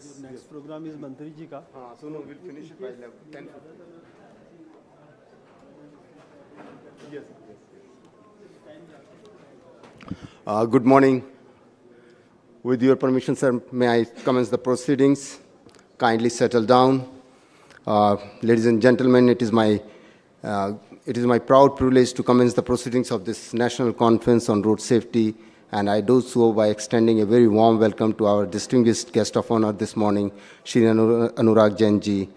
Yes. Next program is Mantri ji ka. So no, we'll finish it by 10. Yes. Good morning. With your permission, sir, may I commence the proceedings? Kindly settle down. Ladies and gentlemen, it is my proud privilege to commence the proceedings of this National Conference on Road Safety, and I do so by extending a very warm welcome to our distinguished guest of honor this morning, Shri Anurag Jain ji,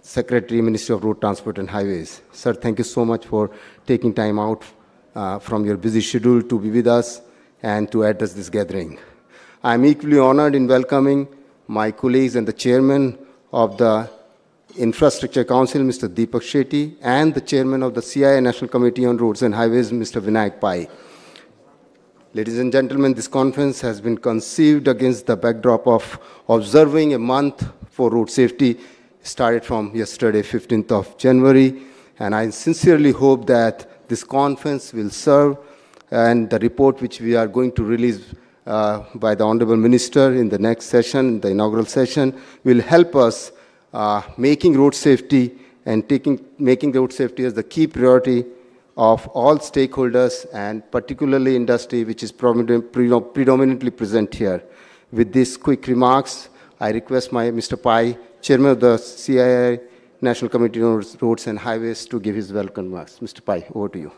Secretary, Ministry of Road Transport and Highways. Sir, thank you so much for taking time out from your busy schedule to be with us and to address this gathering. I am equally honored in welcoming my colleagues and the chairman of the Infrastructure Council, Mr. Deepak Shetty, and the chairman of the CII National Committee on Roads and Highways, Mr. Vinayak Pai. Ladies and gentlemen, this conference has been conceived against the backdrop of observing a month for road safety, started from yesterday, 15th of January, and I sincerely hope that this conference will serve, and the report which we are going to release by the Honorable Minister in the next session, the inaugural session, will help us making road safety and making road safety as the key priority of all stakeholders and particularly industry, which is predominantly present here. With these quick remarks, I request Mr. Pai, Chairman of the CII National Committee on Roads and Highways, to give his welcome remarks. Mr. Pai, over to you.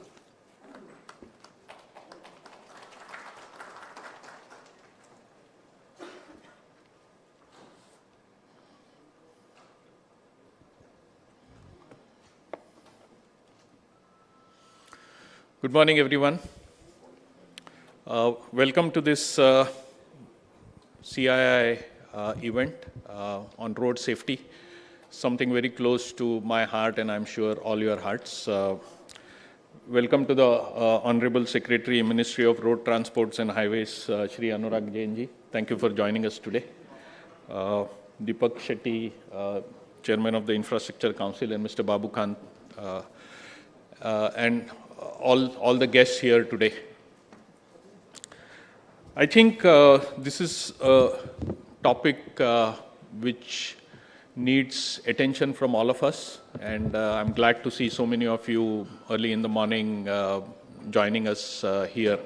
Good morning, everyone. Welcome to this CII event on road safety, something very close to my heart and I'm sure all your hearts. Welcome to the Honorable Secretary, Ministry of Road Transports and Highways, Shri Anurag Jain ji. Thank you for joining us today. Deepak Shetty, Chairman of the Infrastructure Council, and Mr. Babu Khan, and all the guests here today. I think this is a topic which needs attention from all of us, and I'm glad to see so many of you early in the morning joining us here.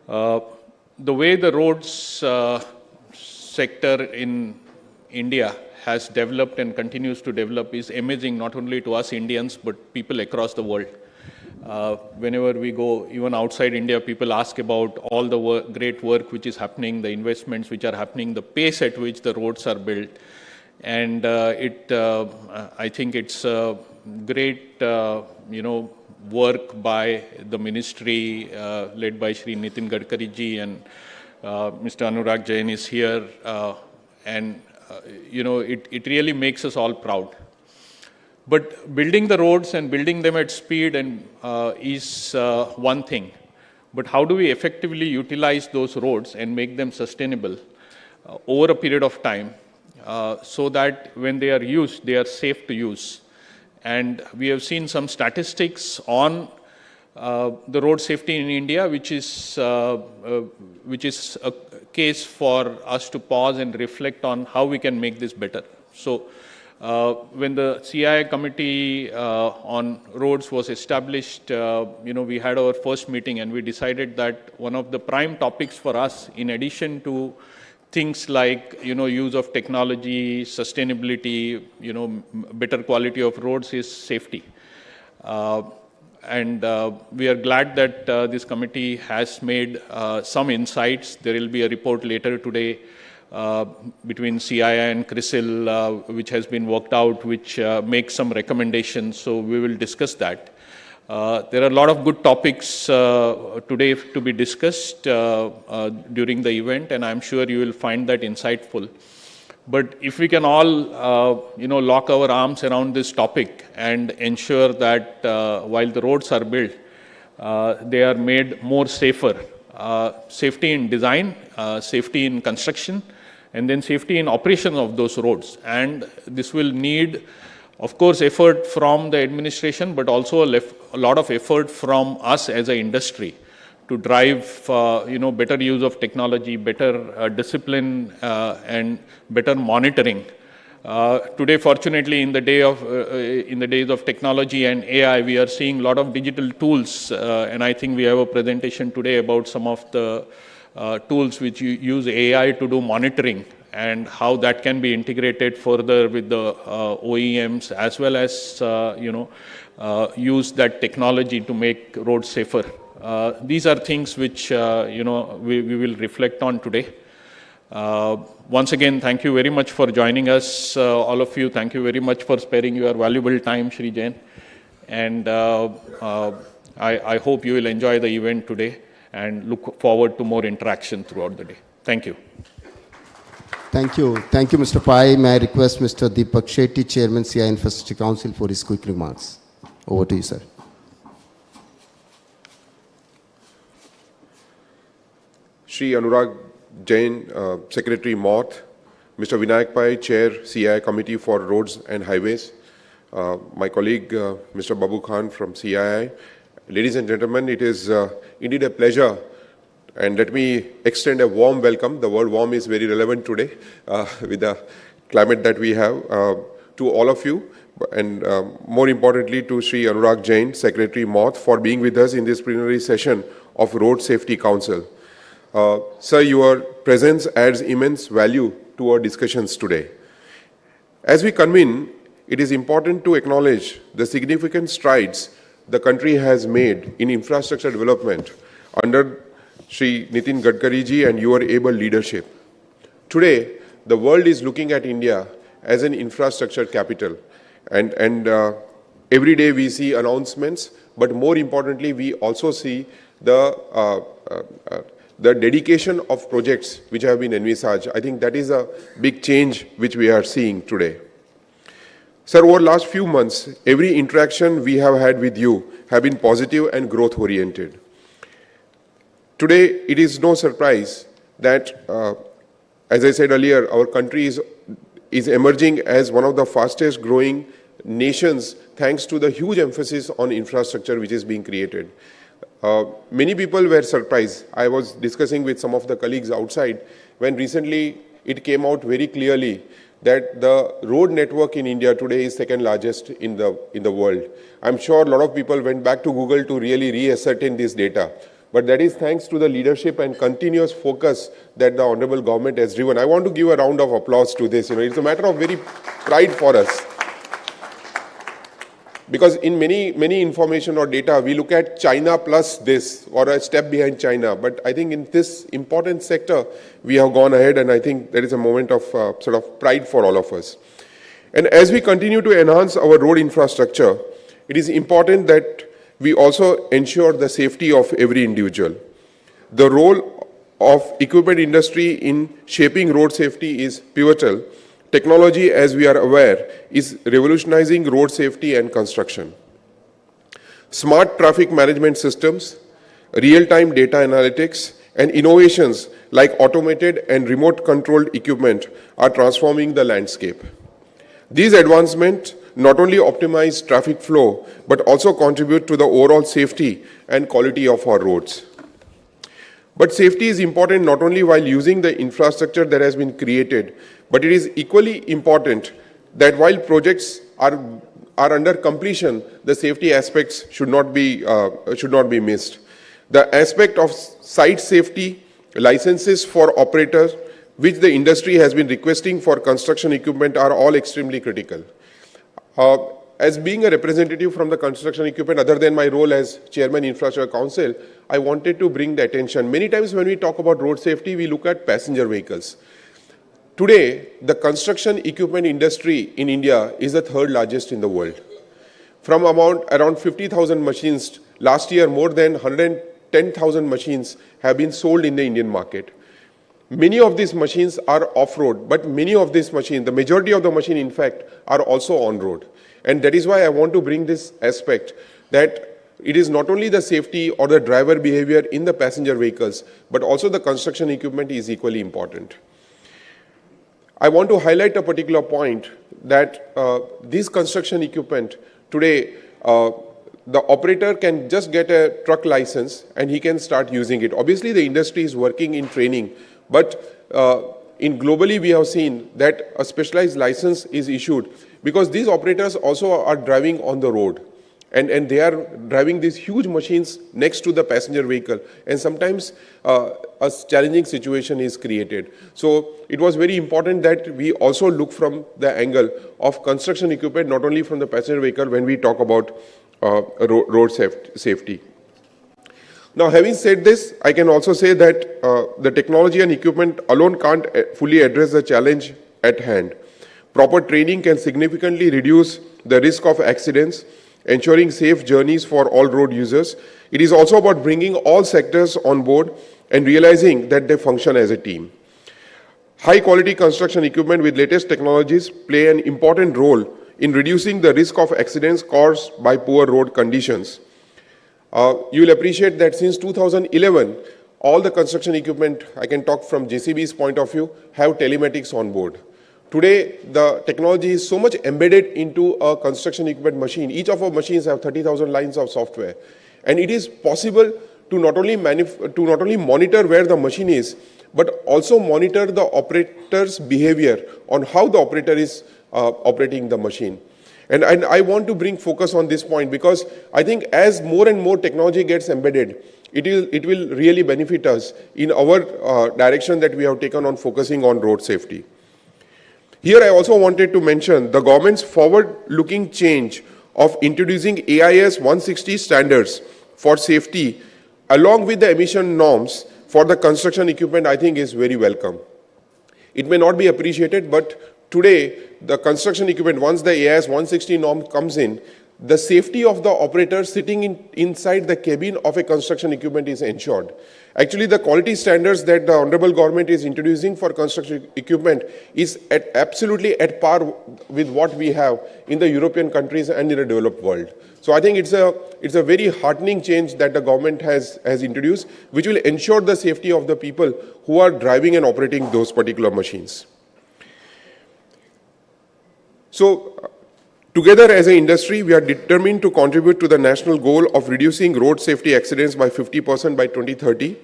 The way the roads sector in India has developed and continues to develop is amazing, not only to us Indians, but people across the world. Whenever we go, even outside India, people ask about all the great work which is happening, the investments which are happening, the pace at which the roads are built. And I think it's a great, work by the ministry led by Shri Nitin Gadkari ji, and Mr. Anurag Jain is here. It really makes us all proud. But building the roads and building them at speed is one thing. But how do we effectively utilize those roads and make them sustainable over a period of time so that when they are used, they are safe to use? And we have seen some statistics on the road safety in India, which is a case for us to pause and reflect on how we can make this better. So, when the CII committee on roads was established, we had our first meeting and we decided that one of the prime topics for us, in addition to things like, use of technology, sustainability, better quality of roads, is safety. And we are glad that this committee has made some insights. There will be a report later today between CII and CRISIL, which has been worked out, which makes some recommendations. So we will discuss that. There are a lot of good topics today to be discussed during the event, and I'm sure you will find that insightful. But if we can all, lock our arms around this topic and ensure that while the roads are built, they are made more safer. Safety in design, safety in construction, and then safety in operation of those roads. And this will need, of course, effort from the administration, but also a lot of effort from us as an industry to drive, better use of technology, better discipline, and better monitoring. Today, fortunately, in the days of technology and AI, we are seeing a lot of digital tools, and I think we have a presentation today about some of the tools which use AI to do monitoring and how that can be integrated further with the OEMs, as well as use that technology to make roads safer. These are things which we will reflect on today. Once again, thank you very much for joining us, all of you. Thank you very much for sparing your valuable time, Shri Jain. And I hope you will enjoy the event today and look forward to more interaction throughout the day. Thank you. Thank you. Thank you, Mr. Pai. May I request Mr. Deepak Shetty, Chairman, CI Infrastructure Council, for his quick remarks. Over to you, sir. Shri Anurag Jain, Secretary MOTH, Mr. Vinayak Pai, Chair, CI Committee for Roads and Highways, my colleague, Mr. Babu Khan from CII. Ladies and gentlemen, it is indeed a pleasure, and let me extend a warm welcome. The word warm is very relevant today with the climate that we have, to all of you, and more importantly to Shri Anurag Jain, Secretary MOTH, for being with us in this plenary session of Road Safety Council. Sir, your presence adds immense value to our discussions today. As we convene, it is important to acknowledge the significant strides the country has made in infrastructure development under Shri Nitin Gadkari ji and your able leadership. Today, the world is looking at India as an infrastructure capital, and every day we see announcements, but more importantly, we also see the dedication of projects which have been envisaged. I think that is a big change which we are seeing today. Sir, over the last few months, every interaction we have had with you have been positive and growth-oriented. Today, it is no surprise that, as I said earlier, our country is emerging as one of the fastest-growing nations thanks to the huge emphasis on infrastructure which is being created. Many people were surprised. I was discussing with some of the colleagues outside when recently it came out very clearly that the road network in India today is second largest in the world. I'm sure a lot of people went back to Google to really reascertain this data. But that is thanks to the leadership and continuous focus that the Honorable Government has driven. I want to give a round of applause to this. It's a matter of very pride for us. Because in many information or data, we look at China plus this, or a step behind China. But I think in this important sector, we have gone ahead, and I think there is a moment of sort of pride for all of us. And as we continue to enhance our road infrastructure, it is important that we also ensure the safety of every individual. The role of equipment industry in shaping road safety is pivotal. Technology, as we are aware, is revolutionizing road safety and construction. Smart traffic management systems, real-time data analytics, and innovations like automated and remote-controlled equipment are transforming the landscape. These advancements not only optimize traffic flow, but also contribute to the overall safety and quality of our roads. But safety is important not only while using the infrastructure that has been created, but it is equally important that while projects are under completion, the safety aspects should not be missed. The aspect of site safety, licenses for operators, which the industry has been requesting for construction equipment, are all extremely critical. As being a representative from the construction equipment, other than my role as Chairman Infrastructure Council, I wanted to bring the attention. Many times when we talk about road safety, we look at passenger vehicles. Today, the construction equipment industry in India is the third largest in the world. From around 50,000 machines, last year more than 110,000 machines have been sold in the Indian market. Many of these machines are off-road, but many of these machines, the majority of the machines in fact, are also on-road. And that is why I want to bring this aspect that it is not only the safety or the driver behavior in the passenger vehicles, but also the construction equipment is equally important. I want to highlight a particular point that this construction equipment today, the operator can just get a truck license and he can start using it. Obviously, the industry is working in training, but in globally we have seen that a specialized license is issued because these operators also are driving on the road. And they are driving these huge machines next to the passenger vehicle. And sometimes a challenging situation is created. So it was very important that we also look from the angle of construction equipment, not only from the passenger vehicle when we talk about road safety. Now, having said this, I can also say that the technology and equipment alone can't fully address the challenge at hand. Proper training can significantly reduce the risk of accidents, ensuring safe journeys for all road users. It is also about bringing all sectors on board and realizing that they function as a team. High-quality construction equipment with latest technologies play an important role in reducing the risk of accidents caused by poor road conditions. You will appreciate that since 2011, all the construction equipment, I can talk from JCB's point of view, have telematics on board. Today, the technology is so much embedded into a construction equipment machine. Each of our machines have 30,000 lines of software. And it is possible to not only monitor where the machine is, but also monitor the operator's behavior on how the operator is operating the machine. And I want to bring focus on this point because I think as more and more technology gets embedded, it will really benefit us in our direction that we have taken on focusing on road safety. Here I also wanted to mention the government's forward-looking change of introducing AIS 160 standards for safety along with the emission norms for the construction equipment, I think is very welcome. It may not be appreciated, but today the construction equipment, once the AIS 160 norm comes in, the safety of the operator sitting inside the cabin of a construction equipment is ensured. Actually, the quality standards that the Honorable Government is introducing for construction equipment is absolutely at par with what we have in the European countries and in the developed world. So I think it's a very heartening change that the government has introduced, which will ensure the safety of the people who are driving and operating those particular machines. So, together as an industry, we are determined to contribute to the national goal of reducing road safety accidents by 50% by 2030.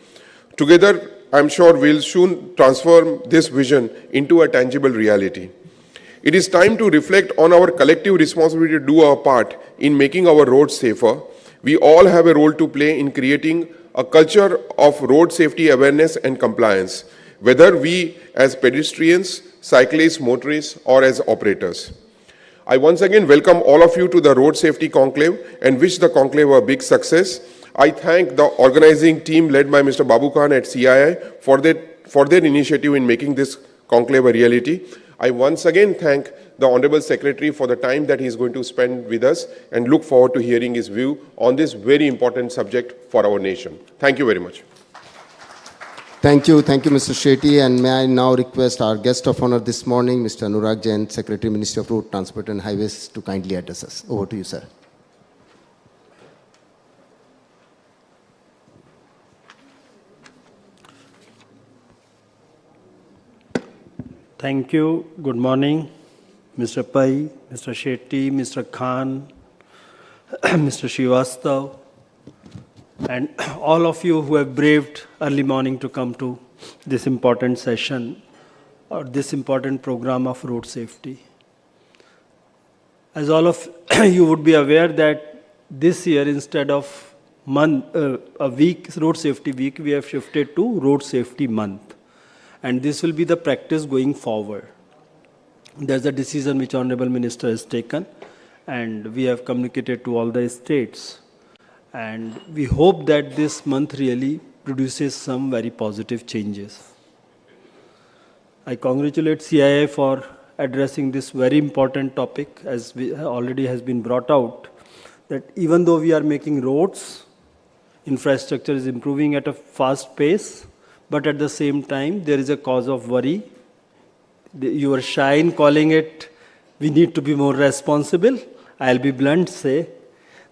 Together, I'm sure we'll soon transform this vision into a tangible reality. It is time to reflect on our collective responsibility to do our part in making our roads safer. We all have a role to play in creating a culture of road safety awareness and compliance, whether we as pedestrians, cyclists, motorists, or as operators. I once again welcome all of you to the Road Safety Conclave and wish the conclave a big success. I thank the organizing team led by Mr. Babu Khan at CII for their initiative in making this conclave a reality. I once again thank the Honorable Secretary for the time that he is going to spend with us and look forward to hearing his view on this very important subject for our nation. Thank you very much. Thank you, Mr. Shetty. And may I now request our guest of honor this morning, Mr. Anurag Jain, Secretary, Ministry of Road Transport and Highways, to kindly address us. Over to you, sir. Thank you. Good morning, Mr. Pai, Mr. Shetty, Mr. Khan, Mr. Srivastav, and all of you who have braved early morning to come to this important session or this important program of road safety. As all of you would be aware that this year, instead of a week, road safety week, we have shifted to road safety month. And this will be the practice going forward. There's a decision which Honorable Minister has taken, and we have communicated to all the states. And we hope that this month really produces some very positive changes. I congratulate CII for addressing this very important topic, as already has been brought out, that even though we are making roads, infrastructure is improving at a fast pace, but at the same time, there is a cause of worry. You are shy in calling it, we need to be more responsible. I'll be blunt, say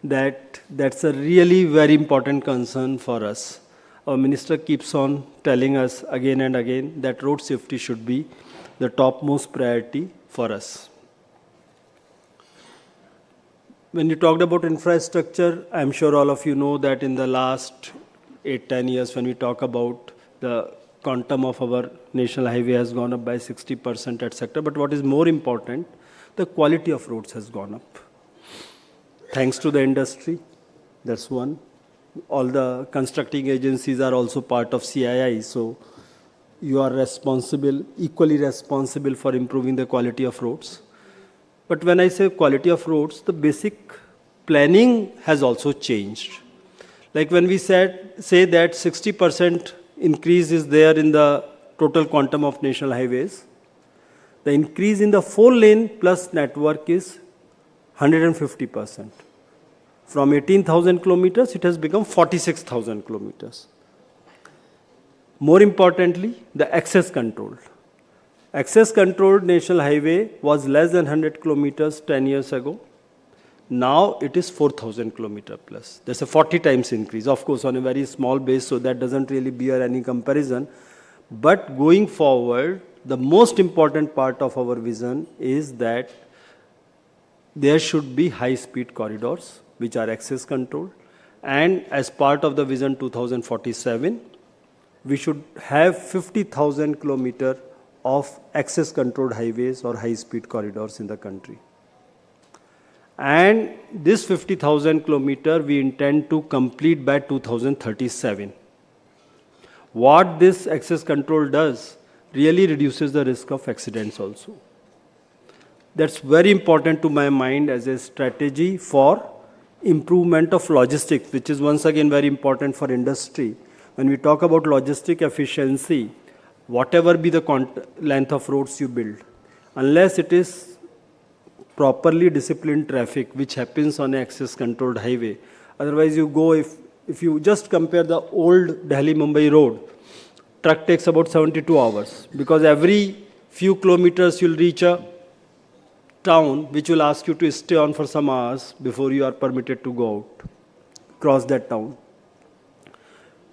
that that's a really very important concern for us. Our minister keeps on telling us again and again that road safety should be the topmost priority for us. when you talked about infrastructure, I'm sure all of you know that in the last 8-10 years, when we talk about the quantum of our national highway has gone up by 60%, etc. But what is more important, the quality of roads has gone up. Thanks to the industry, that's one. All the constructing agencies are also part of CII, so you are responsible, equally responsible for improving the quality of roads. But when I say quality of roads, the basic planning has also changed. Like when we say that 60% increase is there in the total quantum of national highways, the increase in the 4-lane plus network is 150%. From 18,000 kilometers, it has become 46,000 kilometers. More importantly, the access control. Access controlled national highway was less than 100 kilometers 10 years ago. Now it is 4,000 kilometer plus. That's a 40 times increase. Of course, on a very small base, so that doesn't really bear any comparison. But going forward, the most important part of our vision is that there should be high-speed corridors, which are access controlled. And as part of the Vision 2047, we should have 50,000 kilometers of access controlled highways or high-speed corridors in the country. And this 50,000 kilometers we intend to complete by 2037. What this access control does really reduces the risk of accidents also. That's very important to my mind as a strategy for improvement of logistics, which is once again very important for industry. When we talk about logistic efficiency, whatever be the length of roads you build, unless it is properly disciplined traffic, which happens on an access controlled highway. Otherwise you go, if you just compare the old Delhi-Mumbai road, truck takes about 72 hours because every few kilometers you'll reach a town which will ask you to stay on for some hours before you are permitted to go out, cross that town.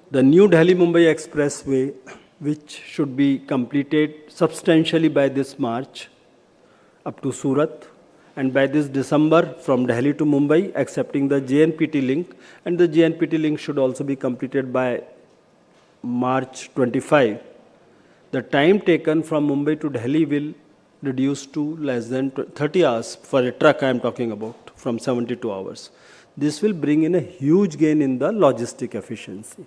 The new Delhi-Mumbai expressway, which should be completed substantially by this March up to Surat, and by this December from Delhi to Mumbai, accepting the JNPT link, and the JNPT link should also be completed by March 25. The time taken from Mumbai to Delhi will reduce to less than 30 hours for a truck I am talking about, from 72 hours. This will bring in a huge gain in the logistic efficiency.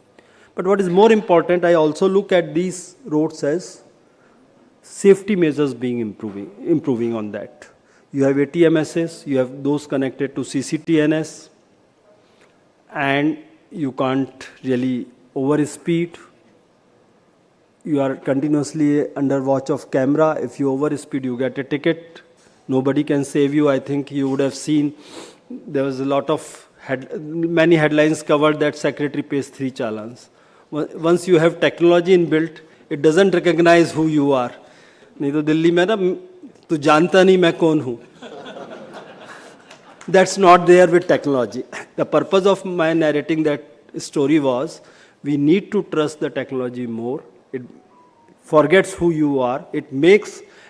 But what is more important, I also look at these roads as safety measures being improving on that. You have ATMSs, you have those connected to CCTNS, and you can't really overspeed. You are continuously under watch of camera. If you overspeed, you get a ticket. Nobody can save you. I think you would have seen there was a lot of many headlines covered that secretary pays 3 challans. Once you have technology inbuilt, it doesn't recognize who you are. नहीं तो दिल्ली में ना तू जानता नहीं मैं कौन हूँ. That's not there with technology. The purpose of my narrating that story was we need to trust the technology more. It forgets who you are. It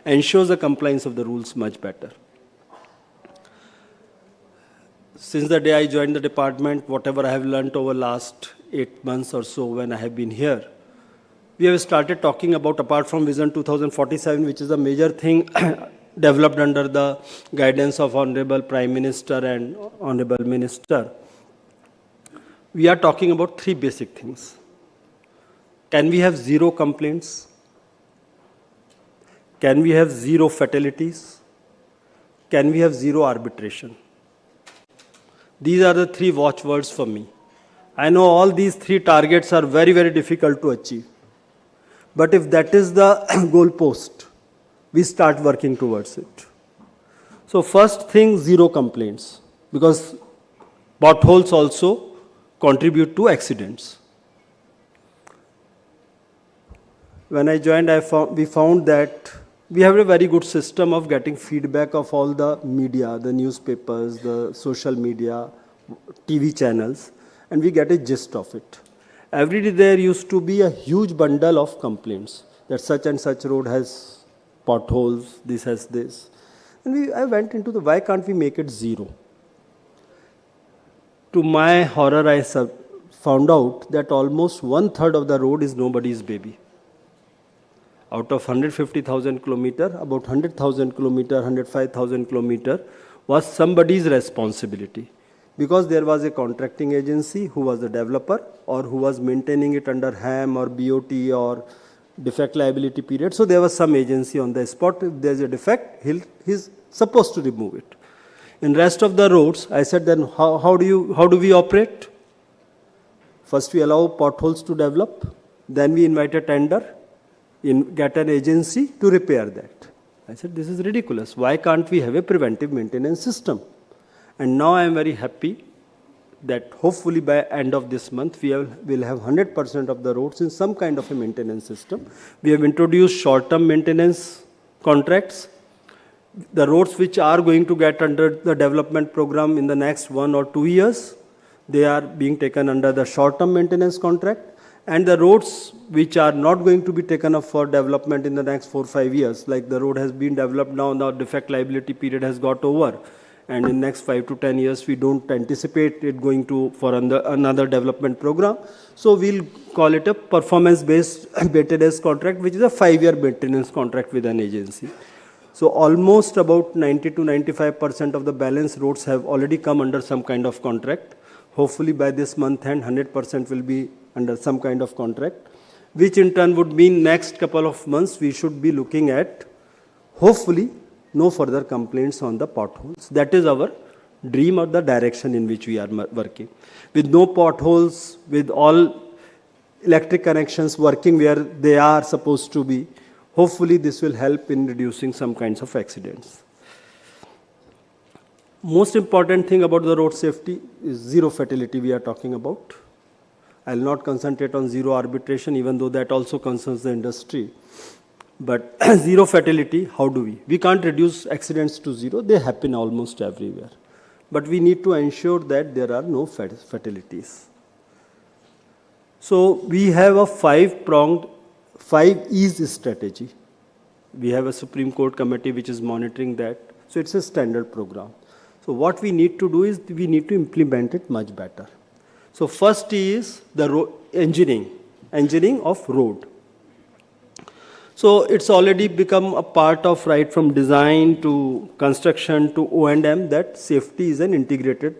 ensures the compliance of the rules much better. Since the day I joined the department, whatever I have learned over last 8 months or so when I have been here, we have started talking about, apart from Vision 2047, which is a major thing developed under the guidance of Honorable Prime Minister and Honorable Minister, we are talking about 3 basic things. Can we have 0 complaints? Can we have 0 fatalities? Can we have 0 arbitration? These are the 3 watchwords for me. I know all these 3 targets are very, very difficult to achieve. But if that is the goalpost, we start working towards it. So first thing, 0 complaints, because potholes also contribute to accidents. When I joined, we found that we have a very good system of getting feedback of all the media, the newspapers, the social media, TV channels, and we get a gist of it. Every day there used to be a huge bundle of complaints that such and such road has potholes, this has this. And I went into why can't we make it 0? to my horror, I found out that almost 1/3 of the road is nobody's baby. Out of 150,000 kilometer, about 100,000 kilometer, 105,000 kilometer was somebody's responsibility. Because there was a contracting agency who was the developer or who was maintaining it under HAM or BOT or defect liability period. So there was some agency on the spot. If there's a defect, he's supposed to remove it. In rest of the roads, I said, then how do we operate? First we allow potholes to develop, then we invite a tender, get an agency to repair that. I said, this is ridiculous. Why can't we have a preventive maintenance system? And now I am very happy that hopefully by end of this month, we will have 100% of the roads in some kind of a maintenance system. We have introduced short-term maintenance contracts. The roads which are going to get under the development program in the next 1 or 2 years, they are being taken under the short-term maintenance contract. And the roads which are not going to be taken up for development in the next 4 or 5 years, like the road has been developed now, the defect liability period has got over. And in next 5 to 10 years, we don't anticipate it going to for another development program. So we'll call it a performance-based maintenance contract, which is a 5-year maintenance contract with an agency. So almost about 90 to 95% of the balance roads have already come under some kind of contract. Hopefully by this month end, 100% will be under some kind of contract, which in turn would mean next couple of months we should be looking at, hopefully, no further complaints on the potholes. That is our dream or the direction in which we are working. With no potholes, with all electric connections working where they are supposed to be, hopefully this will help in reducing some kinds of accidents. Most important thing about the road safety is zero fatality we are talking about. I'll not concentrate on zero arbitration, even though that also concerns the industry. But zero fatality, how do we? We can't reduce accidents to zero. They happen almost everywhere. But we need to ensure that there are no fatalities. So we have a 5-pronged, 5 E's strategy. We have a Supreme Court committee which is monitoring that. So it's a standard program. So what we need to do is we need to implement it much better. So first is the engineering of road. So it's already become a part of right from design to construction to O&M that safety is an integrated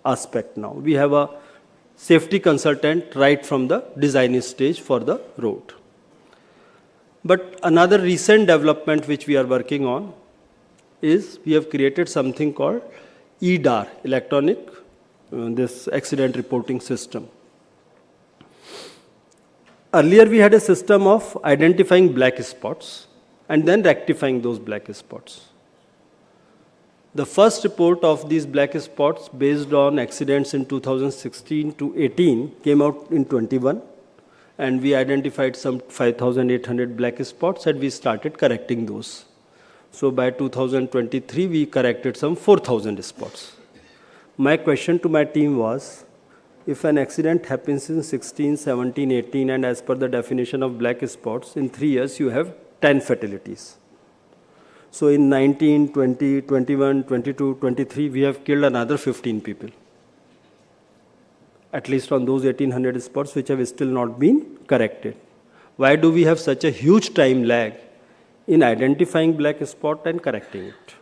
aspect now. We have a safety consultant right from the design stage for the road. But another recent development which we are working on is we have created something called EDAR, electronic this accident reporting system. Earlier we had a system of identifying black spots and then rectifying those black spots. The first report of these black spots based on accidents in 2016 to 18 came out in 21, and we identified some 5,800 black spots and we started correcting those. So by 2023 we corrected some 4,000 spots. My question to my team was, if an accident happens in 16, 17, 18, and as per the definition of black spots, in 3 years you have 10 fatalities. So in 19, 20, 21, 22, 23, we have killed another 15 people. At least on those 1,800 spots which have still not been corrected. Why do we have such a huge time lag in identifying black spot and correcting it?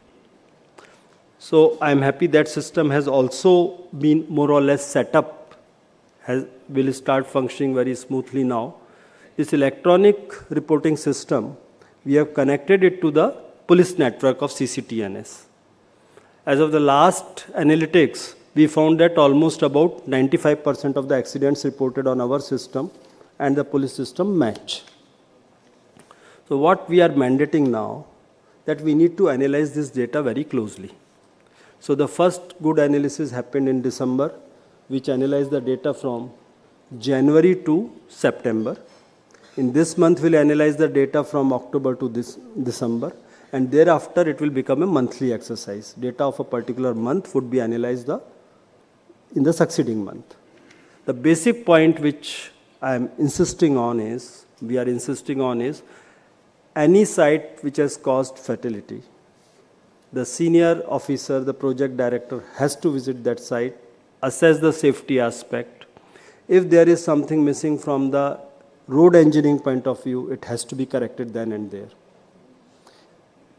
So I'm happy that system has also been more or less set up, will start functioning very smoothly now. This electronic reporting system, we have connected it to the police network of CCTNS. As of the last analytics, we found that almost about 95% of the accidents reported on our system and the police system match. So what we are mandating now, that we need to analyze this data very closely. So the first good analysis happened in December, which analyzed the data from January to September. In this month, we'll analyze the data from October to December, and thereafter it will become a monthly exercise. Data of a particular month would be analyzed in the succeeding month. The basic point which we are insisting on is, any site which has caused fatality, the senior officer, the project director has to visit that site assess the safety aspect. If there is something missing from the road engineering point of view, it has to be corrected then and there.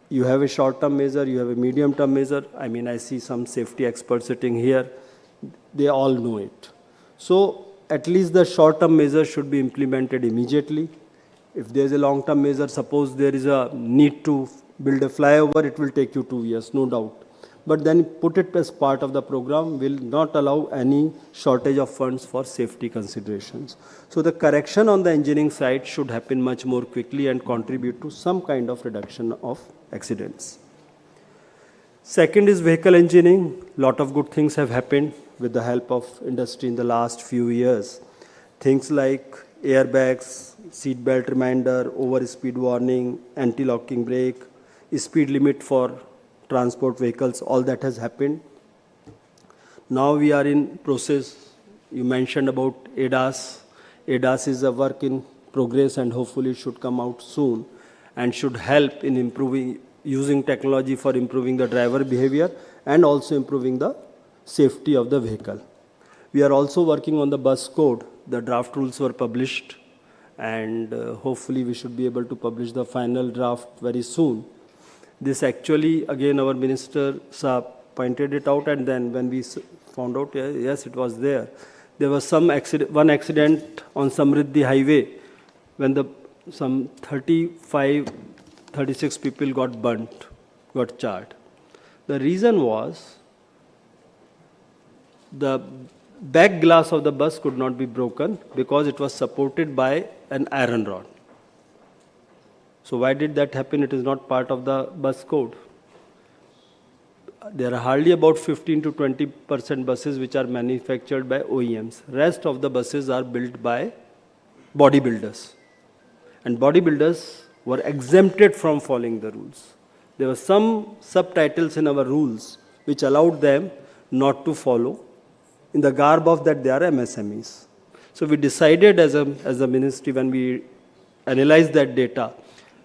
You have a short-term measure, you have a medium-term measure. I mean, I see some safety experts sitting here. They all know it. So at least the short-term measure should be implemented immediately. If there is a long-term measure, suppose there is a need to build a flyover, it will take you 2 years, no doubt. But then put it as part of the program will not allow any shortage of funds for safety considerations. So the correction on the engineering side should happen much more quickly and contribute to some kind of reduction of accidents. Second is vehicle engineering. Lot of good things have happened with the help of industry in the last few years. Things like airbags, seat belt reminder, over-speed warning, anti-locking brake, speed limit for transport vehicles, all that has happened. Now we are in process. You mentioned about ADAS. ADAS is a work in progress and hopefully it should come out soon and should help in improving, using technology for improving the driver behavior and also improving the safety of the vehicle. We are also working on the bus code. The draft rules were published and hopefully we should be able to publish the final draft very soon. This actually, again, our minister Saab pointed it out, and then when we found out, yes, it was there. There was some accident, one accident on Samriddhi highway when some 36 people got burnt, got charred. The reason was the back glass of the bus could not be broken because it was supported by an iron rod. So why did that happen? It is not part of the bus code. There are hardly about 15 to 20% buses which are manufactured by OEMs. Rest of the buses are built by bodybuilders. And bodybuilders were exempted from following the rules. There were some subtitles in our rules which allowed them not to follow in the garb of that they are MSMEs. So we decided as a ministry when we analyzed that data,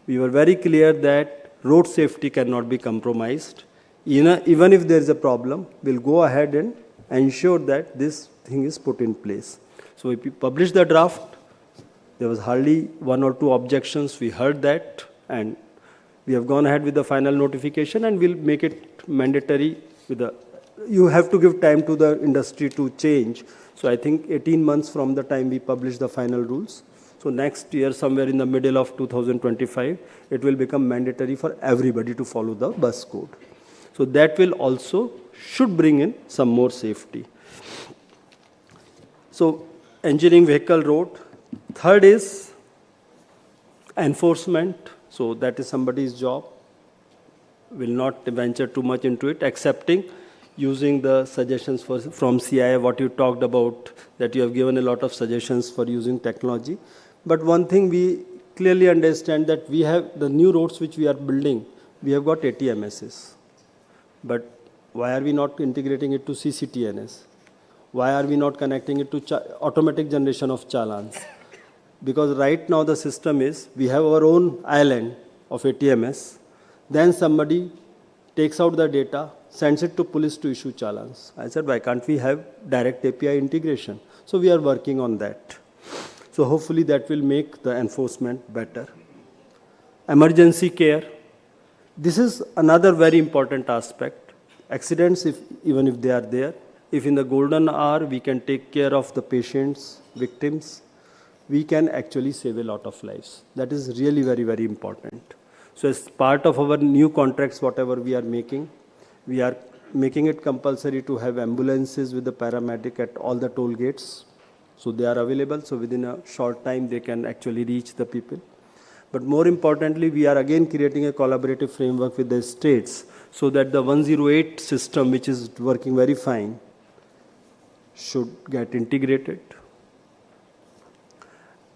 we were very clear that road safety cannot be compromised. Even if there is a problem, we'll go ahead and ensure that this thing is put in place. So we published the draft. There was hardly 1 or 2 objections. We heard that and we have gone ahead with the final notification and we'll make it mandatory with the, you have to give time to the industry to change. So I think 18 months from the time we publish the final rules. So next year, somewhere in the middle of 2025, it will become mandatory for everybody to follow the bus code. So that will also should bring in some more safety. So engineering vehicle road. Third is enforcement. So that is somebody's job. Will not venture too much into it, accepting using the suggestions from CII, what you talked about, that you have given a lot of suggestions for using technology. But one thing we clearly understand that we have the new roads which we are building, we have got ATMSs. But why are we not integrating it to CCTNS? Why are we not connecting it to automatic generation of challans? Because right now the system is, we have our own island of ATMS, then somebody takes out the data, sends it to police to issue challans. I said, why can't we have direct API integration? So we are working on that. So hopefully that will make the enforcement better. Emergency care. This is another very important aspect. Accidents, even if they are there, if in the golden hour we can take care of the patients, victims, we can actually save a lot of lives. That is really very, very important. So as part of our new contracts, whatever we are making it compulsory to have ambulances with the paramedic at all the toll gates. So they are available, so within a short time they can actually reach the people. But more importantly, we are again creating a collaborative framework with the states so that the 108 system, which is working very fine, should get integrated.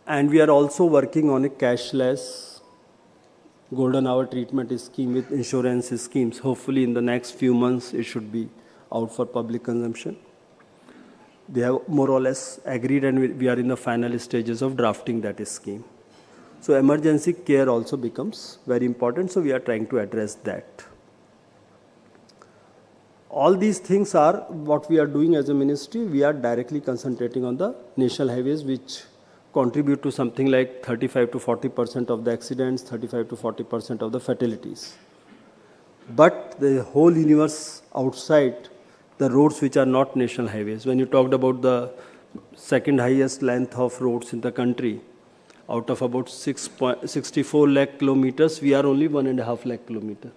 And we are also working on a cashless golden hour treatment scheme with insurance schemes. Hopefully in the next few months it should be out for public consumption. They have more or less agreed and we are in the final stages of drafting that scheme. So emergency care also becomes very important, so we are trying to address that. all these things are what we are doing as a ministry. We are directly concentrating on the national highways, which contribute to something like 35 to 40% of the accidents, 35 to 40% of the fatalities. But the whole universe outside, the roads which are not national highways, when you talked about the second highest length of roads in the country, out of about 64 lakh kilometers, we are only 1.5 lakh kilometers.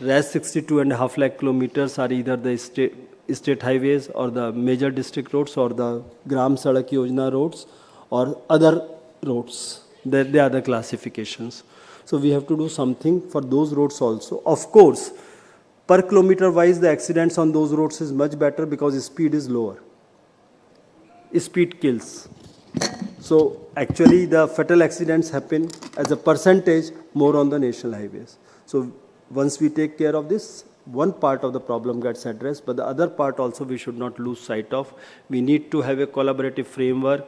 Rest 62.5 lakh kilometers are either the state highways or the major district roads or the Gram Sadak Yojana roads or other roads. They are the classifications. So we have to do something for those roads also. Of course, per kilometer wise, the accidents on those roads is much better because speed is lower. Speed kills. So actually the fatal accidents happen as a percentage more on the national highways. So once we take care of this, one part of the problem gets addressed, but the other part also we should not lose sight of. We need to have a collaborative framework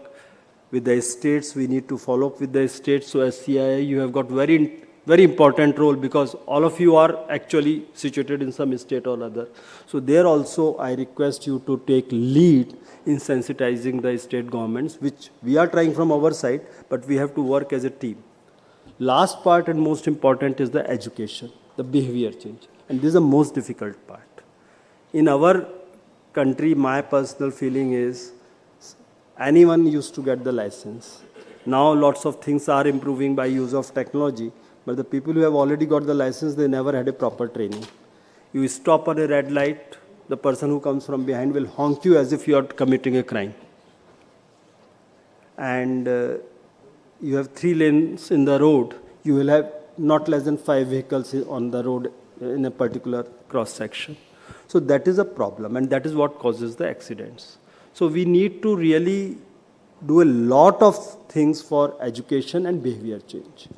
with the states. We need to follow up with the states. So as CII, you have got very important role because all of you are actually situated in some state or other. So there also I request you to take lead in sensitizing the state governments, which we are trying from our side, but we have to work as a team. Last part and most important is the education, the behavior change. And this is the most difficult part. In our country, my personal feeling is anyone used to get the license. Now lots of things are improving by use of technology, but the people who have already got the license, they never had a proper training. You stop on a red light, the person who comes from behind will honk you as if you are committing a crime. And you have 3 lanes in the road, you will have not less than 5 vehicles on the road in a particular cross section. So that is a problem, and that is what causes the accidents. So we need to really do a lot of things for education and behavior change.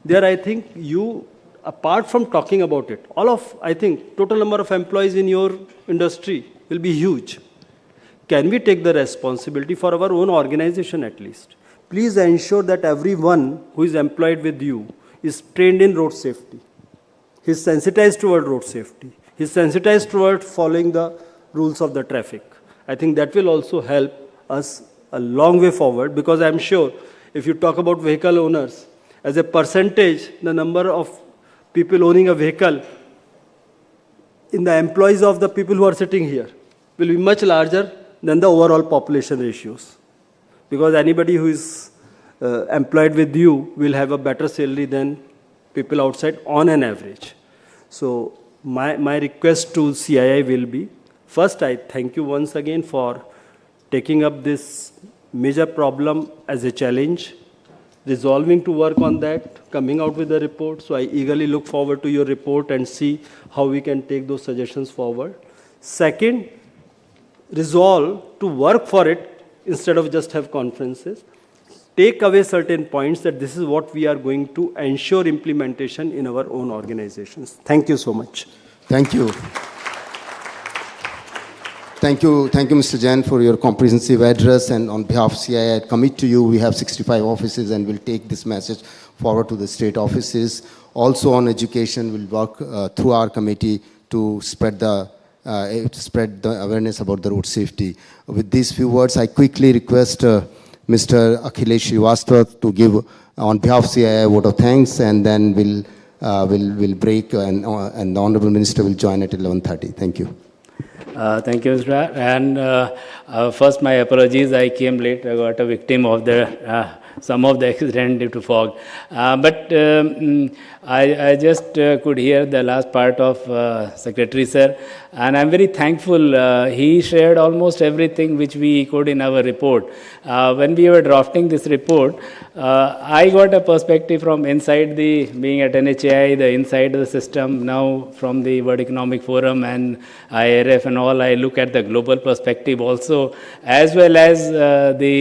There I think you, apart from talking about it, I think total number of employees in your industry will be huge. Can we take the responsibility for our own organization at least? Please ensure that everyone who is employed with you is trained in road safety. He is sensitized toward road safety. He is sensitized toward following the rules of the traffic. I think that will also help us a long way forward, because I am sure if you talk about vehicle owners, as a percentage, the number of people owning a vehicle in the employees of the people who are sitting here will be much larger than the overall population ratios. Because anybody who is employed with you will have a better salary than people outside on an average. So my request to CII will be, first I thank you once again for taking up this major problem as a challenge, resolving to work on that, coming out with a report. So I eagerly look forward to your report and see how we can take those suggestions forward. Second, resolve to work for it instead of just have conferences. Take away certain points that this is what we are going to ensure implementation in our own organizations. Thank you so much. Thank you. Thank you, Mr. Jain, for your comprehensive address. And on behalf of CII, I commit to you, we have 65 offices and we'll take this message forward to the state offices. Also on education, we'll work through our committee to spread the awareness about the road safety. With these few words, I quickly request Mr. Akhilesh Srivastava to give, on behalf of CII, a vote of thanks, and then we'll break, and the Honorable Minister will join at 11:30. Thank you. Thank you, Mr. And first, my apologies. I came late. I got a victim of some of the accident due to fog. But I just could hear the last part of Secretary Sir, and I'm very thankful. He shared almost everything which we echoed in our report. When we were drafting this report, I got a perspective from inside being at NHAI, the inside the system, now from the World Economic Forum and IRF and all. I look at the global perspective also, as well as the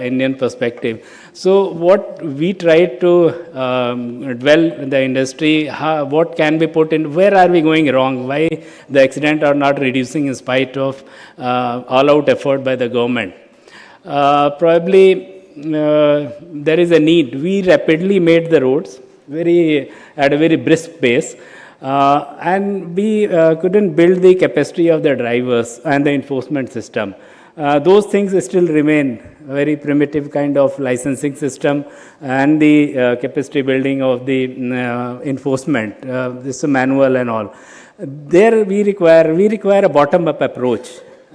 Indian perspective. So what we try to dwell in the industry, what can be put in, where are we going wrong, why the accidents are not reducing in spite of all-out effort by the government. Probably there is a need. We rapidly made the roads at a very brisk pace. And we couldn't build the capacity of the drivers and the enforcement system. Those things still remain very primitive kind of licensing system and the capacity building of the enforcement, this manual and all. There we require a bottom-up approach.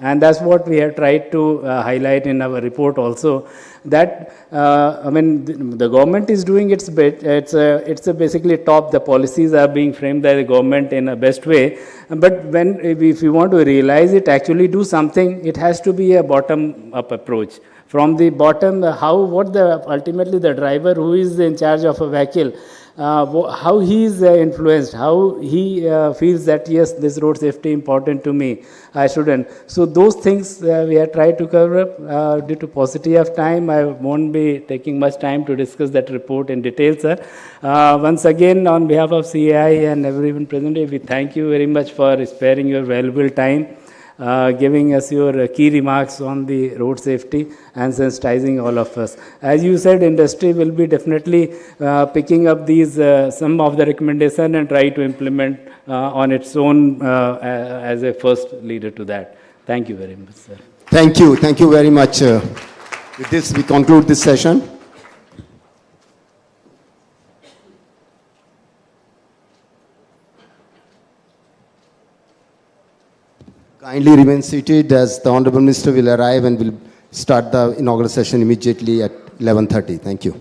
And that's what we have tried to highlight in our report also, that, the government is doing its bit. It's basically top. The policies are being framed by the government in a best way. But if you want to realize it, actually do something, it has to be a bottom-up approach. From the bottom, ultimately the driver who is in charge of a vehicle, how he is influenced, how he feels that yes, this road safety important to me, I shouldn't. So those things we have tried to cover up. Due to paucity of time, I won't be taking much time to discuss that report in detail, sir. Once again, on behalf of CAI and everyone present here, we thank you very much for sparing your valuable time, giving us your key remarks on the road safety and sensitizing all of us. As you said, industry will be definitely picking up these some of the recommendation and try to implement on its own as a first leader to that. Thank you very much, sir. Thank you very much. With this, we conclude this session. Kindly remain seated as the Honorable Minister will arrive and will start the inaugural session immediately at 11:30. Thank you.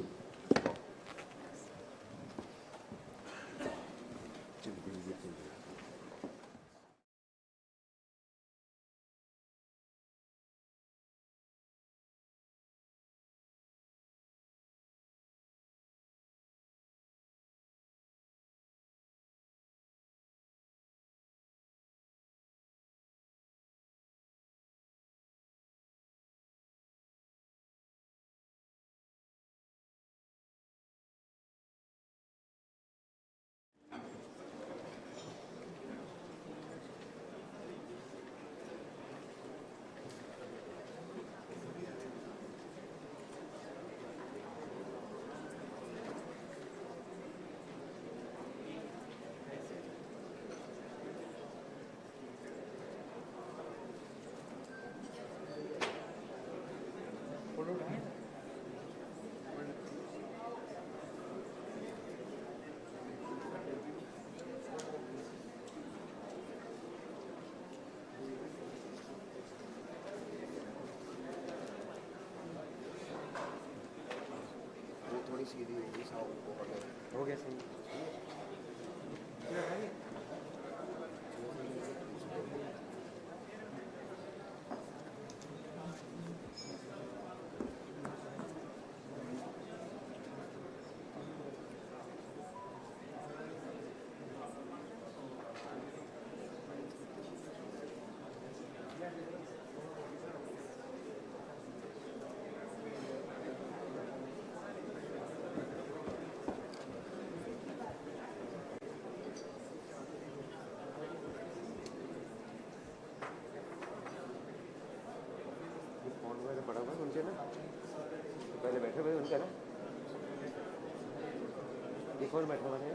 कौन बैठा हुआ है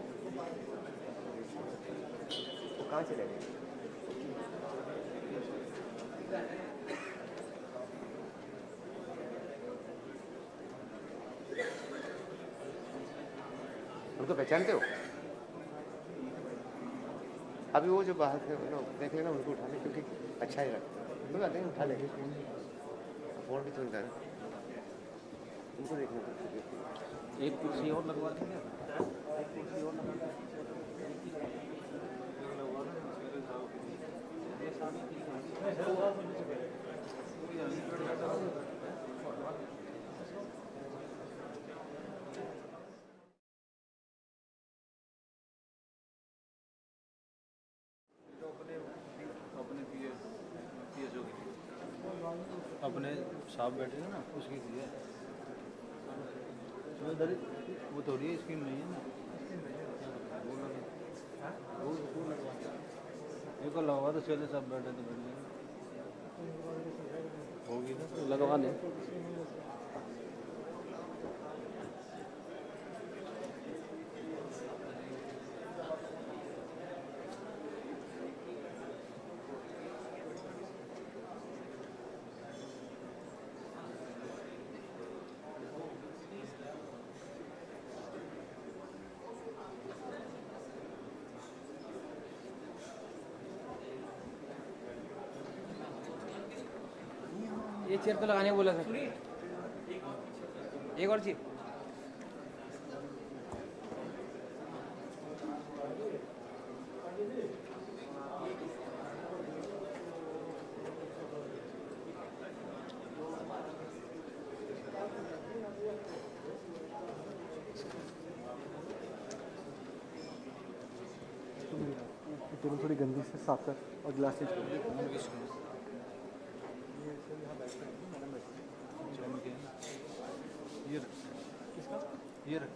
वो कहाँ चले गए उनको पहचानते हो अभी वो जो बाहर के लोग देख लेना उनको उठा ले क्योंकि अच्छा ही लगता है कोई बात नहीं उठा लेंगे फोन भी चलता है उनको देखना एक कुर्सी और लगवा देंगे अपने साहब बैठे थे ना उसकी थी वो थोड़ी स्कीम नहीं है ना वो लगवा तो चले सब बैठे तो बैठ गए होगी ना तो लगवा लें ये चेयर तो लगाने बोला सर, एक और चीज। टेबल थोड़ी गंदी से साफ कर और गिलास चेंज कर। ये रख, किसका? ये रख।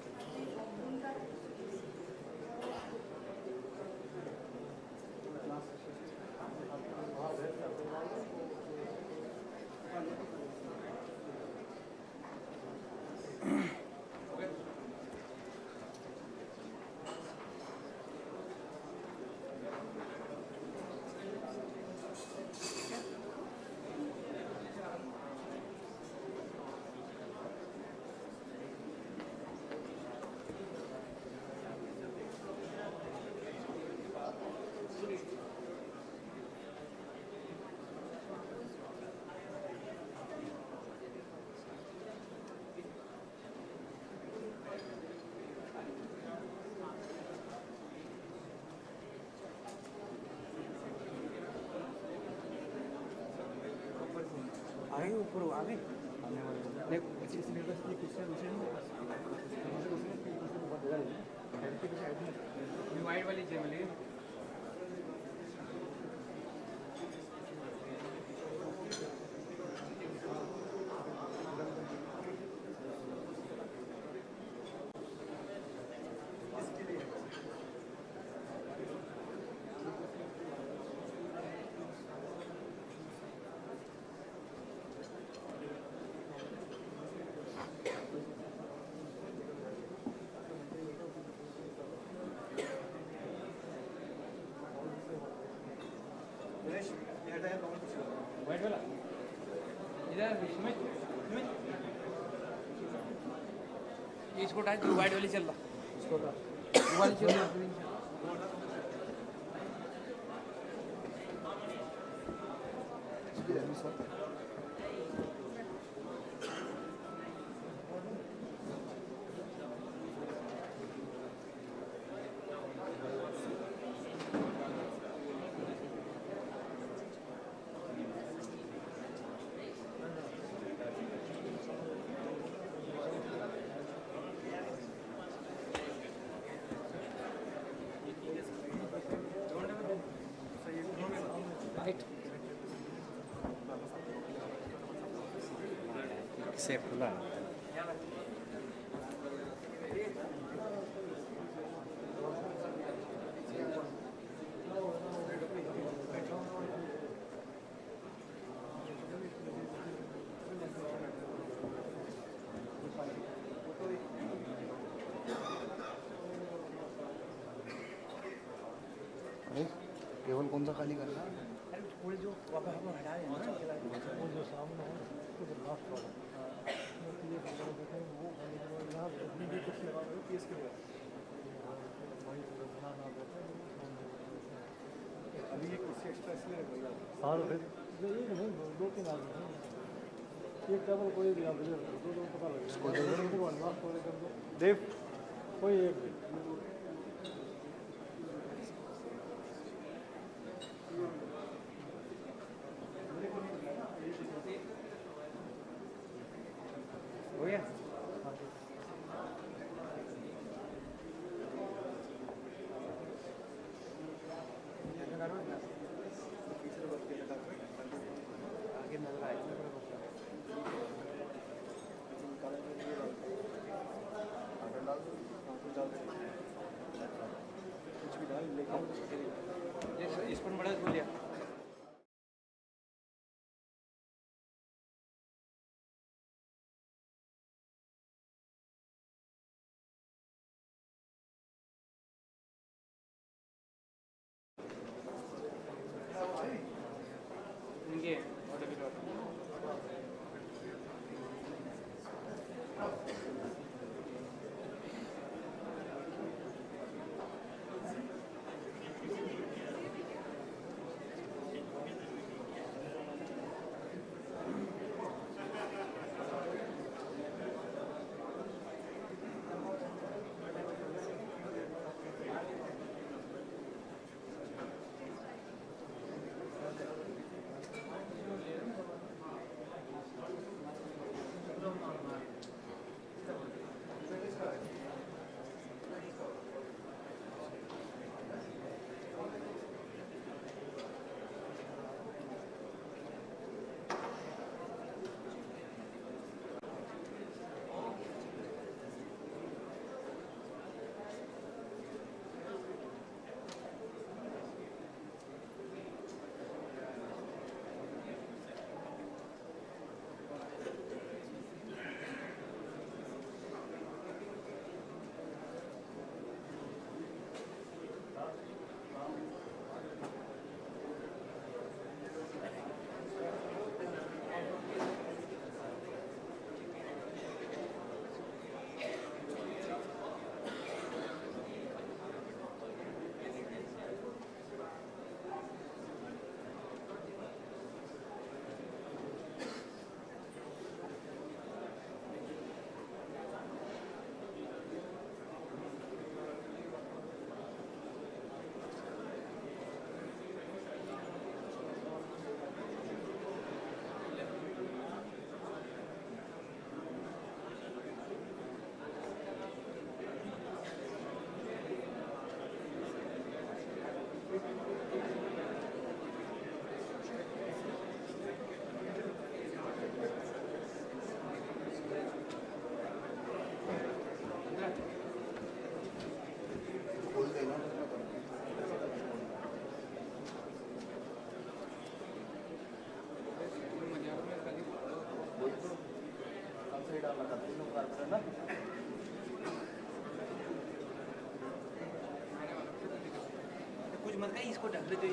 आगे ऊपर आगे आने वाले नहीं अच्छी सी निर्देश की कुछ वाइट वाली चेमली वाइट वाला इधर इसमें इसको टाइट वाइट वाली चल रहा इसको वाली चल रहा से खुला टेबल कौन सा खाली करना? अरे थोड़े जो वापस हम हटा दें ना वो जो सामने है उसको तो लास्ट वाला वो अपनी भी कुछ लगा रहे हो केस के लिए अभी ये कुर्सी एक्स्ट्रा इसलिए लगेगा। हाँ फिर ये नहीं दो तीन आदमी हैं एक टेबल कोई भी आप दो दो पता लगेगा लास्ट वाले कर दो देव कोई एक हो गया आगे नजर आए कुछ भी डाल लेकिन इस पर बड़ा बोलिया कुछ मत कहीं इसको ढक ले जो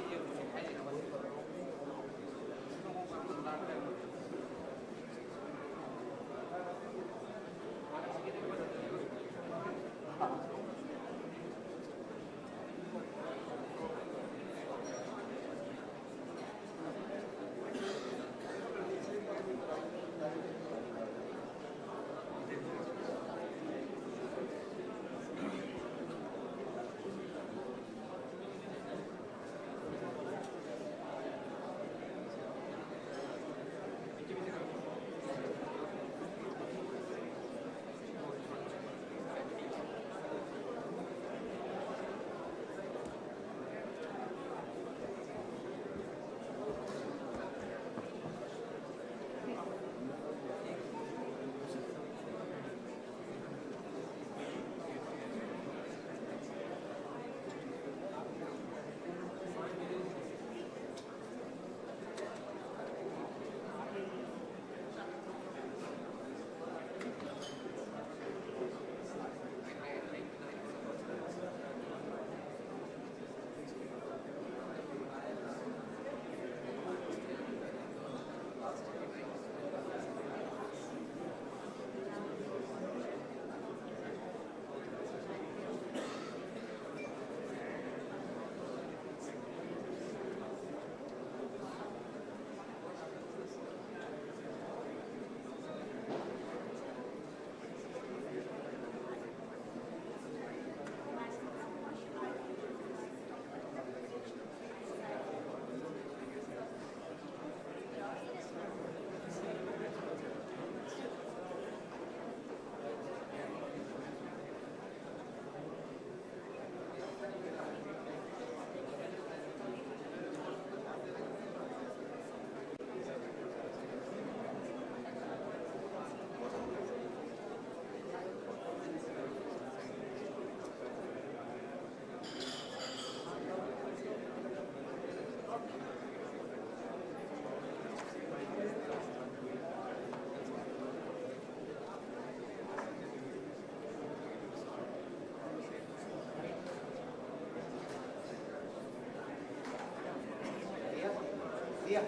ये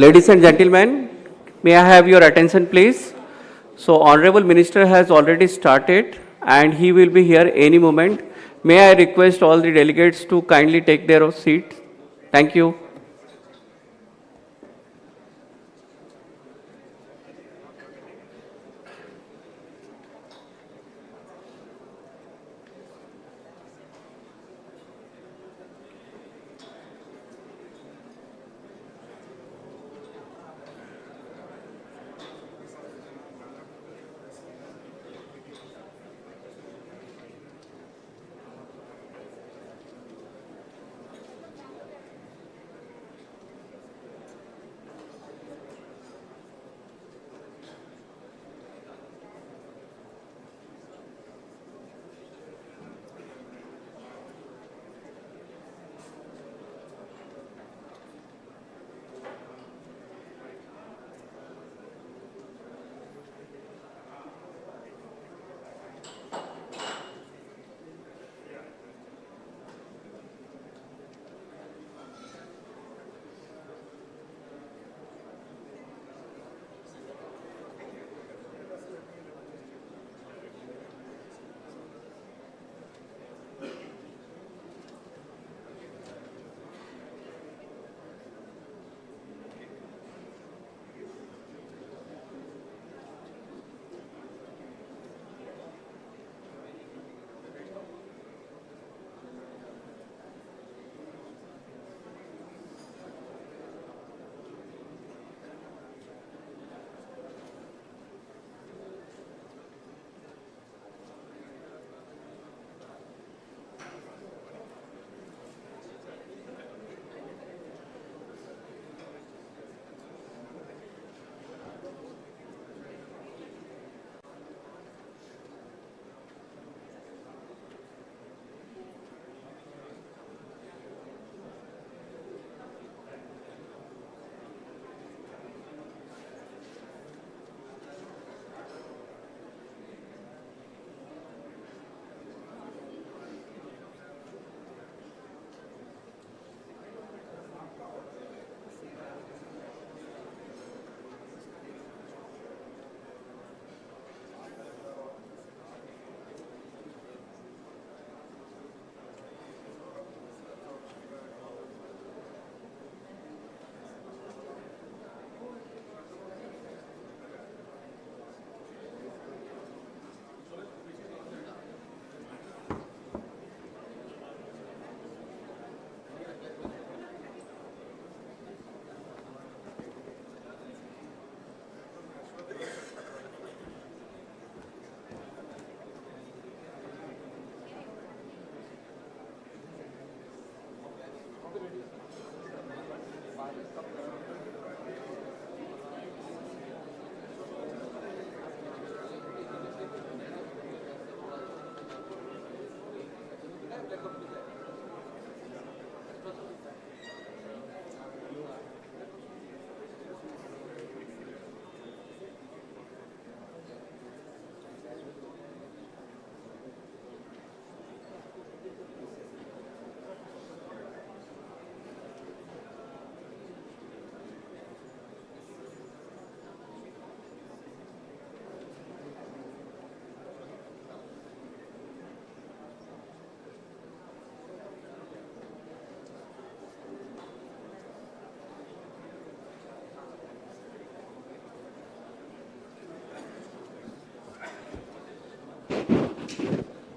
Ladies and gentlemen, may I have your attention please? So Honorable Minister has already started and he will be here any moment. May I request all the delegates to kindly take their seats? Thank you.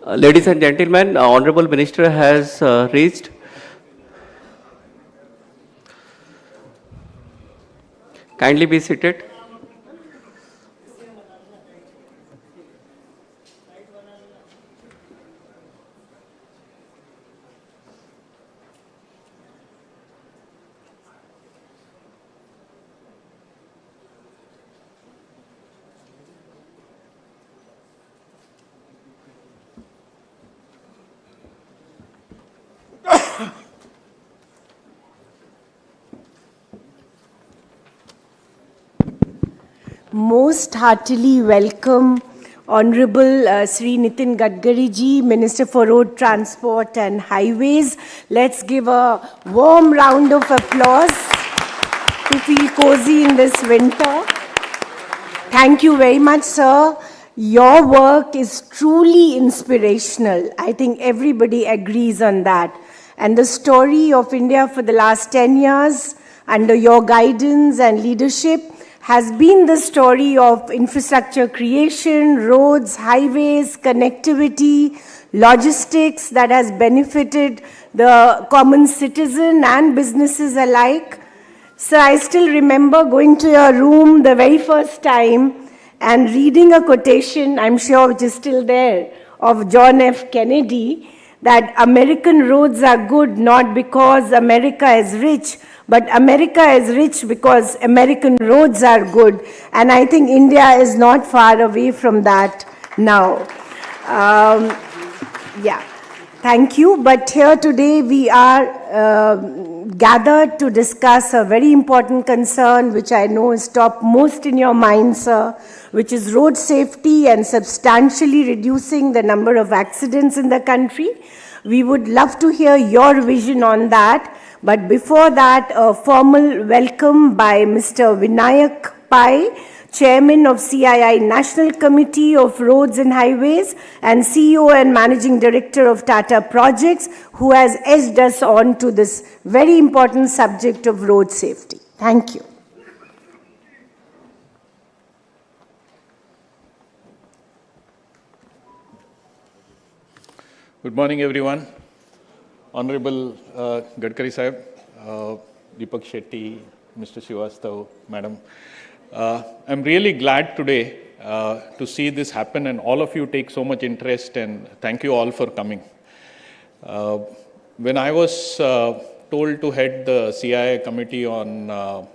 Ladies and gentlemen, Honorable Minister has reached. Kindly be seated. Most heartily welcome Honorable Shri Nitin Gadkari ji, Minister for Road Transport and Highways. Let's give a warm round of applause to feel cozy in this winter. Thank you very much, sir. Your work is truly inspirational. I think everybody agrees on that. And the story of India for the last 10 years, under your guidance and leadership, has been the story of infrastructure creation, roads, highways, connectivity, logistics that has benefited the common citizen and businesses alike. So I still remember going to your room the very first time and reading a quotation, I'm sure which is still there, of John F. Kennedy, that American roads are good not because America is rich, but America is rich because American roads are good. And I think India is not far away from that now. Yeah, thank you. But here today we are gathered to discuss a very important concern which I know is top most in your mind, sir, which is road safety and substantially reducing the number of accidents in the country. We would love to hear your vision on that. But before that, a formal welcome by Mr. Vinayak Pai, Chairman of CII National Committee of Roads and Highways and CEO and Managing Director of Tata Projects, who has edged us on to this very important subject of road safety. Thank you. Good morning, everyone. Honorable Gadkari Sahib, Deepak Shetty, Mr. Srivastav, Madam. I'm really glad today to see this happen, and all of you take so much interest, and thank you all for coming. When I was told to head the CII committee on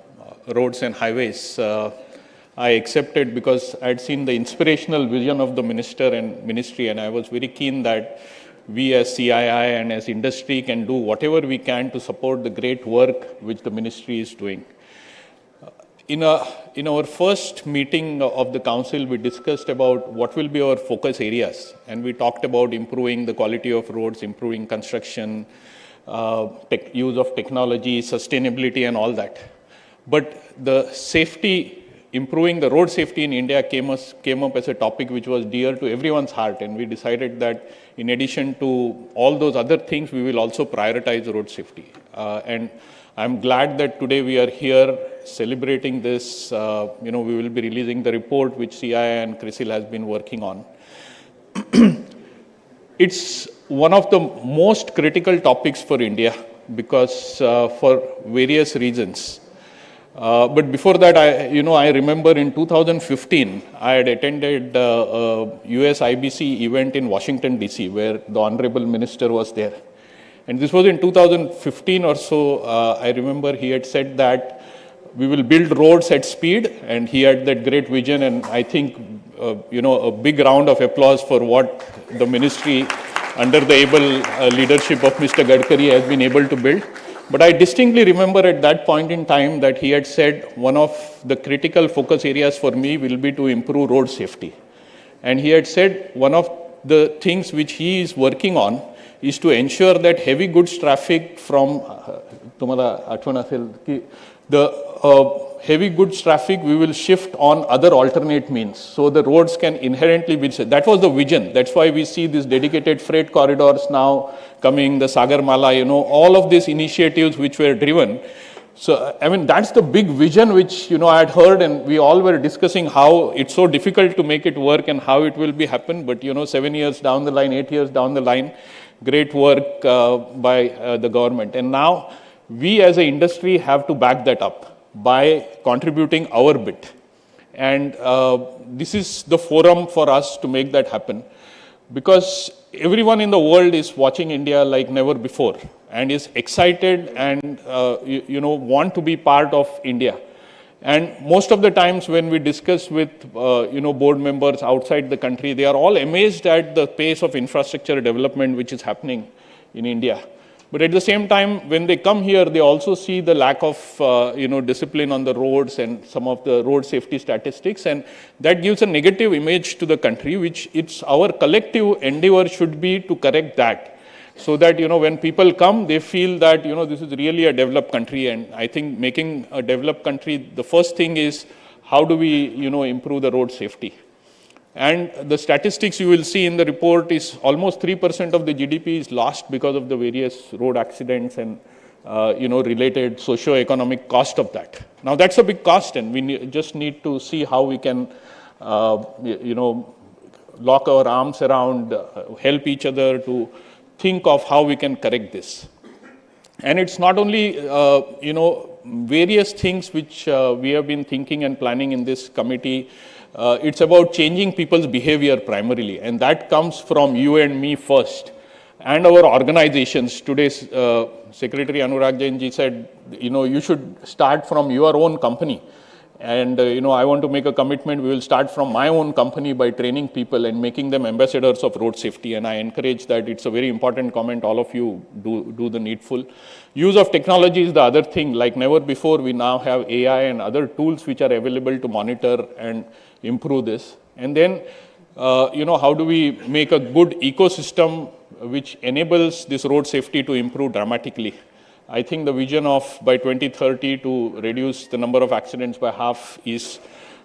roads and highways, I accepted because I'd seen the inspirational vision of the minister and ministry, and I was very keen that we as CII and as industry can do whatever we can to support the great work which the ministry is doing. In our first meeting of the council, we discussed about what will be our focus areas, and we talked about improving the quality of roads, improving construction, use of technology, sustainability and all that. But the safety, improving the road safety in India came up as a topic which was dear to everyone's heart, and we decided that in addition to all those other things, we will also prioritize road safety. And I'm glad that today we are here celebrating this. We will be releasing the report which CII and CRISIL has been working on. It's one of the most critical topics for India because for various reasons. But before that, I remember in 2015, I had attended a US IBC event in Washington, DC, where the Honorable Minister was there. And this was in 2015 or so. I remember he had said that we will build roads at speed, and he had that great vision. And I think, a big round of applause for what the ministry, under the able leadership of Mr. Gadkari, has been able to build. But I distinctly remember at that point in time that he had said one of the critical focus areas for me will be to improve road safety. And he had said one of the things which he is working on is to ensure that heavy goods traffic from heavy goods traffic we will shift on other alternate means. So the roads can inherently be safe. That was the vision. That's why we see these dedicated freight corridors now coming, the Sagarmala, all of these initiatives which were driven So, I mean, that's the big vision which, I had heard, and we all were discussing how it's so difficult to make it work and how it will be happen. But, 7 years down the line, 8 years down the line, great work by the government. And now we as an industry have to back that up by contributing our bit. And this is the forum for us to make that happen, because everyone in the world is watching India like never before and is excited and want to be part of India. And most of the times when we discuss with board members outside the country, they are all amazed at the pace of infrastructure development which is happening in India. But at the same time, when they come here, they also see the lack of discipline on the roads and some of the road safety statistics, and that gives a negative image to the country, which it's our collective endeavor should be to correct that. So that, when people come, they feel that, this is really a developed country. And I think making a developed country, the first thing is how do we, improve the road safety. And the statistics you will see in the report is almost 3% of the GDP is lost because of the various road accidents and, related socio-economic cost of that. Now, that's a big cost, and we just need to see how we can, lock our arms around, help each other to think of how we can correct this. And it's not only, various things which we have been thinking and planning in this committee. It's about changing people's behavior primarily, and that comes from you and me first, and our organizations. Today's Secretary Anurag Jain ji said, you should start from your own company. And, I want to make a commitment. We will start from my own company by training people and making them ambassadors of road safety. And I encourage that. It's a very important comment. All of you do the needful. Use of technology is the other thing. Like never before, we now have AI and other tools which are available to monitor and improve this. And then, how do we make a good ecosystem which enables this road safety to improve dramatically? I think the vision of by 2030 to reduce the number of accidents by half is,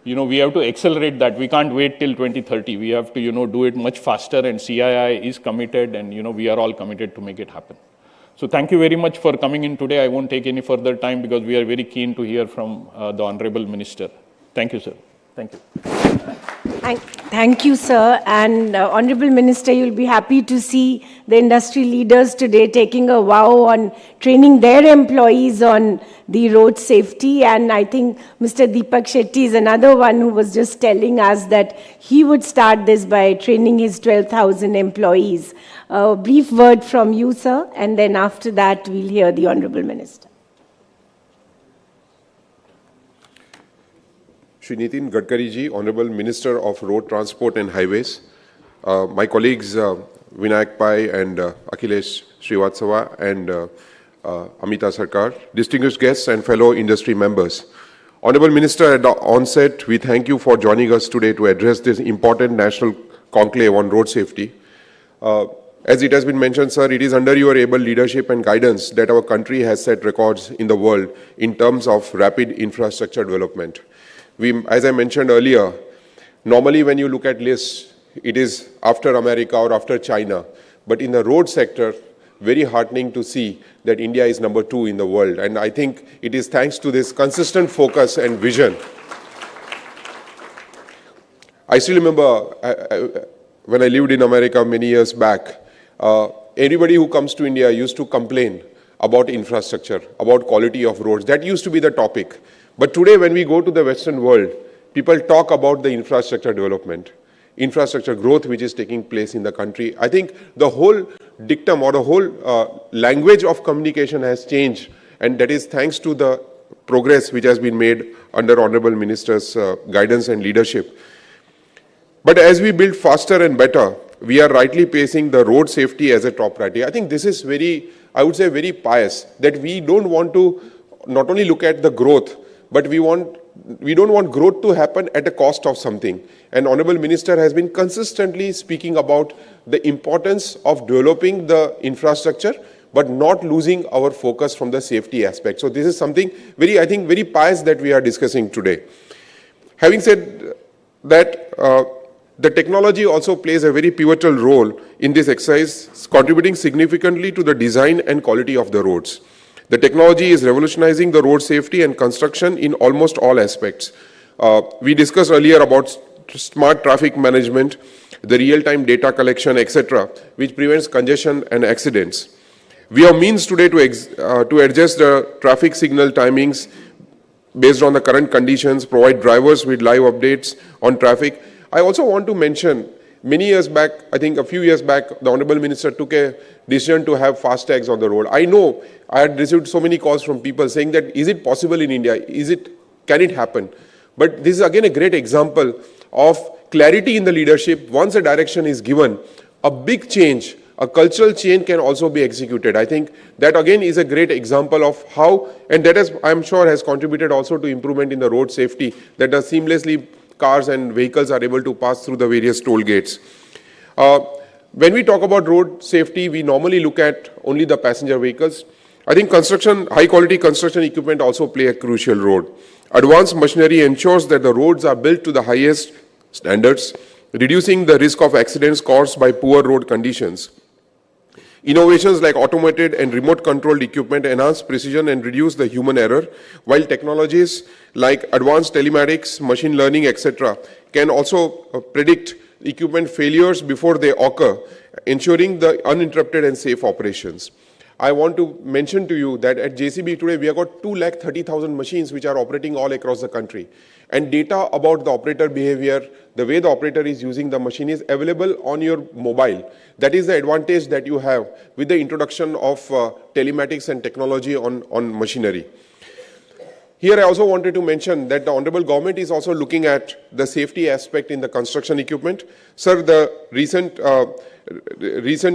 we have to accelerate that. We can't wait till 2030. We have to, do it much faster, and CII is committed, and, we are all committed to make it happen. So thank you very much for coming in today. I won't take any further time because we are very keen to hear from the Honorable Minister. Thank you, sir. Thank you. Thank you, sir. And Honorable Minister, you'll be happy to see the industry leaders today taking a vow on training their employees on the road safety. And I think Mr. Deepak Shetty is another one who was just telling us that he would start this by training his 12,000 employees. A brief word from you, sir, and then after that we'll hear the Honorable Minister. Shri Nitin Gadkari ji, Honorable Minister of Road Transport and Highways, my colleagues Vinayak Pai and Akhilesh Srivatsava and Amita Sarkar, distinguished guests and fellow industry members. Honorable Minister, at the onset, we thank you for joining us today to address this important national conclave on road safety. As it has been mentioned, sir, it is under your able leadership and guidance that our country has set records in the world in terms of rapid infrastructure development. As I mentioned earlier, normally when you look at lists, it is after America or after China. But in the road sector, very heartening to see that India is number 2 in the world. And I think it is thanks to this consistent focus and vision. I still remember when I lived in America many years back, anybody who comes to India used to complain about infrastructure, about quality of roads. That used to be the topic. But today, when we go to the Western world, people talk about the infrastructure development, infrastructure growth which is taking place in the country. I think the whole dictum or the whole language of communication has changed, and that is thanks to the progress which has been made under Honorable Minister's guidance and leadership. But as we build faster and better, we are rightly placing the road safety as a top priority. I think this is very, I would say, very pious, that we don't want to not only look at the growth, but we don't want growth to happen at the cost of something. And Honorable Minister has been consistently speaking about the importance of developing the infrastructure, but not losing our focus from the safety aspect. So this is something very, I think, very pious that we are discussing today. Having said that, the technology also plays a very pivotal role in this exercise, contributing significantly to the design and quality of the roads. The technology is revolutionizing the road safety and construction in almost all aspects. We discussed earlier about smart traffic management, the real-time data collection, etc., which prevents congestion and accidents. We have means today to adjust the traffic signal timings based on the current conditions, provide drivers with live updates on traffic. I also want to mention, many years back, I think a few years back, the Honorable Minister took a decision to have FASTags on the road. I know I had received so many calls from people saying that, is it possible in India? Can it happen? But this is again a great example of clarity in the leadership. Once a direction is given, a big change, a cultural change can also be executed. I think that again is a great example of how, and that is, I'm sure, has contributed also to improvement in the road safety, that seamlessly cars and vehicles are able to pass through the various toll gates. When we talk about road safety, we normally look at only the passenger vehicles. I think high quality construction equipment also play a crucial role. Advanced machinery ensures that the roads are built to the highest standards, reducing the risk of accidents caused by poor road conditions. Innovations like automated and remote controlled equipment enhance precision and reduce the human error, while technologies like advanced telematics, machine learning, etc., can also predict equipment failures before they occur, ensuring the uninterrupted and safe operations. I want to mention to you that at JCB today, we have got 230,000 machines which are operating all across the country. And data about the operator behavior, the way the operator is using the machine is available on your mobile. That is the advantage that you have with the introduction of telematics and technology on machinery. Here I also wanted to mention that the Honorable Government is also looking at the safety aspect in the construction equipment. Sir, the recent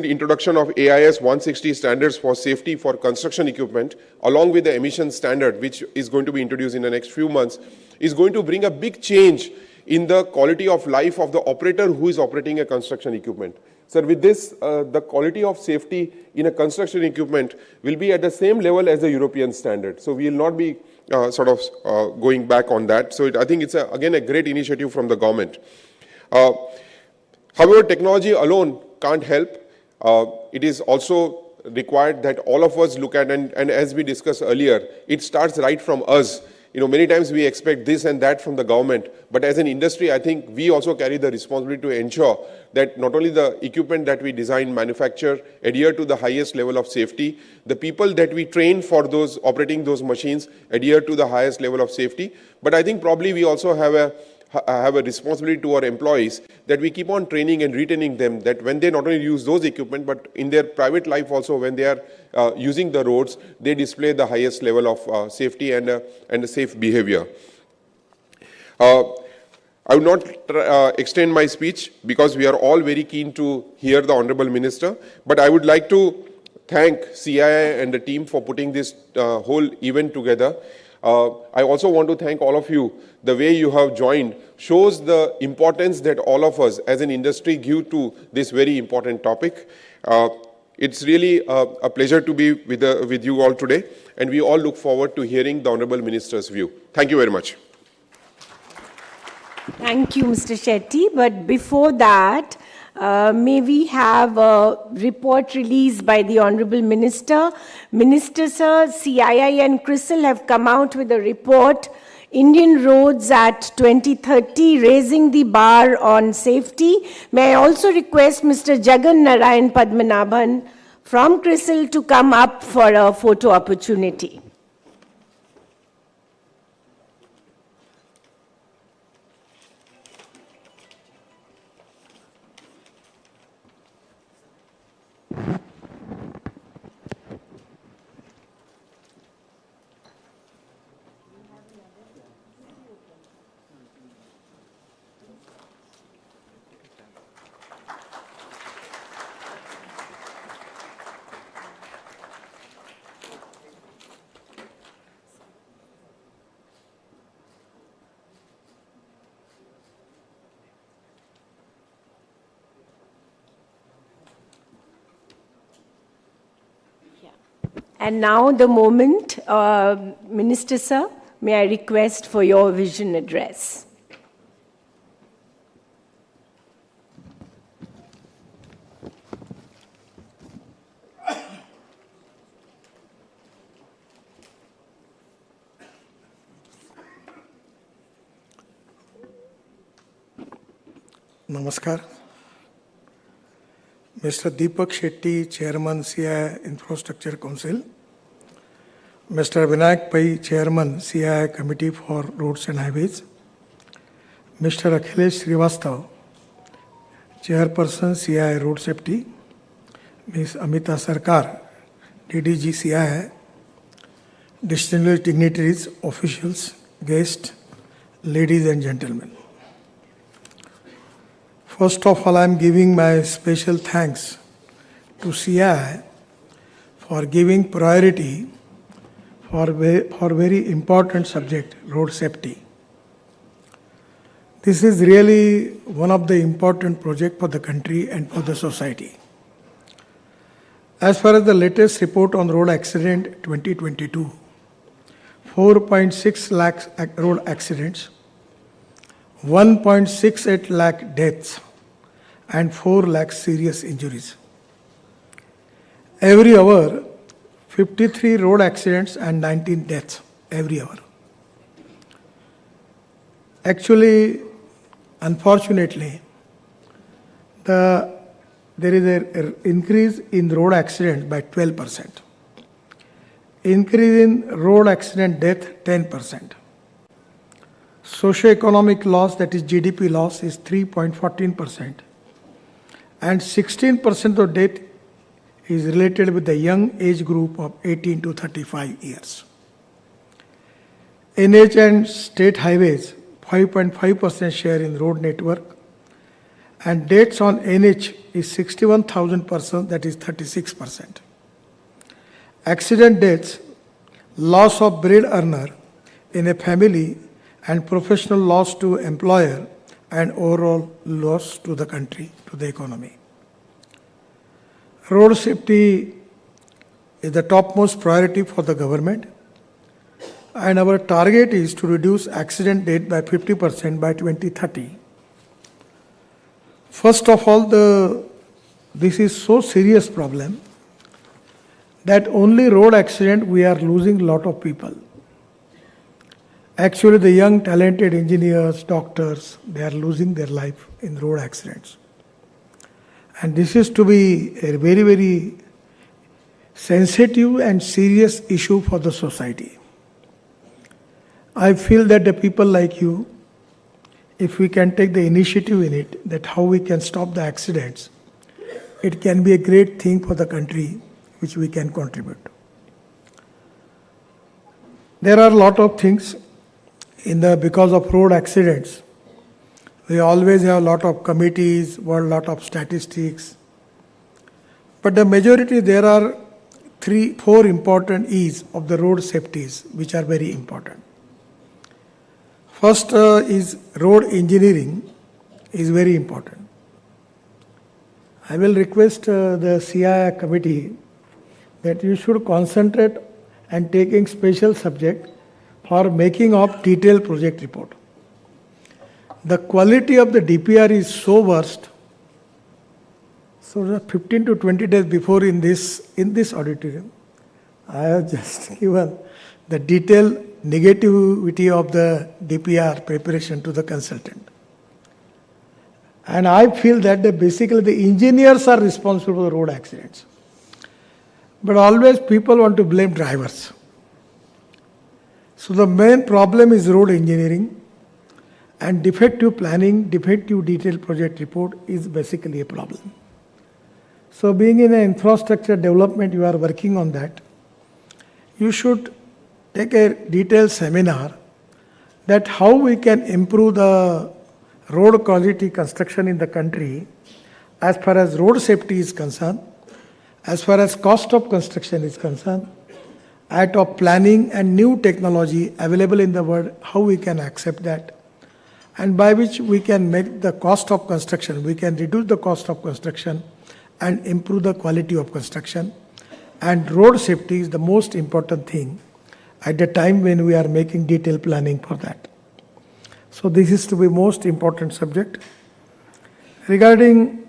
introduction of AIS 160 standards for safety for construction equipment, along with the emission standard, which is going to be introduced in the next few months, is going to bring a big change in the quality of life of the operator who is operating a construction equipment. Sir, with this, the quality of safety in a construction equipment will be at the same level as the European standard. So we will not be going back on that. So I think it's, again, a great initiative from the government. However, technology alone can't help. It is also required that all of us look at, and as we discussed earlier, it starts right from us. Many times we expect this and that from the government, but as an industry, I think we also carry the responsibility to ensure that not only the equipment that we design, manufacture, adhere to the highest level of safety, the people that we train for those operating those machines adhere to the highest level of safety. But I think probably we also have a responsibility to our employees that we keep on training and retaining them, that when they not only use those equipment, but in their private life also, when they are using the roads, they display the highest level of safety and a safe behavior. I would not extend my speech because we are all very keen to hear the Honorable Minister, but I would like to thank CII and the team for putting this whole event together. I also want to thank all of you. The way you have joined shows the importance that all of us as an industry give to this very important topic. It's really a pleasure to be with you all today, and we all look forward to hearing the Honorable Minister's view. Thank you very much. Thank you, Mr. Shetty. But before that, may we have a report released by the Honorable Minister. Minister, sir, CII and CRISIL have come out with a report, Indian Roads at 2030, raising the bar on safety. May I also request Mr. Jagan Narayan Padmanabhan from CRISIL to come up for a photo opportunity. And now the moment, Minister sir, may I request for your vision address. Namaskar. Mr. Deepak Shetty, Chairman, CII Infrastructure Council. Mr. Vinayak Pai, Chairman, CII Committee for Roads and Highways. Mr. Akhilesh Srivastav, Chairperson, CII Road Safety. Ms. Amita Sarkar, DDG CII. Distinguished dignitaries, officials, guests, ladies and gentlemen. First of all, I am giving my special thanks to CII for giving priority for very important subject, road safety. This is really one of the important projects for the country and for the society. As far as the latest report on road accident 2022, 4.6 lakhs road accidents, 1.68 lakh deaths, and 4 lakh serious injuries. Every hour, 53 road accidents and 19 deaths every hour. Actually, unfortunately, there is an increase in road accidents by 12%. Increase in road accident death 10%. Socio-economic loss, that is GDP loss, is 3.14%. And 16% of death is related with the young age group of 18 to 35 years. NH and state highways, 5.5% share in road network. And deaths on NH is 61,000 persons, that is 36%. Accident deaths, loss of bread earner in a family and professional loss to employer and overall loss to the country, to the economy. Road safety is the topmost priority for the government, and our target is to reduce accident death by 50% by 2030. First of all, this is so serious problem that only road accident we are losing a lot of people. Actually, the young talented engineers, doctors, they are losing their life in road accidents. And this is to be a very, very sensitive and serious issue for the society. I feel that the people like you, if we can take the initiative in it, that how we can stop the accidents, it can be a great thing for the country which we can contribute. There are a lot of things because of road accidents. We always have a lot of committees, a lot of statistics. But the majority, there are 4 important E's of the road safeties, which are very important. First is road engineering is very important. I will request the CII committee that you should concentrate and taking special subject for making of detailed project report. The quality of the DPR is so worst. So 15 to 20 days before in this auditorium, I have just given the detailed negativity of the DPR preparation to the consultant. And I feel that basically the engineers are responsible for the road accidents. But always people want to blame drivers. So the main problem is road engineering, and defective planning, defective detailed project report is basically a problem. So being in an infrastructure development, you are working on that. You should take a detailed seminar that how we can improve the road quality construction in the country as far as road safety is concerned, as far as cost of construction is concerned, act of planning and new technology available in the world, how we can accept that, and by which we can make the cost of construction, we can reduce the cost of construction and improve the quality of construction. And road safety is the most important thing at the time when we are making detailed planning for that. So this is to be most important subject. Regarding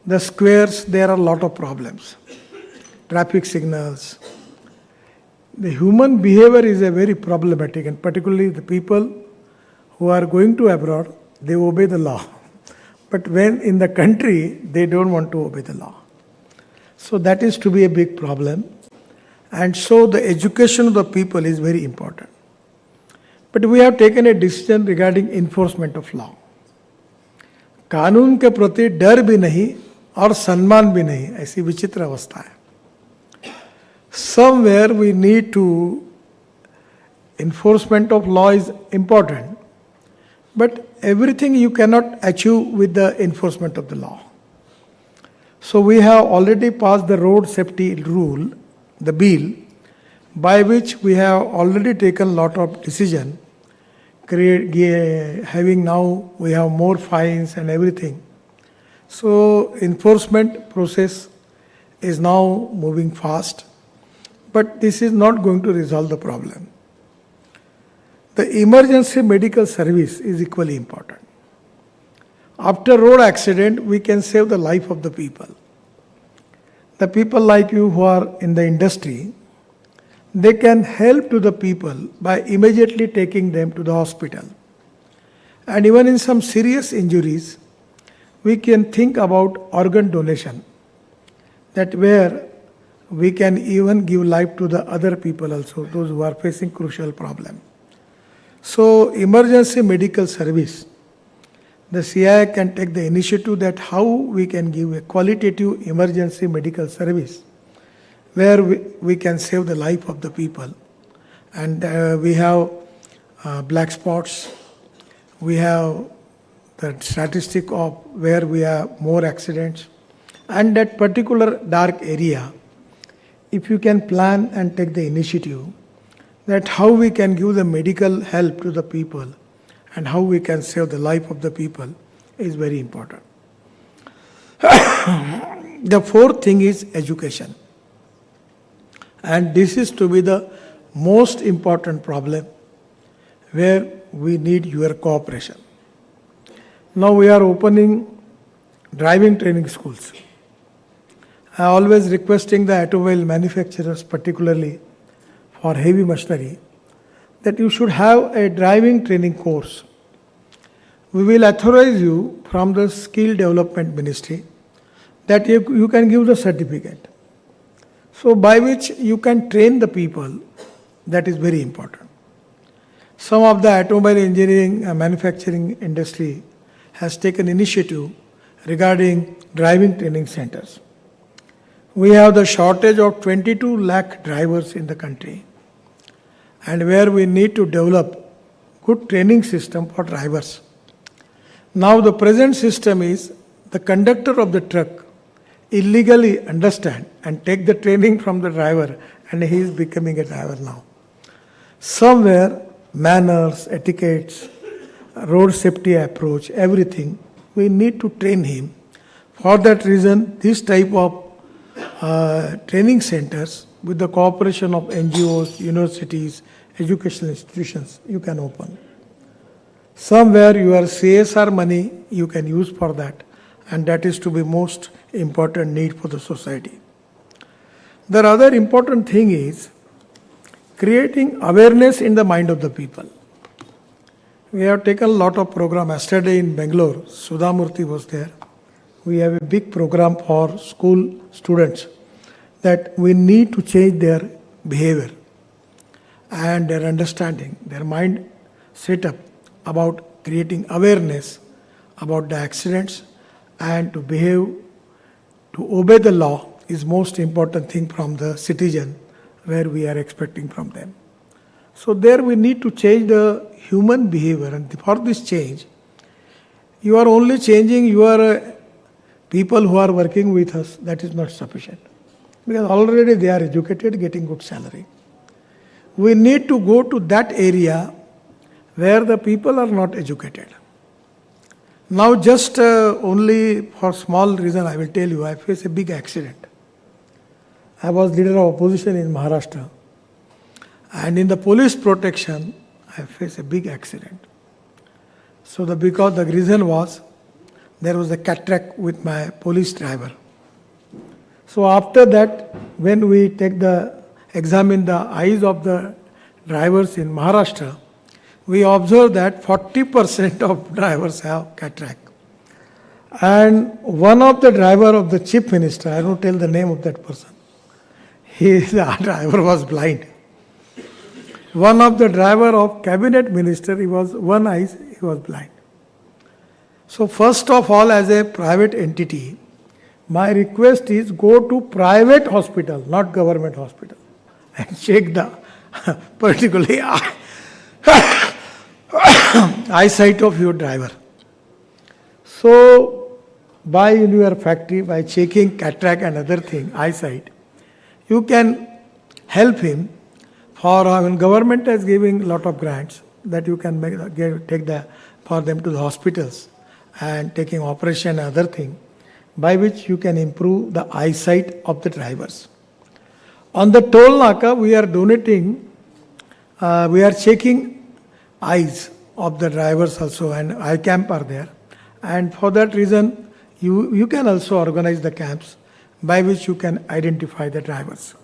the squares, there are a lot of problems. Traffic signals. The human behavior is a very problematic, and particularly the people who are going to abroad, they obey the law. But when in the country, they don't want to obey the law. So that is to be a big problem. And so the education of the people is very important. But we have taken a decision regarding enforcement of law. कानून के प्रति डर भी नहीं और सम्मान भी नहीं, ऐसी विचित्र अवस्था है. Somewhere we need to, enforcement of law is important, but everything you cannot achieve with the enforcement of the law. So we have already passed the road safety rule, the bill, by which we have already taken lot of decision, having now we have more fines and everything. So enforcement process is now moving fast, but this is not going to resolve the problem. The emergency medical service is equally important. After road accident, we can save the life of the people. The people like you who are in the industry, they can help to the people by immediately taking them to the hospital. And even in some serious injuries, we can think about organ donation, that where we can even give life to the other people also, those who are facing crucial problem. So emergency medical service, the CII can take the initiative that how we can give a qualitative emergency medical service where we can save the life of the people. And we have black spots, we have the statistic of where we have more accidents, and that particular dark area, if you can plan and take the initiative, that how we can give the medical help to the people and how we can save the life of the people is very important. The fourth thing is education. And this is to be the most important problem where we need your cooperation. Now we are opening driving training schools. I always requesting the automobile manufacturers, particularly for heavy machinery, that you should have a driving training course. We will authorize you from the Skill Development Ministry that you can give the certificate. So by which you can train the people, that is very important. Some of the automobile engineering and manufacturing industry has taken initiative regarding driving training centers. We have the shortage of 22 lakh drivers in the country, and where we need to develop good training system for drivers. Now the present system is the conductor of the truck illegally understand and take the training from the driver, and he is becoming a driver now. Somewhere manners, etiquettes, road safety approach, everything, we need to train him. For that reason, this type of training centers with the cooperation of NGOs, universities, educational institutions, you can open. Somewhere your CSR money you can use for that, and that is to be most important need for the society. The other important thing is creating awareness in the mind of the people. We have taken a lot of program. Yesterday in Bangalore, Sudha Murthy was there. We have a big program for school students that we need to change their behavior and their understanding, their mind set up about creating awareness about the accidents and to behave, to obey the law is most important thing from the citizen where we are expecting from them. So there we need to change the human behavior, and for this change, you are only changing your people who are working with us, that is not sufficient. Because already they are educated, getting good salary. We need to go to that area where the people are not educated. Now just only for small reason I will tell you, I faced a big accident. I was leader of opposition in Maharashtra. And in the police protection, I faced a big accident. So because the reason was, there was a cataract with my police driver. So after that, when we examine the eyes of the drivers in Maharashtra, we observe that 40% of drivers have cataract. And one of the driver of the chief minister, I don't tell the name of that person, the driver was blind. One of the driver of cabinet minister, he was one eye, he was blind. So first of all, as a private entity, my request is go to private hospital, not government hospital, and check the particularly eyesight of your driver. So by in your factory, by checking cataract and other thing, eyesight, you can help him. For government is giving lot of grants that you can take for them to the hospitals and taking operation and other thing, by which you can improve the eyesight of the drivers. On the toll naka, we are donating, we are checking eyes of the drivers also, and eye camp are there. And for that reason, you can also organize the camps by which you can identify the drivers.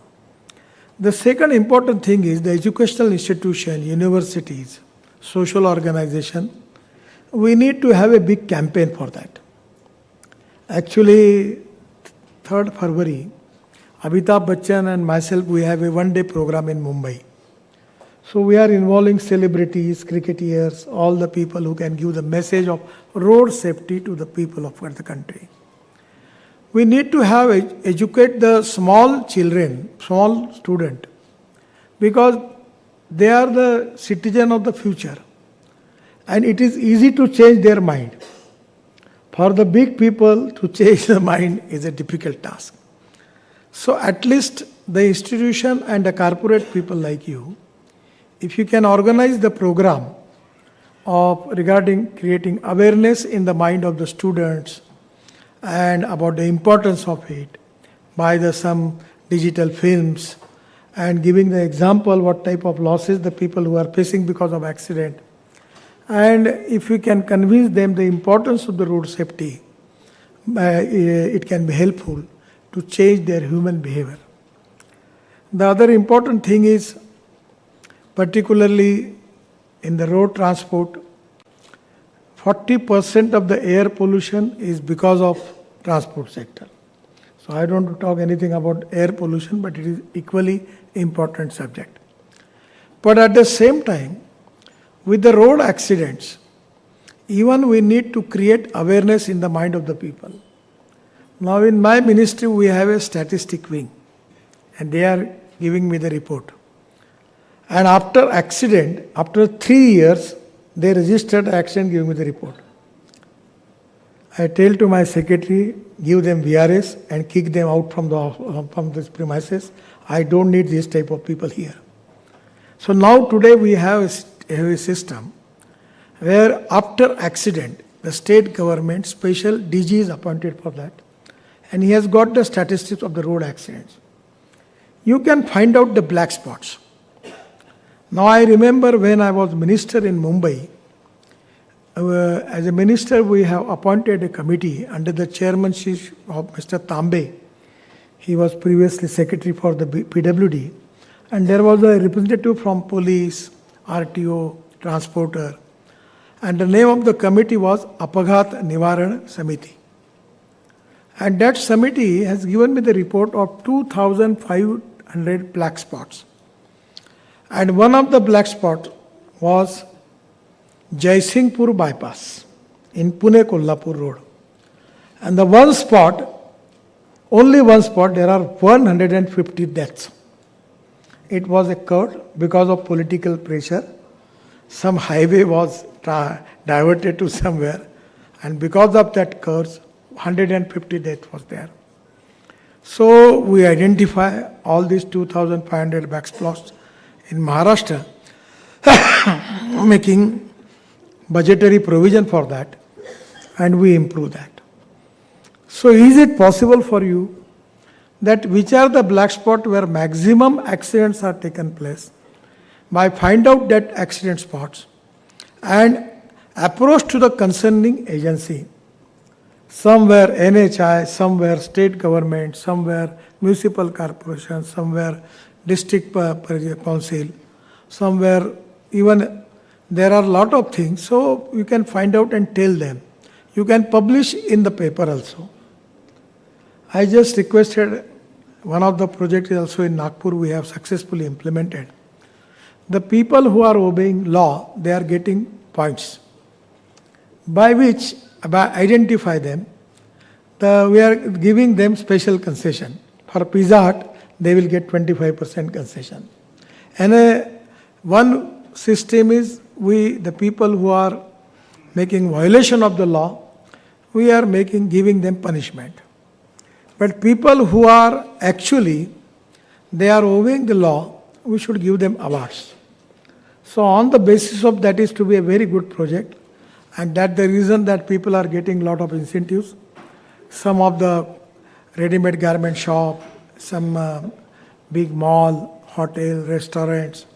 The second important thing is the educational institution, universities, social organization. We need to have a big campaign for that. Actually, 3rd February, Amitabh Bachchan and myself, we have a one-day program in Mumbai. So we are involving celebrities, cricketers, all the people who can give the message of road safety to the people of the country. We need to have educate the small children, small student, because they are the citizen of the future, and it is easy to change their mind. For the big people to change the mind is a difficult task. So at least the institution and the corporate people like you, if you can organize the program of regarding creating awareness in the mind of the students and about the importance of it by some digital films and giving the example what type of losses the people who are facing because of accident. And if we can convince them the importance of the road safety, it can be helpful to change their human behavior. The other important thing is, particularly in the road transport, 40% of the air pollution is because of transport sector. So I don't want to talk anything about air pollution, but it is equally important subject. But at the same time, with the road accidents, even we need to create awareness in the mind of the people. Now in my ministry, we have a statistic wing, and they are giving me the report. And after accident, after 3 years, they registered the accident, give me the report. I tell to my secretary, give them VRS and kick them out from this premises. I don't need this type of people here. So now today we have a system where after accident, the state government, special DG is appointed for that. And he has got the statistics of the road accidents. You can find out the black spots. Now I remember when I was minister in Mumbai, as a minister we have appointed a committee under the chairmanship of Mr. Tambe. He was previously secretary for the PWD, and there was a representative from police, RTO, transporter, and the name of the committee was Apaghat Nivaran Samiti. And that committee has given me the report of 2,500 black spots. And one of the black spots was Jaisinghpur bypass in Pune-Kolhapur road. And the one spot, only one spot, there are 150 deaths. It was occurred because of political pressure. Some highway was diverted to somewhere, and because of that curse, 150 deaths was there. So we identify all these 2,500 black spots in Maharashtra, making budgetary provision for that, and we improve that. So is it possible for you that which are the black spots where maximum accidents are taken place, by find out that accident spots and approach to the concerning agency, somewhere NHI, somewhere state government, somewhere municipal corporation, somewhere district council, somewhere even there are a lot of things. So you can find out and tell them. You can publish in the paper also. I just requested, one of the projects is also in Nagpur, we have successfully implemented. The people who are obeying law, they are getting points, by identify them, we are giving them special concession. For Pizza Hut, they will get 25% concession. And one system is, the people who are making violation of the law, we are giving them punishment. But people who are actually, they are obeying the law, we should give them awards. So on the basis of that is to be a very good project, and that the reason that people are getting a lot of incentives. Some of the ready-made garment shop, some big mall, hotel, restaurants,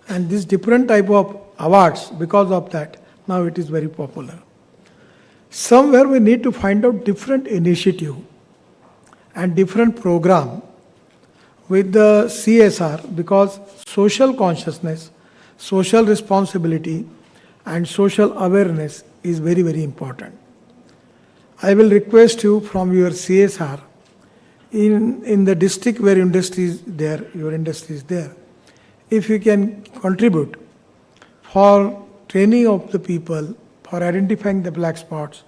and this different type of awards, because of that, now it is very popular. Somewhere we need to find out different initiative and different program with the CSR, because social consciousness, social responsibility and social awareness is very, very important. I will request you from your CSR, in the district where industry is there, your industry is there, if you can contribute for training of the people, for identifying the black spots,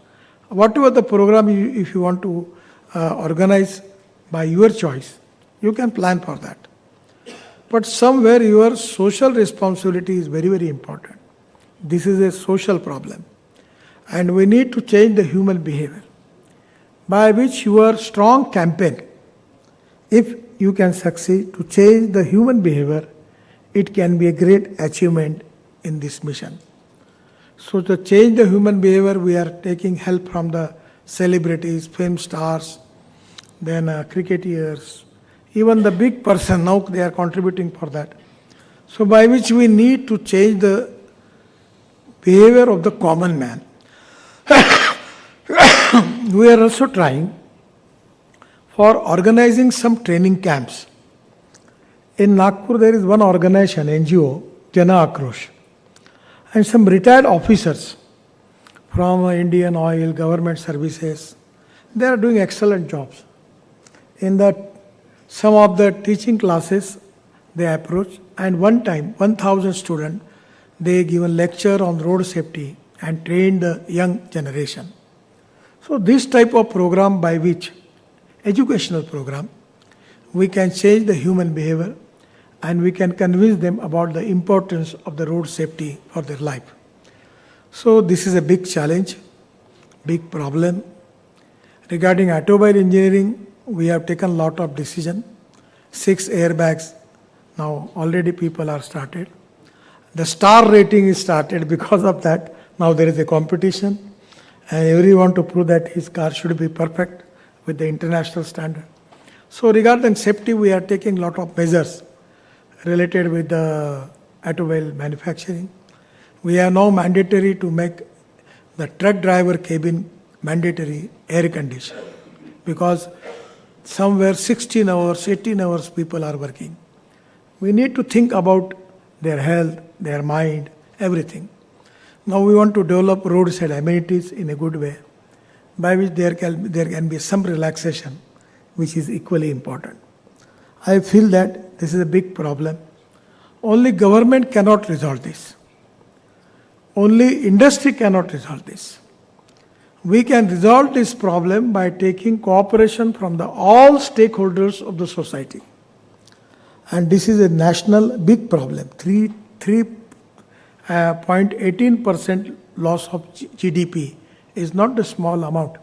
whatever the program if you want to organize by your choice, you can plan for that. But somewhere your social responsibility is very, very important. This is a social problem. And we need to change the human behavior, by which your strong campaign, if you can succeed to change the human behavior, it can be a great achievement in this mission. So to change the human behavior, we are taking help from the celebrities, film stars, then cricketers, even the big person, now they are contributing for that. So by which we need to change the behavior of the common man. We are also trying for organizing some training camps. In Nagpur, there is one organization, NGO, Jana Akrosh, and some retired officers from Indian Oil, government services. They are doing excellent jobs. In some of the teaching classes, they approach, and one time, 1,000 students, they give a lecture on road safety and train the young generation. So this type of program, by which educational program, we can change the human behavior and we can convince them about the importance of the road safety for their life. So this is a big challenge, big problem. Regarding automobile engineering, we have taken a lot of decision. 6 airbags, now already people are started. The star rating is started because of that. Now there is a competition and everyone to prove that his car should be perfect with the international standard. So regarding safety, we are taking a lot of measures related with the automobile manufacturing. We are now mandatory to make the truck driver cabin mandatory air conditioned, because somewhere 16 hours, 18 hours people are working. We need to think about their health, their mind, everything. Now we want to develop roadside amenities in a good way, by which there can be some relaxation, which is equally important. I feel that this is a big problem. Only government cannot resolve this. Only industry cannot resolve this. We can resolve this problem by taking cooperation from all stakeholders of the society. And this is a national big problem. 3.18% loss of GDP is not a small amount.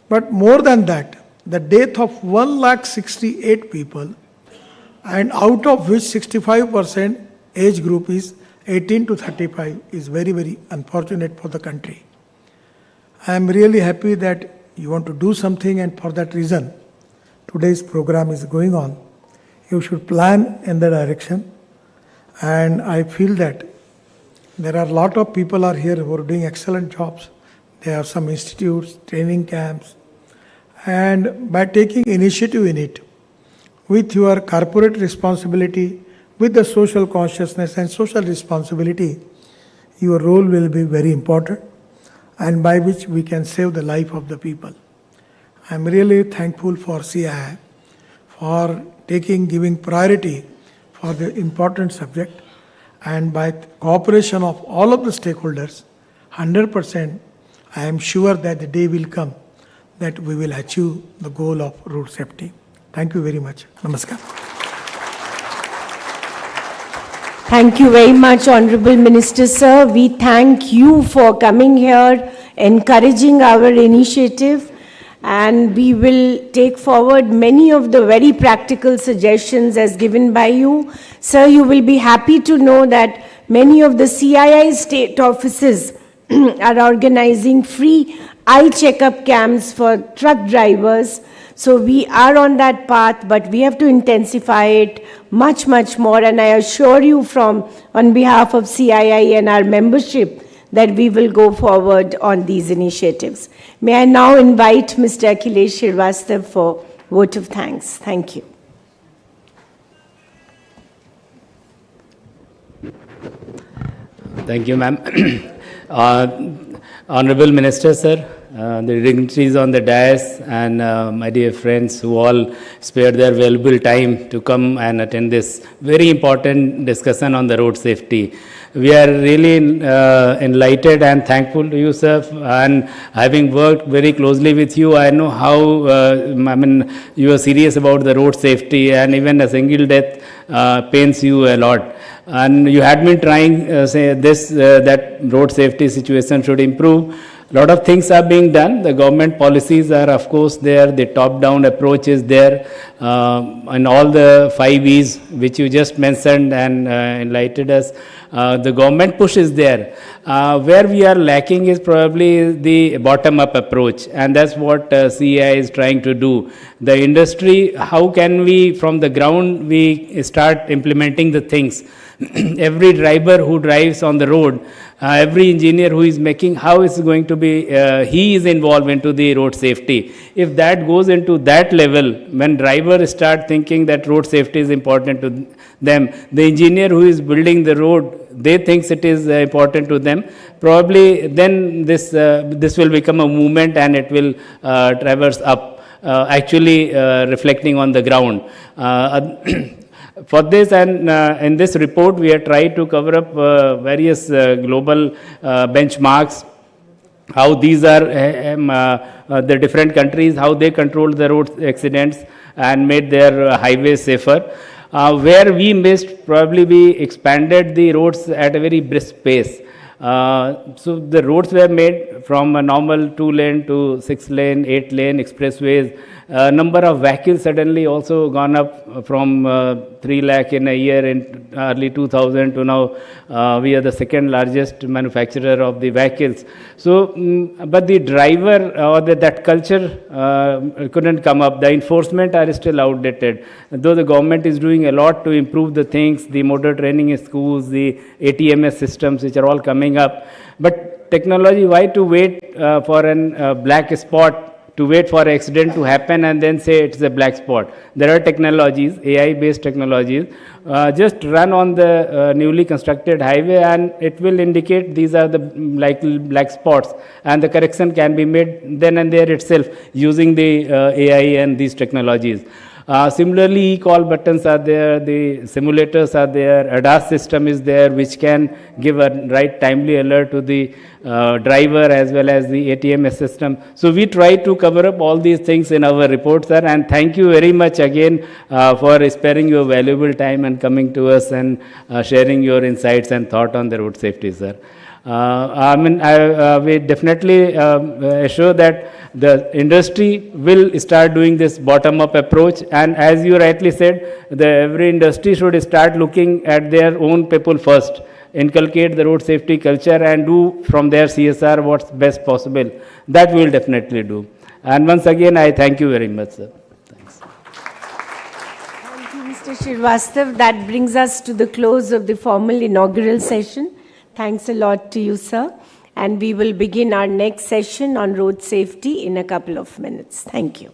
But more than that, the death of 168 people, and out of which 65% age group is 18 to 35, is very, very unfortunate for the country. I am really happy that you want to do something, and for that reason, today's program is going on. You should plan in the direction, and I feel that there are a lot of people are here who are doing excellent jobs. There are some institutes, training camps, and by taking initiative in it, with your corporate responsibility, with the social consciousness and social responsibility, your role will be very important. and by which we can save the life of the people. I'm really thankful for CII for giving priority for the important subject, and by cooperation of all of the stakeholders, 100%, I am sure that the day will come that we will achieve the goal of road safety. Thank you very much. Namaskar. Thank you very much, Honorable Minister, sir. We thank you for coming here, encouraging our initiative, and we will take forward many of the very practical suggestions as given by you. Sir, you will be happy to know that many of the CII state offices are organizing free eye checkup camps for truck drivers. So we are on that path, but we have to intensify it much, much more. And I assure you on behalf of CII and our membership, that we will go forward on these initiatives. May I now invite Mr. Akhilesh Srivastava for vote of thanks. Thank you. Thank you, ma'am. Honorable Minister, sir, the dignitaries on the dais, and my dear friends who all spared their valuable time to come and attend this very important discussion on the road safety. We are really enlightened and thankful to you, sir, and having worked very closely with you, I know how, you are serious about the road safety, and even a single death pains you a lot. And you had been trying, that road safety situation should improve. A lot of things are being done. The government policies are, of course, there. The top-down approach is there. And all the 5 E's, which you just mentioned and enlightened us, the government push is there. Where we are lacking is probably the bottom-up approach. And that's what CEI is trying to do. The industry, how can we, from the ground, we start implementing the things? Every driver who drives on the road, every engineer who is making, how is going to be, he is involved into the road safety. If that goes into that level, when drivers start thinking that road safety is important to them, the engineer who is building the road, they think it is important to them, probably then this will become a movement and it will traverse up, actually reflecting on the ground. For this, and in this report, we have tried to cover up various global benchmarks, how these are the different countries, how they control the road accidents and made their highways safer. Where we missed, probably we expanded the roads at a very brisk pace. So the roads were made from a normal 2-lane to 6-lane, 8-lane expressways. Number of vehicles suddenly also gone up from 3 lakh in a year in early 2000 to now we are the second largest manufacturer of the vehicles. So, but the driver or that culture couldn't come up. The enforcement are still outdated. Though the government is doing a lot to improve the things, the motor training in schools, the ATMS systems which are all coming up. But technology, why to wait for a black spot, to wait for an accident to happen and then say it's a black spot? There are technologies, AI-based technologies. Just run on the newly constructed highway and it will indicate these are the likely black spots, and the correction can be made then and there itself using the AI and these technologies. Similarly, e-call buttons are there, the simulators are there, ADAS system is there, which can give a right timely alert to the driver as well as the ATMS system. So we try to cover up all these things in our report, sir, and thank you very much again for sparing your valuable time and coming to us and sharing your insights and thought on the road safety, sir. We definitely assure that the industry will start doing this bottom-up approach, and as you rightly said, every industry should start looking at their own people first, inculcate the road safety culture and do from their CSR what's best possible. That we will definitely do. And once again, I thank you very much, sir. Thanks. Thank you, Mr. Srivastava. That brings us to the close of the formal inaugural session. Thanks a lot to you, sir. And we will begin our next session on road safety in a couple of minutes. Thank you.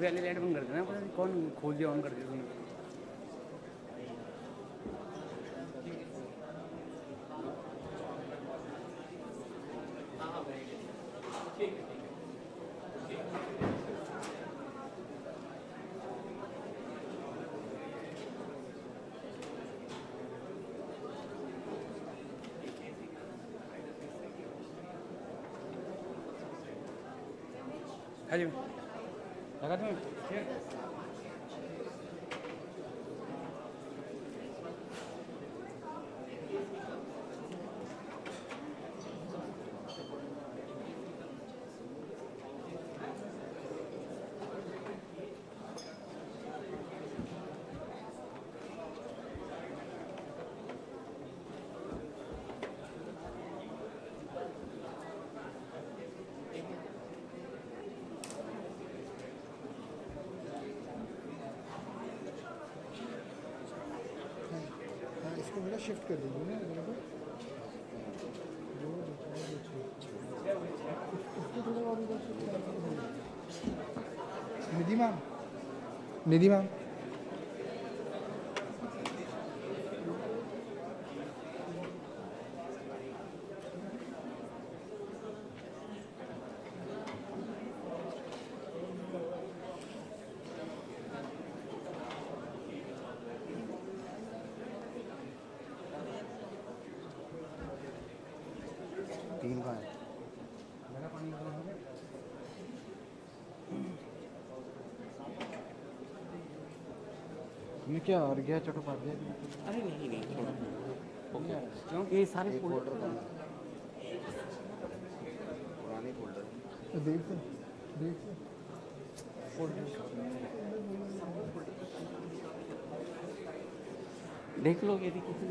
वाली light बंद कर देना, पता नहीं कौन खोल दिया on कर दिया तुमने। हाँ जी लगा दूँ। शिफ्ट कर दीजिए ना मेरे को निधि मैम निधि मैम तीन का है मैं क्या और गया चटो पार दिया। अरे नहीं नहीं थोड़ा क्यों ये सारे फोल्डर पुराने फोल्डर देख देख लो यदि किसी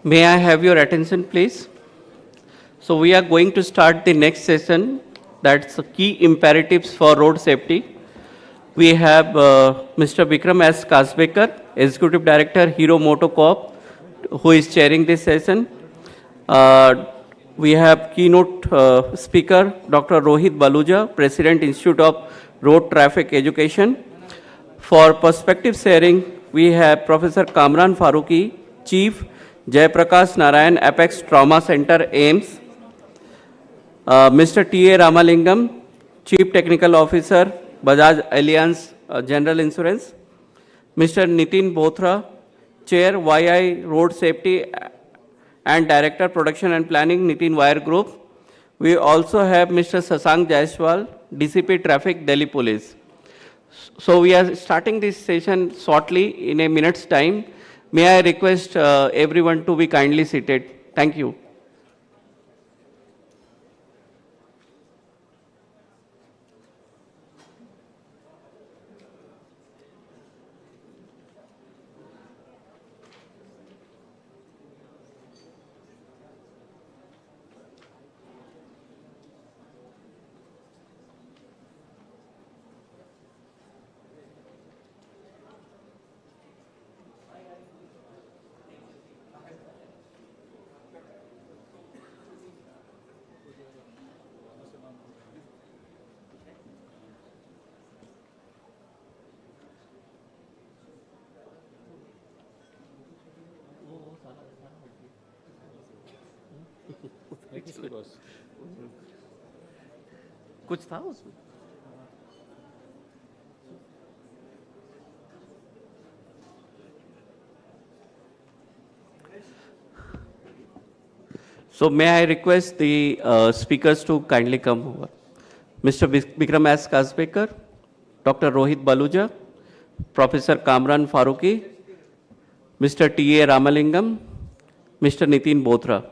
May I have your attention, please? So we are going to start the next session. That's key imperatives for road safety. We have Mr. Vikram S. Kasbekar, Executive Director, Hero Moto Corp, who is chairing this session. We have keynote speaker, Dr. Rohit Baluja, President, Institute of Road Traffic Education. For perspective sharing, we have Professor Kamran Farooqi, Chief, Jayaprakash Narayan, Apex Trauma Center, AIMS. Mr. T.A. Ramalingam, Chief Technical Officer, Bajaj Allianz General Insurance. Mr. Nitin Bothra, Chair, YI Road Safety and Director, Production and Planning, Nitin Wire Group. We also have Mr. Sasank Jaiswal, DCP Traffic, Delhi Police. So we are starting this session shortly in a minute's time. May I request everyone to be kindly seated. Thank you. कुछ था उसमें? So may I request the speakers to kindly come over. Mr. Vikram S. Kasbekar, Dr. Rohit Baluja, Professor Kamran Farooqi, Mr. T.A. Ramalingam, Mr. Nitin Bothra.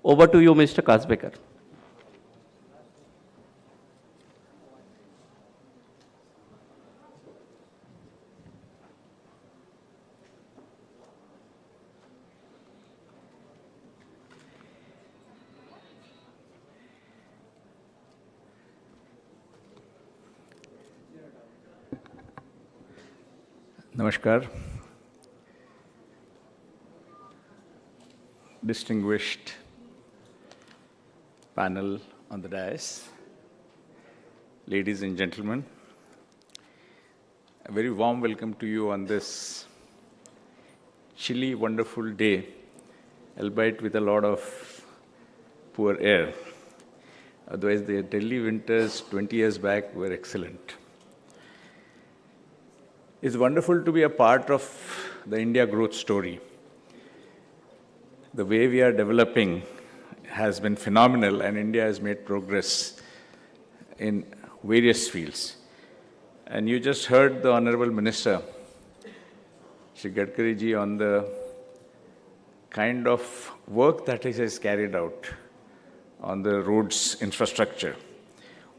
Over to you, Mr. Kasbekar. Namaskar. Distinguished panel on the dais, ladies and gentlemen, a very warm welcome to you on this chilly, wonderful day, albeit with a lot of poor air. Otherwise, the Delhi winters 20 years back were excellent. It's wonderful to be a part of the India growth story. The way we are developing has been phenomenal, and India has made progress in various fields. And you just heard the Honorable Minister, Shri Gadkari ji, on the kind of work that he has carried out on the roads infrastructure.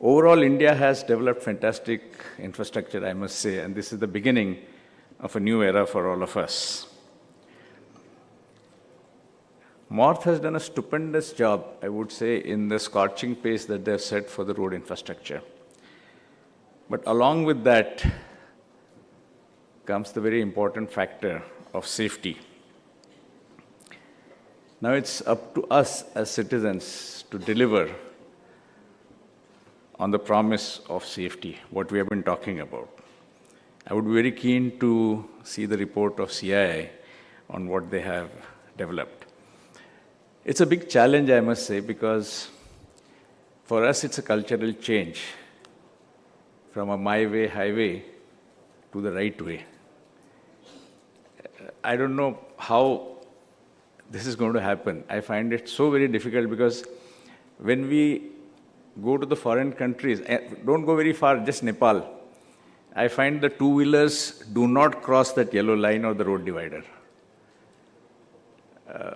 Overall, India has developed fantastic infrastructure, I must say, and this is the beginning of a new era for all of us. North has done a stupendous job, I would say, in the scorching pace that they have set for the road infrastructure. But along with that comes the very important factor of safety. Now it's up to us as citizens to deliver on the promise of safety, what we have been talking about. I would be very keen to see the report of CII on what they have developed. It's a big challenge, I must say, because for us it's a cultural change from a my way highway to the right way. I don't know how this is going to happen. I find it so very difficult because when we go to the foreign countries, don't go very far, just Nepal, I find the two-wheelers do not cross that yellow line or the road divider.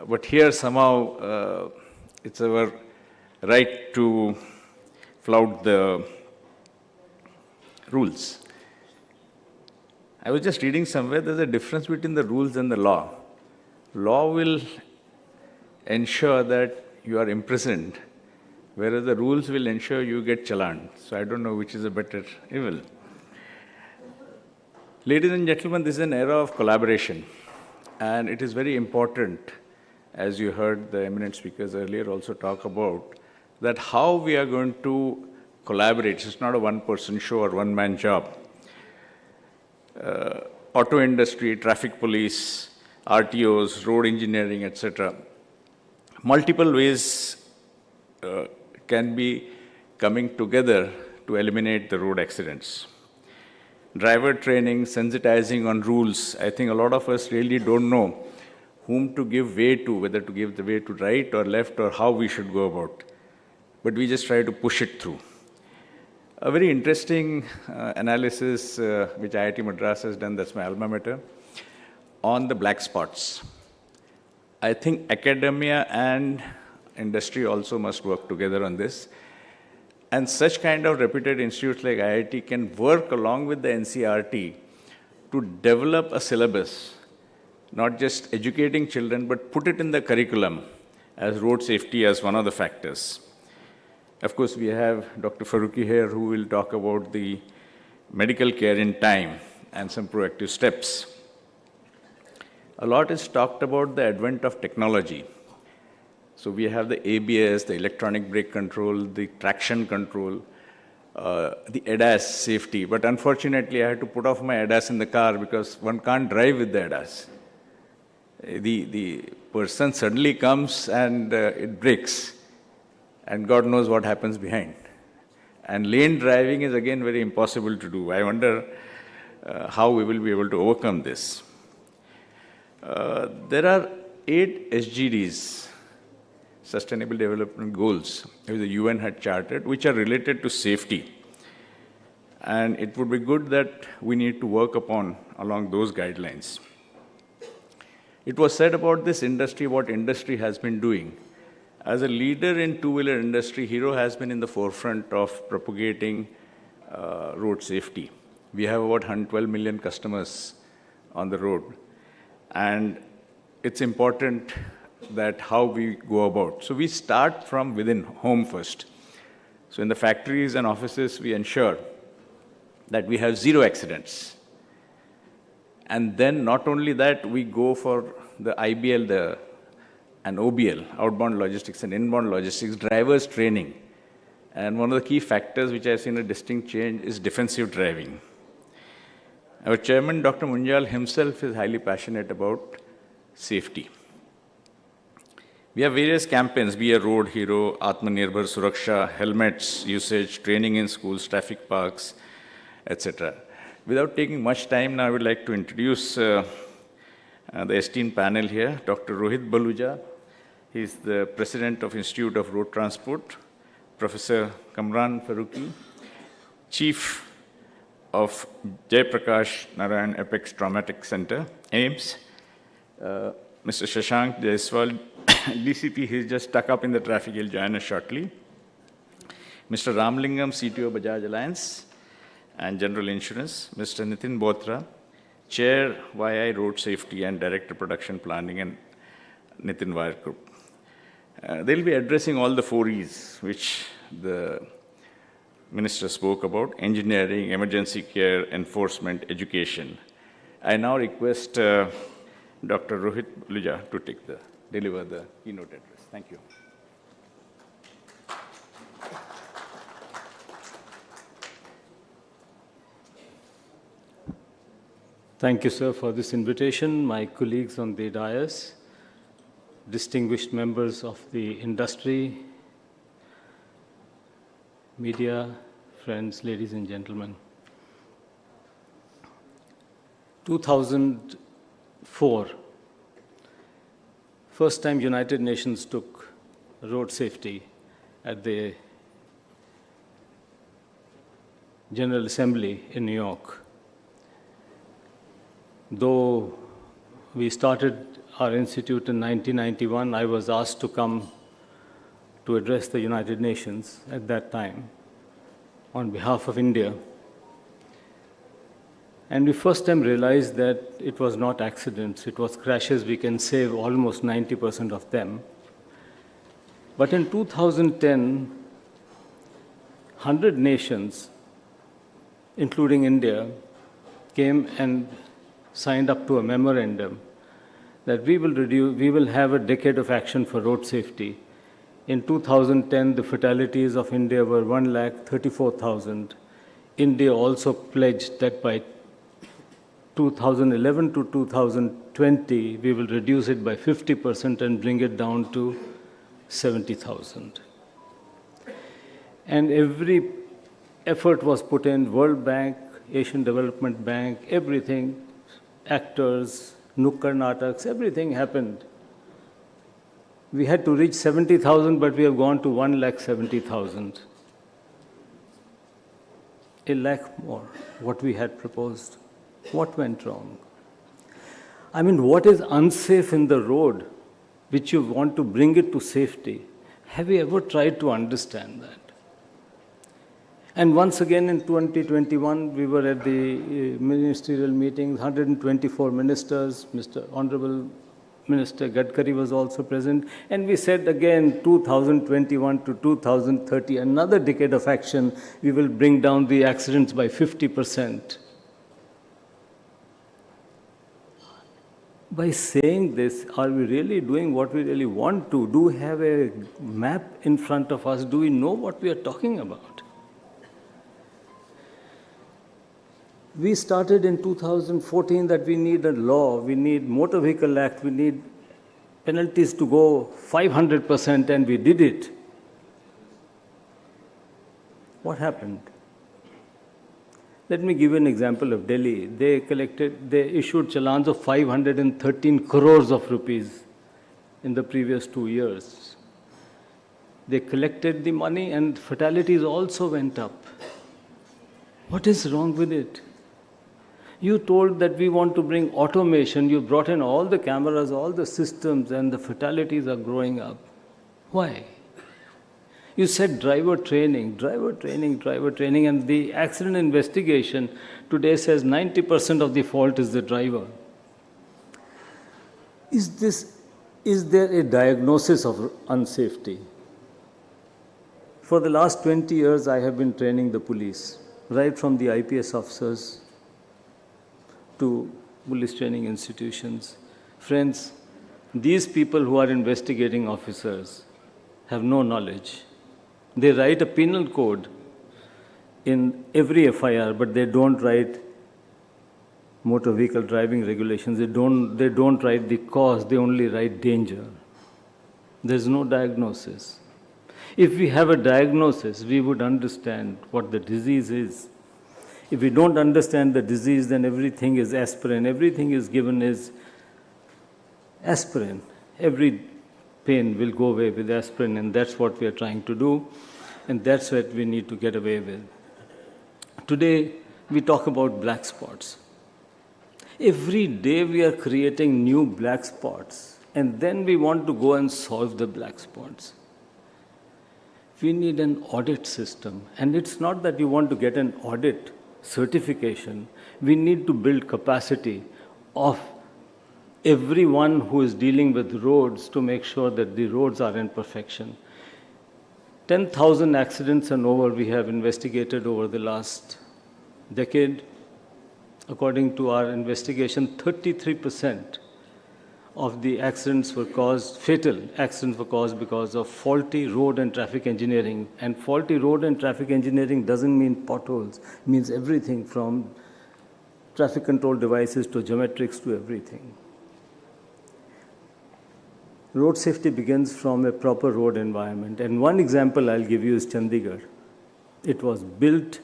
But here somehow it's our right to flout the rules. I was just reading somewhere there's a difference between the rules and the law. Law will ensure that you are imprisoned, whereas the rules will ensure you get challaned. So I don't know which is a better evil. Ladies and gentlemen, this is an era of collaboration, and it is very important, as you heard the eminent speakers earlier also talk about, that how we are going to collaborate. It's not a one-person show or one-man job. Auto industry, traffic police, RTOs, road engineering, etc. Multiple ways can be coming together to eliminate the road accidents. Driver training, sensitizing on rules. I think a lot of us really don't know whom to give way to, whether to give the way to right or left or how we should go about. But we just try to push it through. A very interesting analysis which IIT Madras has done, that's my alma mater, on the black spots. I think academia and industry also must work together on this. And such kind of reputed institutes like IIT can work along with the NCERT to develop a syllabus, not just educating children, but put it in the curriculum as road safety as one of the factors. Of course, we have Dr. Farooqi here who will talk about the medical care in time and some proactive steps. A lot is talked about the advent of technology. So we have the ABS, the electronic brake control, the traction control, the ADAS safety. But unfortunately, I had to put off my ADAS in the car because one can't drive with the ADAS. The person suddenly comes and it brakes. And God knows what happens behind. And lane driving is again very impossible to do. I wonder how we will be able to overcome this. There are 8 SDGs, Sustainable Development Goals, which the UN had charted, which are related to safety. And it would be good that we need to work upon along those guidelines. It was said about this industry, what industry has been doing. As a leader in two-wheeler industry, Hero has been in the forefront of propagating road safety. We have about 112 million customers on the road. And it's important that how we go about. So we start from within home first. So in the factories and offices, we ensure that we have 0 accidents. And then not only that, we go for the IBL, and OBL, outbound logistics and inbound logistics, drivers training. And one of the key factors which I've seen a distinct change is defensive driving. Our chairman, Dr. Munjal himself, is highly passionate about safety. We have various campaigns, be a road hero, Atmanirbhar Suraksha, helmets usage, training in schools, traffic parks, etc. Without taking much time now, I would like to introduce the esteemed panel here. Dr. Rohit Baluja, he is the President of Institute of Road Transport. Professor Kamran Farooqi, Chief of Jayaprakash Narayan Apex Traumatic Center, AIMS. Mr. Shashank Jaiswal, DCP, he's just stuck up in the traffic, he'll join us shortly. Mr. Ramlingam, CTO Bajaj Alliance and General Insurance. Mr. Nitin Botra, Chair YI Road Safety and Director Production Planning and Nitin Wire Group. They'll be addressing all the 4 E's which the Minister spoke about: engineering, emergency care, enforcement, education. I now request Dr. Rohit Baluja to deliver the keynote address. Thank you. Thank you, sir, for this invitation. My colleagues on the dais, distinguished members of the industry, media, friends, ladies and gentlemen. 2004, first time United Nations took road safety at the General Assembly in New York. Though we started our institute in 1991, I was asked to come to address the United Nations at that time on behalf of India. And we first time realized that it was not accidents, it was crashes. We can save almost 90% of them. But in 2010, 100 nations, including India, came and signed up to a memorandum that we will have a decade of action for road safety. In 2010, the fatalities of India were 1,34,000. India also pledged that by 2011 to 2020, we will reduce it by 50% and bring it down to 70,000. And every effort was put in, World Bank, Asian Development Bank, everything, actors, Nukkad Nataks, everything happened. We had to reach 70,000, but we have gone to 1,70,000. A lakh more, what we had proposed. What went wrong? I mean, what is unsafe in the road, which you want to bring it to safety? Have you ever tried to understand that? And once again in 2021, we were at the ministerial meetings, 124 ministers, Honorable Minister Gadkari was also present, and we said again 2021 to 2030, another decade of action, we will bring down the accidents by 50%. By saying this, are we really doing what we really want to? Do we have a map in front of us? Do we know what we are talking about? We started in 2014 that we need a law, we need Motor Vehicle Act, we need penalties to go 500%, and we did it. What happened? Let me give you an example of Delhi. They issued challans of 513 crores of rupees in the previous 2 years. They collected the money and fatalities also went up. What is wrong with it? You told that we want to bring automation. You brought in all the cameras, all the systems, and the fatalities are growing up. Why? You said driver training, and the accident investigation today says 90% of the fault is the driver. Is there a diagnosis of unsafety? For the last 20 years, I have been training the police, right from the IPS officers to police training institutions. Friends, these people who are investigating officers have no knowledge. They write a penal code in every FIR, but they don't write motor vehicle driving regulations. They don't write the cause, they only write danger. There's no diagnosis. If we have a diagnosis, we would understand what the disease is. If we don't understand the disease, then everything is aspirin. Everything is given as aspirin. Every pain will go away with aspirin, and that's what we are trying to do, and that's what we need to get away with. Today, we talk about black spots. Every day we are creating new black spots, and then we want to go and solve the black spots. We need an audit system, and it's not that you want to get an audit certification. We need to build capacity of everyone who is dealing with roads to make sure that the roads are in perfection. 10,000 accidents and over we have investigated over the last decade. According to our investigation, 33% of the accidents were caused, fatal accidents were caused because of faulty road and traffic engineering. And faulty road and traffic engineering doesn't mean potholes, it means everything from traffic control devices to geometrics to everything. Road safety begins from a proper road environment. And one example I'll give you is Chandigarh. It was built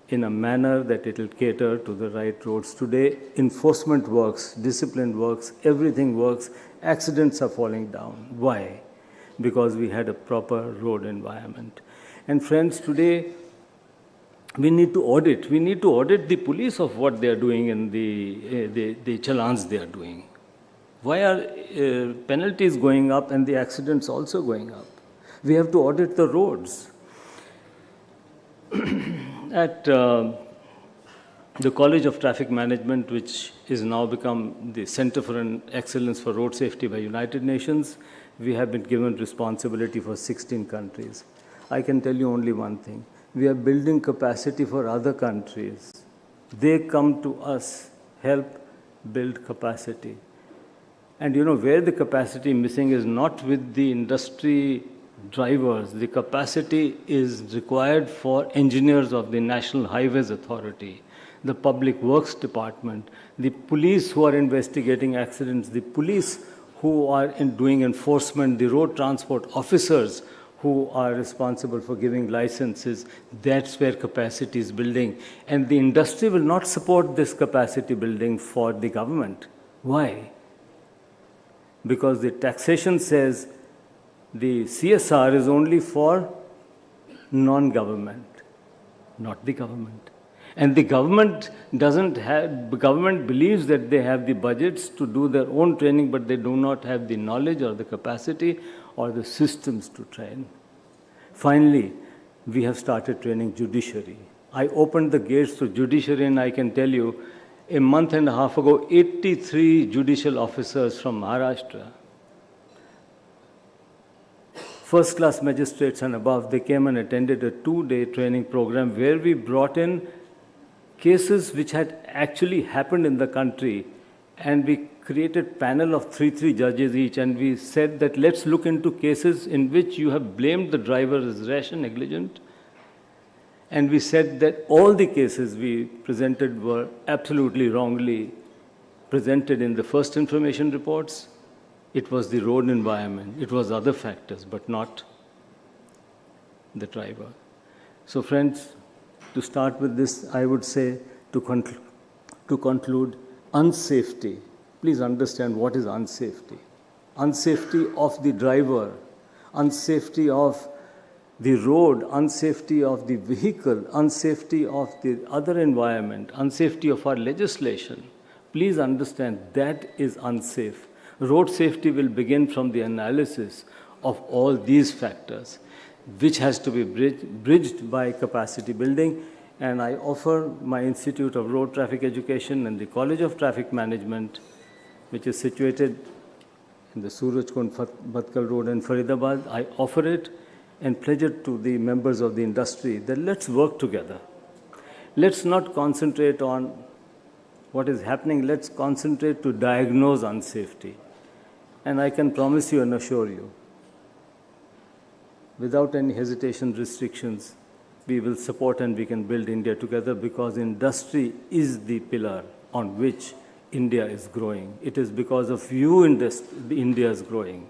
in a manner that it will cater to the right roads. Today, enforcement works, discipline works, everything works, accidents are falling down. Why? Because we had a proper road environment. And friends, today, we need to audit. We need to audit the police of what they are doing and the challans they are doing. Why are penalties going up and the accidents also going up? We have to audit the roads. At The College of Traffic Management, which is now become the Center for Excellence for Road Safety by United Nations, we have been given responsibility for 16 countries. I can tell you only one thing. We are building capacity for other countries. They come to us, help build capacity. And you know, where the capacity missing is not with the industry drivers. The capacity is required for engineers of the National Highways Authority, the Public Works Department, the police who are investigating accidents, the police who are doing enforcement, the road transport officers who are responsible for giving licenses. That's where capacity is building. And the industry will not support this capacity building for the government. Why? Because the taxation says the CSR is only for non-government, not the government. And the government government believes that they have the budgets to do their own training, but they do not have the knowledge or the capacity or the systems to train. Finally, we have started training judiciary. I opened the gates to judiciary, and I can tell you, a month and a half ago, 83 judicial officers from Maharashtra, first-class magistrates and above, they came and attended a 2-day training program where we brought in cases which had actually happened in the country, and we created panel of 3 judges each, and we said that let's look into cases in which you have blamed the driver as rash and negligent. And we said that all the cases we presented were absolutely wrongly presented in the first information reports. It was the road environment, it was other factors, but not the driver. So friends, to start with this, I would say, to conclude, unsafety. Please understand what is unsafety. Unsafety of the driver, unsafety of the road, unsafety of the vehicle, unsafety of the other environment, unsafety of our legislation. Please understand that is unsafe. Road safety will begin from the analysis of all these factors, which has to be bridged by capacity building. And I offer my Institute of Road Traffic Education and the College of Traffic Management, which is situated in the Surajkund Bhatkal Road in Faridabad. I offer it and pledge it to the members of the industry that let's work together. Let's not concentrate on what is happening. Let's concentrate to diagnose unsafety. And I can promise you and assure you, without any hesitation, restrictions, we will support and we can build India together, because industry is the pillar on which India is growing. It is because of you India is growing.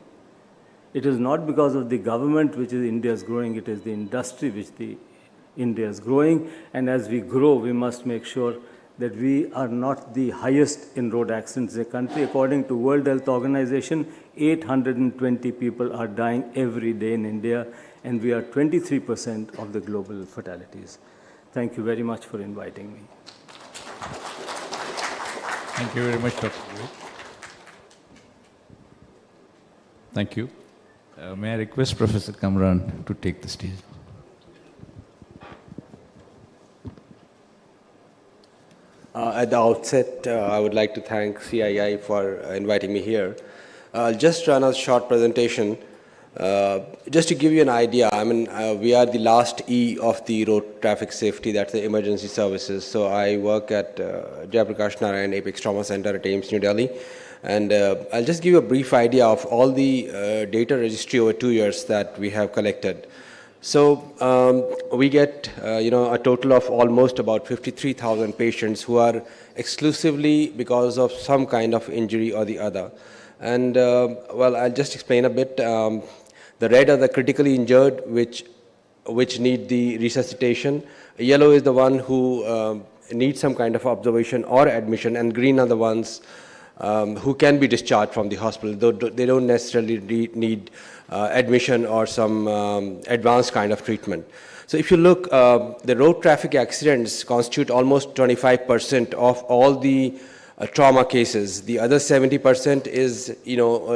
It is not because of the government which is India is growing, it is the industry which India is growing. And as we grow, we must make sure that we are not the highest in road accidents in the country. According to World Health Organization, 820 people are dying every day in India, and we are 23% of the global fatalities. Thank you very much for inviting me. Thank you very much, Dr. Shri. Thank you. May I request Professor Kamran to take the stage? At the outset, I would like to thank CII for inviting me here. I'll just run a short presentation. Just to give you an idea, I mean, we are the last E of the road traffic safety, that's the emergency services. So I work at Jayaprakash Narayan Apex Trauma Center at AIIMS, New Delhi. And I'll just give you a brief idea of all the data registry over 2 years that we have collected. So we get, a total of almost about 53,000 patients who are exclusively because of some kind of injury or the other. And well, I'll just explain a bit. The red are the critically injured, which need the resuscitation. Yellow is the one who needs some kind of observation or admission, and green are the ones who can be discharged from the hospital, though they don't necessarily need admission or some advanced kind of treatment. So if you look, the road traffic accidents constitute almost 25% of all the trauma cases. The other 70% is,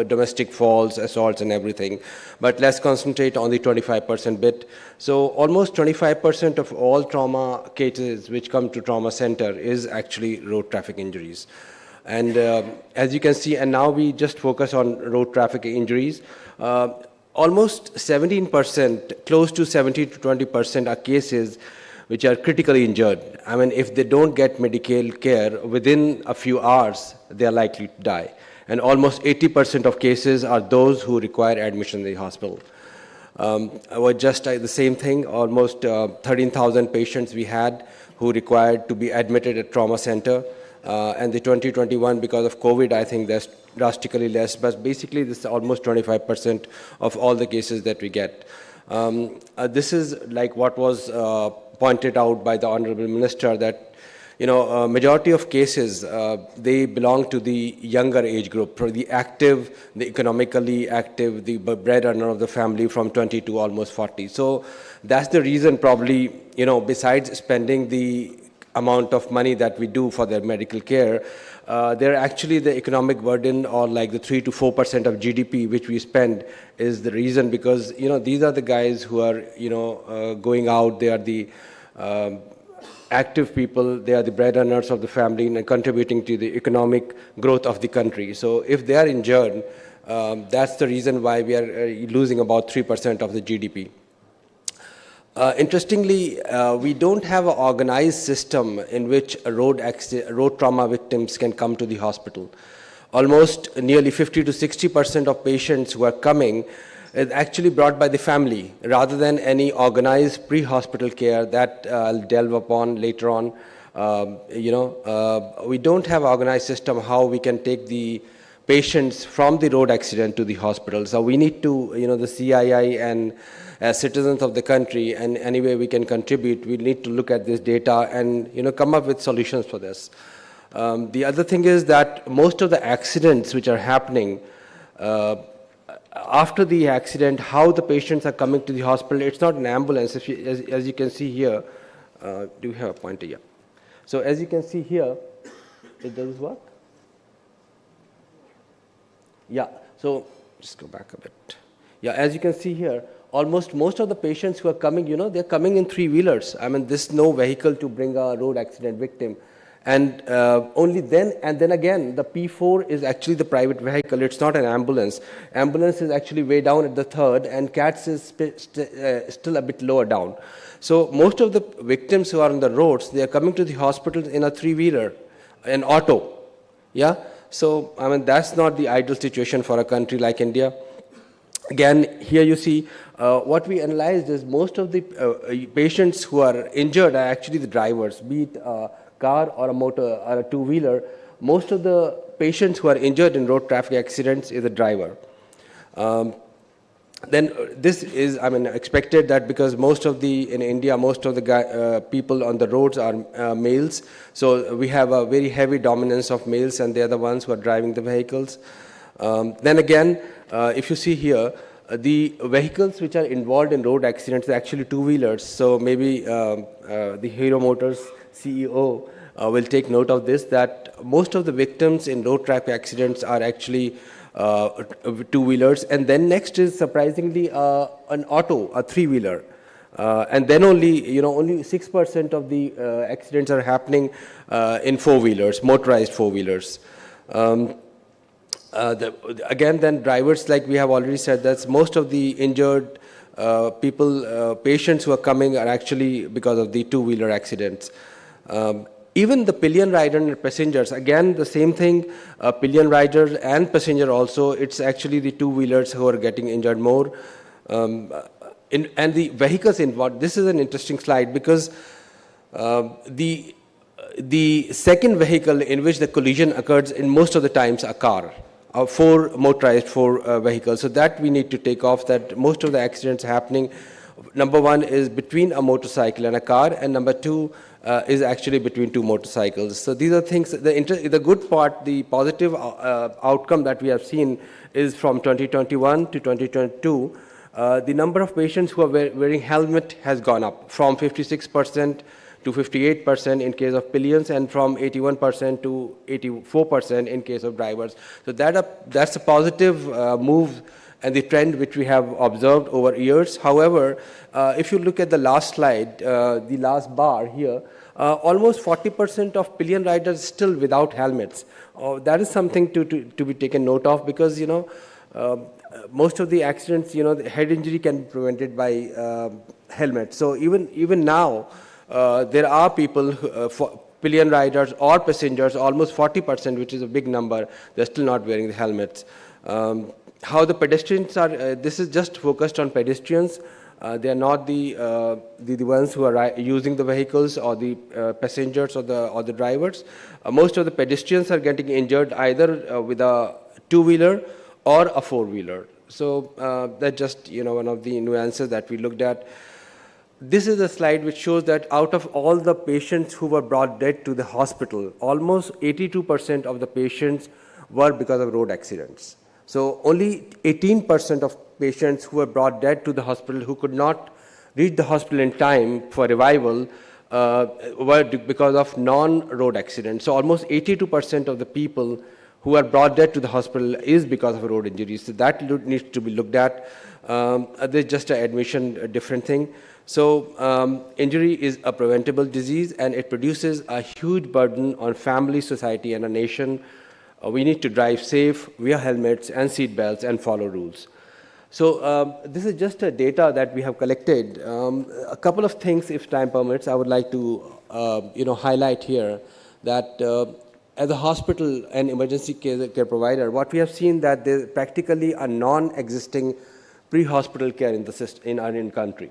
domestic falls, assaults and everything. But let's concentrate on the 25% bit. So almost 25% of all trauma cases which come to trauma center is actually road traffic injuries. And as you can see, and now we just focus on road traffic injuries, almost 17%, close to 70 to 20% are cases which are critically injured. I mean, if they don't get medical care, within a few hours, they are likely to die. And almost 80% of cases are those who require admission in the hospital. Just the same thing, almost 13,000 patients we had who required to be admitted at trauma center. And the 2021, because of COVID, I think that's drastically less, but basically this is almost 25% of all the cases that we get. This is like what was pointed out by the Honorable Minister, that majority of cases, they belong to the younger age group, the active, the economically active, the breadwinner of the family from 20 to almost 40. So that's the reason probably, besides spending the amount of money that we do for their medical care, they're actually the economic burden, or like the 3 to 4% of GDP which we spend is the reason, because these are the guys who are going out. They are the active people. They are the breadwinners of the family and contributing to the economic growth of the country. So if they are injured, that's the reason why we are losing about 3% of the GDP. Interestingly, we don't have an organized system in which road trauma victims can come to the hospital. Almost nearly 50 to 60% of patients who are coming is actually brought by the family, rather than any organized pre-hospital care that I'll delve upon later on. We don't have an organized system how we can take the patients from the road accident to the hospital. So we need to, the CII and as citizens of the country, and any way we can contribute, we need to look at this data and come up with solutions for this. The other thing is that most of the accidents which are happening, after the accident, how the patients are coming to the hospital, it's not an ambulance. As you can see here, do you have a pointer? Yeah. So as you can see here, it does work? Yeah, so just go back a bit. Yeah, as you can see here, almost most of the patients who are coming, they're coming in three-wheelers. I mean, there's no vehicle to bring a road accident victim. And only then, and then again, the P4 is actually the private vehicle. It's not an ambulance. Ambulance is actually way down at the third, and CATS is still a bit lower down. So most of the victims who are on the roads, they are coming to the hospital in a three-wheeler, an auto. Yeah. So, I mean, that's not the ideal situation for a country like India. Again, here you see what we analyzed is most of the patients who are injured are actually the drivers, be it a car or a motor or a two-wheeler. Most of the patients who are injured in road traffic accidents is a driver. Then this is, I mean, expected that because in India, most of the people on the roads are males. So we have a very heavy dominance of males, and they're the ones who are driving the vehicles. Then again, if you see here, the vehicles which are involved in road accidents are actually two-wheelers. So maybe the Hero Motors CEO will take note of this, that most of the victims in road traffic accidents are actually two-wheelers, and then next is surprisingly an auto, a three-wheeler, and then only only 6% of the accidents are happening in four-wheelers, motorized four-wheelers. Again, then drivers, like we have already said, that's most of the injured patients who are coming are actually because of the two-wheeler accidents. Even the pillion rider and passengers, again, the same thing, pillion riders and passenger also, it's actually the two-wheelers who are getting injured more. And the vehicles involved, this is an interesting slide because the second vehicle in which the collision occurs in most of the times a car, four motorized vehicles. So that we need to take off, that most of the accidents happening, number one is between a motorcycle and a car, and number two is actually between two motorcycles. So these are things, the good part, the positive outcome that we have seen is from 2021 to 2022, the number of patients who are wearing helmet has gone up from 56% to 58% in case of pillions, and from 81% to 84% in case of drivers. So that's a positive move and the trend which we have observed over years. However, if you look at the last slide, the last bar here, almost 40% of pillion riders still without helmets. That is something to be taken note of, because, you know, most of the accidents, you know, the head injury can be prevented by helmets. So even now, there are people, pillion riders or passengers, almost 40%, which is a big number, they're still not wearing the helmets. How the pedestrians are, this is just focused on pedestrians. They are not the ones who are using the vehicles, or the passengers, or the drivers. Most of the pedestrians are getting injured either with a two-wheeler or a four-wheeler. So that's just, you know, one of the nuances that we looked at. This is a slide which shows that out of all the patients who were brought dead to the hospital, almost 82% of the patients were because of road accidents. So only 18% of patients who were brought dead to the hospital, who could not reach the hospital in time for revival, were because of non-road accidents. So almost 82% of the people who are brought dead to the hospital is because of road injuries. So that needs to be looked at. There's just an admission, a different thing. So injury is a preventable disease, and it produces a huge burden on family, society, and a nation. We need to drive safe, wear helmets and seat belts, and follow rules. So this is just a data that we have collected. A couple of things, if time permits, I would like to highlight here that as a hospital and emergency care provider, what we have seen that there is practically a non-existing pre-hospital care in the system in our country.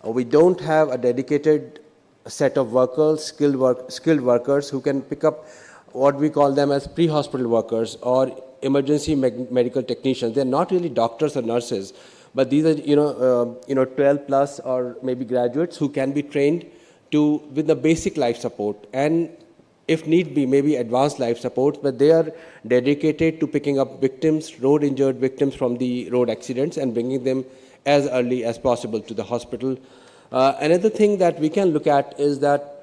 We don't have a dedicated set of workers, skilled workers who can pick up what we call them as pre-hospital workers or emergency medical technicians. They're not really doctors or nurses, but these are 12 plus or maybe graduates who can be trained with the basic life support, and if need be, maybe advanced life support, but they are dedicated to picking up victims, road injured victims from the road accidents, and bringing them as early as possible to the hospital. Another thing that we can look at is that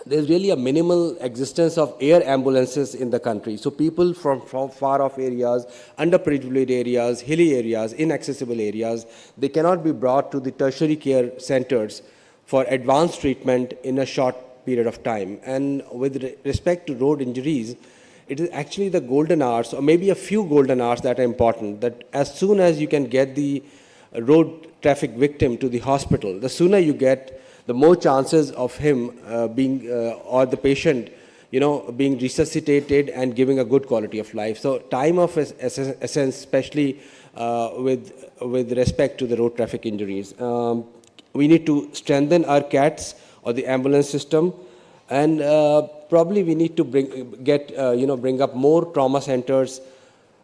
there's really a minimal existence of air ambulances in the country. So people from far off areas, underprivileged areas, hilly areas, inaccessible areas, they cannot be brought to the tertiary care centers for advanced treatment in a short period of time. And with respect to road injuries, it is actually the golden hours, or maybe a few golden hours, that are important, that as soon as you can get the road traffic victim to the hospital, the sooner you get, the more chances of him or the patient, being resuscitated and giving a good quality of life. So time of essence, especially with respect to the road traffic injuries. We need to strengthen our CATs or the ambulance system, and probably we need to bring up more trauma centers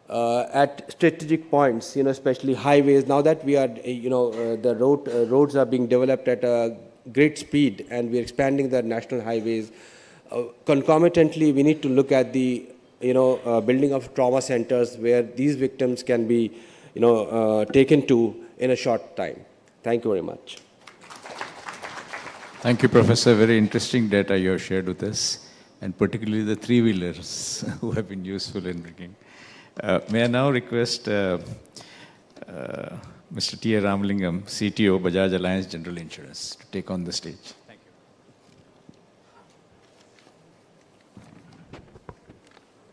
at strategic points, especially highways. Now that we are, the roads are being developed at a great speed, and we're expanding the national highways. Concomitantly, we need to look at the, building of trauma centers where these victims can be, taken to in a short time. Thank you very much. Thank you, Professor. Very interesting data you have shared with us, and particularly the three-wheelers who have been useful in bringing. May I now request Mr. T.A. Ramalingam, CTO, Bajaj Alliance General Insurance, to take on the stage. Thank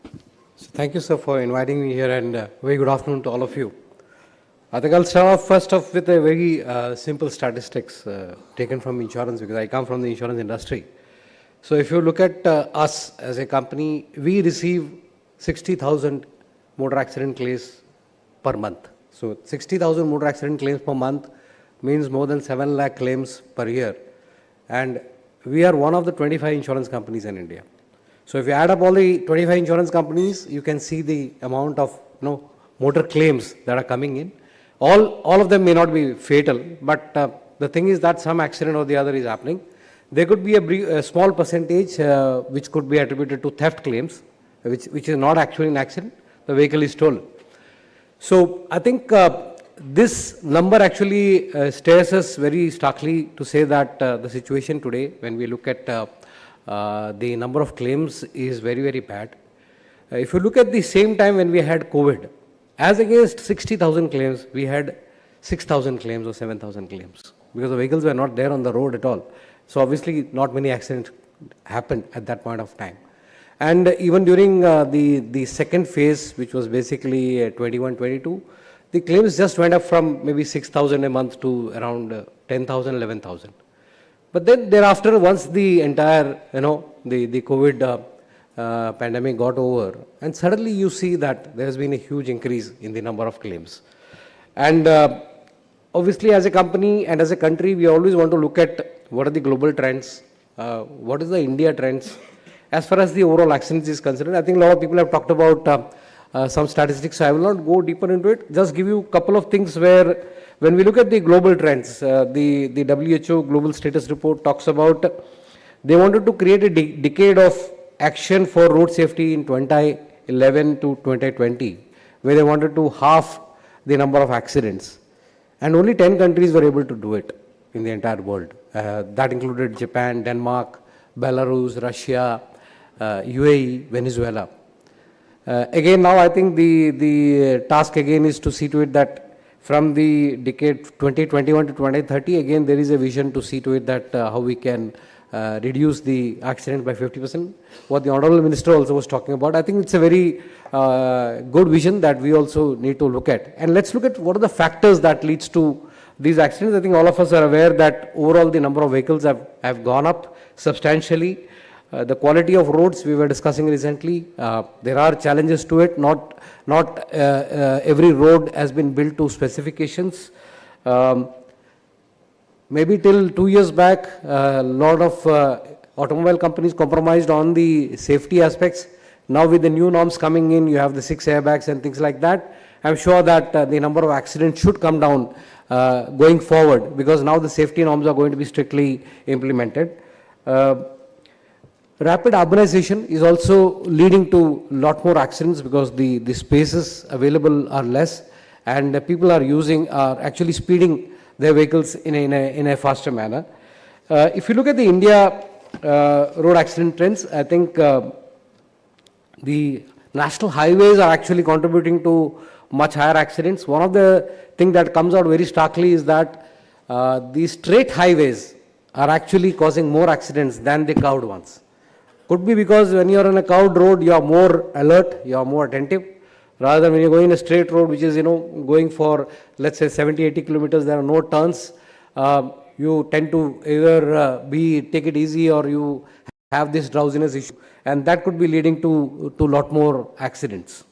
you. So thank you, sir, for inviting me here, and very good afternoon to all of you. I think I'll start first off with a very simple statistics taken from insurance, because I come from the insurance industry. So if you look at us as a company, we receive 60,000 motor accident claims per month. So 60,000 motor accident claims per month means more than 7 lakh claims per year. And we are one of the 25 insurance companies in India. So if you add up all the 25 insurance companies, you can see the amount of motor claims that are coming in. All of them may not be fatal, but the thing is that some accident or the other is happening. There could be a small percentage which could be attributed to theft claims, which is not actually an accident. The vehicle is stolen. So I think this number actually stares us very starkly to say that the situation today, when we look at the number of claims, is very, very bad. If you look at the same time when we had COVID, as against 60,000 claims, we had 6,000 claims or 7,000 claims because the vehicles were not there on the road at all. So obviously not many accidents happened at that point of time. And even during the second phase, which was basically 21-22, the claims just went up from maybe 6,000 a month to around 10,000, 11,000. But then thereafter, once the entire, the COVID pandemic got over, and suddenly you see that there has been a huge increase in the number of claims. And obviously, as a company and as a country, we always want to look at what are the global trends, what is the India trends. As far as the overall accidents is concerned, I think a lot of people have talked about some statistics, so I will not go deeper into it. Just give you a couple of things where, when we look at the global trends, the WHO Global Status Report talks about they wanted to create a decade of action for road safety in 2011 to 2020, where they wanted to halve the number of accidents. And only 10 countries were able to do it in the entire world. That included Japan, Denmark, Belarus, Russia, UAE, Venezuela. Again, now I think the task again is to see to it that from the decade 2021 to 2030, again there is a vision to see to it that how we can reduce the accident by 50%. What the Honorable Minister also was talking about, I think it's a very good vision that we also need to look at. And let's look at what are the factors that leads to these accidents. I think all of us are aware that overall the number of vehicles have gone up substantially. The quality of roads we were discussing recently, there are challenges to it. Not every road has been built to specifications. Maybe till 2 years back, a lot of automobile companies compromised on the safety aspects. Now with the new norms coming in, you have the 6 airbags and things like that. I'm sure that the number of accidents should come down going forward, because now the safety norms are going to be strictly implemented. Rapid urbanization is also leading to a lot more accidents because the spaces available are less, and people are actually speeding their vehicles in a faster manner. If you look at the India road accident trends, I think the national highways are actually contributing to much higher accidents. One of the things that comes out very starkly is that the straight highways are actually causing more accidents than the curved ones. Could be because when you are on a curved road, you are more alert, you are more attentive. Rather than when you're going in a straight road, which is, going for, let's say, 70, 80 kilometers, there are no turns. You tend to either take it easy, or you have this drowsiness issue. And that could be leading to a lot more accidents.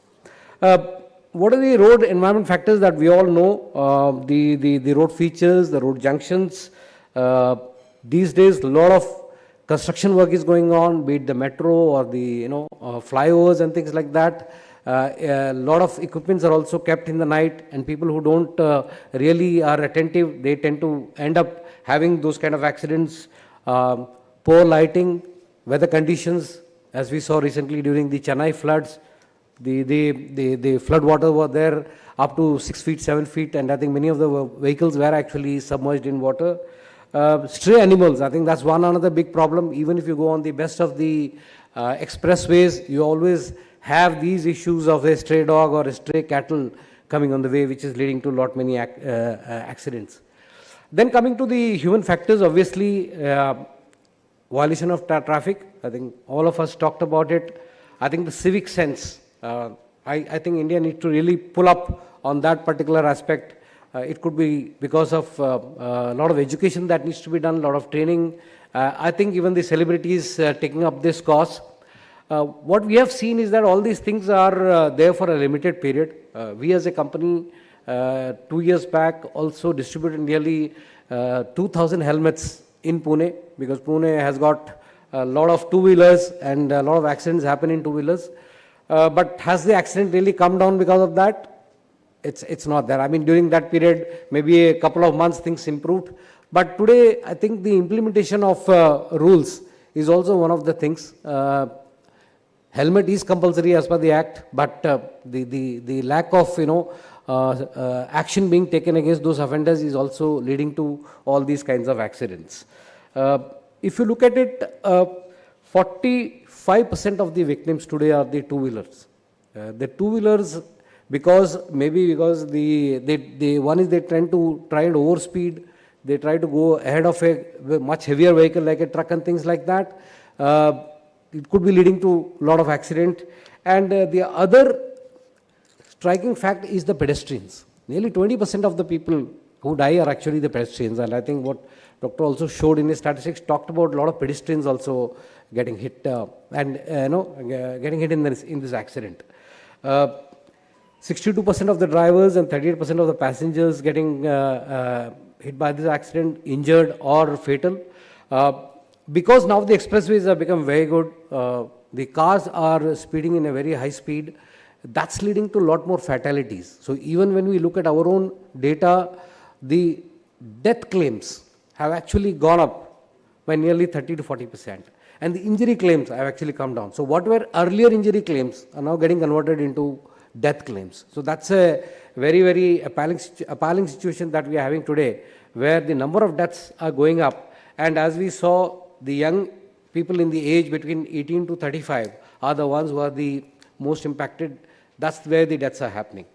What are the road environment factors that we all know? The road features, the road junctions. These days, a lot of construction work is going on, be it the metro or the flyovers and things like that. A lot of equipments are also kept in the night, and people who don't really are attentive, they tend to end up having those kind of accidents. Poor lighting, weather conditions, as we saw recently during the Chennai floods, the flood water were there up to 6 feet, 7 feet, and I think many of the vehicles were actually submerged in water. Stray animals, I think that's another big problem. Even if you go on the best of the expressways, you always have these issues of a stray dog or a stray cattle coming on the way, which is leading to many accidents. Then coming to the human factors, obviously, violation of traffic. I think all of us talked about it. I think the civic sense, I think India needs to really pull up on that particular aspect. It could be because of a lot of education that needs to be done, a lot of training. I think even the celebrities taking up this cause. What we have seen is that all these things are there for a limited period. We as a company, 2 years back, also distributed nearly 2,000 helmets in Pune, because Pune has got a lot of two-wheelers and a lot of accidents happen in two-wheelers. But has the accident really come down because of that? It's not there. I mean, during that period, maybe a couple of months, things improved. But today, I think the implementation of rules is also one of the things. Helmet is compulsory as per the Act, but the lack of action being taken against those offenders is also leading to all these kinds of accidents. If you look at it, 45% of the victims today are the two-wheelers. The two-wheelers, because one is they tend to try and overspeed, they try to go ahead of a much heavier vehicle like a truck and things like that. It could be leading to a lot of accident. And the other striking fact is the pedestrians. Nearly 20% of the people who die are actually the pedestrians. And I think what Doctor also showed in his statistics, talked about a lot of pedestrians also getting hit getting hit in this accident. 62% of the drivers and 38% of the passengers getting hit by this accident, injured or fatal. Because now the expressways have become very good, the cars are speeding in a very high speed, that's leading to a lot more fatalities. So even when we look at our own data, the death claims have actually gone up by nearly 30 to 40%. And the injury claims have actually come down. So what were earlier injury claims are now getting converted into death claims. So that's a very, very appalling situation that we are having today, where the number of deaths are going up. And as we saw, the young people in the age between 18 to 35 are the ones who are the most impacted. That's where the deaths are happening.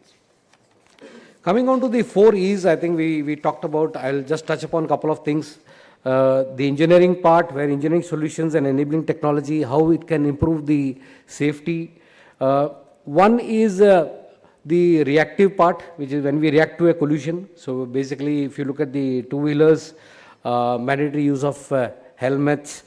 Coming on to the 4 E's, I think we talked about, I'll just touch upon a couple of things. The engineering part, where engineering solutions and enabling technology, how it can improve the safety. One is the reactive part, which is when we react to a collision. So basically, if you look at the two-wheelers, mandatory use of helmets,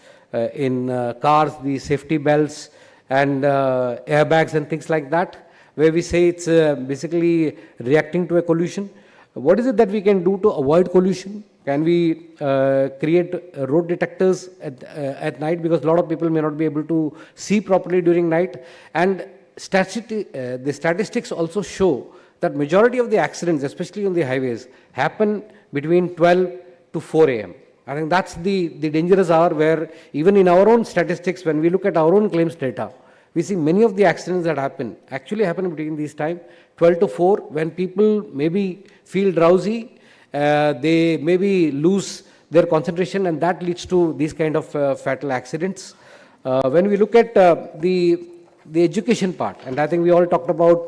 in cars, the safety belts and airbags and things like that, where we say it's basically reacting to a collision. What is it that we can do to avoid collision? Can we create road detectors at night, because a lot of people may not be able to see properly during night. And the statistics also show that majority of the accidents, especially on the highways, happen between 12 to 4 a.m. I think that's the dangerous hour, where even in our own statistics, when we look at our own claims data, we see many of the accidents that actually happen between these time, 12 to 4, when people maybe feel drowsy, they maybe lose their concentration, and that leads to these kind of fatal accidents. When we look at the education part, and I think we all talked about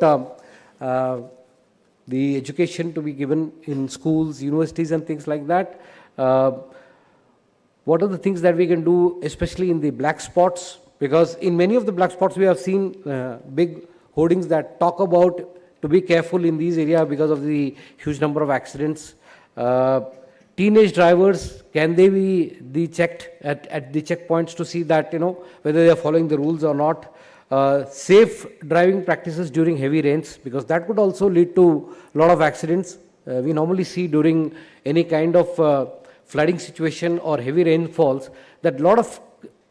the education to be given in schools, universities and things like that. What are the things that we can do, especially in the black spots? Because in many of the black spots, we have seen big hoardings that talk about to be careful in these areas because of the huge number of accidents. Teenage drivers, can they be checked at the checkpoints to see that, whether they are following the rules or not? Safe driving practices during heavy rains, because that could also lead to a lot of accidents. We normally see during any kind of flooding situation or heavy rainfalls that a lot of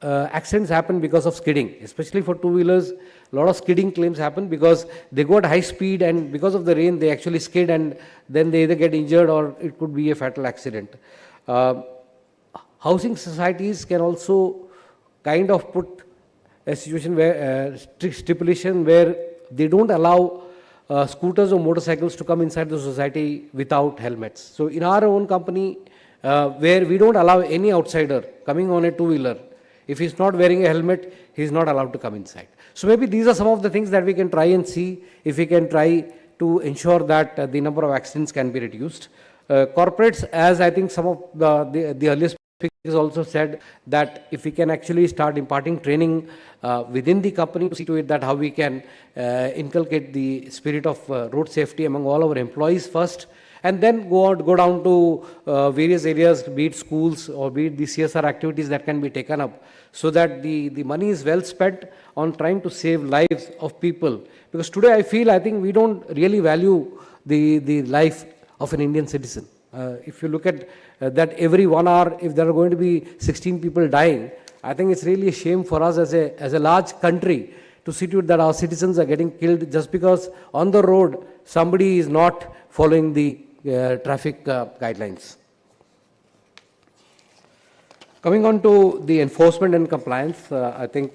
accidents happen because of skidding, especially for two-wheelers. A lot of skidding claims happen because they go at high speed, and because of the rain they actually skid, and then they either get injured or it could be a fatal accident. Housing societies can also kind of put a situation where stipulation where they don't allow scooters or motorcycles to come inside the society without helmets. So in our own company, where we don't allow any outsider coming on a two-wheeler, if he's not wearing a helmet, he's not allowed to come inside. So maybe these are some of the things that we can try and see if we can try to ensure that the number of accidents can be reduced. Corporates, as I think some of the earlier speakers also said, that if we can actually start imparting training within the company to see to it that how we can inculcate the spirit of road safety among all our employees first, and then go down to various areas, be it schools or be it the CSR activities that can be taken up, so that the money is well spent on trying to save lives of people. Because today I think we don't really value the life of an Indian citizen. If you look at that every 1 hour, if there are going to be 16 people dying, I think it's really a shame for us as a large country to see to it that our citizens are getting killed just because on the road somebody is not following the traffic guidelines. Coming on to the enforcement and compliance, I think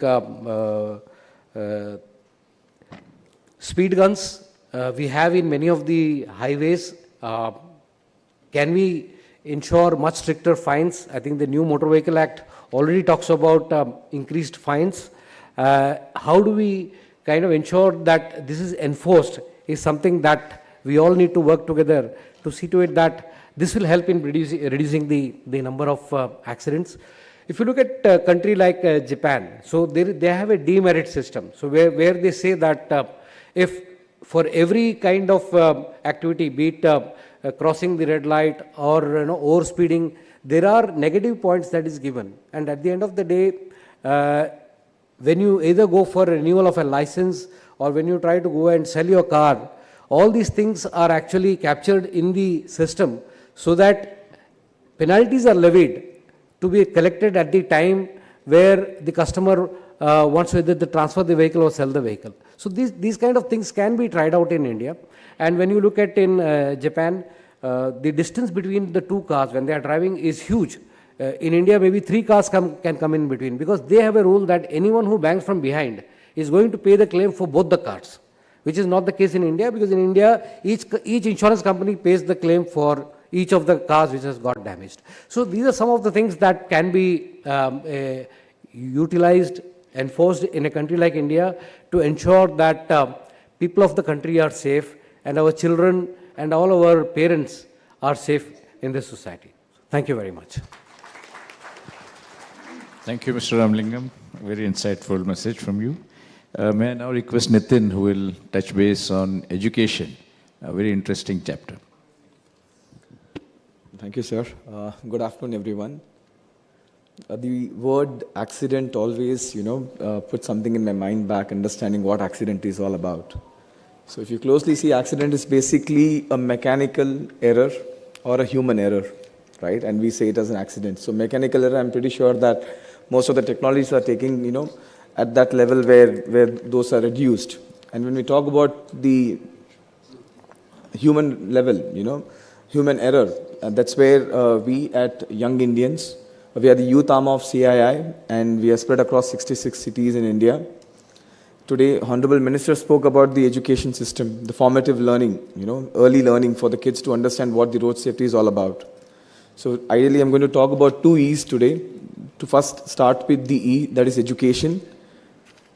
speed guns we have in many of the highways, can we ensure much stricter fines? I think the new Motor Vehicle Act already talks about increased fines. How do we kind of ensure that this is enforced is something that we all need to work together to see to it that this will help in reducing the number of accidents. If you look at a country like Japan, so they have a demerit system. So where they say that if for every kind of activity, be it crossing the red light or overspeeding, there are negative points that is given. And at the end of the day, when you either go for renewal of a license or when you try to go and sell your car, all these things are actually captured in the system so that penalties are levied to be collected at the time where the customer wants whether to transfer the vehicle or sell the vehicle. So these kind of things can be tried out in India. And when you look at in Japan, the distance between the two cars when they are driving is huge. In India, maybe 3 cars can come in between because they have a rule that anyone who bangs from behind is going to pay the claim for both the cars, which is not the case in India because in India, each insurance company pays the claim for each of the cars which has got damaged. So these are some of the things that can be utilized, enforced in a country like India to ensure that people of the country are safe and our children and all our parents are safe in this society. Thank you very much. Thank you, Mr. Ramlingam. Very insightful message from you. May I now request Nitin, who will touch base on education, a very interesting chapter. Thank you, sir. Good afternoon, everyone. The word accident always, puts something in my mind back, understanding what accident is all about. So if you closely see, accident is basically a mechanical error or a human error, right? And we say it as an accident. So mechanical error, I'm pretty sure that most of the technologies are taking, at that level where those are reduced. And when we talk about the human level, human error, that's where we at Young Indians, we are the youth arm of CII, and we are spread across 66 cities in India. Today, Honorable Minister spoke about the education system, the formative learning, early learning for the kids to understand what the road safety is all about. So ideally, I'm going to talk about 2 E's today. To first start with the E, that is education.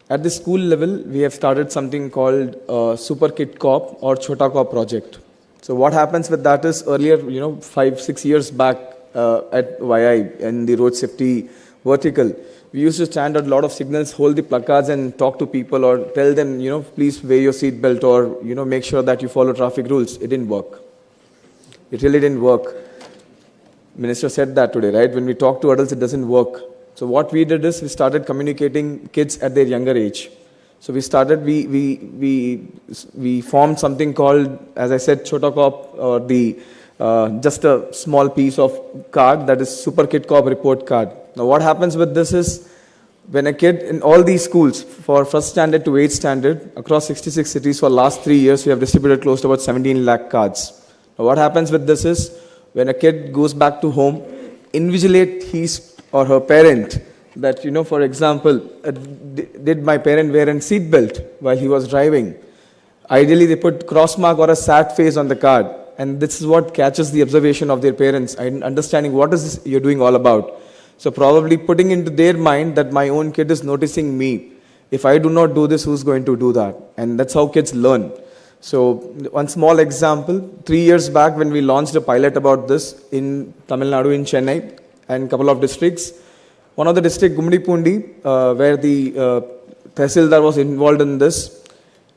At the school level, we have started something called Super Kid Cop or Chota Cop project. So what happens with that is earlier, 5-6 years back at YI and the road safety vertical, we used to stand at a lot of signals, hold the placards and talk to people or tell them, please wear your seat belt or, make sure that you follow traffic rules. It didn't work. It really didn't work. Minister said that today, right? When we talk to adults, it doesn't work. So what we did is we started communicating kids at their younger age. So we started, we formed something called, as I said, Chota Cop or the just a small piece of card that is Super Kid Cop report card. Now what happens with this is when a kid in all these schools for 1st standard to 8th standard across 66 cities for last 3 years, we have distributed close to about 17 lakh cards. Now what happens with this is when a kid goes back to home, invigilate his or her parent that, for example, did my parent wear a seat belt while he was driving? Ideally, they put cross mark or a sad face on the card. And this is what catches the observation of their parents, understanding what is this you're doing all about. So probably putting into their mind that my own kid is noticing me. If I do not do this, who's going to do that? And that's how kids learn. So one small example, 3 years back when we launched a pilot about this in Tamil Nadu, in Chennai, and a couple of districts. One of the district, Gumdipundi, where the Tehsildar was involved in this,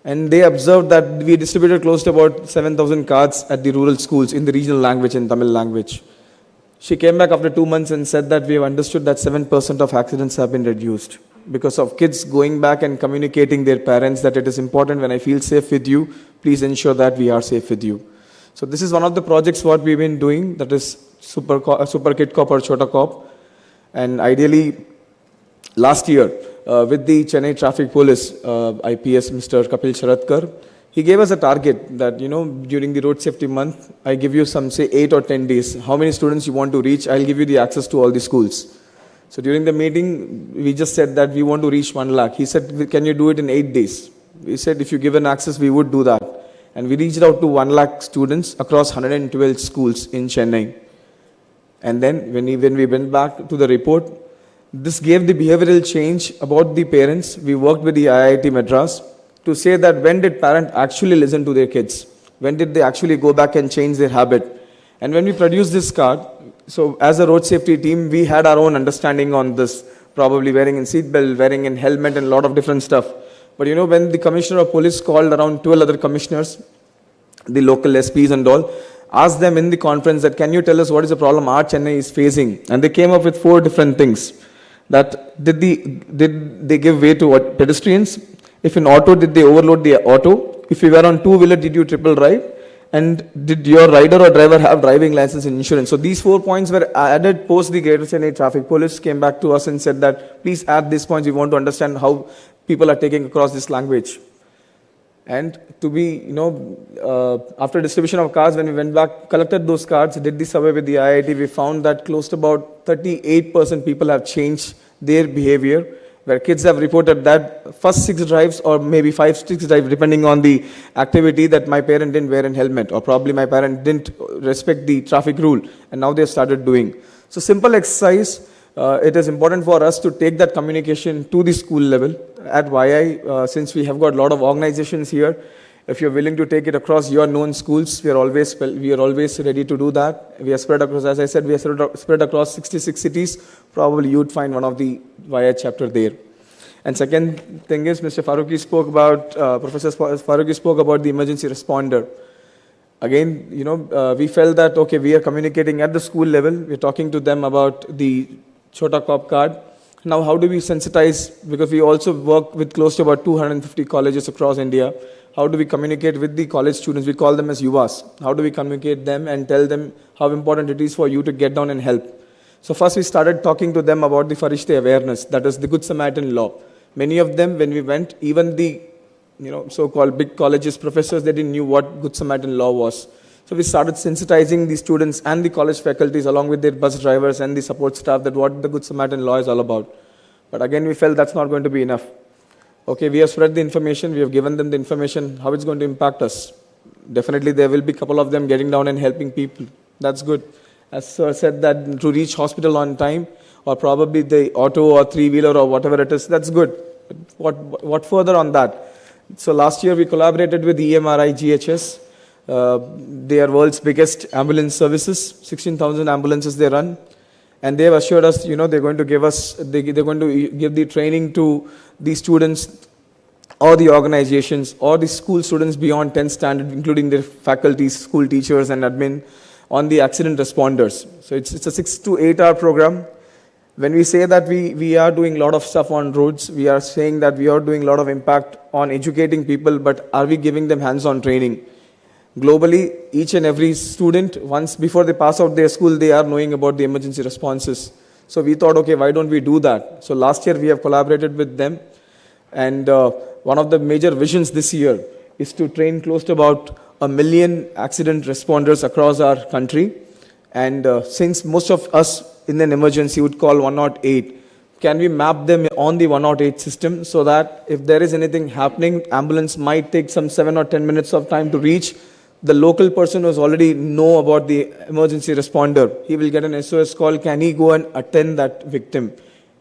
and they observed that we distributed close to about 7,000 cards at the rural schools in the regional language, in Tamil language. She came back after 2 months and said that we have understood that 7% of accidents have been reduced because of kids going back and communicating their parents that it is important when I feel safe with you, please ensure that we are safe with you. So this is one of the projects what we've been doing, that is Super Kid Cop or Chota Cop. And ideally, last year, with the Chennai Traffic Police, IPS Mr. Kapil Sharatkar, he gave us a target that, during the road safety month, I give you some, say, 8 or 10 days. How many students you want to reach, I'll give you the access to all the schools. So during the meeting, we just said that we want to reach 1 lakh. He said, can you do it in 8 days? We said, if you give an access, we would do that. And we reached out to 1 lakh students across 112 schools in Chennai. And then when we went back to the report, this gave the behavioral change about the parents. We worked with the IIT Madras to say that when did parents actually listen to their kids? When did they actually go back and change their habit? And when we produced this card, so as a road safety team, we had our own understanding on this, probably wearing a seatbelt, wearing a helmet, and a lot of different stuff. But when the commissioner of police called around 12 other commissioners, the local SPs and all, asked them in the conference that, can you tell us what is the problem our Chennai is facing? And they came up with 4 different things. That did they give way to what, pedestrians? If in auto, did they overload the auto? If you were on two-wheeler, did you triple drive? And did your rider or driver have driving license and insurance? So these 4 points were added post the Greater Chennai Traffic Police came back to us and said that, please add these points. We want to understand how people are taking across this language. And to be, after distribution of cards, when we went back, collected those cards, did the survey with the IIT, we found that close to about 38% people have changed their behavior, where kids have reported that first 6 drives or maybe 5, 6 drives, depending on the activity, that my parent didn't wear a helmet, or probably my parent didn't respect the traffic rule, and now they've started doing. So simple exercise. It is important for us to take that communication to the school level. At YI, since we have got a lot of organizations here, if you're willing to take it across your known schools, we are always ready to do that. We are spread across, as I said, we are spread across 66 cities. Probably you'd find one of the YI chapter there. And second thing is, Mr. Farooqi spoke about, Professor Farooqi spoke about the emergency responder. Again, we felt that, okay, we are communicating at the school level. We're talking to them about the Chota Cop card. Now, how do we sensitize? Because we also work with close to about 250 colleges across India. How do we communicate with the college students? We call them as Yuvas. How do we communicate them and tell them how important it is for you to get down and help? So first we started talking to them about the Farishte awareness, that is the Good Samaritan law. Many of them, when we went, even the so-called big colleges, professors, they didn't know what Good Samaritan law was. So we started sensitizing the students and the college faculties along with their bus drivers and the support staff that what the Good Samaritan law is all about. But again, we felt that's not going to be enough. Okay, we have spread the information, we have given them the information, how it's going to impact us. Definitely there will be a couple of them getting down and helping people. That's good. As Sir said, that to reach hospital on time, or probably the auto or 3-wheeler or whatever it is, that's good. What further on that? So last year we collaborated with EMRI GHS. They are world's biggest ambulance services, 16,000 ambulances they run. And they have assured us, they're going to give us, they're going to give the training to the students or the organizations or the school students beyond 10th standard, including their faculties, school teachers and admin, on the accident responders. So it's a 6 to 8 hour program. When we say that we are doing a lot of stuff on roads, we are saying that we are doing a lot of impact on educating people, but are we giving them hands-on training? Globally, each and every student, once before they pass out their school, they are knowing about the emergency responses. So we thought, okay, why don't we do that? So last year we have collaborated with them. And one of the major visions this year is to train close to about 1 million accident responders across our country. And since most of us in an emergency would call 108, can we map them on the 108 system so that if there is anything happening, ambulance might take some 7 or 10 minutes of time to reach. The local person who's already know about the emergency responder, he will get an SOS call. Can he go and attend that victim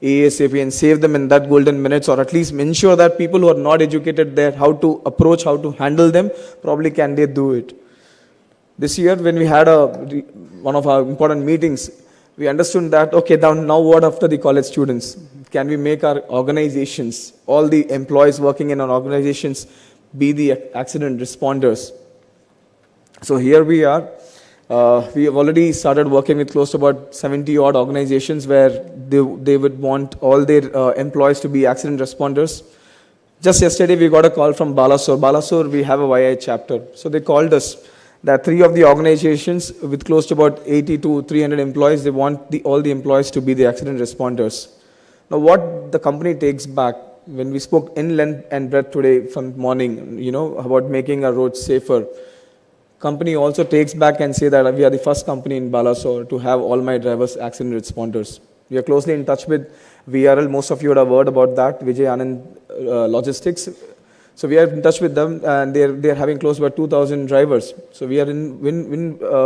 ASAP and save them in that golden minutes, or at least ensure that people who are not educated there, how to approach, how to handle them, probably can they do it. This year, when we had one of our important meetings, we understood that, okay, now what after the college students? Can we make our organizations, all the employees working in our organizations, be the accident responders? So here we are. We have already started working with close to about 70 odd organizations where they would want all their employees to be accident responders. Just yesterday we got a call from Balasore. Balasore, we have a YI chapter. So they called us that 3 of the organizations with close to about 80 to 300 employees, they want all the employees to be the accident responders. Now what the company takes back, when we spoke in length and breadth today from morning, about making our roads safer, company also takes back and say that we are the first company in Balasore to have all my drivers accident responders. We are closely in touch with VRL. Most of you would have heard about that, Vijay Anand Logistics. So we are in touch with them, and they're having close to about 2,000 drivers. So we are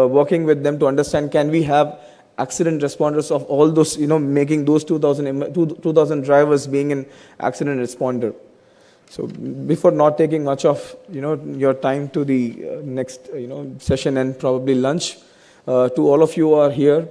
working with them to understand, can we have accident responders of all those, making those 2,000 drivers being an accident responder. So before not taking much of, your time to the next, session and probably lunch, to all of you who are here,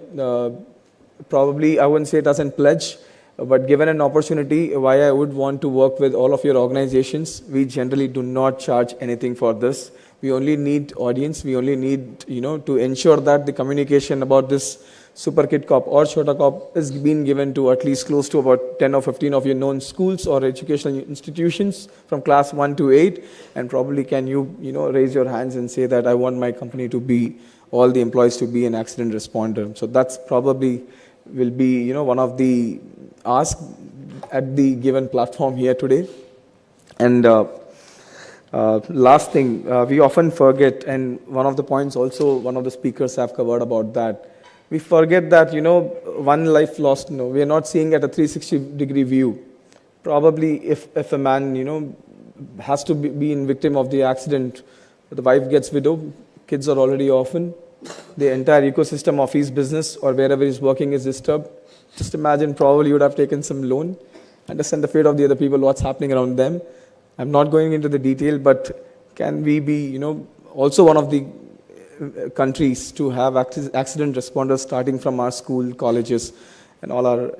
probably I wouldn't say it as a pledge, but given an opportunity, why I would want to work with all of your organizations, we generally do not charge anything for this. We only need audience. We only need, to ensure that the communication about this Super Kid Cop or Chota Cop is being given to at least close to about 10 or 15 of your known schools or educational institutions from class 1 to 8. And probably can you, raise your hands and say that I want my company to be, all the employees to be an accident responder. So that's probably will be, one of the ask at the given platform here today. And last thing, we often forget, and one of the points also one of the speakers have covered about that, we forget that, one life lost, we are not seeing at a 360-degree view. Probably if a man, has to be in victim of the accident, the wife gets widowed, kids are already orphaned, the entire ecosystem of his business or wherever he's working is disturbed. Just imagine, probably you would have taken some loan, understand the fate of the other people, what's happening around them. I'm not going into the detail, but can we be, also one of the countries to have accident responders starting from our school, colleges, and all our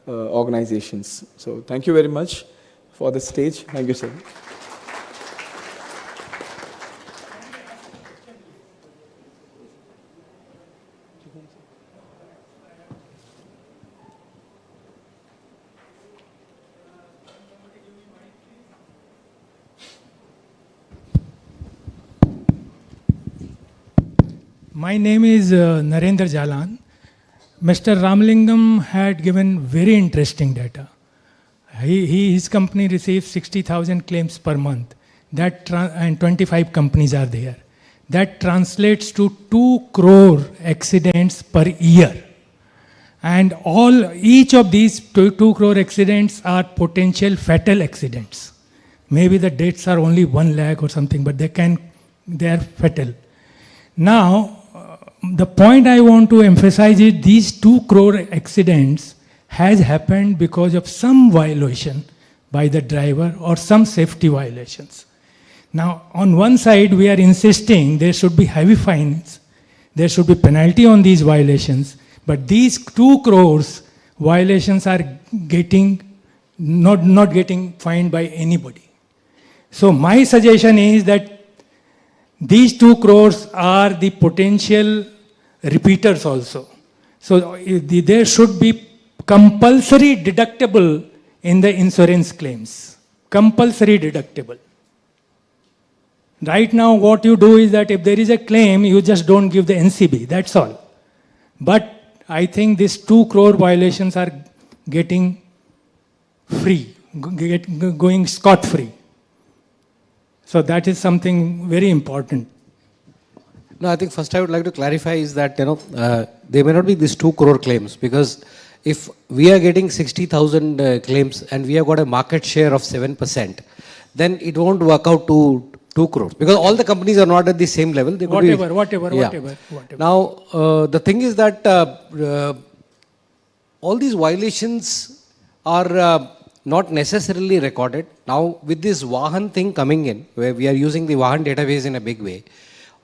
organizations. So thank you very much for the stage. Thank you, sir. My name is Narendra Jalan. Mr. Ramalingam had given very interesting data. His company receives 60,000 claims per month. And 25 companies are there. That translates to 2 crore accidents per year. And each of these 2 crore accidents are potential fatal accidents. Maybe the deaths are only 1 lakh or something, but they are fatal. Now, the point I want to emphasize is these 2 crore accidents has happened because of some violation by the driver or some safety violations. Now, on one side, we are insisting there should be heavy fines, there should be penalty on these violations, but these 2 crores violations are not getting fined by anybody. So my suggestion is that these 2 crores are the potential repeaters also. So there should be compulsory deductible in the insurance claims. Compulsory deductible. Right now what you do is that if there is a claim, you just don't give the NCB, that's all. But I think these 2 crore violations are getting free, going scot-free. So that is something very important. No, I think first I would like to clarify is that, there may not be these 2 crore claims, because if we are getting 60,000 claims and we have got a market share of 7%, then it won't work out to 2 crores, because all the companies are not at the same level. They Whatever. Now, the thing is that all these violations are not necessarily recorded. Now, with this Vahan thing coming in, where we are using the Vahan database in a big way,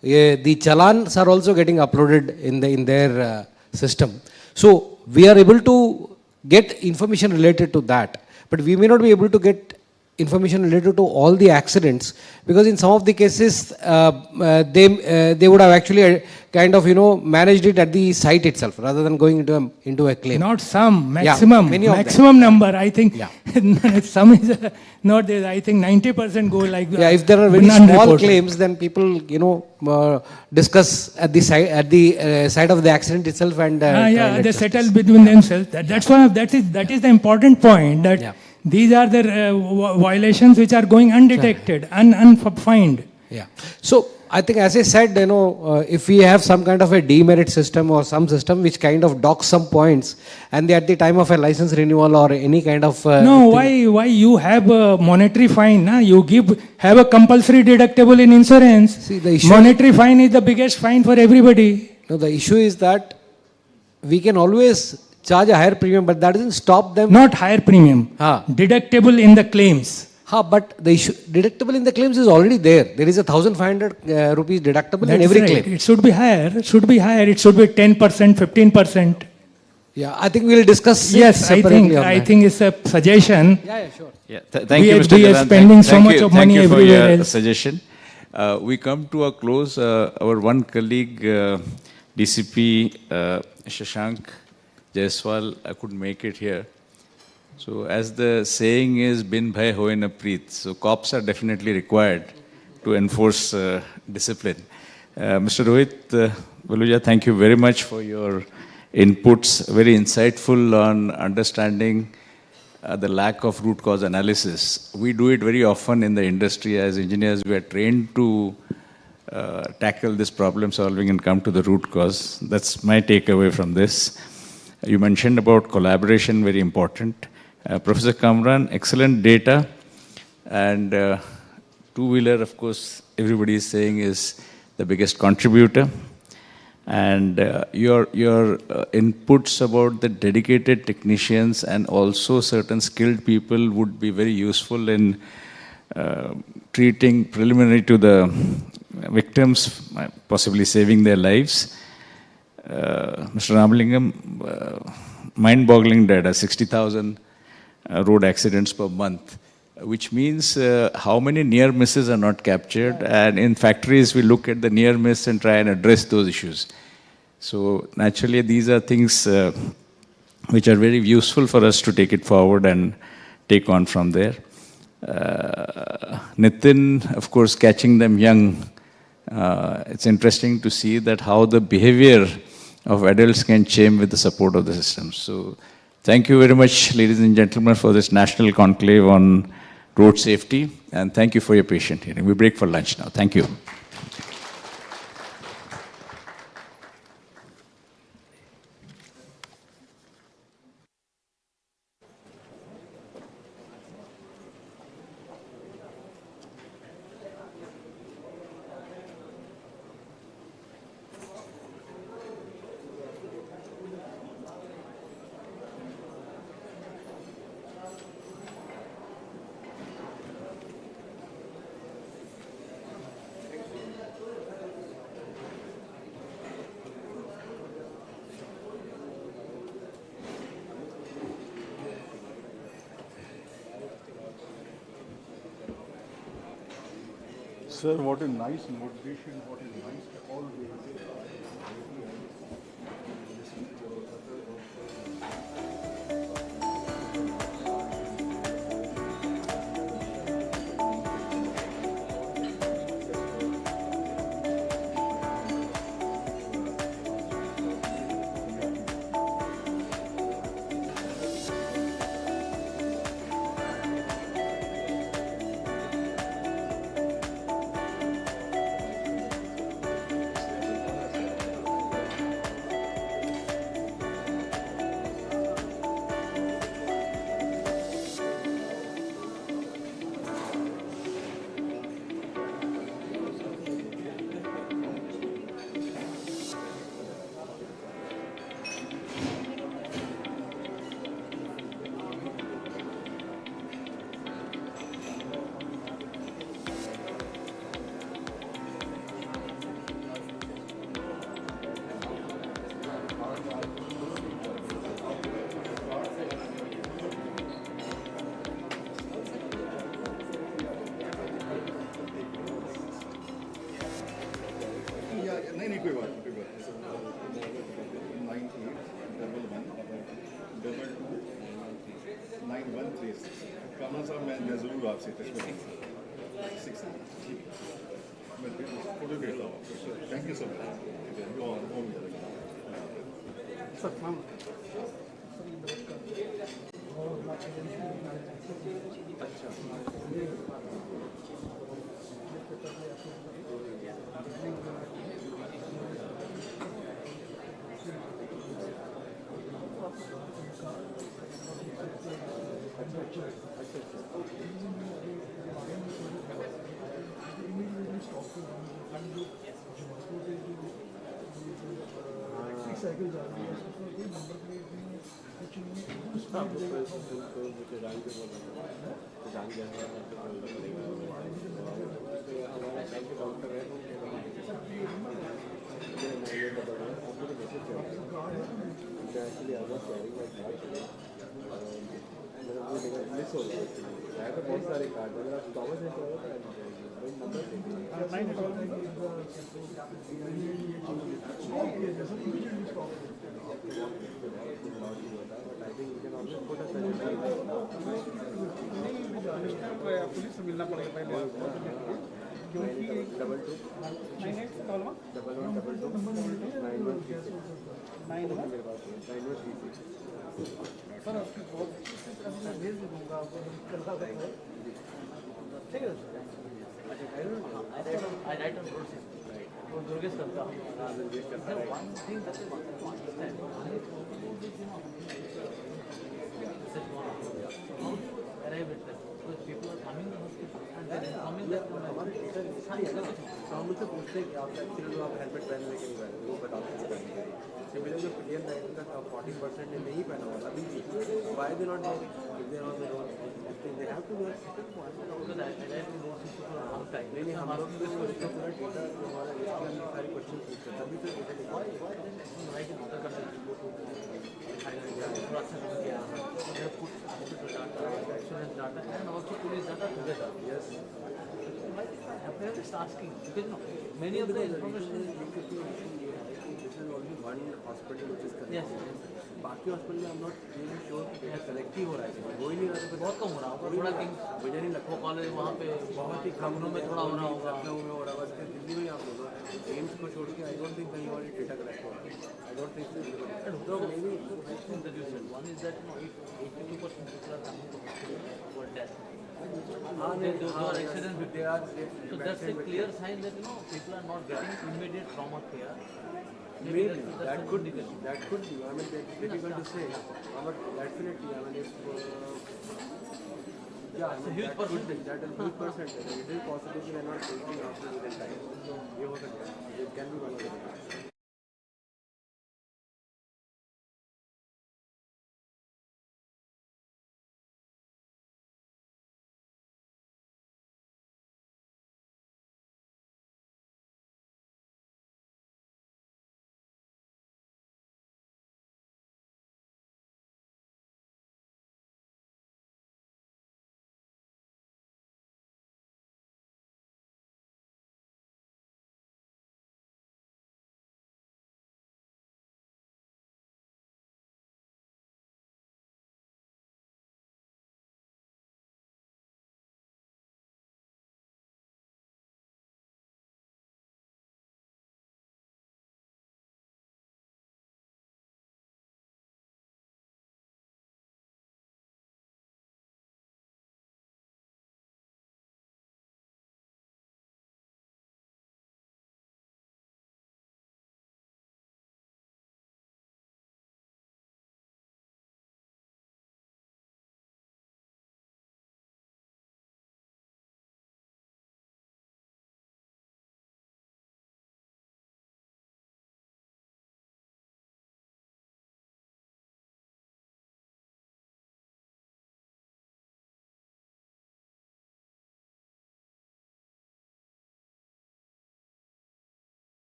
the challans are also getting uploaded in their system. So we are able to get information related to that, but we may not be able to get information related to all the accidents, because in some of the cases they would have actually kind of managed it at the site itself rather than going into a claim. Not some, maximum, maximum number. I think some is not there. I think 90% go like that. Yeah, if there are very small claims, then people discuss at the site of the accident itself and they settle between themselves. That's why that is the important point, that these are the violations which are going undetected, unfined. Yeah. So I think, as I said, if we have some kind of a demerit system or some system which kind of docks some points, and at the time of a license renewal or any kind of no, why you have a monetary fine? Na? You have a compulsory deductible in insurance. See, the issue monetary fine is the biggest fine for everybody. No, the issue is that we can always charge a higher premium, but that doesn't stop them. Not higher premium. Deductible in the claims. But the issue, deductible in the claims is already there. There is a 1,500 rupees deductible in every claim. It should be higher. It should be higher. It should be 10%, 15%. Yeah, I think we will discuss. Yes, I think it's a suggestion. Yeah, sure. Yeah, thank you, Mr. We are Jalan. Spending so much of money for everywhere your else. suggestion. We come to a close. Our one colleague, DCP Shashank Jaiswal, couldn't make it here. So as the saying is, bin bhai hoye na preet. So cops are definitely required to enforce discipline. Mr. Rohit Valuja, thank you very much for your inputs, very insightful on understanding the lack of root cause analysis. We do it very often in the industry as engineers. We are trained to tackle this problem solving and come to the root cause. That's my takeaway from this. You mentioned about collaboration, very important. Professor Kamran, excellent data. And two-wheeler, of course, everybody is saying is the biggest contributor. And your inputs about the dedicated technicians and also certain skilled people would be very useful in treating preliminary to the victims, possibly saving their lives. Mr. Ramalingam, mind-boggling data, 60,000 road accidents per month, which means how many near misses are not captured. And in factories, we look at the near miss and try and address those issues. So naturally, these are things which are very useful for us to take it forward and take on from there. Nitin, of course, catching them young. It's interesting to see that how the behavior of adults can change with the support of the system. So thank you very much, ladies and gentlemen, for this national conclave on road safety. And thank you for your patient hearing. We break for lunch now. Thank you. Sir, what is nice motivation, what is nice always. नहीं कोई बात नहीं 981111929136 कामना साहब मैं ज़रूर आपसे touch करूँगा 6 ठीक मैं फोटो भेजता हूँ thank you so much sir ma'am अच्छा पुलिस से मिलना पड़ेगा पहले आपको क्योंकि सर आपकी मैं भेज दूंगा आपको ठीक है I write on road safety. Durgesh करता हूँ. One thing that I want to understand. How do you arrive at that? Because people are coming to the hospital and they are coming that हमारे teacher तो हम उनसे पूछते हैं कि आप एक्चुअली जो आप हेलमेट पहन लेके नहीं पहने वो बताते हैं कि मेरे जो पीडीएम राइडर का 40% ने नहीं पहना हुआ अभी भी why they not if they are on the road they have to wear because I have been working for a long time. नहीं हम लोग इसका पूरा डेटा जो हमारा इसके अंदर सारे क्वेश्चन पूछते हैं तभी तो डेटा निकालते हैं in other countries go to Thailand थोड़ा सा हो गया they have put hospital data insurance data and also police data together. Yes. I am just asking because many of the information this is only one hospital which is correct. Yes. बाकी hospital में हम not really sure कि collect ही हो रहा है हो ही नहीं रहा है बहुत कम हो रहा होगा थोड़ा किंग मुझे नहीं लगता कॉलेज वहाँ पे बहुत ही खबरों में थोड़ा हो रहा होगा लखनऊ में हो रहा होगा दिल्ली में आप बोलो एम्स को छोड़ के आई डोंट थिंक कहीं और डेटा कलेक्ट हो रहा है I don't think so maybe introduce one is that if 82% people are coming to hospital for death those are accidents they are so that's a clear sign that people are not getting immediate trauma care. Maybe that could be. That could be. I mean, it's difficult to say. But definitely, I mean, if yeah, I mean, huge percentage. That is huge percentage. It is possible they are not taking after within time. So, it can be one of the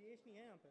Ayush नहीं है यहाँ पे.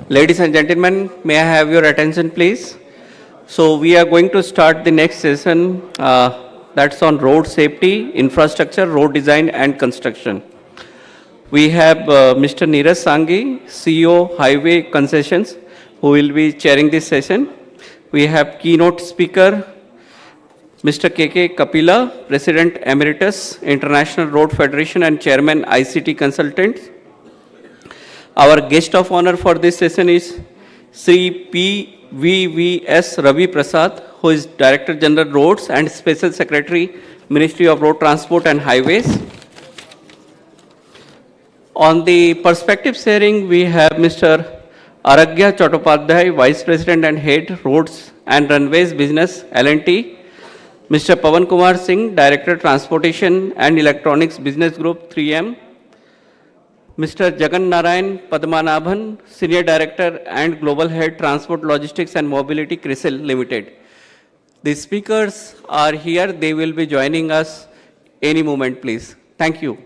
Ladies and gentlemen, may I have your attention, please? So we are going to start the next session that's on road safety, infrastructure, road design and construction. We have Mr. Neeraj Sanghi, CEO, Highway Concessions, who will be chairing this session. We have keynote speaker, Mr. K.K. Kapila, President Emeritus, International Road Federation and Chairman ICT Consultants. Our guest of honor for this session is Shri PVVS Ravi Prasad, who is Director General Roads and Special Secretary, Ministry of Road Transport and Highways. On the perspective sharing, we have Mr. Aragya Chattopadhyay, Vice President and Head, Roads and Runways Business, L&T. Mr. Pawan Kumar Singh, Director, Transportation and Electronics Business Group, 3M. Mr. Jagan Narayan Padmanabhan, Senior Director and Global Head, Transport, Logistics and Mobility, CRISIL Limited. The speakers are here. They will be joining us any moment, please. Thank you.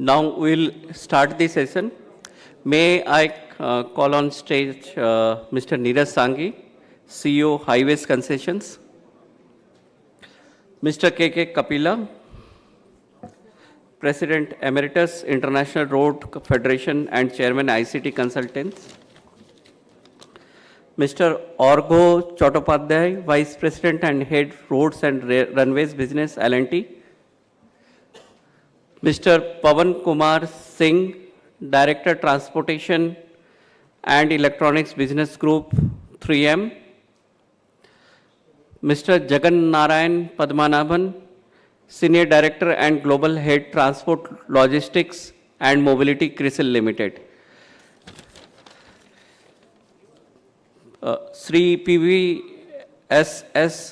Now we'll start the session. May I call on stage Mr. Neeraj Sanghi, CEO Highways Concessions, Mr. K.K. Kapila, President Emeritus International Road Federation and Chairman ICT Consultants, Mr. Orgo Chattopadhyay, Vice President and Head Roads and Runways Business L&T, Mr. Pawan Kumar Singh, Director Transportation and Electronics Business Group 3M, Mr. Jagan Narayan Padmanabhan, Senior Director and Global Head Transport Logistics and Mobility CRISIL Limited. Shri P.V.S.S.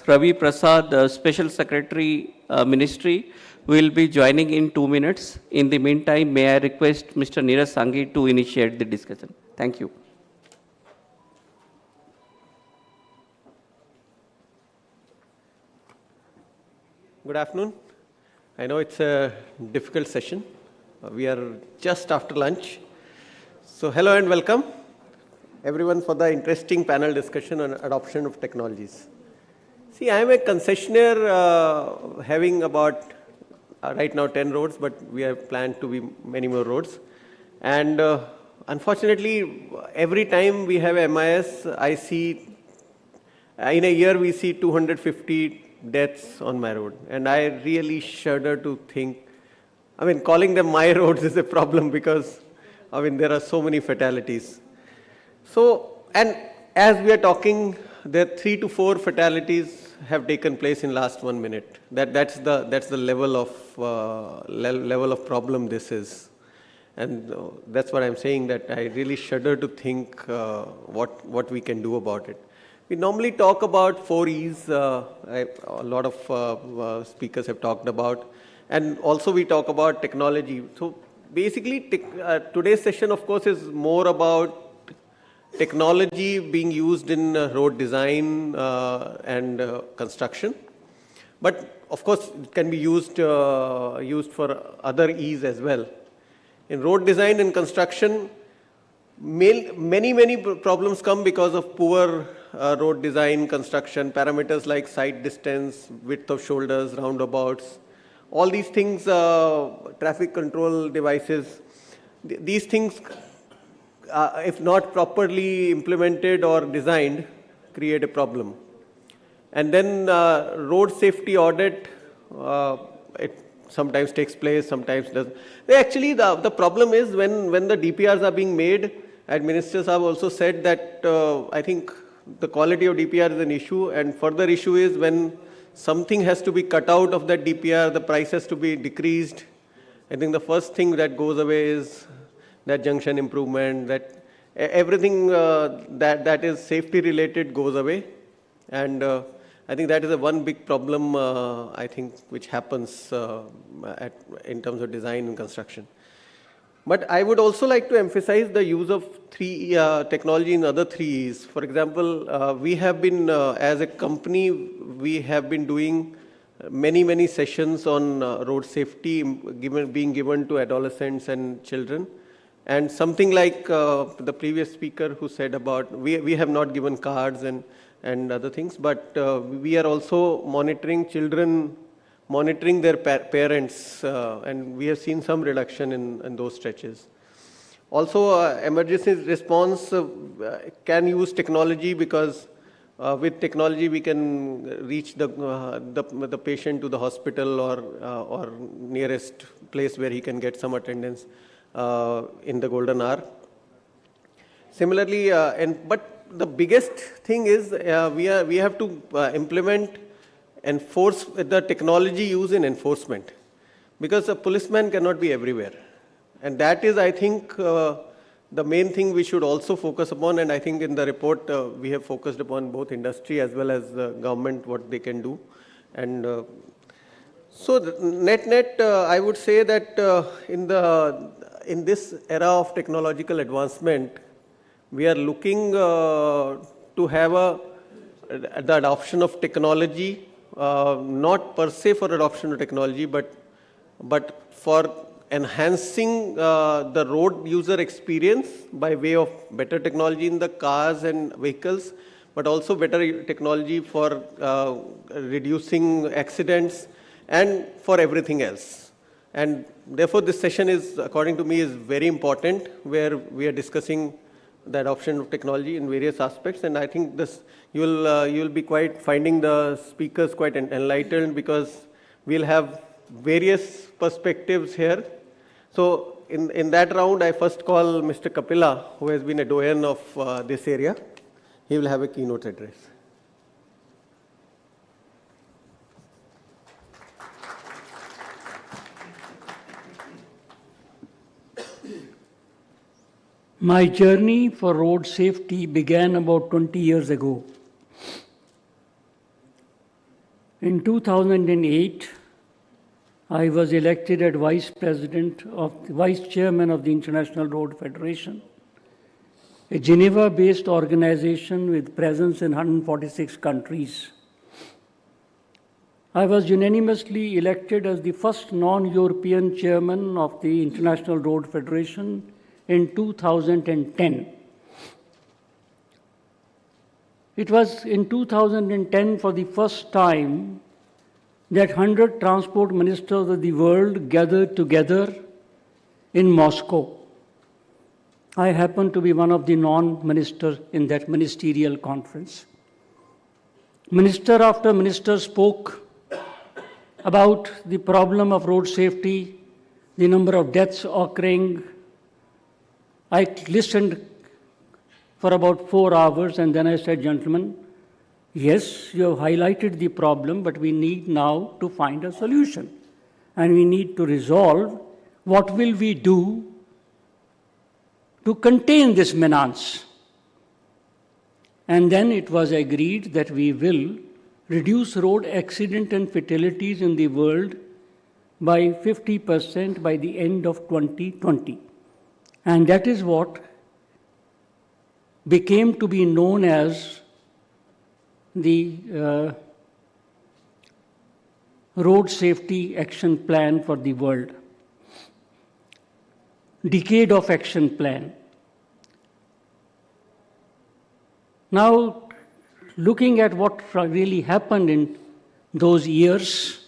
Ravi Prasad, Special Secretary Ministry, will be joining in 2 minutes. In the meantime, may I request Mr. Neeraj Sanghi to initiate the discussion. Thank you. Good afternoon. I know it's a difficult session. We are just after lunch. So hello and welcome everyone for the interesting panel discussion on adoption of technologies. See, I am a concessionaire having about right now 10 roads, but we have planned to be many more roads. And unfortunately, every time we have MIS, I see, in a year we see 250 deaths on my road. And I really shudder to think, I mean, calling them my roads is a problem because, I mean, there are so many fatalities. So, and as we are talking, there are 3 to 4 fatalities have taken place in last 1 minute. That's the level of problem this is, and that's what I'm saying. That I really shudder to think what we can do about it. We normally talk about 4 E's. A lot of speakers have talked about, and also we talk about technology. So basically, today's session, of course, is more about technology being used in road design and construction, but of course it can be used for other E's as well. In road design and construction, many problems come because of poor road design, construction, parameters like sight distance, width of shoulders, roundabouts, all these things, traffic control devices, these things, if not properly implemented or designed, create a problem. And then road safety audit, it sometimes takes place, sometimes doesn't. Actually, the problem is when the DPRs are being made, and ministers have also said that I think the quality of DPR is an issue, and further issue is when something has to be cut out of that DPR, the price has to be decreased. I think the first thing that goes away is that junction improvement, that everything that is safety related goes away. And I think that is one big problem, I think, which happens in terms of design and construction. But I would also like to emphasize the use of technology in other 3 E's. For example, we have been, as a company, we have been doing many sessions on road safety being given to adolescents and children. And something like the previous speaker who said about, we have not given cards and other things, but we are also monitoring children, monitoring their parents, and we have seen some reduction in those stretches. Also, emergency response can use technology because with technology we can reach the patient to the hospital or nearest place where he can get some attendance in the golden hour. Similarly, but the biggest thing is we have to enforce the technology used in enforcement, because a policeman cannot be everywhere, and that is, I think, the main thing we should also focus upon. And I think in the report we have focused upon both industry as well as the government, what they can do. And so net I would say that in this era of technological advancement, we are looking to have the adoption of technology, not per se for adoption of technology, but for enhancing the road user experience by way of better technology in the cars and vehicles, but also better technology for reducing accidents and for everything else. And therefore, this session is, according to me, is very important, where we are discussing the adoption of technology in various aspects. And I think this you'll be quite finding the speakers quite enlightened, because we'll have various perspectives here. So in that round, I first call Mr. Kapila, who has been a doyen of this area. He will have a keynote address. My journey for road safety began about 20 years ago. In 2008, I was elected as Vice Chairman of the International Road Federation, a Geneva-based organization with presence in 146 countries. I was unanimously elected as the first non-European chairman of the International Road Federation in 2010. It was in 2010 for the first time that 100 transport ministers of the world gathered together in Moscow. I happened to be one of the non-ministers in that ministerial conference. Minister after minister spoke about the problem of road safety, the number of deaths occurring. I listened for about 4 hours, and then I said, gentlemen, yes, you have highlighted the problem, but we need now to find a solution. And we need to resolve what will we do to contain this menace. And then it was agreed that we will reduce road accident and fatalities in the world by 50% by the end of 2020. And that is what became to be known as the Road Safety Action Plan for the world. Decade of Action Plan. Now, looking at what really happened in those years,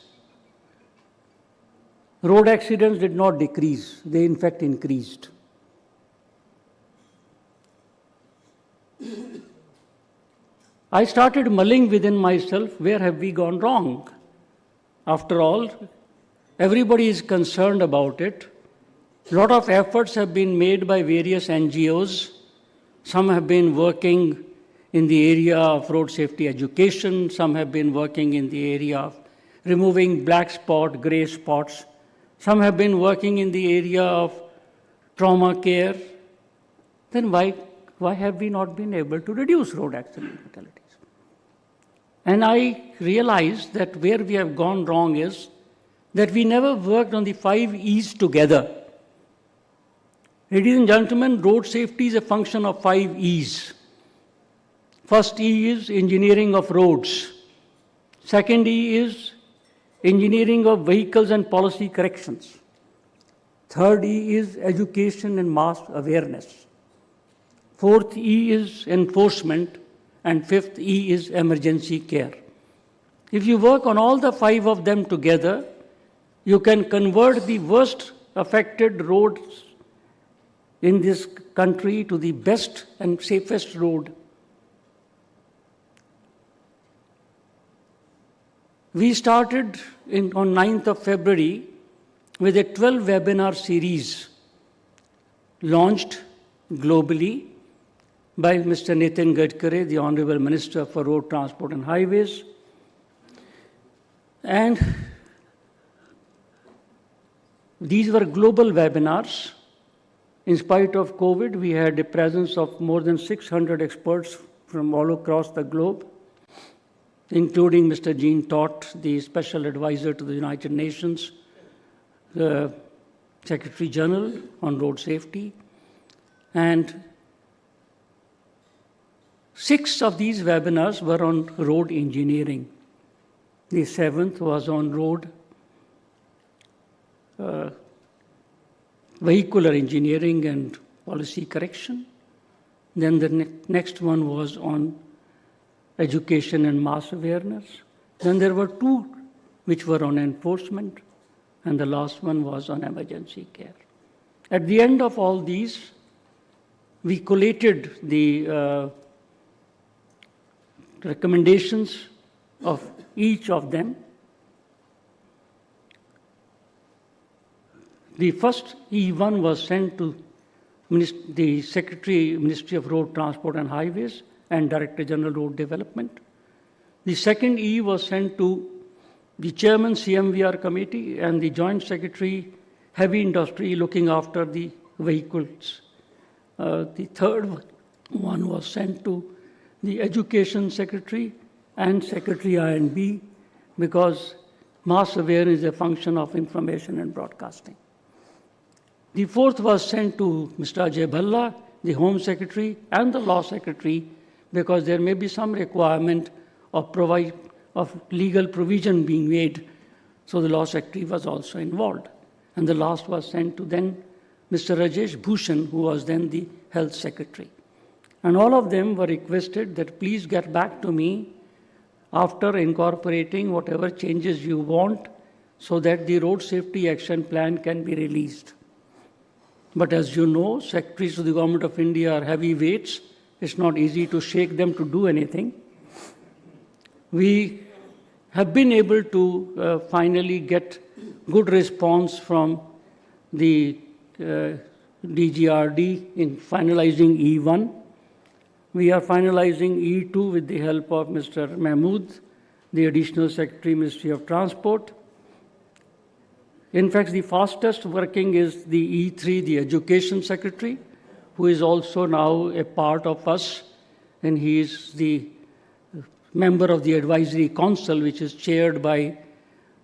road accidents did not decrease, they in fact increased. I started mulling within myself, where have we gone wrong? After all, everybody is concerned about it. A lot of efforts have been made by various NGOs. Some have been working in the area of road safety education. Some have been working in the area of removing black spot, gray spots. Some have been working in the area of trauma care. Then why have we not been able to reduce road accident fatalities? And I realized that where we have gone wrong is that we never worked on the 5 E's together. Ladies and gentlemen, road safety is a function of 5 E's. First E is engineering of roads. Second E is engineering of vehicles and policy corrections. Third E is education and mass awareness. Fourth E is enforcement. And fifth E is emergency care. If you work on all the 5 of them together, you can convert the worst affected roads in this country to the best and safest road. We started on 9th of February with a 12-webinar series launched globally by Mr. Nitin Gadkari, the Honorable Minister for Road Transport and Highways. And these were global webinars. In spite of COVID, we had a presence of more than 600 experts from all across the globe, including Mr. Jean Todt, the Special Advisor to the United Nations, the Secretary General on Road Safety. And 6 of these webinars were on road engineering. The 7th was on road vehicular engineering and policy correction. Then the next one was on education and mass awareness. Then there were two which were on enforcement, and the last one was on emergency care. At the end of all these, we collated the recommendations of each of them. The first E1 was sent to the Secretary, Ministry of Road Transport and Highways and Director General Road Development. The second E was sent to the Chairman CMVR Committee and the Joint Secretary Heavy Industry looking after the vehicles. The third one was sent to the Education Secretary and Secretary I&B because mass awareness is a function of information and broadcasting. The fourth was sent to Mr. Ajay Bhalla, the Home Secretary, and the Law Secretary, because there may be some requirement of legal provision being made. So the Law Secretary was also involved. And the last was sent to then Mr. Rajesh Bhushan, who was then the Health Secretary. And all of them were requested that please get back to me after incorporating whatever changes you want so that the road safety action plan can be released. But as you know, secretaries to the Government of India are heavyweights. It's not easy to shake them to do anything. We have been able to finally get good response from the DGRD in finalizing E1. We are finalizing E2 with the help of Mr. Mahmood, the Additional Secretary, Ministry of Transport. In fact, the fastest working is the E3, the Education Secretary, who is also now a part of us, and he is the member of the Advisory Council, which is chaired by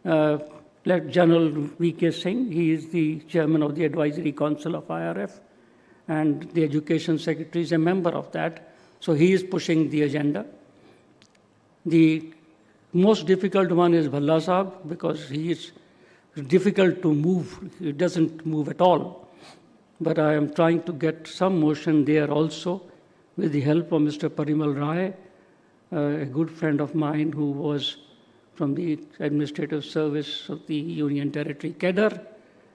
General V.K. Singh. He is the chairman of the Advisory Council of IRF, and the Education Secretary is a member of that. So he is pushing the agenda. The most difficult one is Bhalla Sahab, because he is difficult to move. It doesn't move at all. But I am trying to get some motion there also with the help of Mr. Parimal Rai, a good friend of mine who was from the Administrative Service of the Union Territory, Kedar.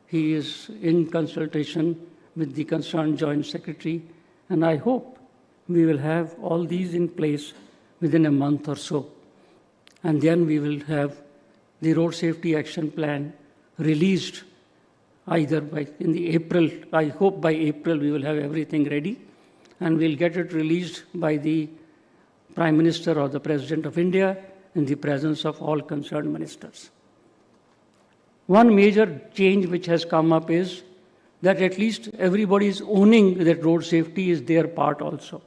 He is in consultation with the concerned Joint Secretary, and I hope we will have all these in place within a month or so. And then we will have the Road Safety Action Plan released either in the April. I hope by April we will have everything ready, and we'll get it released by the Prime Minister or the President of India in the presence of all concerned ministers. One major change which has come up is that at least everybody is owning that road safety is their part also.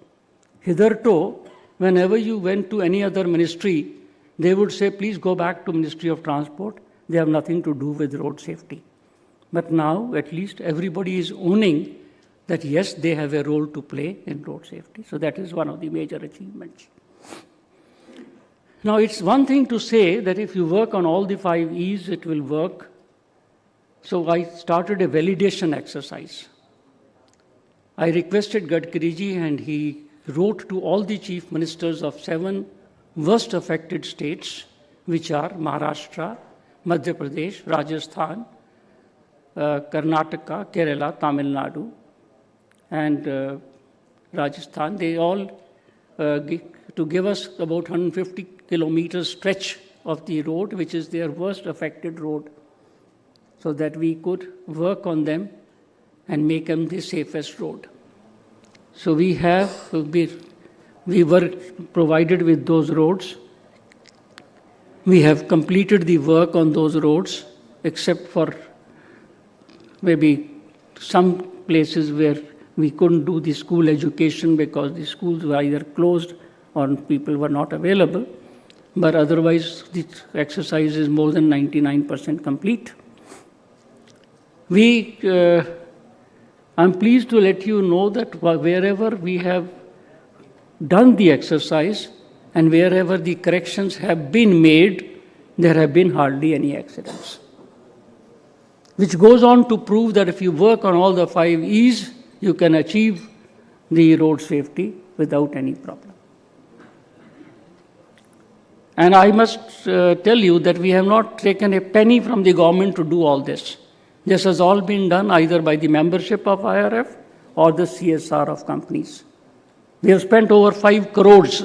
Hitherto, whenever you went to any other ministry, they would say, please go back to Ministry of Transport. They have nothing to do with road safety. But now, at least everybody is owning that, yes, they have a role to play in road safety. So that is one of the major achievements. Now, it's one thing to say that if you work on all the 5 E's, it will work. So I started a validation exercise. I requested Gadkari ji, and he wrote to all the chief ministers of 7 worst affected states, which are Maharashtra, Madhya Pradesh, Rajasthan, Karnataka, Kerala, Tamil Nadu, and Rajasthan. They all to give us about 150 kilometers stretch of the road, which is their worst affected road, so that we could work on them and make them the safest road. So we were provided with those roads. We have completed the work on those roads, except for maybe some places where we couldn't do the school education because the schools were either closed or people were not available. But otherwise, the exercise is more than 99% complete. I'm pleased to let you know that wherever we have done the exercise and wherever the corrections have been made, there have been hardly any accidents. which goes on to prove that if you work on all the 5 E's, you can achieve the road safety without any problem. And I must tell you that we have not taken a penny from the government to do all this. This has all been done either by the membership of IRF or the CSR of companies. We have spent over 5 crores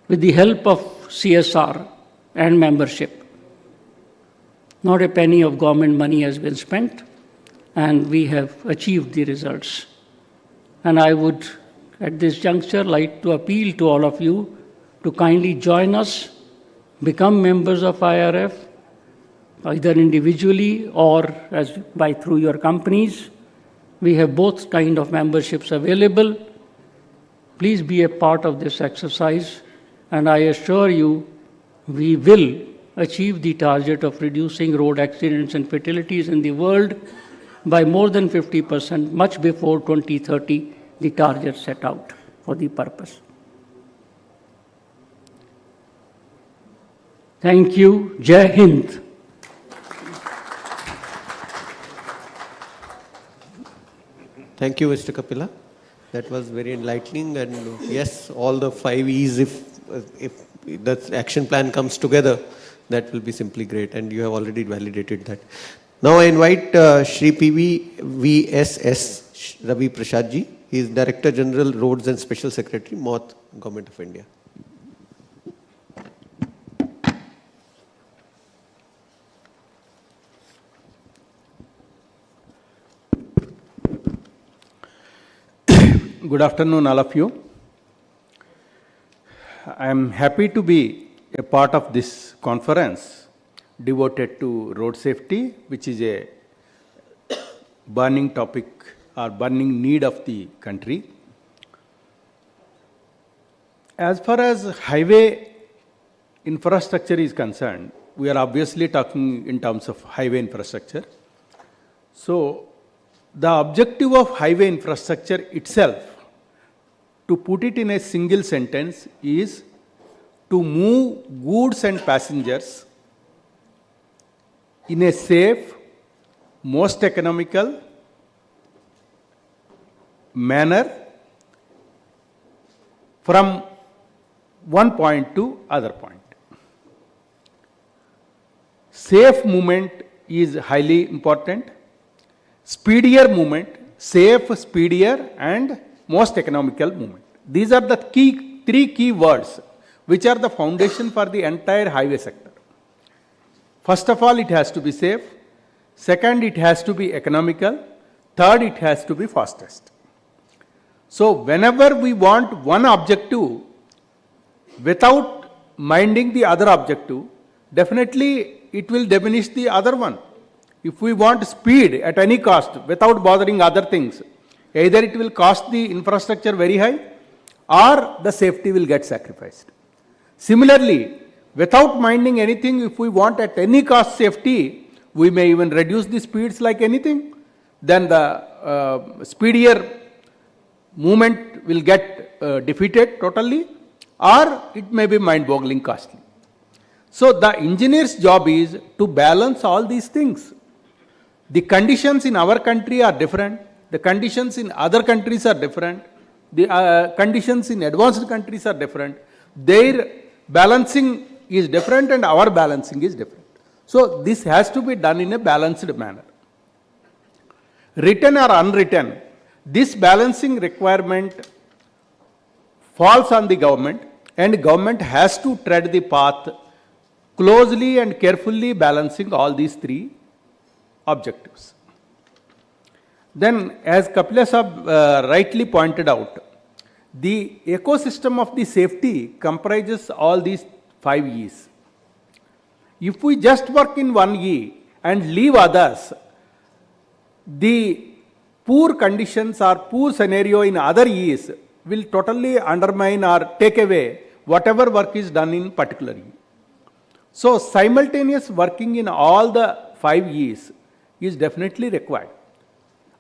with the help of CSR and membership. Not a penny of government money has been spent, and we have achieved the results. And I would, at this juncture, like to appeal to all of you to kindly join us, become members of IRF, either individually or through your companies. We have both kind of memberships available. Please be a part of this exercise, and I assure you we will achieve the target of reducing road accidents and fatalities in the world by more than 50%, much before 2030, the target set out for the purpose. Thank you. Jai Hind. Thank you, Mr. Kapila. That was very enlightening. And yes, all the 5 E's, if the action plan comes together, that will be simply great. And you have already validated that. Now I invite Shri PVSS Ravi Prasad ji. He is Director General Roads and Special Secretary, MoT, Government of India. Good afternoon, all of you. I am happy to be a part of this conference devoted to road safety, which is a burning topic or burning need of the country. As far as highway infrastructure is concerned, we are obviously talking in terms of highway infrastructure. So, the objective of highway infrastructure itself, to put it in a single sentence, is to move goods and passengers in a safe, most economical manner from one point to other point. Safe movement is highly important. Speedier movement, safe, speedier, and most economical movement. These are the three key words which are the foundation for the entire highway sector. First of all, it has to be safe. Second, it has to be economical. Third, it has to be fastest. So, whenever we want one objective without minding the other objective, definitely it will diminish the other one. If we want speed at any cost without bothering other things, either it will cost the infrastructure very high or the safety will get sacrificed. Similarly, without minding anything, if we want at any cost safety, we may even reduce the speeds like anything, then the speedier movement will get defeated totally, or it may be mind-boggling costly. So, the engineer's job is to balance all these things. The conditions in our country are different. The conditions in other countries are different. The conditions in advanced countries are different. Their balancing is different and our balancing is different. So, this has to be done in a balanced manner. Written or unwritten, this balancing requirement falls on the government, and government has to tread the path closely and carefully balancing all these three objectives. Then, as Kapila Sahab rightly pointed out, the ecosystem of the safety comprises all these 5 E's. If we just work in one E and leave others, the poor conditions or poor scenario in other E's will totally undermine or take away whatever work is done in particular E. So, simultaneous working in all the 5 E's is definitely required.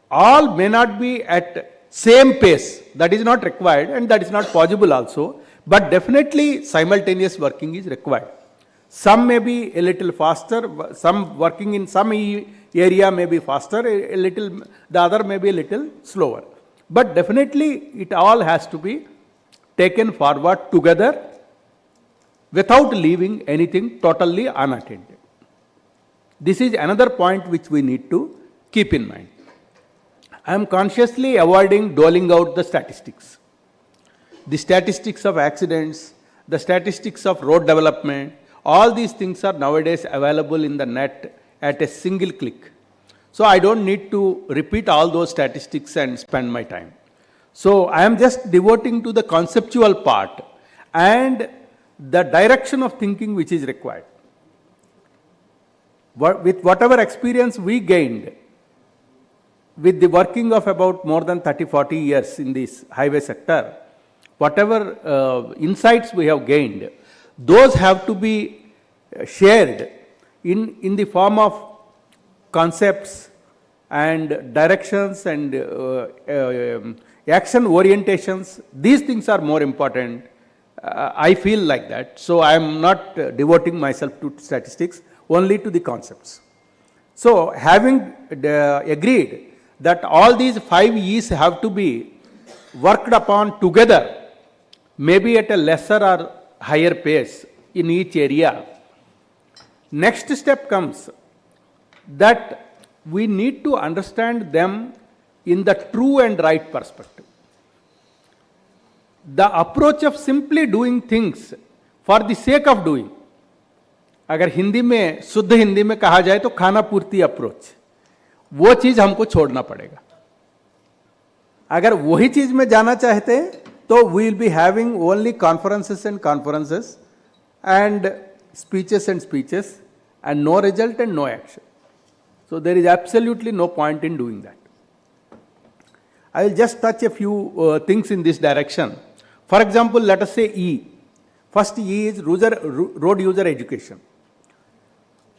All may not be at same pace, that is not required and that is not possible also, but definitely simultaneous working is required. Some may be a little faster, some working in some area may be faster, a little, the other may be a little slower. But definitely it all has to be taken forward together without leaving anything totally unattended. This is another point which we need to keep in mind. I am consciously avoiding doling out the statistics. The statistics of accidents, the statistics of road development, all these things are nowadays available in the net at a single click. So I don't need to repeat all those statistics and spend my time. So I am just devoting to the conceptual part and the direction of thinking which is required. With whatever experience we gained, with the working of about more than 30-40 years in this highway sector, whatever insights we have gained, those have to be shared in the form of concepts and directions and action orientations. These things are more important. I feel like that. So I am not devoting myself to statistics, only to the concepts. So having agreed that all these 5 E's have to be worked upon together, maybe at a lesser or higher pace in each area, next step comes that we need to understand them in the true and right perspective. The approach of simply doing things for the sake of doing, अगर हिंदी में शुद्ध हिंदी में कहा जाए तो खाना पूर्ति approach, वो चीज हमको छोड़ना पड़ेगा. अगर वही चीज में जाना चाहते हैं तो we will be having only conferences and speeches and no result and no action. So there is absolutely no point in doing that. I will just touch a few things in this direction. For example, let us say E. First E is road user education.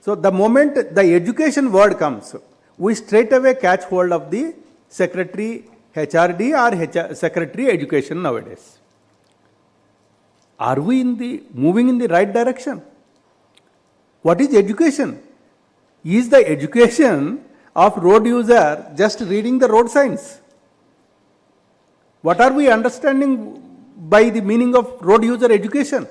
So the moment the education word comes, we straight away catch hold of the Secretary HRD or Secretary Education nowadays. Are we moving in the right direction? What is education? Is the education of road user just reading the road signs? What are we understanding by the meaning of road user education?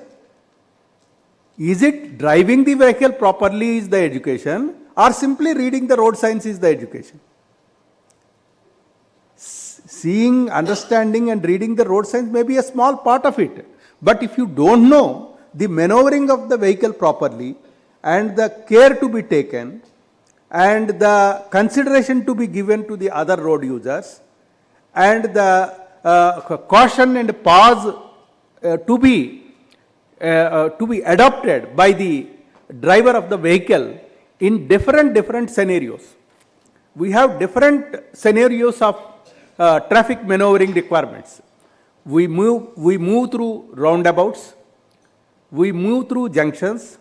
Is it driving the vehicle properly is the education, or simply reading the road signs is the education? Seeing, understanding and reading the road signs may be a small part of it. But if you don't know the maneuvering of the vehicle properly and the care to be taken and the consideration to be given to the other road users and the caution and pause to be adopted by the driver of the vehicle in different scenarios. We have different scenarios of traffic maneuvering requirements. We move through roundabouts, we move through junctions,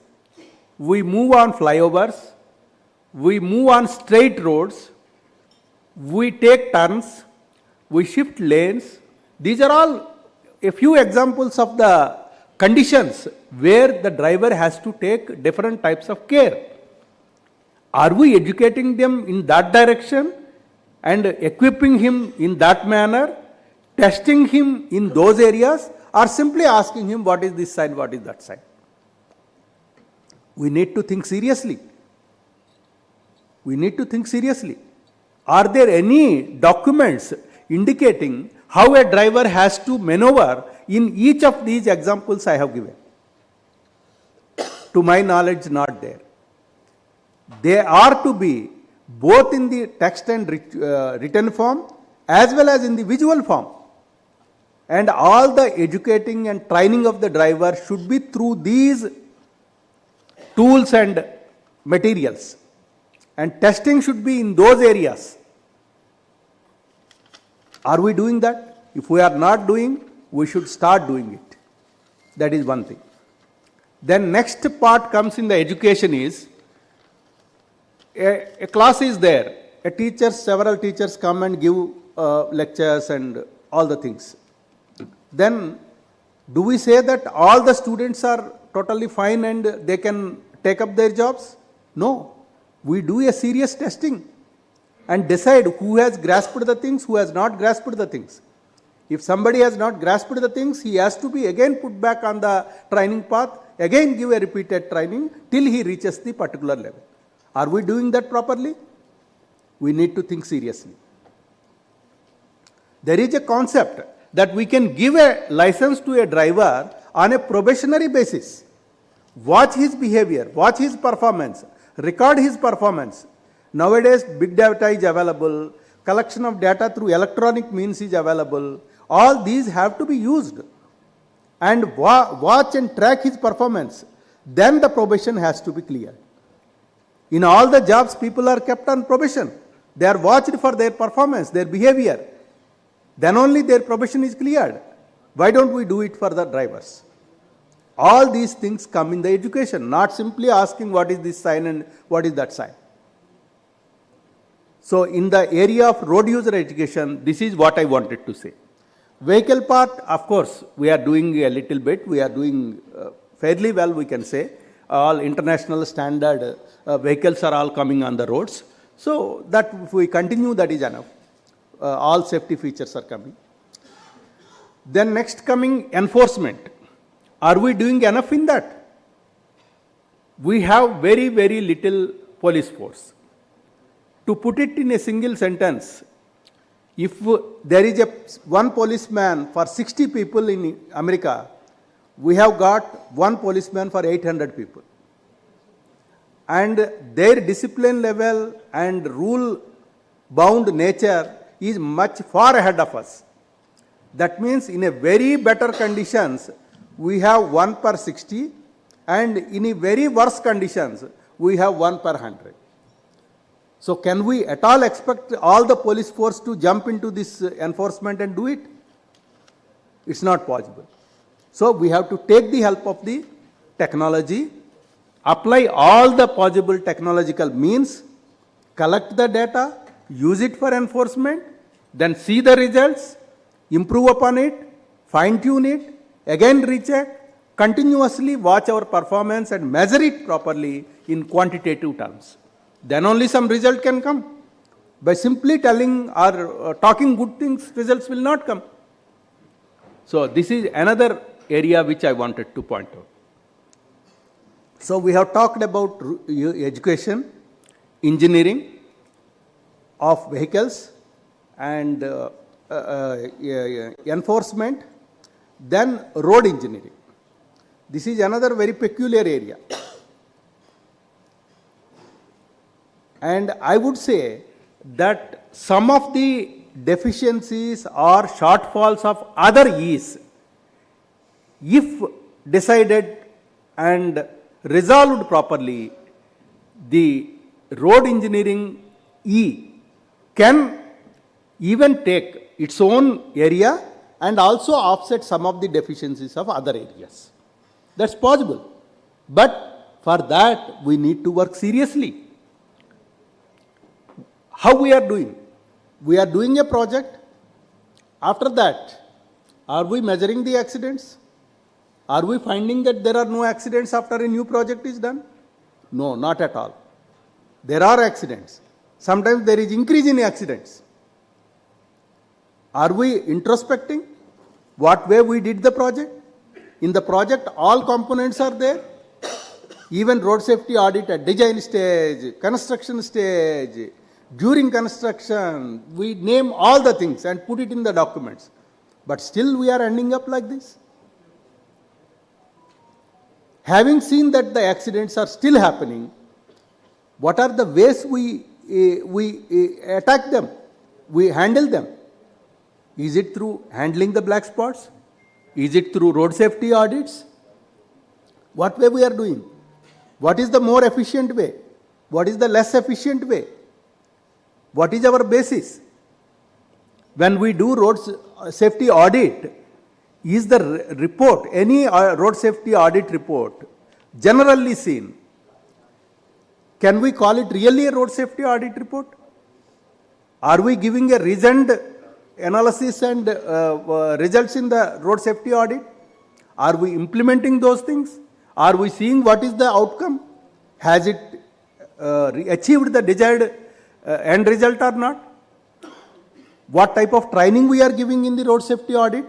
we move on flyovers, we move on straight roads, we take turns, we shift lanes. These are all a few examples of the conditions where the driver has to take different types of care. Are we educating them in that direction and equipping him in that manner, testing him in those areas, or simply asking him what is this sign, what is that sign? We need to think seriously. We need to think seriously. Are there any documents indicating how a driver has to maneuver in each of these examples I have given? To my knowledge, not there. They are to be both in the text and written form as well as in the visual form. And all the educating and training of the driver should be through these tools and materials. And testing should be in those areas. Are we doing that? If we are not doing, we should start doing it. That is one thing. Then next part comes in the education is, a class is there. Several teachers come and give lectures and all the things. Then do we say that all the students are totally fine and they can take up their jobs? No. We do a serious testing and decide who has grasped the things, who has not grasped the things. If somebody has not grasped the things, he has to be again put back on the training path, again give a repeated training till he reaches the particular level. Are we doing that properly? We need to think seriously. There is a concept that we can give a license to a driver on a probationary basis. Watch his behavior, watch his performance, record his performance. Nowadays, big data is available, collection of data through electronic means is available. All these have to be used. And watch and track his performance. Then the probation has to be cleared. In all the jobs, people are kept on probation. They are watched for their performance, their behavior. Then only their probation is cleared. Why don't we do it for the drivers? All these things come in the education, not simply asking what is this sign and what is that sign. So in the area of road user education, this is what I wanted to say. Vehicle part, of course, we are doing a little bit. We are doing fairly well, we can say. All international standard vehicles are all coming on the roads. So that if we continue, that is enough. All safety features are coming. Then next coming enforcement. Are we doing enough in that? We have very, very little police force. To put it in a single sentence, if there is one policeman for 60 people in America, we have got one policeman for 800 people. And their discipline level and rule-bound nature is much far ahead of us. That means in a very better conditions, we have 1 per 60, and in a very worse conditions, we have 1 per 100. So can we at all expect all the police force to jump into this enforcement and do it? It's not possible. So we have to take the help of the technology, apply all the possible technological means, collect the data, use it for enforcement, then see the results, improve upon it, fine-tune it, again recheck, continuously watch our performance and measure it properly in quantitative terms. Then only some result can come. By simply telling or talking good things, results will not come. So this is another area which I wanted to point out. So we have talked about education, engineering of vehicles, and enforcement, then road engineering. This is another very peculiar area. And I would say that some of the deficiencies or shortfalls of other E's, if decided and resolved properly, the road engineering E can even take its own area and also offset some of the deficiencies of other areas. That's possible. But for that, we need to work seriously. How we are doing? We are doing a project. After that, are we measuring the accidents? Are we finding that there are no accidents after a new project is done? No, not at all. There are accidents. Sometimes there is increase in accidents. Are we introspecting what way we did the project? In the project, all components are there. Even road safety audit at design stage, construction stage, during construction, we name all the things and put it in the documents. But still we are ending up like this. Having seen that the accidents are still happening, what are the ways we attack them, we handle them? Is it through handling the black spots? Is it through road safety audits? What way we are doing? What is the more efficient way? What is the less efficient way? What is our basis? When we do road safety audit, is the report, any road safety audit report, generally seen, can we call it really a road safety audit report? Are we giving a reasoned analysis and results in the road safety audit? Are we implementing those things? Are we seeing what is the outcome? Has it achieved the desired end result or not? What type of training we are giving in the road safety audit?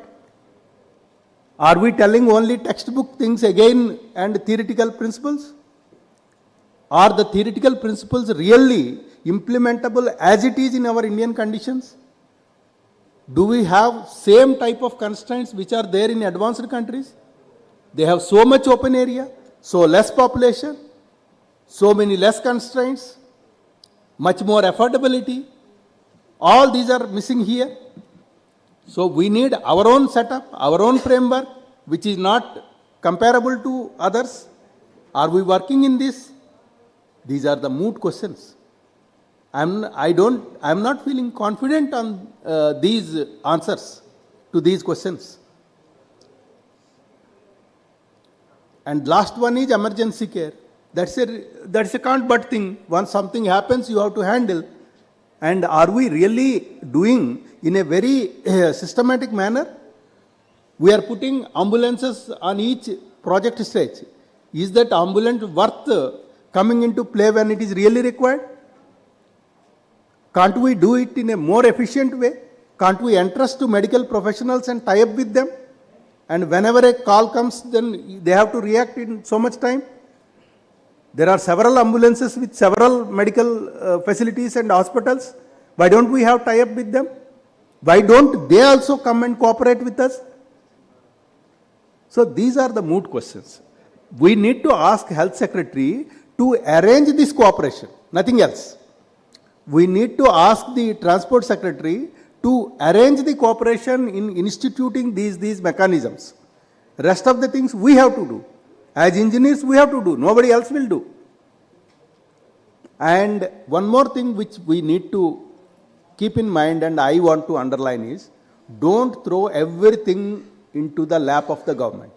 Are we telling only textbook things again and theoretical principles? Are the theoretical principles really implementable as it is in our Indian conditions? Do we have same type of constraints which are there in advanced countries? They have so much open area, so less population, so many less constraints, much more affordability. All these are missing here. So we need our own setup, our own framework, which is not comparable to others. Are we working in this? These are the moot questions. I'm not feeling confident on these answers to these questions. And last one is emergency care. That's a can't but thing. Once something happens, you have to handle. And are we really doing in a very systematic manner? We are putting ambulances on each project stage. Is that ambulance worth coming into play when it is really required? Can't we do it in a more efficient way? Can't we entrust to medical professionals and tie up with them? And whenever a call comes, then they have to react in so much time. There are several ambulances with several medical facilities and hospitals. Why don't we have tie up with them? Why don't they also come and cooperate with us? So these are the moot questions. We need to ask Health Secretary to arrange this cooperation, nothing else. We need to ask the Transport Secretary to arrange the cooperation in instituting these mechanisms. Rest of the things we have to do. As engineers, we have to do. Nobody else will do. And one more thing which we need to keep in mind, and I want to underline, is don't throw everything into the lap of the government.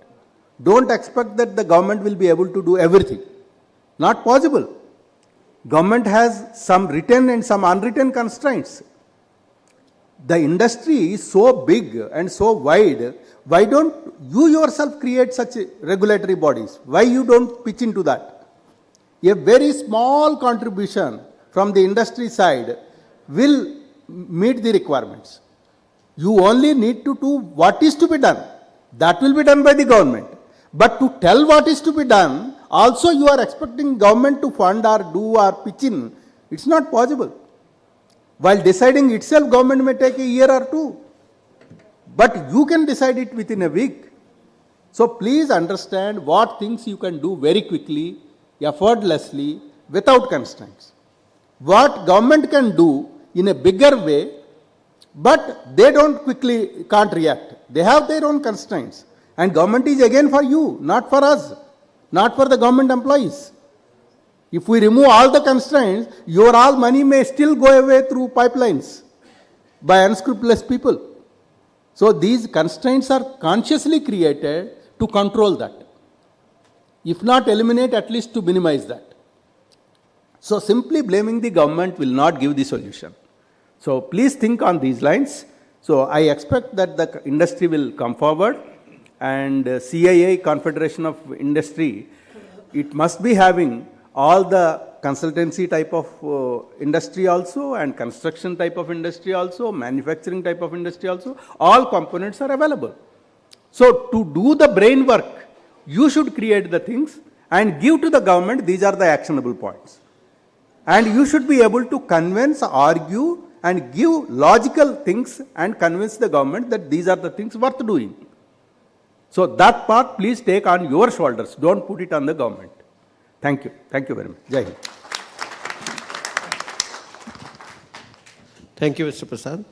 Don't expect that the government will be able to do everything. Not possible. Government has some written and some unwritten constraints. The industry is so big and so wide. Why don't you yourself create such regulatory bodies? Why you don't pitch into that? A very small contribution from the industry side will meet the requirements. You only need to do what is to be done. That will be done by the government. But to tell what is to be done, also you are expecting government to fund or do or pitch in. It's not possible. While deciding itself, government may take a year or two. But you can decide it within a week. So please understand what things you can do very quickly, effortlessly, without constraints. What government can do in a bigger way, but they can't react. They have their own constraints. And government is again for you, not for us, not for the government employees. If we remove all the constraints, your all money may still go away through pipelines by unscrupulous people. So these constraints are consciously created to control that. If not eliminate, at least to minimize that. So simply blaming the government will not give the solution. So please think on these lines. So I expect that the industry will come forward, and CII, Confederation of Industry, it must be having all the consultancy type of industry also, and construction type of industry also, manufacturing type of industry also. All components are available. So to do the brain work, you should create the things and give to the government, these are the actionable points. And you should be able to convince, argue, and give logical things and convince the government that these are the things worth doing. So that part please take on your shoulders. Don't put it on the government. Thank you. Thank you very much. Jai Hind. Thank you, Mr. Prasad.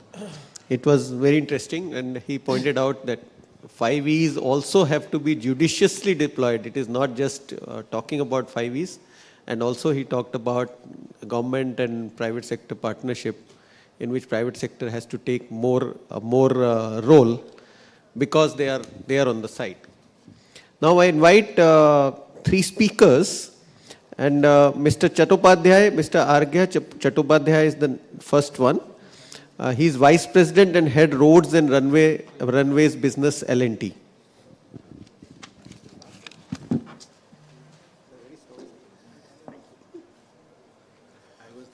It was very interesting, and he pointed out that 5 E's also have to be judiciously deployed. It is not just talking about 5 E's. And also he talked about government and private sector partnership, in which private sector has to take more role because they are on the site. Now I invite 3 speakers, and Mr. Chattopadhyay, Mr. Arghya Chattopadhyay is the first one. He is Vice President and Head Roads and Runways Business L&T.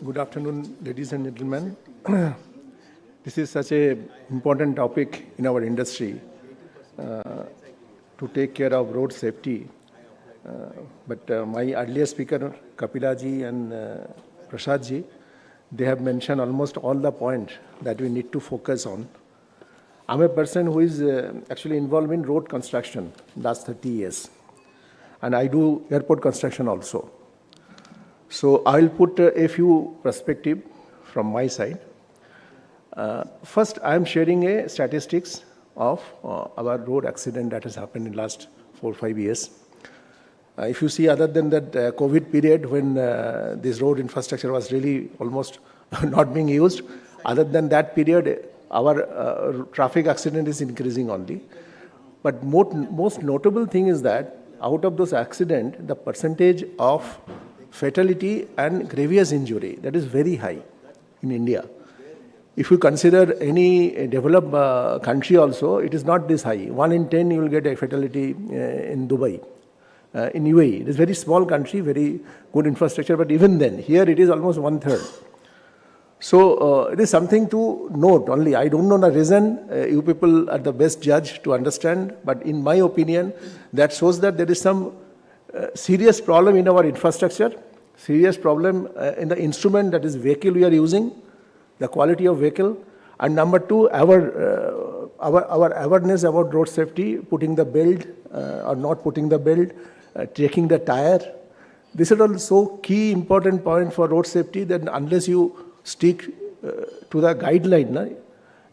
Good afternoon, ladies and gentlemen. This is such an important topic in our industry to take care of road safety. But my earlier speaker, Kapilaji and Prasadji, they have mentioned almost all the points that we need to focus on. I'm a person who is actually involved in road construction last 30 years. And I do airport construction also. So I'll put a few perspectives from my side. First, I'm sharing a statistics of our road accident that has happened in last 4 or 5 years. If you see, other than that COVID period when this road infrastructure was really almost not being used, other than that period, our traffic accident is increasing only. But most notable thing is that out of those accidents, the percentage of fatality and grievous injury, that is very high in India. If you consider any developed country also, it is not this high. 1 in 10 you will get a fatality in Dubai. In UAE, it is a very small country, very good infrastructure, but even then, here it is almost 1/3. So it is something to note only. I don't know the reason. You people are the best judge to understand, but in my opinion, that shows that there is some serious problem in our infrastructure, serious problem in the instrument, that is vehicle we are using, the quality of vehicle, and number 2, our awareness about road safety, putting the belt or not putting the belt, taking the tire. This is also key important point for road safety, that unless you stick to the guideline,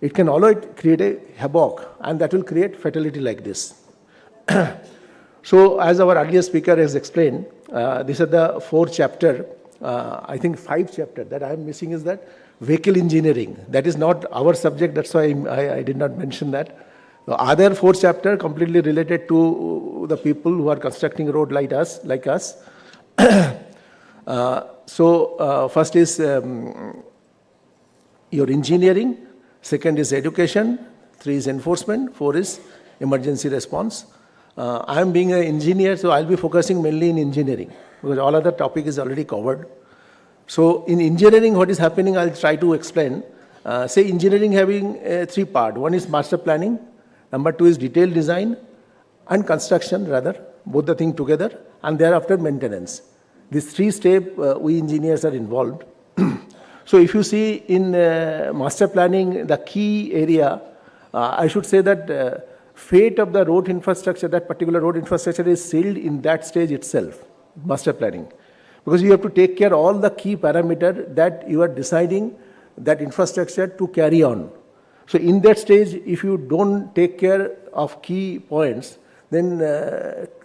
it can always create a havoc, and that will create fatality like this. So as our earlier speaker has explained, these are the 4 chapters. I think 5 chapters that I am missing is that vehicle engineering. That is not our subject, that's why I did not mention that. The other 4 chapters completely related to the people who are constructing road like us. First is your engineering, second is education, 3 is enforcement, 4 is emergency response. I am being an engineer, so I'll be focusing mainly in engineering, because all other topic is already covered. So in engineering, what is happening, I'll try to explain. Say engineering having 3 parts. One is master planning, number 2 is detailed design, and construction rather, both the things together, and thereafter maintenance. These 3 steps, we engineers are involved. So if you see in master planning, the key area, I should say that fate of the road infrastructure, that particular road infrastructure is sealed in that stage itself, master planning. Because you have to take care of all the key parameters that you are deciding that infrastructure to carry on. So in that stage, if you don't take care of key points, then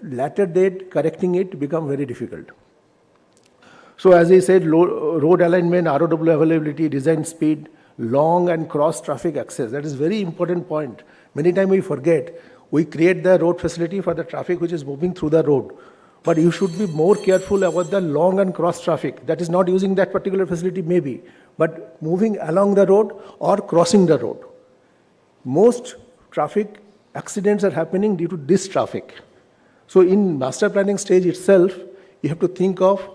later date correcting it become very difficult. So as I said, road alignment, ROW availability, design speed, long and cross traffic access, that is very important point. Many times we forget, we create the road facility for the traffic which is moving through the road. But you should be more careful about the long and cross traffic. That is not using that particular facility maybe, but moving along the road or crossing the road. Most traffic accidents are happening due to this traffic. So in master planning stage itself, you have to think of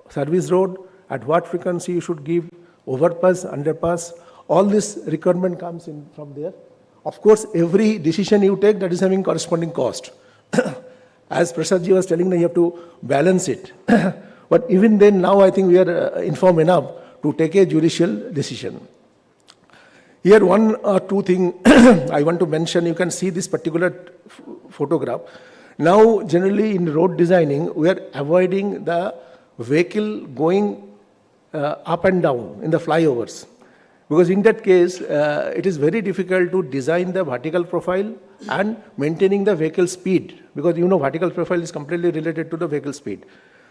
service road, at what frequency you should give, overpass, underpass, all this requirement comes in from there. Of course, every decision you take, that is having corresponding cost. As Prasadji was telling, you have to balance it. But even then, now I think we are informed enough to take a judicial decision. Here, 1 or 2 things I want to mention. You can see this particular photograph. Now, generally in road designing, we are avoiding the vehicle going up and down in the flyovers. Because in that case, it is very difficult to design the vertical profile and maintaining the vehicle speed. Because you know, vertical profile is completely related to the vehicle speed.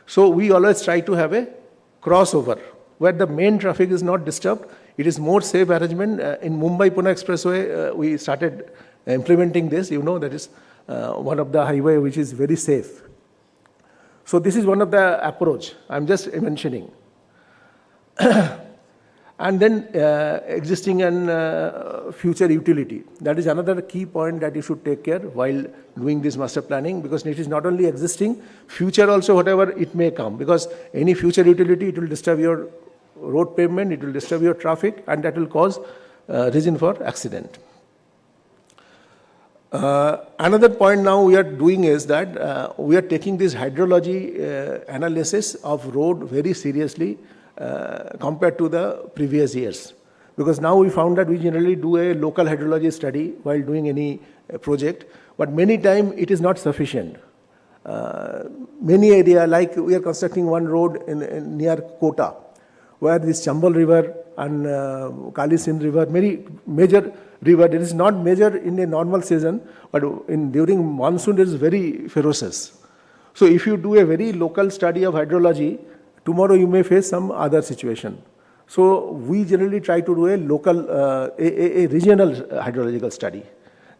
So we always try to have a crossover where the main traffic is not disturbed. It is more safe arrangement. In Mumbai-Pune Expressway, we started implementing this. You know, that is one of the highway which is very safe. So this is one of the approach I'm just mentioning. And then existing and future utility. That is another key point that you should take care while doing this master planning, because it is not only existing, future also whatever it may come, because any future utility, it will disturb your road pavement, it will disturb your traffic, and that will cause reason for accident. Another point now we are doing is that we are taking this hydrology analysis of road very seriously compared to the previous years. Because now we found that we generally do a local hydrology study while doing any project, but many times it is not sufficient. Many area, like we are constructing one road in near Kota, where this Hon'ble river and Kali Sindh river, very major river, it is not major in a normal season, but during monsoon it is very ferocious. So if you do a very local study of hydrology, tomorrow you may face some other situation. So we generally try to do a local, a regional hydrological study.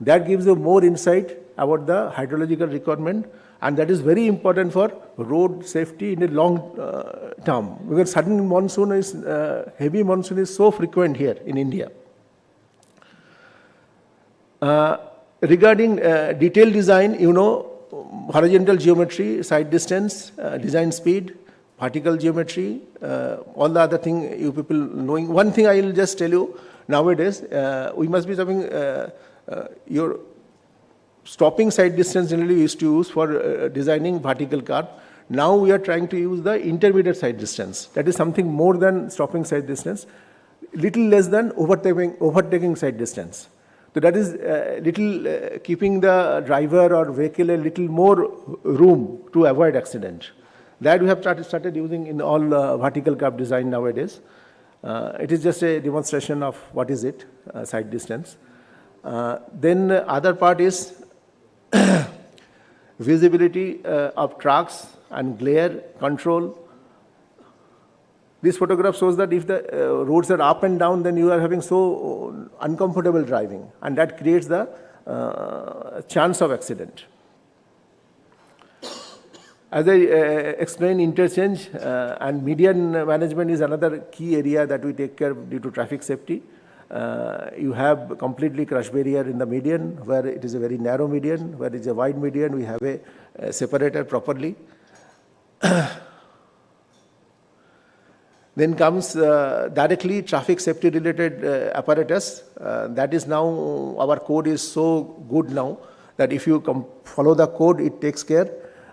That gives you more insight about the hydrological requirement, and that is very important for road safety in a long term. Because sudden monsoon is, heavy monsoon is so frequent here in India. Regarding detailed design, you know, horizontal geometry, side distance, design speed, vertical geometry, all the other thing you people knowing. One thing I will just tell you, nowadays, we must be having your stopping side distance generally we used to use for designing vertical curve. Now we are trying to use the intermediate side distance. That is something more than stopping side distance, little less than overtaking side distance. So that is little keeping the driver or vehicle a little more room to avoid accident. That we have started using in all vertical curve design nowadays. It is just a demonstration of what is it, side distance. Then other part is visibility of trucks and glare control. This photograph shows that if the roads are up and down, then you are having so uncomfortable driving, and that creates the chance of accident. As I explained, interchange and median management is another key area that we take care of due to traffic safety. You have completely crush barrier in the median, where it is a very narrow median, where it is a wide median, we have a separator properly. Then comes directly traffic safety related apparatus. That is now, our code is so good now that if you follow the code, it takes care.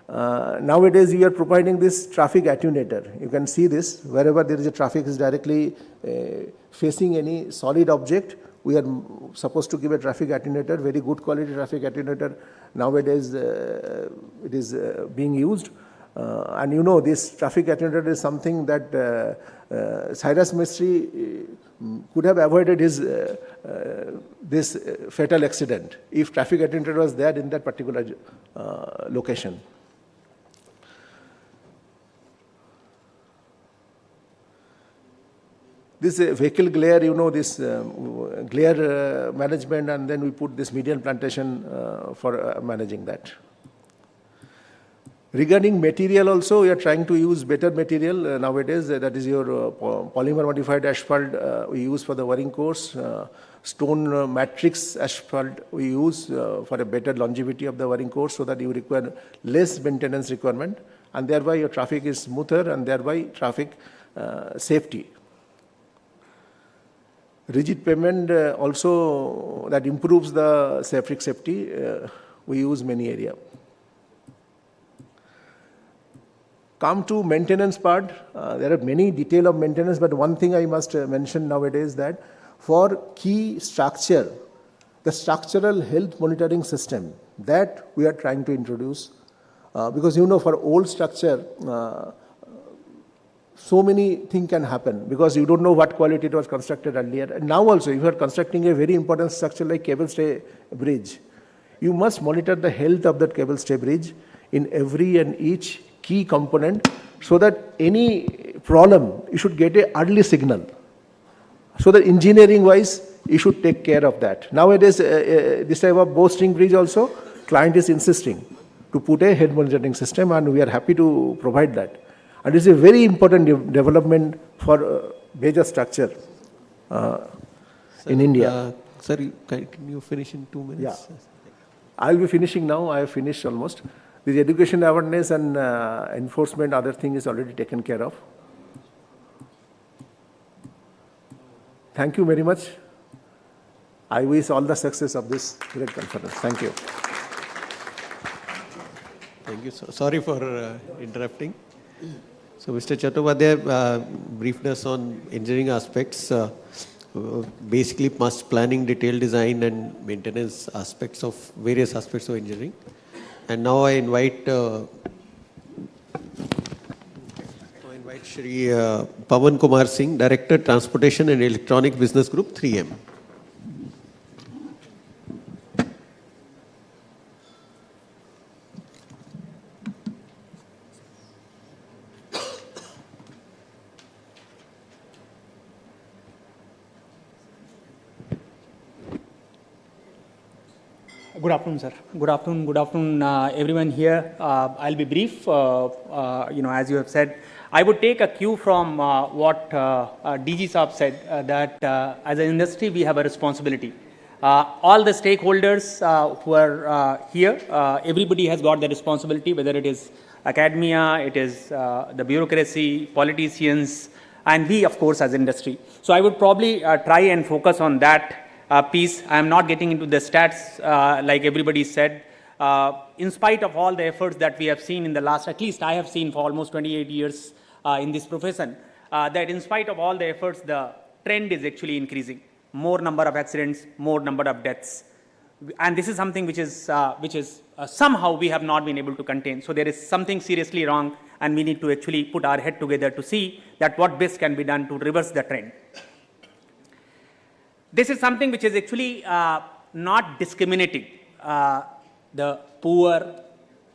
Nowadays, we are providing this traffic attenuator. You can see this, wherever there is a traffic is directly facing any solid object, we are supposed to give a traffic attenuator, very good quality traffic attenuator. Nowadays, it is being used. And you know, this traffic attenuator is something that Cyrus Mistry could have avoided his this fatal accident if traffic attenuator was there in that particular location. This vehicle glare, you know, this glare management, and then we put this median plantation for managing that. Regarding material also, we are trying to use better material nowadays. That is your polymer modified asphalt we use for the whirring course. Stone matrix asphalt we use for a better longevity of the whirring course, so that you require less maintenance requirement, and thereby your traffic is smoother, and thereby traffic safety. Rigid pavement also that improves the traffic safety. We use many area. Come to maintenance part. There are many detail of maintenance, but one thing I must mention nowadays that for key structure, the structural health monitoring system that we are trying to introduce, because you know, for old structure, so many things can happen because you don't know what quality it was constructed earlier. And now also, if you are constructing a very important structure like cable stay bridge, you must monitor the health of that cable stay bridge in every and each key component, so that any problem, you should get an early signal. So that engineering wise, you should take care of that. Nowadays, this type of bowstring bridge also, client is insisting to put a head monitoring system, and we are happy to provide that. And this is a very important development for major structure in India. Sir, can you finish in 2 minutes? Yeah. I'll be finishing now. I have finished almost. This education awareness and enforcement, other thing is already taken care of. Thank you very much. I wish all the success of this great conference. Thank you. Thank you. Sorry for interrupting. So Mr. Chattopadhyay briefed us on engineering aspects, basically master planning, detailed design and maintenance aspects of various aspects of engineering. And now I invite Shri Pawan Kumar Singh, Director, Transportation and Electronic Business Group, 3M. Good afternoon, sir. Good afternoon, everyone here. I'll be brief. As you have said, I would take a cue from what DG Saab said, that as an industry, we have a responsibility. All the stakeholders who are here, everybody has got the responsibility, whether it is academia, it is the bureaucracy, politicians, and we, of course, as industry. So I would probably try and focus on that piece. I am not getting into the stats like everybody said. In spite of all the efforts that we have seen in the last, at least I have seen for almost 28 years in this profession, that in spite of all the efforts, the trend is actually increasing. More number of accidents, more number of deaths. And this is something which is somehow we have not been able to contain. So there is something seriously wrong, and we need to actually put our head together to see that what best can be done to reverse the trend. This is something which is actually not discriminating. The poor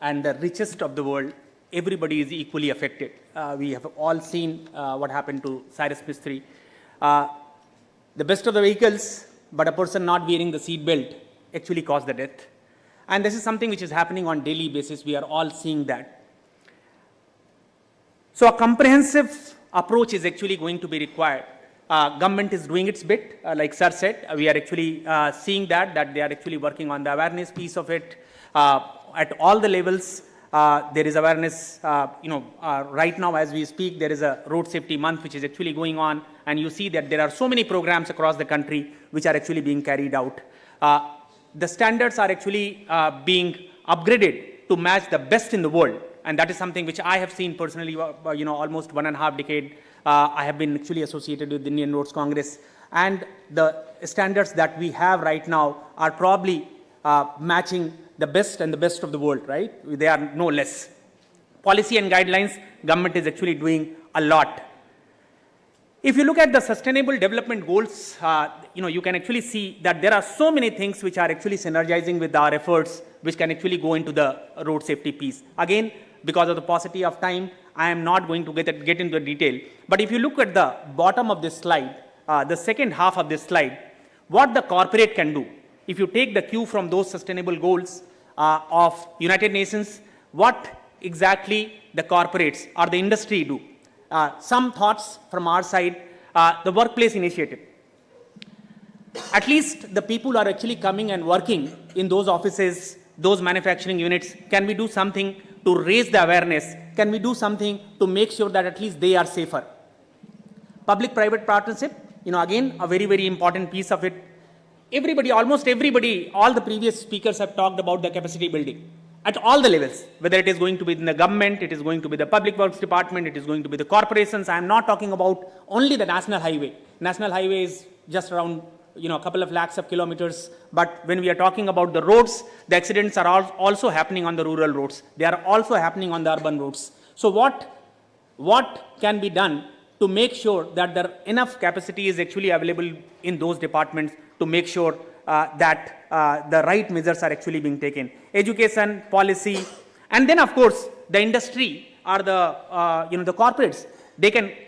and the richest of the world, everybody is equally affected. We have all seen what happened to Cyrus Mistry. The best of the vehicles, but a person not wearing the seat belt actually caused the death. And this is something which is happening on daily basis. We are all seeing that. So a comprehensive approach is actually going to be required. Government is doing its bit, like sir said. We are actually seeing that they are actually working on the awareness piece of it. At all the levels, there is awareness. Right now as we speak, there is a road safety month which is actually going on, and you see that there are so many programs across the country which are actually being carried out. The standards are actually being upgraded to match the best in the world, and that is something which I have seen personally. Almost 1.5 decades. I have been actually associated with the Indian Roads Congress, and the standards that we have right now are probably matching the best and the best of the world, right? They are no less. Policy and guidelines, government is actually doing a lot. If you look at the sustainable development goals, you can actually see that there are so many things which are actually synergizing with our efforts, which can actually go into the road safety piece. Again, because of the paucity of time, I am not going to get into the detail. But if you look at the bottom of this slide, the second half of this slide, what the corporate can do. If you take the cue from those sustainable goals of United Nations, what exactly the corporates or the industry do. Some thoughts from our side, the workplace initiative. At least the people are actually coming and working in those offices, those manufacturing units. Can we do something to raise the awareness? Can we do something to make sure that at least they are safer? Public-private partnership, again, a very, very important piece of it. Everybody, almost everybody, all the previous speakers have talked about the capacity building at all the levels, whether it is going to be in the government, it is going to be the public works department, it is going to be the corporations. I am not talking about only the national highway. National highway is just around a couple of lakhs of kilometers. But when we are talking about the roads, the accidents are also happening on the rural roads. They are also happening on the urban roads. So what can be done to make sure that there enough capacity is actually available in those departments to make sure that the right measures are actually being taken? Education, policy, and then of course the industry or the corporates.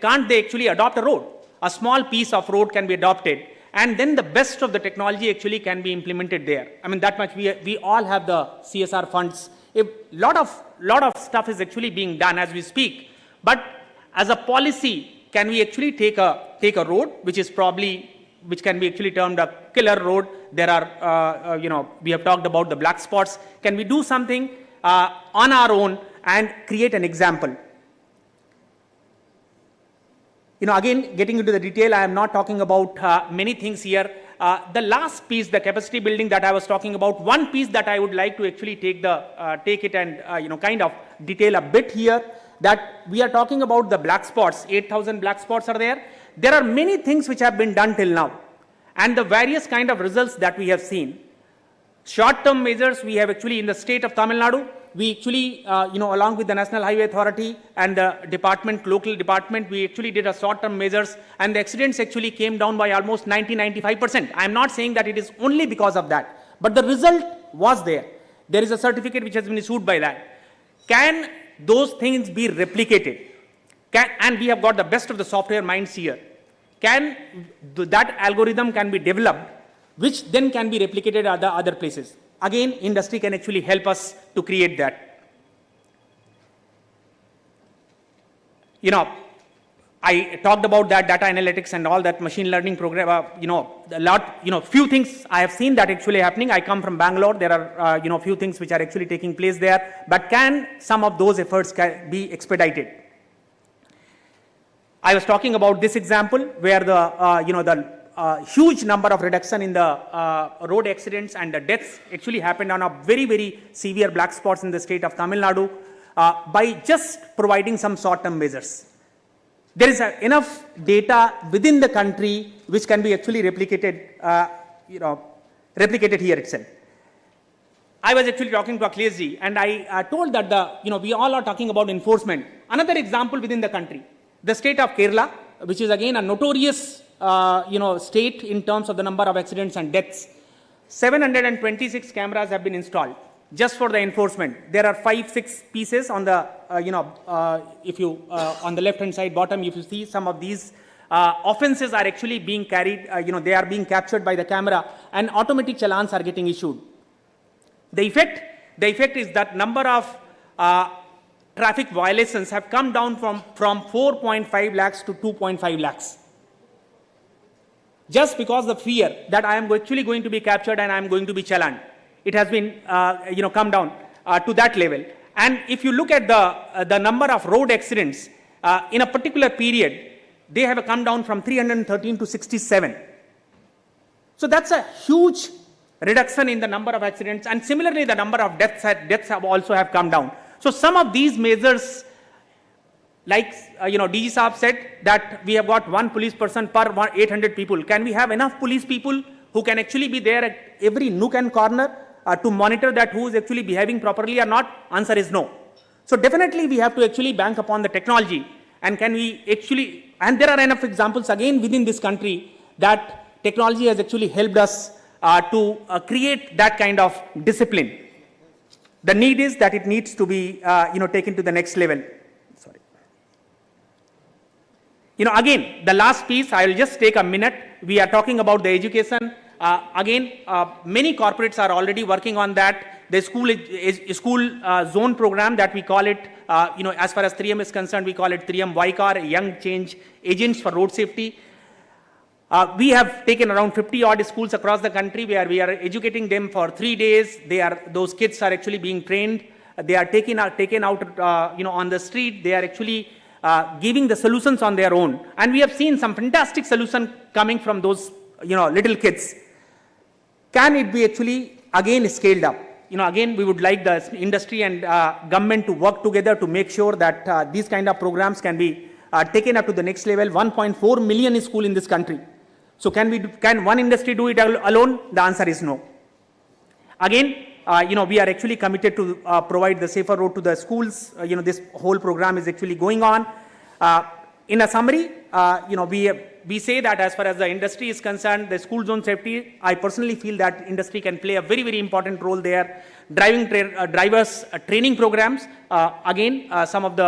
Can't they actually adopt a road? A small piece of road can be adopted, and then the best of the technology actually can be implemented there. I mean, that much we all have the CSR funds. A lot of stuff is actually being done as we speak. But as a policy, can we actually take a road which can be actually termed a killer road? There are, we have talked about the black spots. Can we do something on our own and create an example? Again, getting into the detail, I am not talking about many things here. The last piece, the capacity building that I was talking about, one piece that I would like to actually take it and kind of detail a bit here, that we are talking about the black spots. 8,000 black spots are there. There are many things which have been done till now, and the various kind of results that we have seen. Short-term measures we have actually in the state of Tamil Nadu. We actually, along with the National Highway Authority and the department, local department, we actually did a short-term measures, and the accidents actually came down by almost 90-95%. I am not saying that it is only because of that, but the result was there. There is a certificate which has been issued by that. Can those things be replicated? And we have got the best of the software minds here. Can that algorithm can be developed, which then can be replicated at the other places? Again, industry can actually help us to create that. I talked about that data analytics and all that machine learning program. Few things I have seen that actually happening. I come from Bangalore. There are, few things which are actually taking place there. But can some of those efforts be expedited? I was talking about this example where the huge number of reduction in the road accidents and the deaths actually happened on a very, very severe black spots in the state of Tamil Nadu by just providing some short-term measures. There is enough data within the country which can be actually replicated, replicated here itself. I was actually talking to Achilles ji, and I told that we all are talking about enforcement. Another example within the country, the state of Kerala, which is again a notorious state in terms of the number of accidents and deaths. 726 cameras have been installed just for the enforcement. There are 5-6 pieces on the, if you, on the left hand side bottom, if you see some of these offenses are actually being carried, they are being captured by the camera, and automatic challans are getting issued. The effect is that number of traffic violations have come down from 4.5 lakhs to 2.5 lakhs. Just because of the fear that I am actually going to be captured and I am going to be challaned. It has been, come down to that level. And if you look at the number of road accidents in a particular period, they have come down from 313 to 67. So that's a huge reduction in the number of accidents, and similarly the number of deaths have also come down. So some of these measures, like DG Saab said that we have got one police person per 800 people. Can we have enough police people who can actually be there at every nook and corner to monitor that who is actually behaving properly or not? Answer is no. So definitely we have to actually bank upon the technology, and can we actually, and there are enough examples again within this country that technology has actually helped us to create that kind of discipline. The need is that it needs to be taken to the next level. Sorry. Again, the last piece, I will just take a minute. We are talking about the education. Many corporates are already working on that. The school zone program that we call it, as far as 3M is concerned, we call it 3M YCAR, Young Change Agents for Road Safety. We have taken around 50 odd schools across the country where we are educating them for 3 days. Those kids are actually being trained. They are taken out on the street. They are actually giving the solutions on their own. And we have seen some fantastic solutions coming from those little kids. Can it be actually again scaled up? Again, we would like the industry and government to work together to make sure that these kind of programs can be taken up to the next level. 1.4 million is school in this country. So can one industry do it alone? The answer is no. Again, we are actually committed to provide the safer road to the schools. This whole program is actually going on. In a summary, we say that as far as the industry is concerned, the school zone safety, I personally feel that industry can play a very, very important role there. Drivers training programs, some of the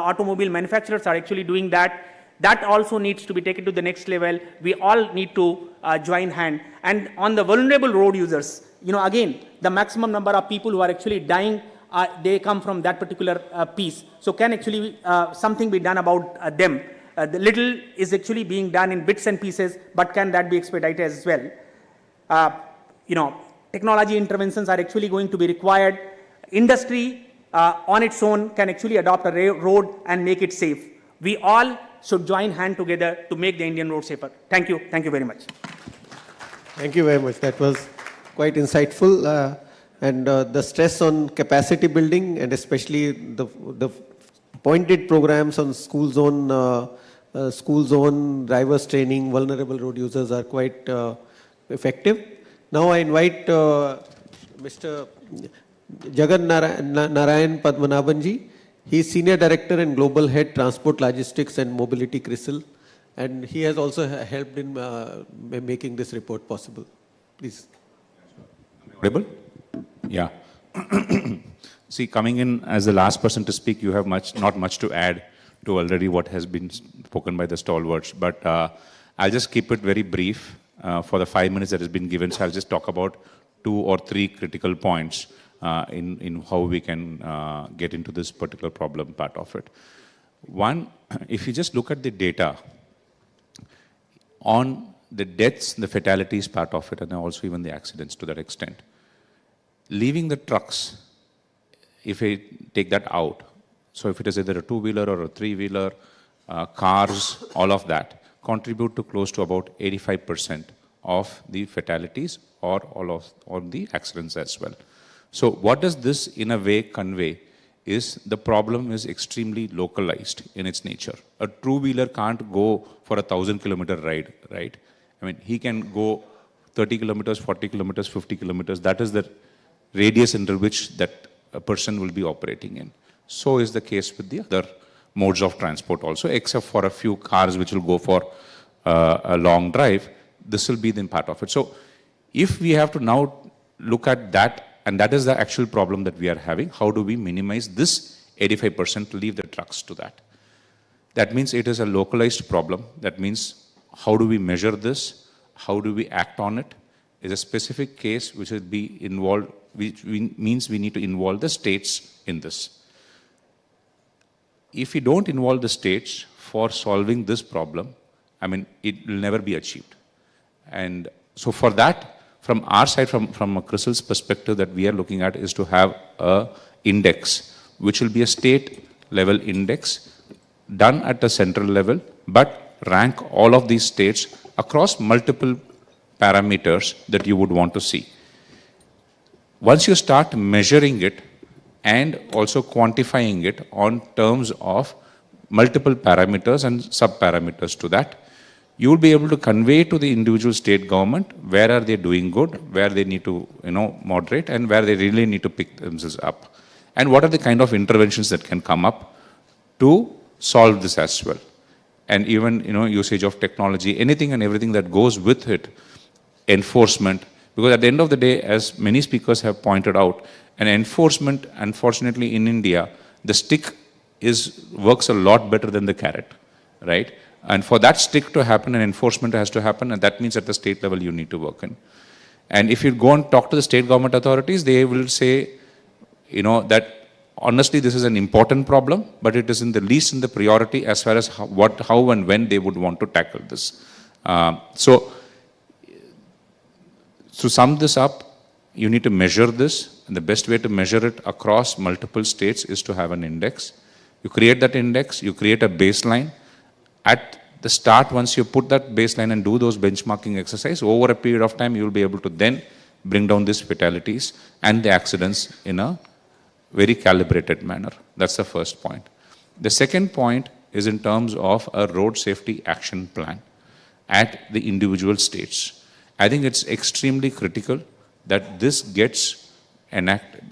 automobile manufacturers are actually doing that. That also needs to be taken to the next level. We all need to join hand. And on the vulnerable road users, again, the maximum number of people who are actually dying, they come from that particular piece. So can actually something be done about them? The little is actually being done in bits and pieces, but can that be expedited as well? Technology interventions are actually going to be required. Industry on its own can actually adopt a road and make it safe. We all should join hand together to make the Indian road safer. Thank you. Thank you very much. Thank you very much. That was quite insightful. And the stress on capacity building and especially the pointed programs on school zone drivers training, vulnerable road users are quite effective. Now I invite Mr. Jagan Narayan Padmanabhanji. He is Senior Director and Global Head Transport Logistics and Mobility CRISIL, and he has also helped in making this report possible. Please. Audible? Yeah. See, coming in as the last person to speak, you have not much to add to already what has been spoken by the stalwarts, but I'll just keep it very brief for the 5 minutes that has been given. So I'll just talk about 2 or 3 critical points in how we can get into this particular problem part of it. One, if you just look at the data on the deaths, the fatalities part of it, and also even the accidents to that extent, leaving the trucks, if we take that out, so if it is either a 2-wheeler or a 3-wheeler, cars, all of that, contribute to close to about 85% of the fatalities or all the accidents as well. So what does this in a way convey is the problem is extremely localized in its nature. A 2-wheeler can't go for a 1,000-kilometer ride, right? I mean, he can go 30 kilometers, 40 kilometers, 50 kilometers. That is the radius under which that a person will be operating in. So is the case with the other modes of transport also, except for a few cars which will go for a long drive. This will be the part of it. So if we have to now look at that, and that is the actual problem that we are having, how do we minimize this 85% to leave the trucks to that? That means it is a localized problem. That means how do we measure this? How do we act on it? Is a specific case which will be involved, which means we need to involve the states in this. If we don't involve the states for solving this problem, I mean, it will never be achieved. And so for that, from our side, from a CRISIL's perspective that we are looking at is to have a index, which will be a state level index done at a central level, but rank all of these states across multiple parameters that you would want to see. Once you start measuring it and also quantifying it on terms of multiple parameters and sub-parameters to that, you will be able to convey to the individual state government where are they doing good, where they need to moderate, and where they really need to pick themselves up. And what are the kind of interventions that can come up to solve this as well. And even usage of technology, anything and everything that goes with it, enforcement, because at the end of the day, as many speakers have pointed out, an enforcement, unfortunately in India, the stick works a lot better than the carrot, right? And for that stick to happen, an enforcement has to happen, and that means at the state level you need to work in. And if you go and talk to the state government authorities, they will say, that honestly this is an important problem, but it is in the least in the priority as far as how and when they would want to tackle this. So to sum this up, you need to measure this, and the best way to measure it across multiple states is to have an index. You create that index, you create a baseline. At the start, once you put that baseline and do those benchmarking exercise, over a period of time, you will be able to then bring down these fatalities and the accidents in a very calibrated manner. That's the first point. The second point is in terms of a road safety action plan at the individual states. I think it's extremely critical that this gets enacted,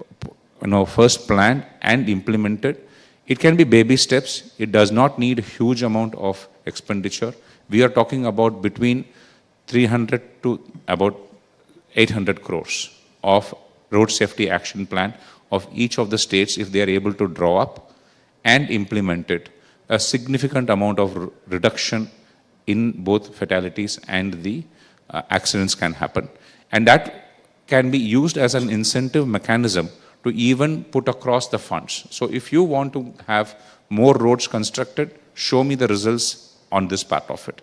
first planned and implemented. It can be baby steps. It does not need a huge amount of expenditure. We are talking about between 300 to about 800 crores of road safety action plan of each of the states if they are able to draw up and implement it. A significant amount of reduction in both fatalities and the accidents can happen. And that can be used as an incentive mechanism to even put across the funds. So if you want to have more roads constructed, show me the results on this part of it.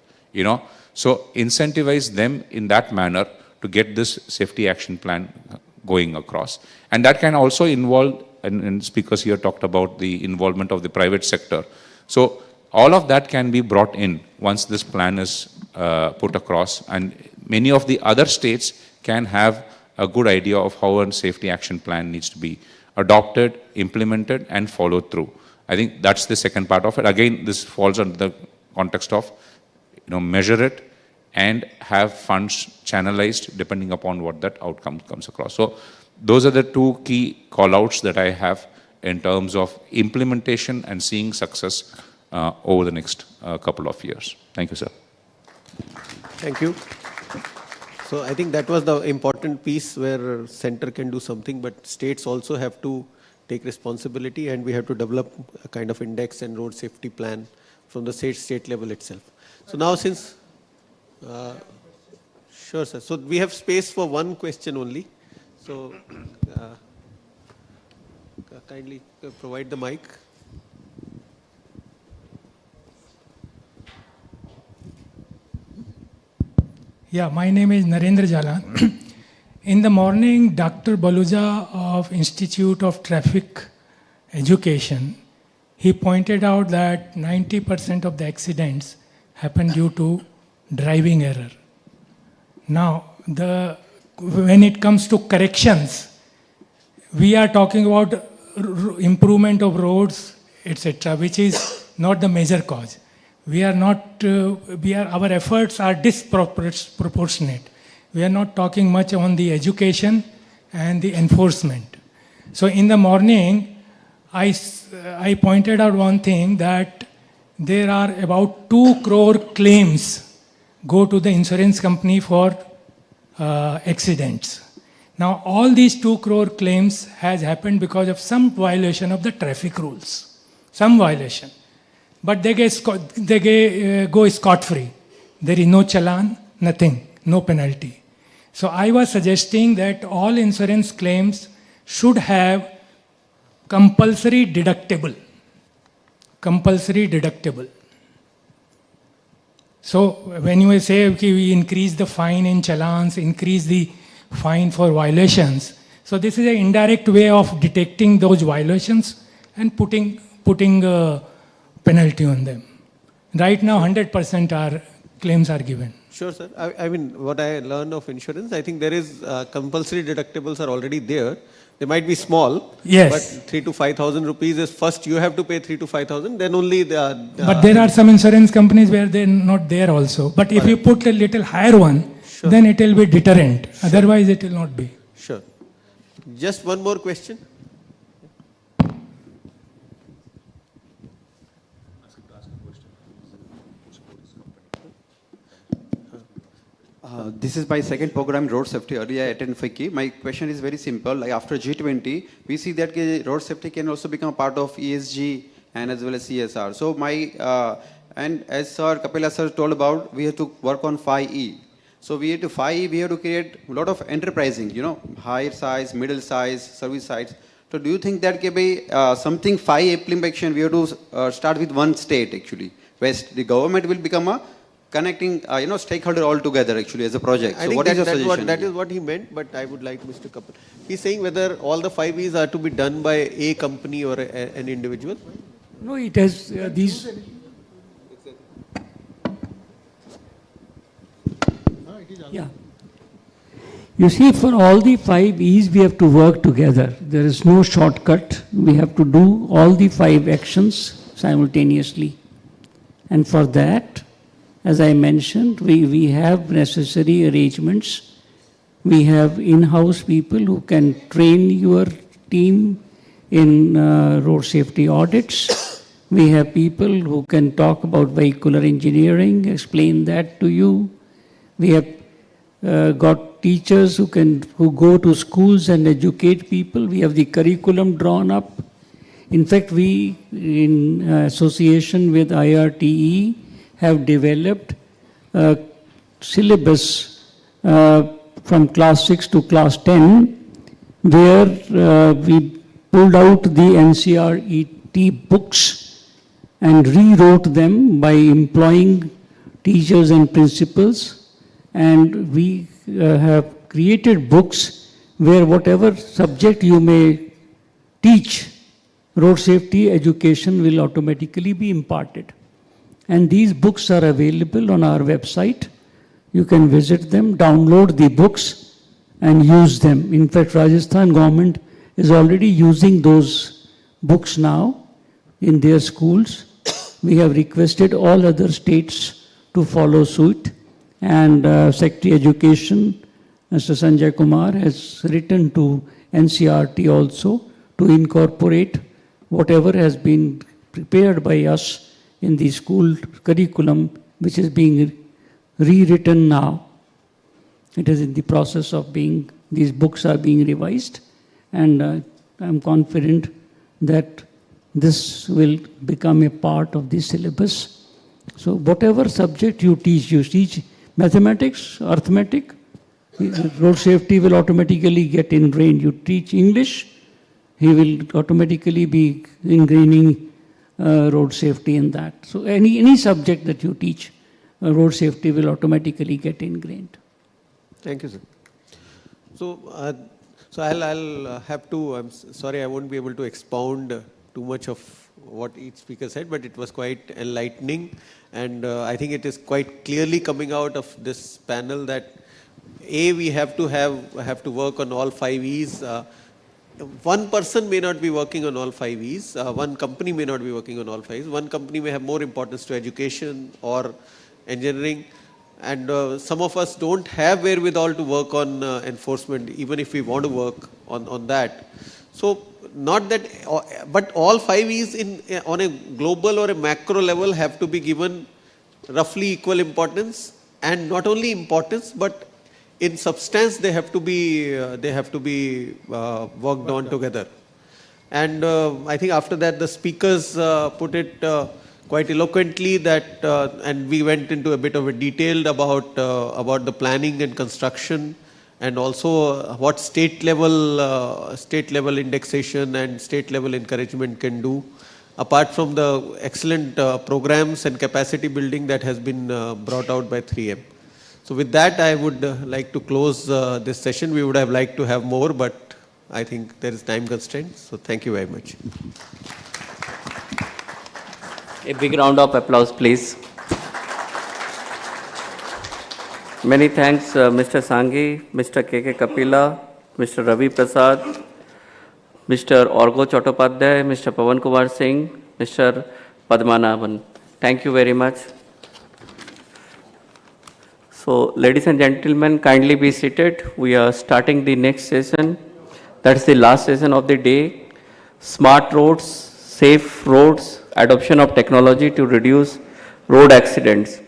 So incentivize them in that manner to get this safety action plan going across. And that can also involve, and speakers here talked about the involvement of the private sector. So all of that can be brought in once this plan is put across, and many of the other states can have a good idea of how a safety action plan needs to be adopted, implemented, and followed through. I think that's the second part of it. Again, this falls under the context of, measure it and have funds channelized depending upon what that outcome comes across. So those are the two key call-outs that I have in terms of implementation and seeing success over the next couple of years. Thank you, sir. Thank you. So I think that was the important piece where center can do something, but states also have to take responsibility, and we have to develop a kind of index and road safety plan from the state level itself. So now since, sure sir, so we have space for one question only. So kindly provide the mic. Yeah, my name is Narendra Jalan. In the morning, Dr. Baluja of Institute of Traffic Education, he pointed out that 90% of the accidents happen due to driving error. Now, when it comes to corrections, we are talking about improvement of roads, etc., which is not the major cause. Our efforts are disproportionate. We are not talking much on the education and the enforcement. So in the morning, I pointed out one thing, that there are about 2 crore claims go to the insurance company for accidents. Now all these 2 crore claims has happened because of some violation of the traffic rules. Some violation. But they go scot-free. There is no challan, nothing, no penalty. So I was suggesting that all insurance claims should have compulsory deductible. Compulsory deductible. So when you say, okay, we increase the fine in challans, increase the fine for violations, so this is an indirect way of detecting those violations and putting penalty on them. Right now, 100% claims are given. Sure, sir. I mean, what I learned of insurance, I think there is compulsory deductibles are already there. They might be small, yes, but 3,000 to 5,000 rupees is first you have to pay 3,000 to 5,000, then only but there are some insurance companies where they're not there also. But if you put a little higher one, sure, then it will be deterrent. Sure. Otherwise, it will not be. Sure. Just one more question. This is my second program, Road Safety. Earlier I attended FICCI. My question is very simple. Like after G20, we see that road safety can also become a part of ESG and as well as CSR. So and as Sir Kapila sir told about, we have to work on 5E. So we have to create a lot of enterprising, higher size, middle size, service size. So do you think that can be something 5 implementation, we have to start with one state actually, where the government will become a connecting, stakeholder all together actually as a project. So what is your suggestion? That is what he meant, but I would like Mr. Kapil. He's saying whether all the 5 E's are to be done by a company or an individual. No, it has these. Yeah. You see, for all the 5 E's, we have to work together. There is no shortcut. We have to do all the 5 actions simultaneously. And for that, as I mentioned, we have necessary arrangements. We have in-house people who can train your team in road safety audits. We have people who can talk about vehicular engineering, explain that to you. We have got teachers who go to schools and educate people. We have the curriculum drawn up. In fact, we, in association with IRTE, have developed a syllabus from class 6 to class 10, where we pulled out the NCRET books and rewrote them by employing teachers and principals. And we have created books where whatever subject you may teach, road safety education will automatically be imparted. And these books are available on our website. You can visit them, download the books, and use them. In fact, Rajasthan government is already using those books now in their schools. We have requested all other states to follow suit. And Secretary Education, Mr. Sanjay Kumar, has written to NCRT also to incorporate whatever has been prepared by us in the school curriculum, which is being rewritten now. It is in the process of being, these books are being revised, and I'm confident that this will become a part of the syllabus. So whatever subject you teach mathematics, arithmetic, road safety will automatically get ingrained. You teach English, he will automatically be ingraining road safety in that. So any subject that you teach, road safety will automatically get ingrained. Thank you, sir. So, I'll have to, I'm sorry I won't be able to expound too much of what each speaker said, but it was quite enlightening. And I think it is quite clearly coming out of this panel that we have to work on all 5 E's. One person may not be working on all 5 E's. One company may not be working on all 5 E's. One company may have more importance to education or engineering. And some of us don't have wherewithal to work on enforcement, even if we want to work on that. So not that, but all 5 E's on a global or a macro level have to be given roughly equal importance, and not only importance, but in substance they have to be worked on together. And I think after that the speakers put it quite eloquently that, and we went into a bit of a detail about the planning and construction, and also what state level indexation and state level encouragement can do, apart from the excellent programs and capacity building that has been brought out by 3M. So with that, I would like to close this session. We would have liked to have more, but I think there is time constraint. So thank you very much. A big round of applause, please. Many thanks, Mr. Sanghi, Mr. K.K. Kapila, Mr. Ravi Prasad, Mr. Orgo Chattopadhyay, Mr. Pawan Kumar Singh, Mr. Padmanabhan. Thank you very much. So, ladies and gentlemen, kindly be seated. We are starting the next session. That's the last session of the day. Smart roads, safe roads, adoption of technology to reduce road accidents.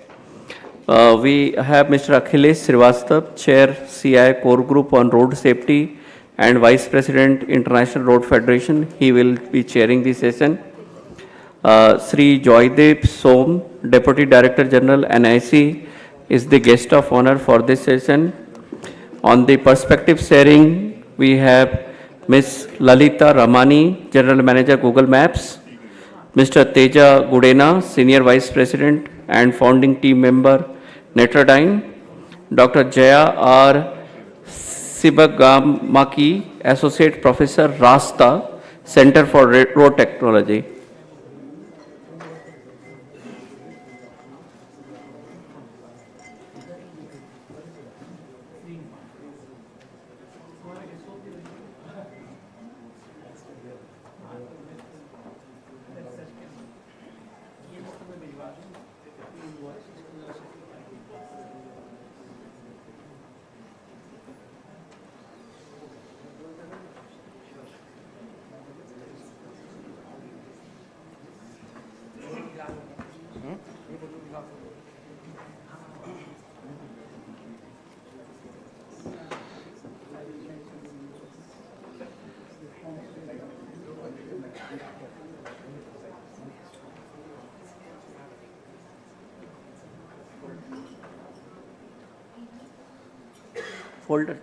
We have Mr. Akhilesh Srivastava, Chair CI Core Group on Road Safety and Vice President International Road Federation. He will be chairing the session. Shri Joydeep Som, Deputy Director General NIC, is the guest of honor for this session. On the perspective sharing, we have Ms. Lalita Ramani, General Manager Google Maps, Mr. Teja Gudena, Senior Vice President and founding team member, Netradine, Dr. Jaya R. Sibagamaki, Associate Professor, Rasta, Center for Road Technology. Folder.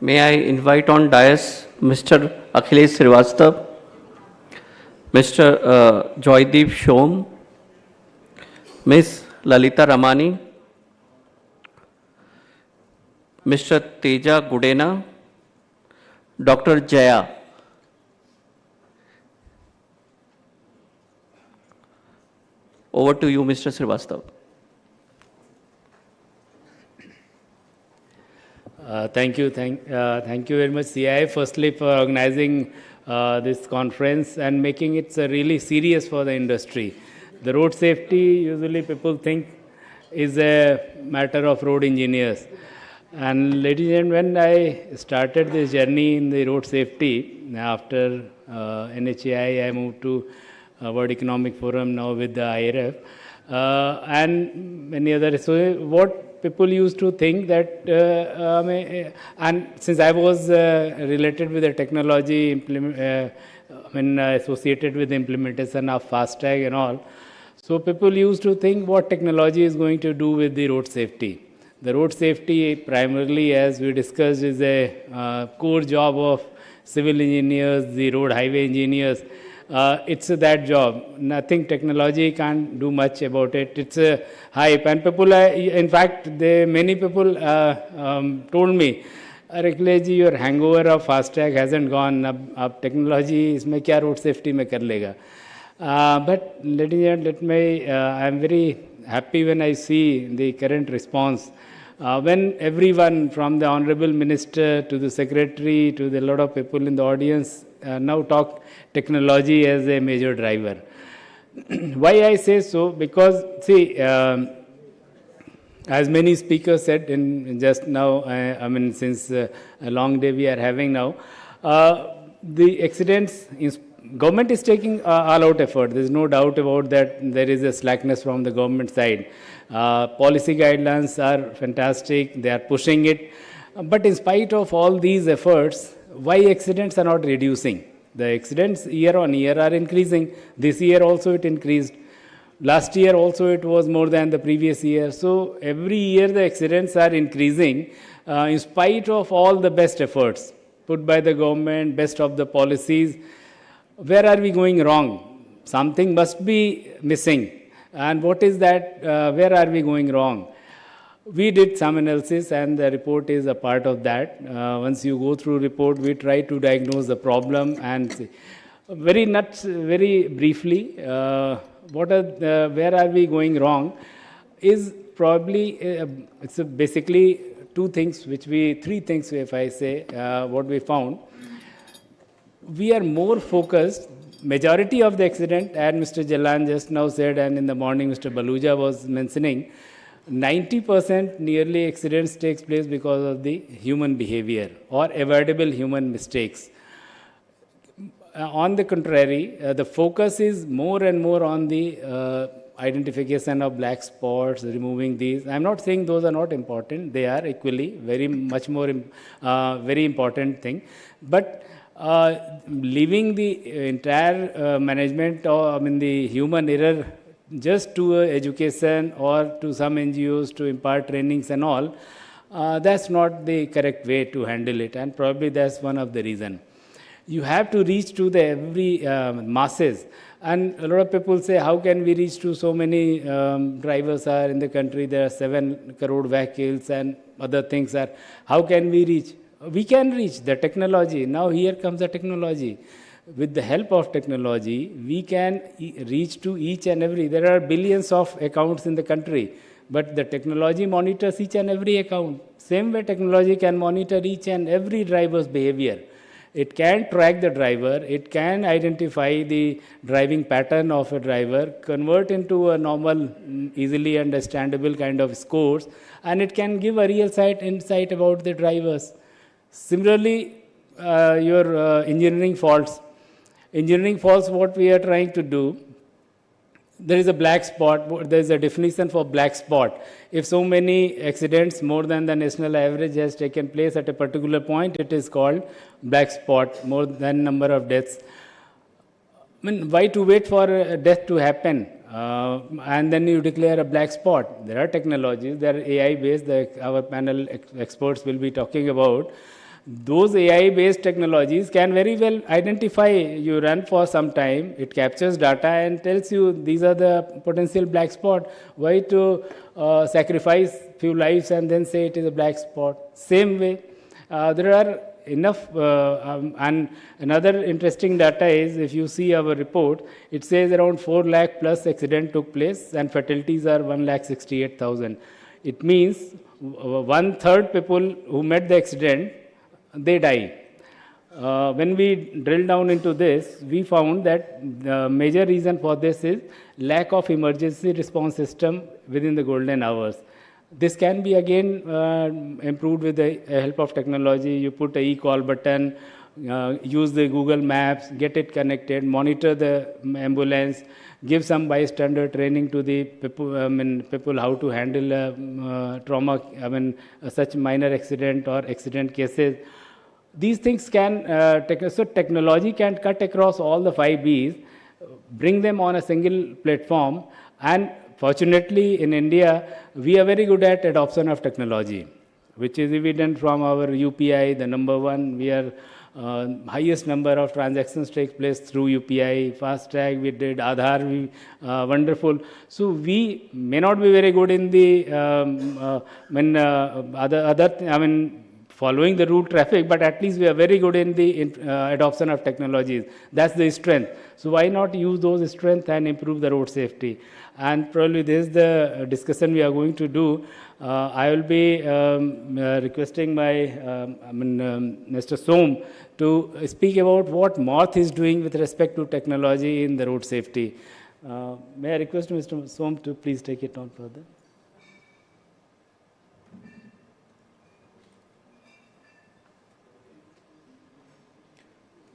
May I invite on dais Mr. Akhilesh Srivastava, Mr. Joydeep Shom, Ms. Lalita Ramani, Mr. Teja Gudena, Dr. Jaya. Over to you, Mr. Srivastava. Thank you very much, CII, firstly for organizing this conference and making it really serious for the industry. The road safety, usually people think, is a matter of road engineers. And ladies and gentlemen, when I started this journey in the road safety, after NHAI, I moved to World Economic Forum, now with the IRF, and many others. So what people used to think that, and since I was related with the technology, associated with the implementation of FASTag and all, so people used to think what technology is going to do with the road safety. The road safety primarily, as we discussed, is a core job of civil engineers, the road highway engineers. It's that job. Nothing, technology can't do much about it. It's a hype. And people, in fact, many people told me, Akhilesh ji, your hangover of FASTag hasn't gone. Ab technology isme kya road safety mein kar lega. But I'm very happy when I see the current response. When everyone from the Honorable Minister to the Secretary to the lot of people in the audience now talk technology as a major driver. Why I say so? Because, see, as many speakers said in just now, since a long day we are having now, the accidents, government is taking all-out effort. There is no doubt about that. There is a slackness from the government side. Policy guidelines are fantastic. They are pushing it. But in spite of all these efforts, why accidents are not reducing? The accidents year on year are increasing. This year also it increased. Last year also it was more than the previous year. So every year the accidents are increasing in spite of all the best efforts put by the government, best of the policies. Where are we going wrong? Something must be missing. And what is that? Where are we going wrong? We did some analysis and the report is a part of that. Once you go through report, we try to diagnose the problem and see. Very briefly, where are we going wrong is probably, it's basically three things if I say, what we found. We are more focused, majority of the accident, and Mr. Jalan just now said, and in the morning Mr. Baluja was mentioning, 90% nearly accidents takes place because of the human behavior or avoidable human mistakes. On the contrary, the focus is more and more on the identification of black spots, removing these. I'm not saying those are not important. They are equally very important thing. But leaving the entire management or the human error just to education or to some NGOs to impart trainings and all, that's not the correct way to handle it, and probably that's one of the reason. You have to reach to the every masses, and a lot of people say, how can we reach to so many drivers are in the country, there are 7 crore vehicles and other things are, how can we reach? We can reach the technology. Now here comes the technology. With the help of technology, we can reach to each and every. There are billions of accounts in the country, but the technology monitors each and every account. Same way technology can monitor each and every driver's behavior. It can track the driver, it can identify the driving pattern of a driver, convert into a normal, easily understandable kind of scores, and it can give a real insight about the drivers. Similarly, your engineering faults. Engineering faults, what we are trying to do, there is a black spot, there is a definition for black spot. If so many accidents more than the national average has taken place at a particular point, it is called black spot, more than number of deaths. Why to wait for a death to happen and then you declare a black spot? There are technologies, they are AI based, our panel experts will be talking about. Those AI-based technologies can very well identify you run for some time, it captures data and tells you these are the potential black spot. Why to sacrifice few lives and then say it is a black spot? Same way, there are enough, and another interesting data is if you see our report, it says around 4 lakh plus accident took place and fatalities are 1,68,000. It means 1/3 people who met the accident, they die. When we drill down into this, we found that the major reason for this is lack of emergency response system within the golden hours. This can be again improved with the help of technology. You put a e-call button, use the Google Maps, get it connected, monitor the ambulance, give some bystander training to the people, people how to handle trauma, such minor accident or accident cases. These things can, so technology can cut across all the 5 Bs, bring them on a single platform, and fortunately in India, we are very good at adoption of technology, which is evident from our UPI, the number 1, we are highest number of transactions take place through UPI, FASTag we did, Aadhaar, wonderful. So we may not be very good in the, following the route traffic, but at least we are very good in the adoption of technologies. That's the strength. So why not use those strengths and improve the road safety? And probably this is the discussion we are going to do. I will be requesting my Mr. Som to speak about what MORTH is doing with respect to technology in the road safety. May I request Mr. Som to please take it on further?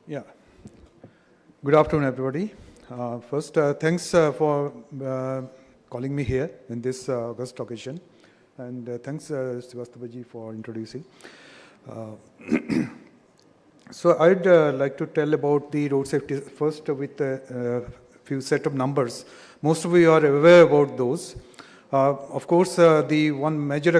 Yeah. Good afternoon, everybody. First, thanks for calling me here in this August occasion. And thanks, Srivastavaji, for introducing. So I'd like to tell about the road safety first with a few set of numbers. Most of you are aware about those. Of course, the one major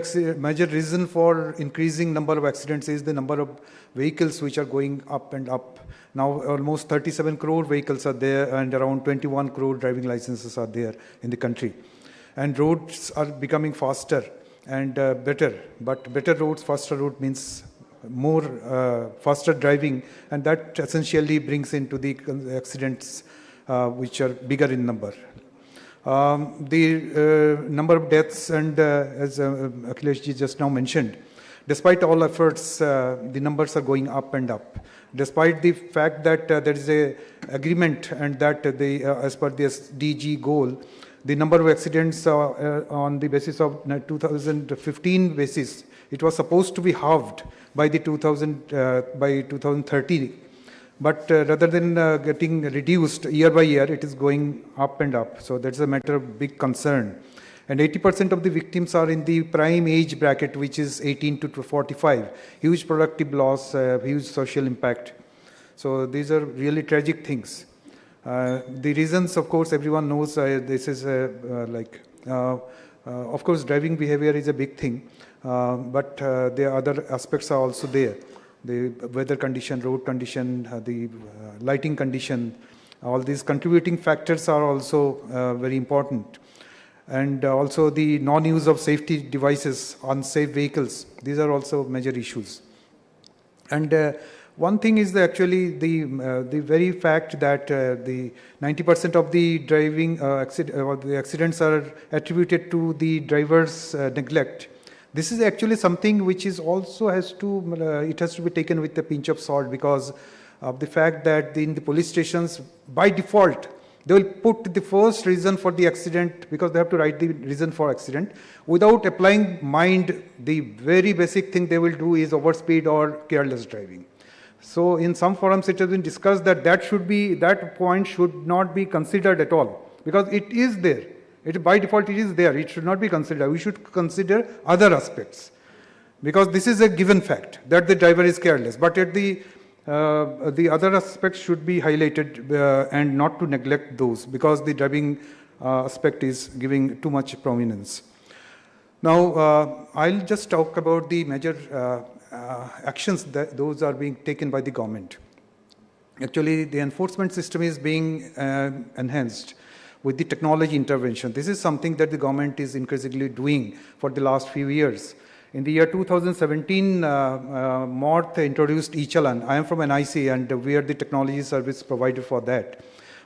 reason for increasing number of accidents is the number of vehicles which are going up and up. Now almost 37 crore vehicles are there and around 21 crore driving licenses are there in the country. And roads are becoming faster and better. But better roads, faster road means more faster driving, and that essentially brings into the accidents which are bigger in number. The number of deaths and as Akhileshji just now mentioned, despite all efforts, the numbers are going up and up. Despite the fact that there is a agreement and that the as per the SDG goal, the number of accidents on the basis of 2015 basis, it was supposed to be halved by the 2030. But rather than getting reduced year by year, it is going up and up. So that's a matter of big concern. And 80% of the victims are in the prime age bracket, which is 18 to 45. Huge productive loss, huge social impact. So these are really tragic things. The reasons, of course, everyone knows this is of course, driving behavior is a big thing. But the other aspects are also there. The weather condition, road condition, the lighting condition, all these contributing factors are also very important. And also the non-use of safety devices, unsafe vehicles, these are also major issues. And one thing is actually the very fact that the 90% of the driving the accidents are attributed to the driver's neglect. This is actually something which is also has to be taken with a pinch of salt, because of the fact that in the police stations, by default, they will put the first reason for the accident, because they have to write the reason for accident. Without applying mind, the very basic thing they will do is overspeed or careless driving. So in some forums it has been discussed that that point should not be considered at all, because it is there. By default it is there. It should not be considered. We should consider other aspects, because this is a given fact that the driver is careless. But at the other aspects should be highlighted and not to neglect those, because the driving aspect is giving too much prominence. Now, I'll just talk about the major actions that those are being taken by the government. Actually, the enforcement system is being enhanced with the technology intervention. This is something that the government is increasingly doing for the last few years. In the year 2017, MORTH introduced e-Challan. I am from NIC and we are the technology service provider for that.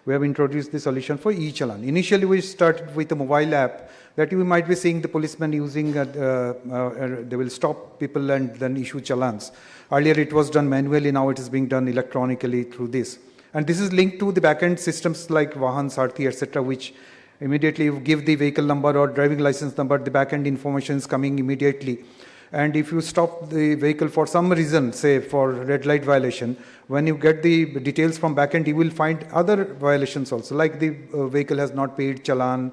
We have introduced the solution for e-Challan. Initially, we started with a mobile app that you might be seeing the policemen using, they will stop people and then issue challans. Earlier it was done manually, now it is being done electronically through this. And this is linked to the backend systems like Vahan, Sarthi, etc., which immediately you give the vehicle number or driving license number, the backend information is coming immediately. And if you stop the vehicle for some reason, say for red light violation, when you get the details from backend, you will find other violations also, like the vehicle has not paid challan,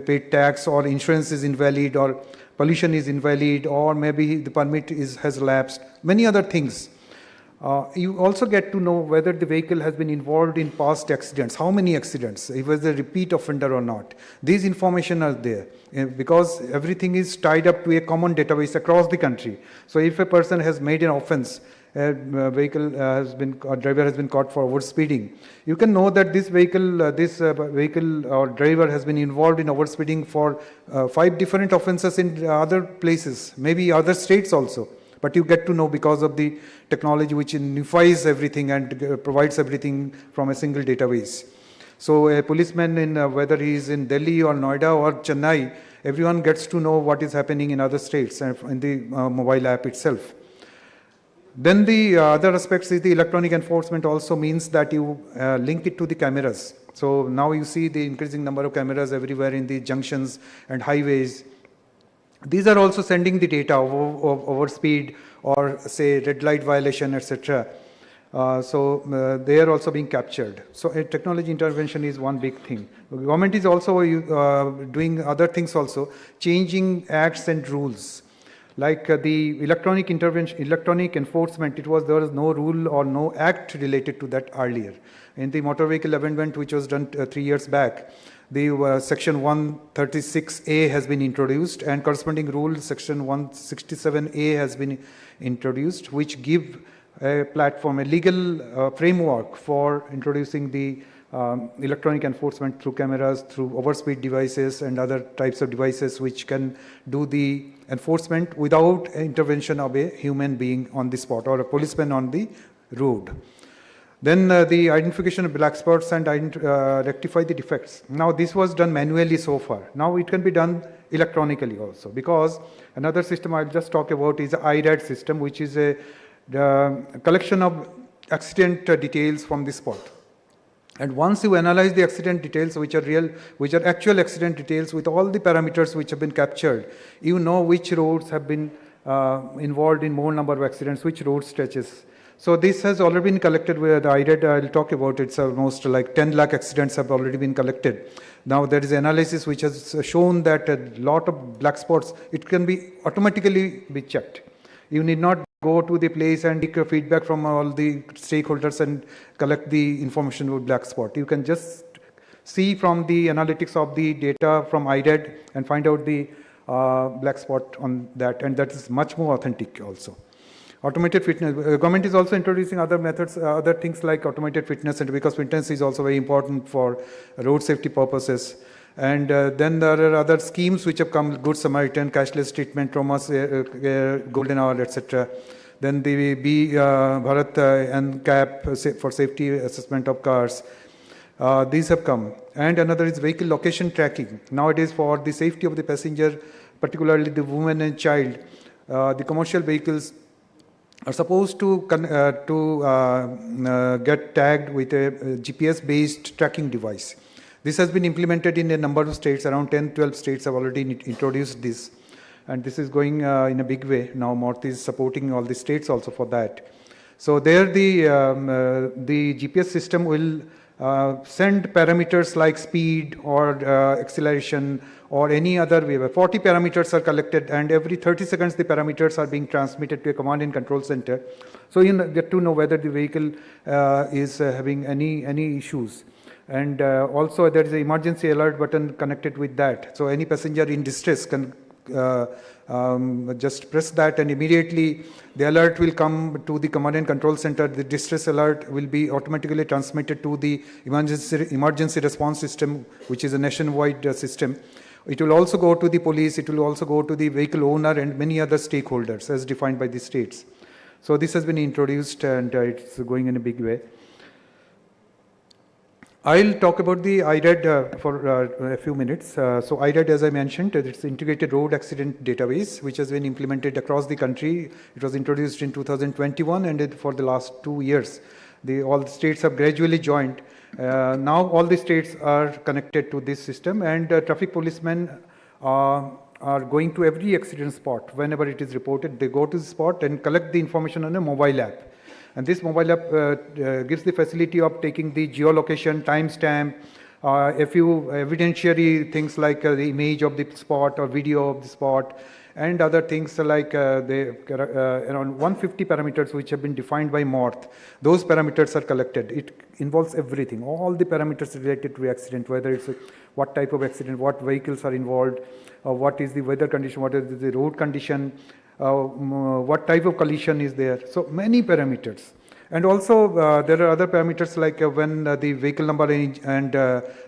paid tax, or insurance is invalid, or pollution is invalid, or maybe the permit has lapsed, many other things. You also get to know whether the vehicle has been involved in past accidents, how many accidents, if it was a repeat offender or not. These information are there because everything is tied up to a common database across the country. So if a person has made an offense, a driver has been caught for overspeeding, you can know that this vehicle or driver has been involved in overspeeding for 5 different offenses in other places, maybe other states also. But you get to know because of the technology which unifies everything and provides everything from a single database. So a policeman, whether he is in Delhi or Noida or Chennai, everyone gets to know what is happening in other states and in the mobile app itself. Then the other aspects is the electronic enforcement also means that you link it to the cameras. So now you see the increasing number of cameras everywhere in the junctions and highways. These are also sending the data of overspeed or say red light violation, etc. They are also being captured. So technology intervention is one big thing. The government is also doing other things also, changing acts and rules. Like the electronic enforcement, there was no rule or no act related to that earlier. In the motor vehicle amendment, which was done 3 years back, the section 136A has been introduced and corresponding rule section 167A has been introduced, which give a platform, a legal framework for introducing the electronic enforcement through cameras, through overspeed devices and other types of devices which can do the enforcement without intervention of a human being on the spot or a policeman on the road. Then the identification of black spots and rectify the defects. Now this was done manually so far. Now it can be done electronically also, because another system I'll just talk about is the IRAD system, which is a collection of accident details from the spot. And once you analyze the accident details, which are actual accident details with all the parameters which have been captured, you know which roads have been involved in more number of accidents, which road stretches. So this has already been collected with the IRAD. I'll talk about it. It's almost like 10 lakh accidents have already been collected. Now there is analysis which has shown that a lot of black spots, it can be automatically be checked. You need not go to the place and take feedback from all the stakeholders and collect the information with black spot. You can just see from the analytics of the data from IRAD and find out the black spot on that, and that is much more authentic also. Automated fitness. Government is also introducing other methods, other things like automated fitness, and because fitness is also very important for road safety purposes. And then there are other schemes which have come, Good Samaritan, cashless treatment, trauma, golden hour, etc. Then the Bharat and CAP for safety assessment of cars. These have come. And another is vehicle location tracking. Nowadays, for the safety of the passenger, particularly the woman and child, the commercial vehicles are supposed to get tagged with a GPS-based tracking device. This has been implemented in a number of states. Around 10-12 states have already introduced this. And this is going in a big way. Now MORTH is supporting all the states also for that. So there the GPS system will send parameters like speed or acceleration or any other way. 40 parameters are collected, and every 30 seconds the parameters are being transmitted to a command and control center. So you get to know whether the vehicle is having any issues. And also there is an emergency alert button connected with that. So any passenger in distress can just press that and immediately the alert will come to the command and control center. The distress alert will be automatically transmitted to the emergency response system, which is a nationwide system. It will also go to the police, it will also go to the vehicle owner and many other stakeholders as defined by the states. So this has been introduced and it's going in a big way. I'll talk about the IRAD for a few minutes. So IRAD, as I mentioned, it's Integrated Road Accident Database, which has been implemented across the country. It was introduced in 2021 and for the last 2 years. All the states have gradually joined. Now all the states are connected to this system and traffic policemen are going to every accident spot. Whenever it is reported, they go to the spot and collect the information on a mobile app. And this mobile app gives the facility of taking the geolocation, timestamp, a few evidentiary things like the image of the spot or video of the spot, and other things like around 150 parameters which have been defined by MORTH. Those parameters are collected. It involves everything, all the parameters related to the accident, whether it's what type of accident, what vehicles are involved, what is the weather condition, what is the road condition, what type of collision is there. So many parameters. And also there are other parameters like when the vehicle number and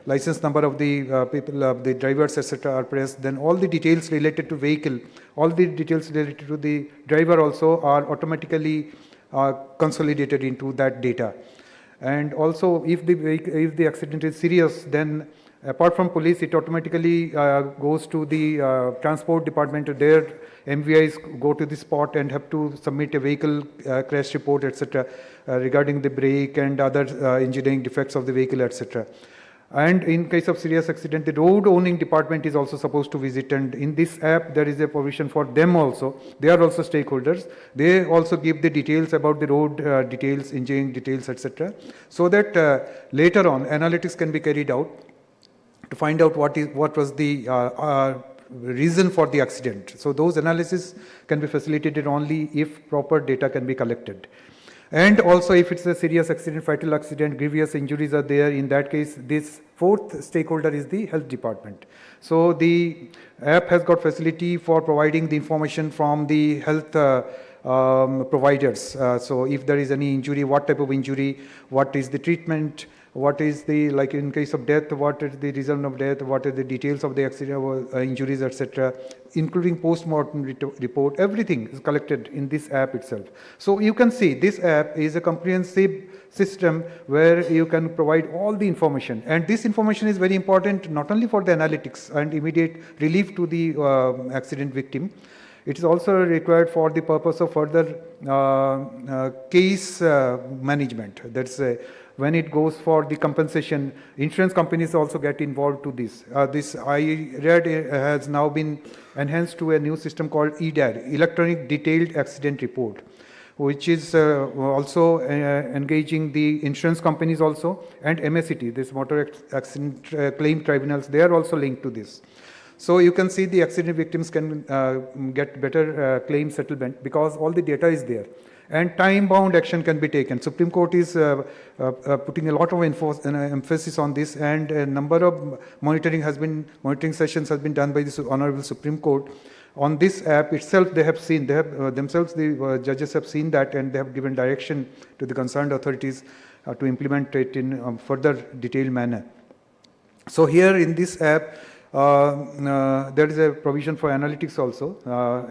license number of the people, the drivers, etc. are pressed, then all the details related to vehicle, all the details related to the driver also are automatically consolidated into that data. And also if the accident is serious, then apart from police, it automatically goes to the transport department. Their MVIs go to the spot and have to submit a vehicle crash report, etc., regarding the brake and other engineering defects of the vehicle, etc. And in case of serious accident, the road owning department is also supposed to visit. And in this app, there is a provision for them also. They are also stakeholders. They also give the details about the road details, engineering details, etc. So that later on, analytics can be carried out to find out what was the reason for the accident. So those analysis can be facilitated only if proper data can be collected. And also if it's a serious accident, fatal accident, grievous injuries are there, in that case, this fourth stakeholder is the health department. So the app has got facility for providing the information from the health providers. So if there is any injury, what type of injury, what is the treatment, what is the, like in case of death, what is the reason of death, what are the details of the accident, injuries, etc., including post-mortem report, everything is collected in this app itself. So you can see this app is a comprehensive system where you can provide all the information. And this information is very important not only for the analytics and immediate relief to the accident victim, it is also required for the purpose of further case management. That's when it goes for the compensation, insurance companies also get involved to this. This IRAD has now been enhanced to a new system called EDAR, Electronic Detailed Accident Report, which is also engaging the insurance companies also, and MACT, this Motor Accident Claim Tribunals, they are also linked to this. So you can see the accident victims can get better claim settlement because all the data is there. And time-bound action can be taken. Supreme Court is putting a lot of emphasis on this, and a number of monitoring sessions has been done by the Honorable Supreme Court. On this app itself, they have seen, themselves, the judges have seen that, and they have given direction to the concerned authorities to implement it in a further detailed manner. So here in this app, there is a provision for analytics also.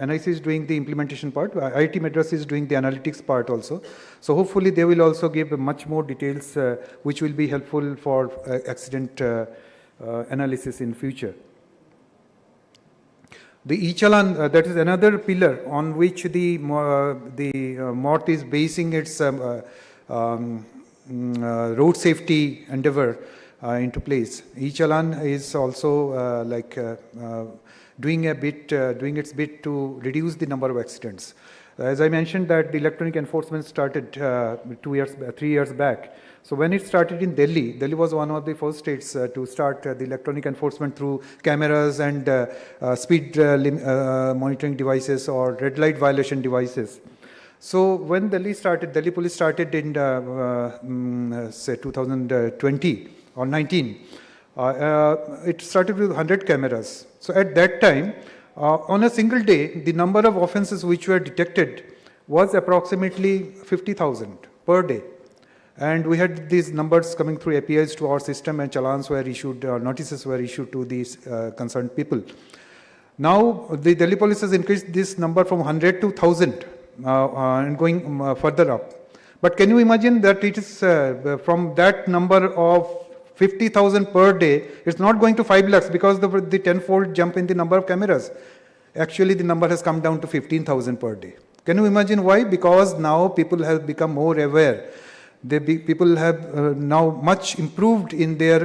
NIC is doing the implementation part. IIT Madras is doing the analytics part also. So hopefully they will also give much more details which will be helpful for accident analysis in future. The e-challan, that is another pillar on which the MORTH is basing its road safety endeavor into place. E-challan is also doing its bit to reduce the number of accidents. As I mentioned that the electronic enforcement started 3 years back. So when it started in Delhi, Delhi was one of the first states to start the electronic enforcement through cameras and speed monitoring devices or red light violation devices. So when Delhi police started in say 2020 or 19, it started with 100 cameras. So at that time, On a single day, the number of offenses which were detected was approximately 50,000 per day. And we had these numbers coming through APIs to our system, and challans were issued, notices were issued to these concerned people. Now, the Delhi police has increased this number from 100 to 1,000 and going further up. But can you imagine that it is from that number of 50,000 per day, it's not going to 5 lakhs because the tenfold jump in the number of cameras. Actually, the number has come down to 15,000 per day. Can you imagine why? Because now people have become more aware. People have now much improved in their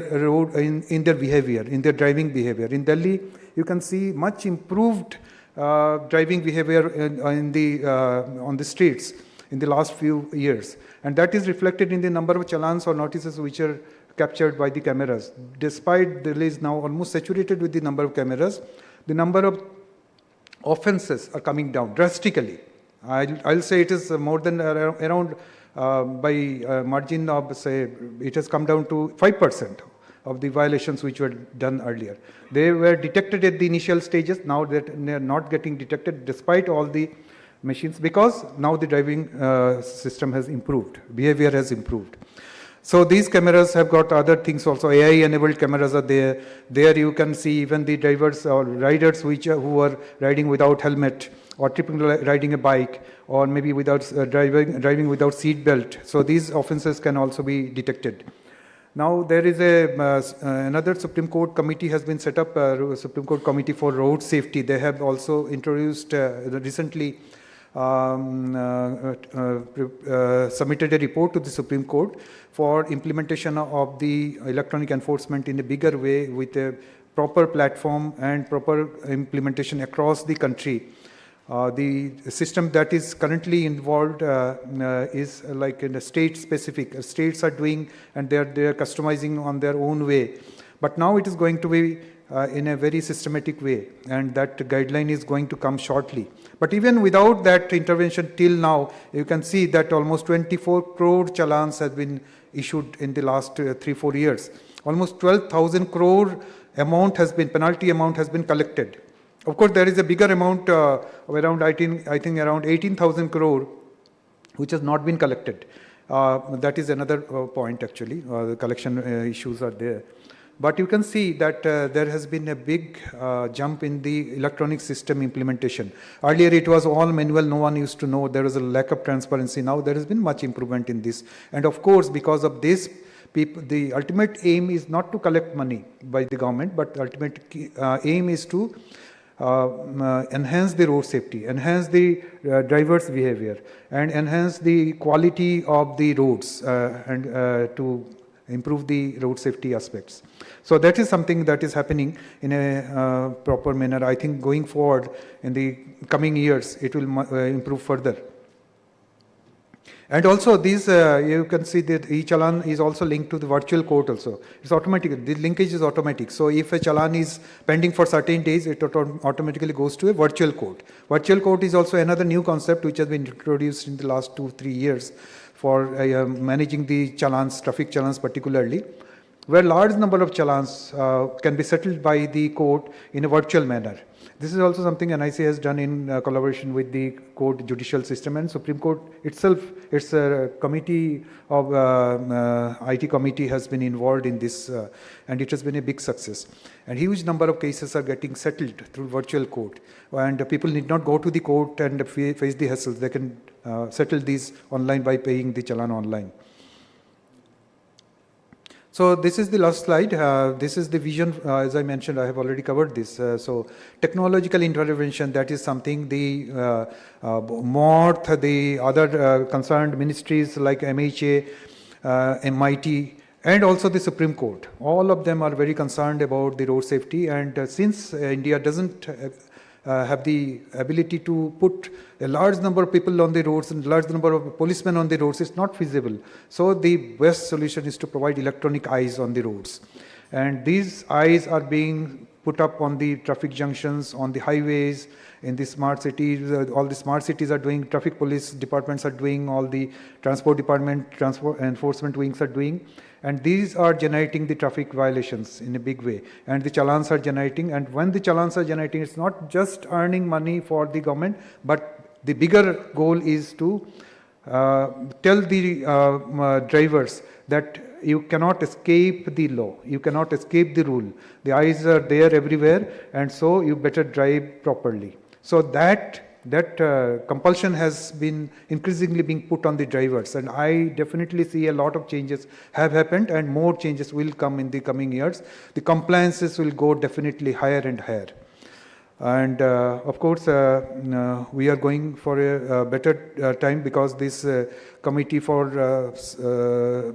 in their behavior, in their driving behavior. In Delhi, you can see much improved driving behavior on the streets in the last few years, and that is reflected in the number of challans or notices which are captured by the cameras. Despite Delhi is now almost saturated with the number of cameras, the number of offenses are coming down drastically. I'll say it is more than around by margin of, say, it has come down to 5% of the violations which were done earlier. They were detected at the initial stages. Now they are not getting detected despite all the machines, because now the driving system has improved, behavior has improved. So these cameras have got other things also. AI-enabled cameras are there. There you can see even the drivers or riders who are riding without helmet, or tripping riding a bike, or maybe without driving without seat belt. So these offenses can also be detected. Now there is another Supreme Court committee has been set up, Supreme Court Committee for Road Safety. They have also introduced recently submitted a report to the Supreme Court for implementation of the electronic enforcement in a bigger way, with a proper platform and proper implementation across the country. The system that is currently involved is like in a state specific. States are doing and they are customizing on their own way. But now it is going to be in a very systematic way, and that guideline is going to come shortly. But even without that intervention till now, you can see that almost 24 crore challans have been issued in the last 3-4 years. Almost 12,000 crore penalty amount has been collected. Of course, there is a bigger amount of around, I think around 18,000 crore, which has not been collected. That is another point actually. The collection issues are there. But you can see that there has been a big jump in the electronic system implementation. Earlier it was all manual, no one used to know, there was a lack of transparency. Now there has been much improvement in this. And of course, because of this, the ultimate aim is not to collect money by the government, but the ultimate aim is to enhance the road safety, enhance the driver's behavior, and enhance the quality of the roads and to improve the road safety aspects. So that is something that is happening in a proper manner. I think going forward in the coming years, it will improve further. And also these, you can see that each challan is also linked to the virtual court also. It's automatic, the linkage is automatic. So if a challan is pending for certain days, it automatically goes to a virtual court. Virtual court is also another new concept which has been introduced in the last 2-3 years for managing the challans, traffic challans particularly, where large number of challans can be settled by the court in a virtual manner. This is also something NIC has done in collaboration with the court judicial system, and Supreme Court itself, its committee of IT committee has been involved in this, and it has been a big success. And huge number of cases are getting settled through virtual court, and people need not go to the court and face the hassles. They can settle these online by paying the challan online. So this is the last slide. This is the vision. As I mentioned, I have already covered this. So technological intervention, that is something the MORTH, the other concerned ministries like MHA, MIT, and also the Supreme Court. All of them are very concerned about the road safety. And since India doesn't have the ability to put a large number of people on the roads and large number of policemen on the roads, it's not feasible. So the best solution is to provide electronic eyes on the roads. And these eyes are being put up on the traffic junctions, on the highways, in the smart cities. All the smart cities are doing, traffic police departments are doing, all the transport department, transport enforcement wings are doing. And these are generating the traffic violations in a big way. And the challans are generating. And when the challans are generating, it's not just earning money for the government, but the bigger goal is to tell the drivers that you cannot escape the law, you cannot escape the rule. The eyes are there everywhere, and so you better drive properly. So that compulsion has been increasingly being put on the drivers, and I definitely see a lot of changes have happened, and more changes will come in the coming years. The compliances will go definitely higher and higher. And of course, we are going for a better time, because this committee for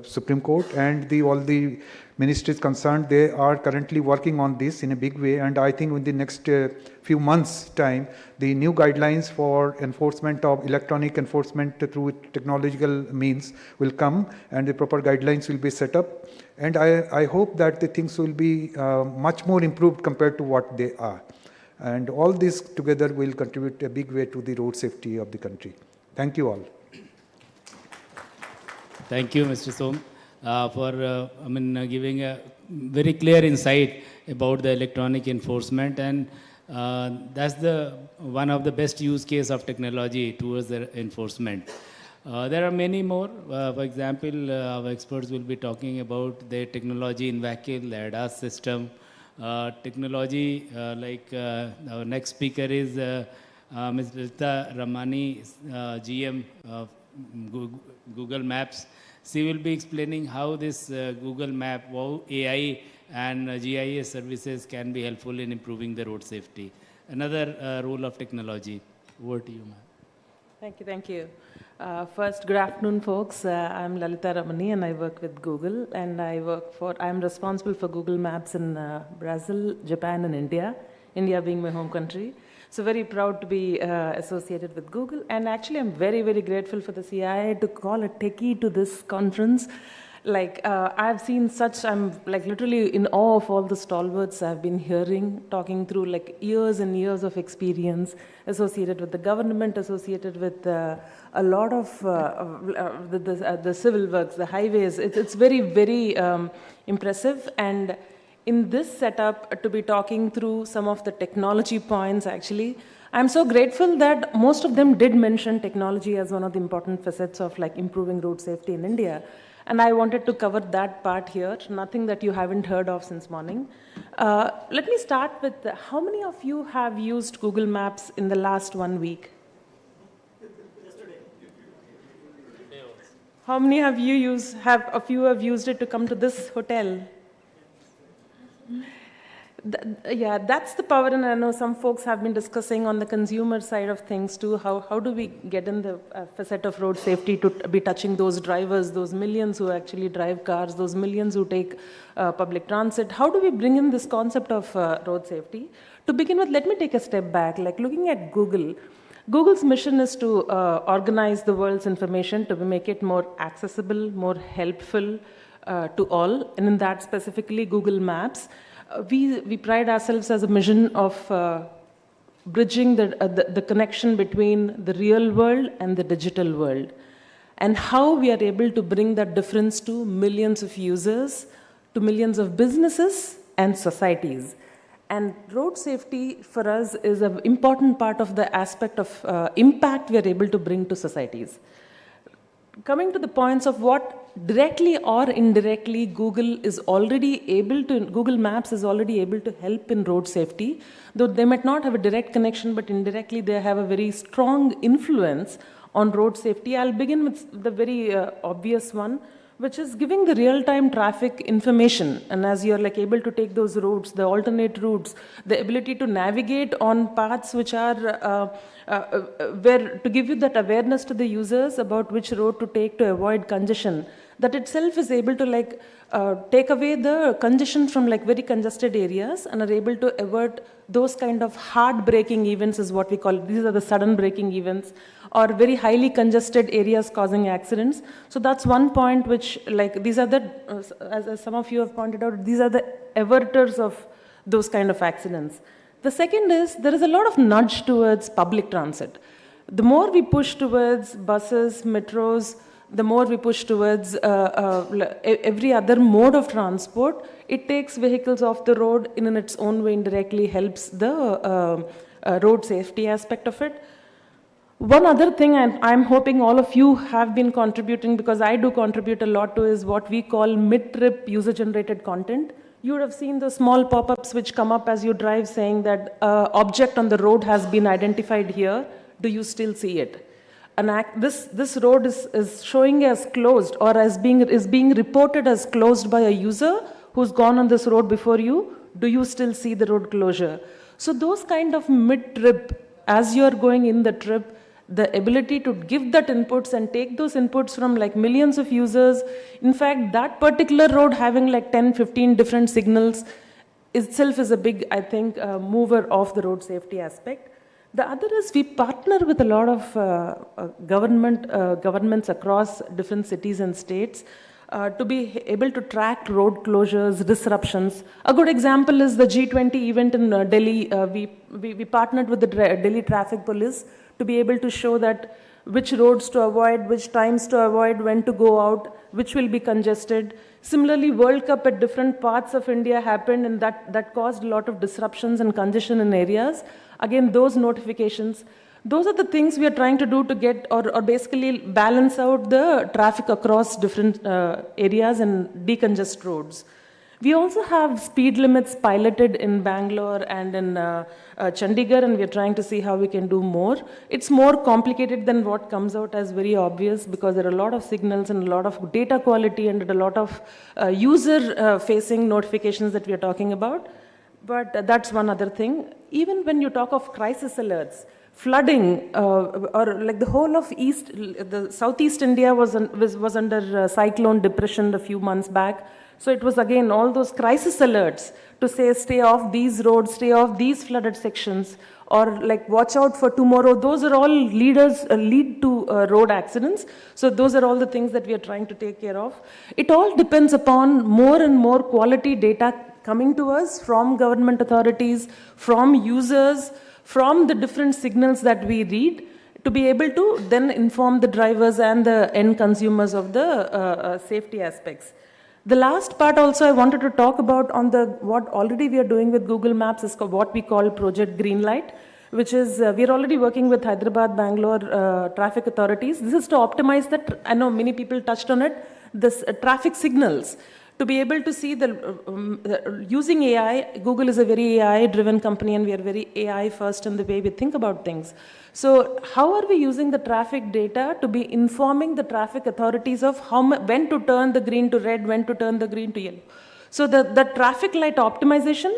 Supreme Court and all the ministries concerned, they are currently working on this in a big way. And I think in the next few months' time, the new guidelines for enforcement of electronic enforcement through technological means will come, and the proper guidelines will be set up. And I hope that the things will be much more improved compared to what they are. And all this together will contribute a big way to the road safety of the country. Thank you all. Thank you, Mr. Som, for giving a very clear insight about the electronic enforcement, and that's one of the best use case of technology towards the enforcement. There are many more. For example, our experts will be talking about the technology in vehicle, the ADAS system. Technology, like our next speaker is Ms. Lita Ramani, GM of Google Maps. She will be explaining how this Google Map, how AI and GIS services can be helpful in improving the road safety. Another role of technology. Over to you, ma'am. Thank you, thank you. First, good afternoon, folks. I'm Lalita Ramani, and I work with Google, and I'm responsible for Google Maps in Brazil, Japan, and India, India being my home country. So very proud to be associated with Google, and actually I'm very, very grateful for the CIA to call a techie to this conference. Like, I've seen I'm like literally in awe of all the stalwarts I've been hearing, talking through like years and years of experience associated with the government, associated with a lot of the civil works, the highways. It's very, very impressive. And in this setup, to be talking through some of the technology points, actually, I'm so grateful that most of them did mention technology as one of the important facets of like improving road safety in India. And I wanted to cover that part here, nothing that you haven't heard of since morning. Let me start with how many of you have used Google Maps in the last 1 week? How many have you used, have used it to come to this hotel? Yeah, that's the power, and I know some folks have been discussing on the consumer side of things too. How do we get in the facet of road safety to be touching those drivers, those millions who actually drive cars, those millions who take public transit? How do we bring in this concept of road safety? To begin with, let me take a step back. Like looking at Google, Google's mission is to organize the world's information to make it more accessible, more helpful to all, and in that specifically Google Maps. We pride ourselves as a mission of bridging the connection between the real world and the digital world, and how we are able to bring that difference to millions of users, to millions of businesses and societies. And road safety for us is an important part of the aspect of impact we are able to bring to societies. Coming to the points of what directly or indirectly Google Maps is already able to help in road safety, though they might not have a direct connection, but indirectly they have a very strong influence on road safety. I'll begin with the very obvious one, which is giving the real-time traffic information. And as you're like able to take those routes, the alternate routes, the ability to navigate on paths which are where to give you that awareness to the users about which road to take to avoid congestion, that itself is able to like take away the congestion from like very congested areas and are able to avert those kind of hard braking events is what we call it. These are the sudden braking events or very highly congested areas causing accidents. So that's one point which like these are the, as some of you have pointed out, these are the averters of those kind of accidents. The second is there is a lot of nudge towards public transit. The more we push towards buses, metros, the more we push towards every other mode of transport, it takes vehicles off the road in its own way, indirectly helps the road safety aspect of it. One other thing I'm hoping all of you have been contributing, because I do contribute a lot to, is what we call mid-trip user-generated content. You would have seen the small pop-ups which come up as you drive saying that object on the road has been identified here. Do you still see it? This road is showing as closed, or is being reported as closed by a user who's gone on this road before you. Do you still see the road closure? So those kind of mid-trip, as you're going in the trip, the ability to give that inputs and take those inputs from like millions of users. In fact, that particular road having like 10, 15 different signals itself is a big, I think, mover of the road safety aspect. The other is we partner with a lot of governments across different cities and states to be able to track road closures, disruptions. A good example is the G20 event in Delhi. We partnered with the Delhi Traffic Police to be able to show that which roads to avoid, which times to avoid, when to go out, which will be congested. Similarly, World Cup at different parts of India happened, and that caused a lot of disruptions and congestion in areas. Again, those notifications, those are the things we are trying to do to get, or basically balance out the traffic across different areas and decongest roads. We also have speed limits piloted in Bangalore and in Chandigarh, and we are trying to see how we can do more. It's more complicated than what comes out as very obvious, because there are a lot of signals and a lot of data quality and a lot of user-facing notifications that we are talking about. But that's one other thing. Even when you talk of crisis alerts, flooding, or like the whole of the Southeast India was under cyclone depression a few months back. So it was again all those crisis alerts to say stay off these roads, stay off these flooded sections, or like watch out for tomorrow. Those are all lead to road accidents. So those are all the things that we are trying to take care of. It all depends upon more and more quality data coming to us from government authorities, from users, from the different signals that we read, to be able to then inform the drivers and the end consumers of the safety aspects. The last part also I wanted to talk about on what already we are doing with Google Maps is what we call Project Greenlight, which is we are already working with Hyderabad, Bangalore traffic authorities. This is to optimize that. I know many people touched on it. This traffic signals, to be able to see using AI. Google is a very AI-driven company, and we are very AI-first in the way we think about things. So how are we using the traffic data to be informing the traffic authorities of when to turn the green to red, when to turn the green to yellow? So the traffic light optimization,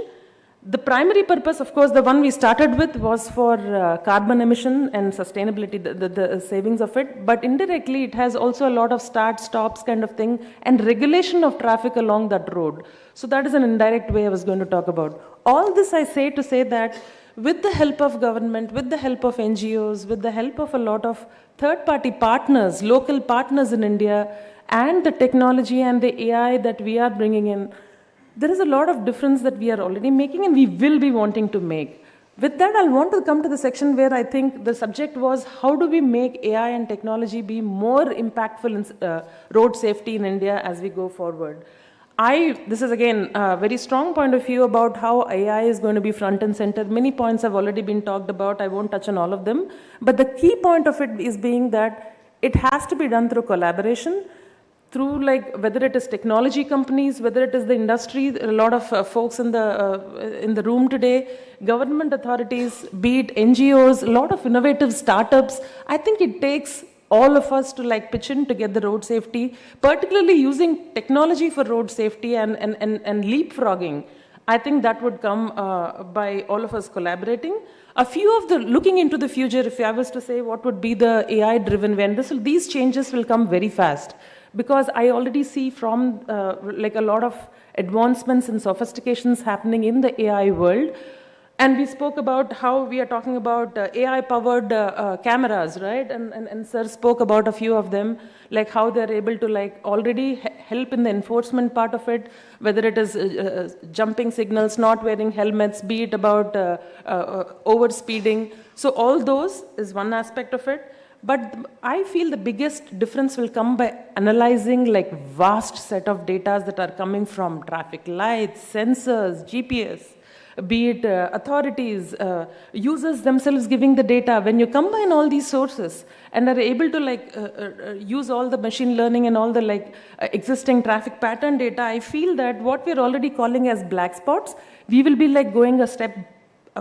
the primary purpose, of course, the one we started with was for carbon emission and sustainability, the savings of it. But indirectly, it has also a lot of start, stops kind of thing, and regulation of traffic along that road. So that is an indirect way I was going to talk about. All this I say to say that with the help of government, with the help of NGOs, with the help of a lot of third-party partners, local partners in India, and the technology and the AI that we are bringing in, there is a lot of difference that we are already making and we will be wanting to make. With that, I'll want to come to the section where I think the subject was how do we make AI and technology be more impactful in road safety in India as we go forward. This is again a very strong point of view about how AI is going to be front and center. Many points have already been talked about. I won't touch on all of them. But the key point of it is being that it has to be done through collaboration, through whether it is technology companies, whether it is the industry, a lot of folks in the room today, government authorities, be it NGOs, a lot of innovative startups. I think it takes all of us to pitch in to get the road safety, particularly using technology for road safety and leapfrogging. I think that would come by all of us collaborating. A few of looking into the future, if I was to say what would be the AI-driven when, these changes will come very fast. Because I already see from a lot of advancements and sophistications happening in the AI world, And we spoke about how we are talking about AI-powered cameras, right? And Sir spoke about a few of them, like how they're able to like already help in the enforcement part of it, whether it is jumping signals, not wearing helmets, be it about over-speeding. So all those is one aspect of it. But I feel the biggest difference will come by analyzing like vast set of data that are coming from traffic lights, sensors, GPS, be it authorities, users themselves giving the data. When you combine all these sources and are able to like use all the machine learning and all the like existing traffic pattern data, I feel that what we're already calling as black spots, we will be like going a step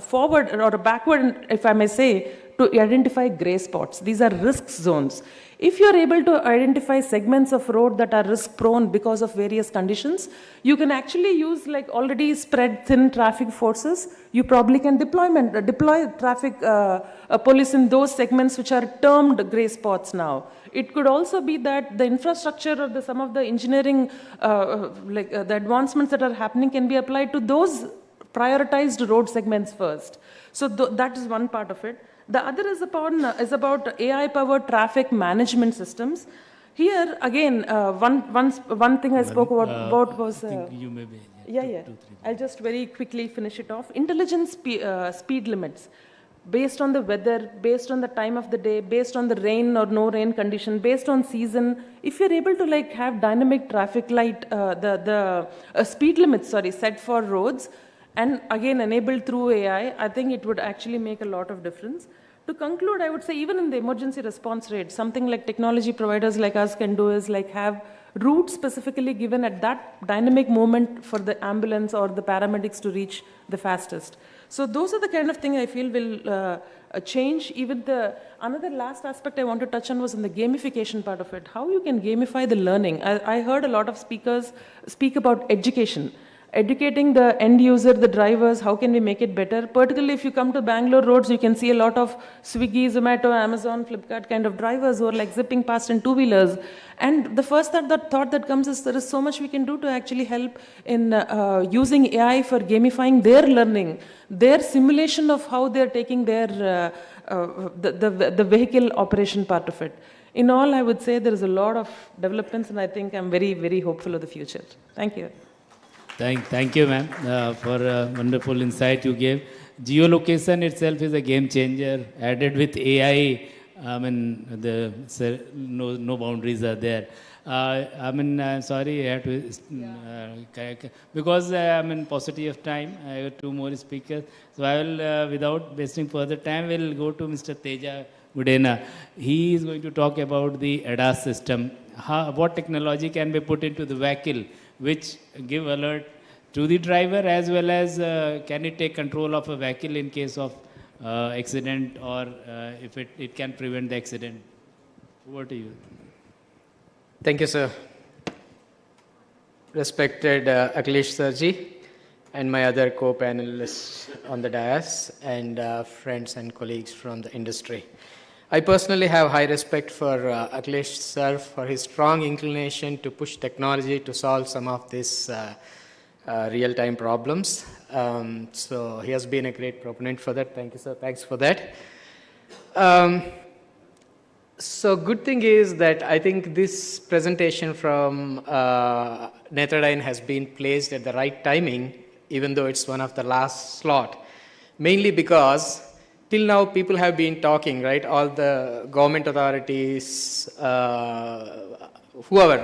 forward or backward, if I may say, to identify gray spots. These are risk zones. If you're able to identify segments of road that are risk prone because of various conditions, you can actually use like already spread thin traffic forces. You probably can deploy traffic police in those segments which are termed gray spots now. It could also be that the infrastructure or some of the engineering, the advancements that are happening can be applied to those prioritized road segments first. So that is one part of it. The other is about AI-powered traffic management systems. Here, again, one thing I spoke about was... you may be. Yeah. I'll just very quickly finish it off. Intelligent speed limits. Based on the weather, based on the time of the day, based on the rain or no rain condition, based on season, if you're able to like have dynamic traffic light, speed limits, set for roads, and again enabled through AI, I think it would actually make a lot of difference. To conclude, I would say even in the emergency response rate, something like technology providers like us can do is like have routes specifically given at that dynamic moment for the ambulance or the paramedics to reach the fastest. So those are the kind of thing I feel will change. Even another last aspect I want to touch on was in the gamification part of it. How you can gamify the learning. I heard a lot of speakers speak about education. Educating the end user, the drivers, how can we make it better? Particularly if you come to Bangalore roads, you can see a lot of Swiggy, Zomato, Amazon, Flipkart kind of drivers who are like zipping past in two-wheelers. And the first thought that comes is there is so much we can do to actually help in using AI for gamifying their learning, their simulation of how they're taking their the vehicle operation part of it. In all, I would say there is a lot of developments, and I think I'm very, very hopeful of the future. Thank you. Thank you, ma'am, for a wonderful insight you gave. Geolocation itself is a game changer. Added with AI, no boundaries are there. I'm sorry, I have to, because I'm in paucity of time, I have two more speakers. So I will, without wasting further time, we'll go to Mr. Teja Gudena. He is going to talk about the ADAS system. What technology can be put into the vehicle which give alert to the driver, as well as can it take control of a vehicle in case of accident, or if it can prevent the accident. Over to you. Thank you, sir. Respected Akhilesh Sirji and my other co-panelists on the dais, and friends and colleagues from the industry. I personally have high respect for Akhilesh sir for his strong inclination to push technology to solve some of these real-time problems. So he has been a great proponent for that. Thank you, sir. Thanks for that. So good thing is that I think this presentation from Netradyne has been placed at the right timing, even though it's one of the last slot, mainly because till now, people have been talking, right? All the government authorities, whoever,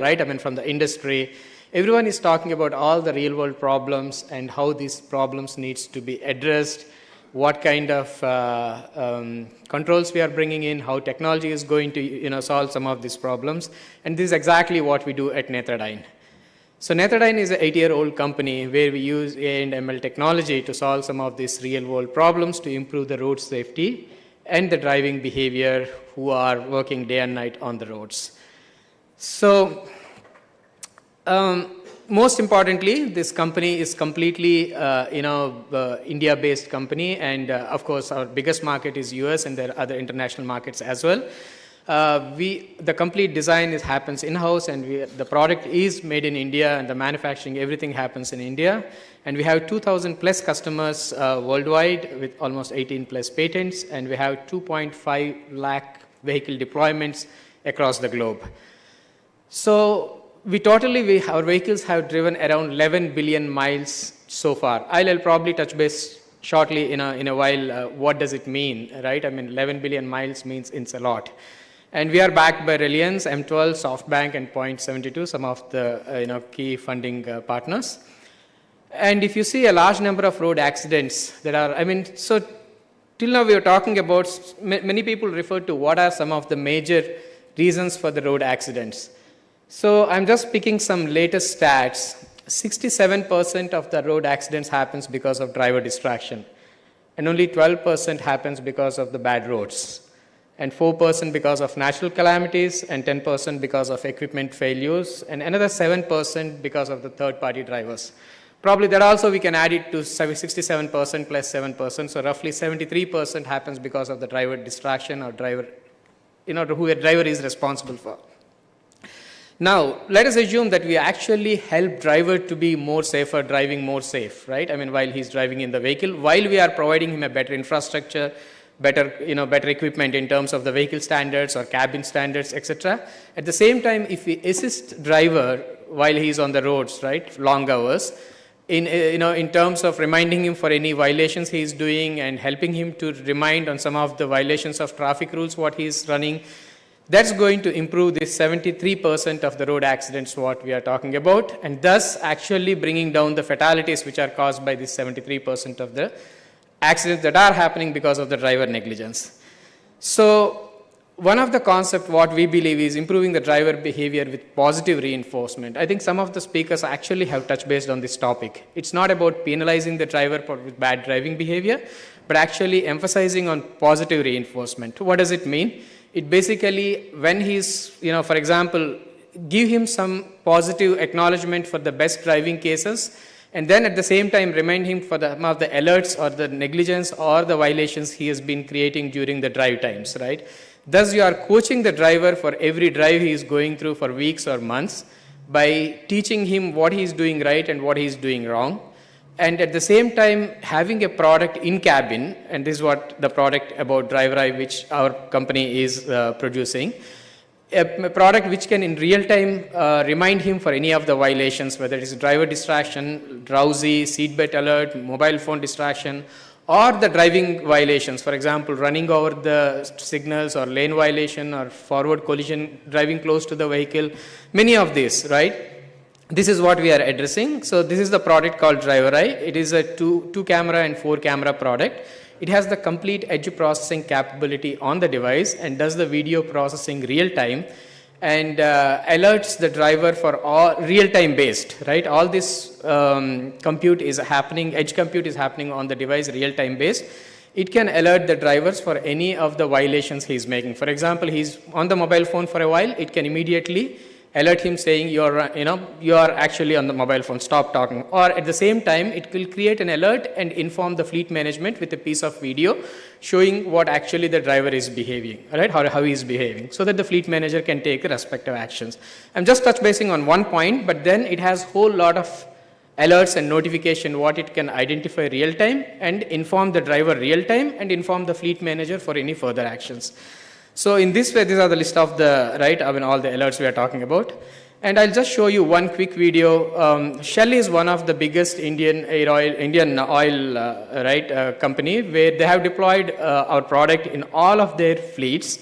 right? From the industry, everyone is talking about all the real-world problems and how these problems needs to be addressed, what kind of controls we are bringing in, how technology is going to, solve some of these problems, and this is exactly what we do at Netradyne. So Netradyne is an 8-year-old company where we use AI and ML technology to solve some of these real-world problems to improve the road safety and the driving behavior who are working day and night on the roads. So most importantly, this company is completely, India-based company, and of course, our biggest market is US, and there are other international markets as well. The complete design happens in-house, and the product is made in India, and the manufacturing, everything happens in India. And we have 2,000 plus customers worldwide with almost 18 plus patents, and we have 2.5 lakh vehicle deployments across the globe. So our vehicles have driven around 11 billion miles so far. I'll probably touch base shortly in a while. What does it mean, right? I mean, 11 billion miles means it's a lot. And we are backed by Reliance, M12, SoftBank, and Point72, some of the key funding partners. And if you see a large number of road accidents that are, so till now we are talking about, many people refer to what are some of the major reasons for the road accidents. So I'm just picking some latest stats. 67% of the road accidents happens because of driver distraction, and only 12% happens because of the bad roads, and 4% because of natural calamities, and 10% because of equipment failures, and another 7% because of the third-party drivers. Probably that also we can add it to 67% plus 7%, so roughly 73% happens because of the driver distraction or driver, who a driver is responsible for. Now, let us assume that we actually help driver to be more safer, driving more safe, right? While he's driving in the vehicle, while we are providing him a better infrastructure, better equipment in terms of the vehicle standards or cabin standards, etc. At the same time, if we assist driver while he's on the roads, right, long hours, in terms of reminding him for any violations he is doing and helping him to remind on some of the violations of traffic rules what he is running, that's going to improve this 73% of the road accidents what we are talking about, and thus actually bringing down the fatalities which are caused by this 73% of the accidents that are happening because of the driver negligence. So one of the concepts what we believe is improving the driver behavior with positive reinforcement. I think some of the speakers actually have touched based on this topic. It's not about penalizing the driver with bad driving behavior, but actually emphasizing on positive reinforcement. What does it mean? It basically, when he's, for example, give him some positive acknowledgement for the best driving cases, and then at the same time remind him for some of the alerts or the negligence or the violations he has been creating during the drive times, right? Thus, you are coaching the driver for every drive he is going through for weeks or months by teaching him what he is doing right and what he is doing wrong. And at the same time, having a product in cabin, and this is what the product about Driver Eye, which our company is producing, a product which can in real time remind him for any of the violations, whether it is driver distraction, drowsy, seatbelt alert, mobile phone distraction, or the driving violations, for example, running over the signals or lane violation or forward collision, driving close to the vehicle, many of these, right? This is what we are addressing. So this is the product called Driver Eye. It is a two camera and 4 camera product. It has the complete edge processing capability on the device and does the video processing real time and alerts the driver for all real time based, right? All this compute is happening, edge compute is happening on the device real time based. It can alert the drivers for any of the violations he's making. For example, he's on the mobile phone for a while, it can immediately alert him saying you are actually on the mobile phone, stop talking. Or at the same time, it will create an alert and inform the fleet management with a piece of video showing what actually the driver is behaving, right? How he is behaving, so that the fleet manager can take respective actions. I'm just touch basing on one point, but then it has whole lot of alerts and notification what it can identify real time and inform the driver real time and inform the fleet manager for any further actions. So in this way, these are the list of the, all the alerts we are talking about. And I'll just show you one quick video. Shell is one of the biggest Indian oil company where they have deployed our product in all of their fleets.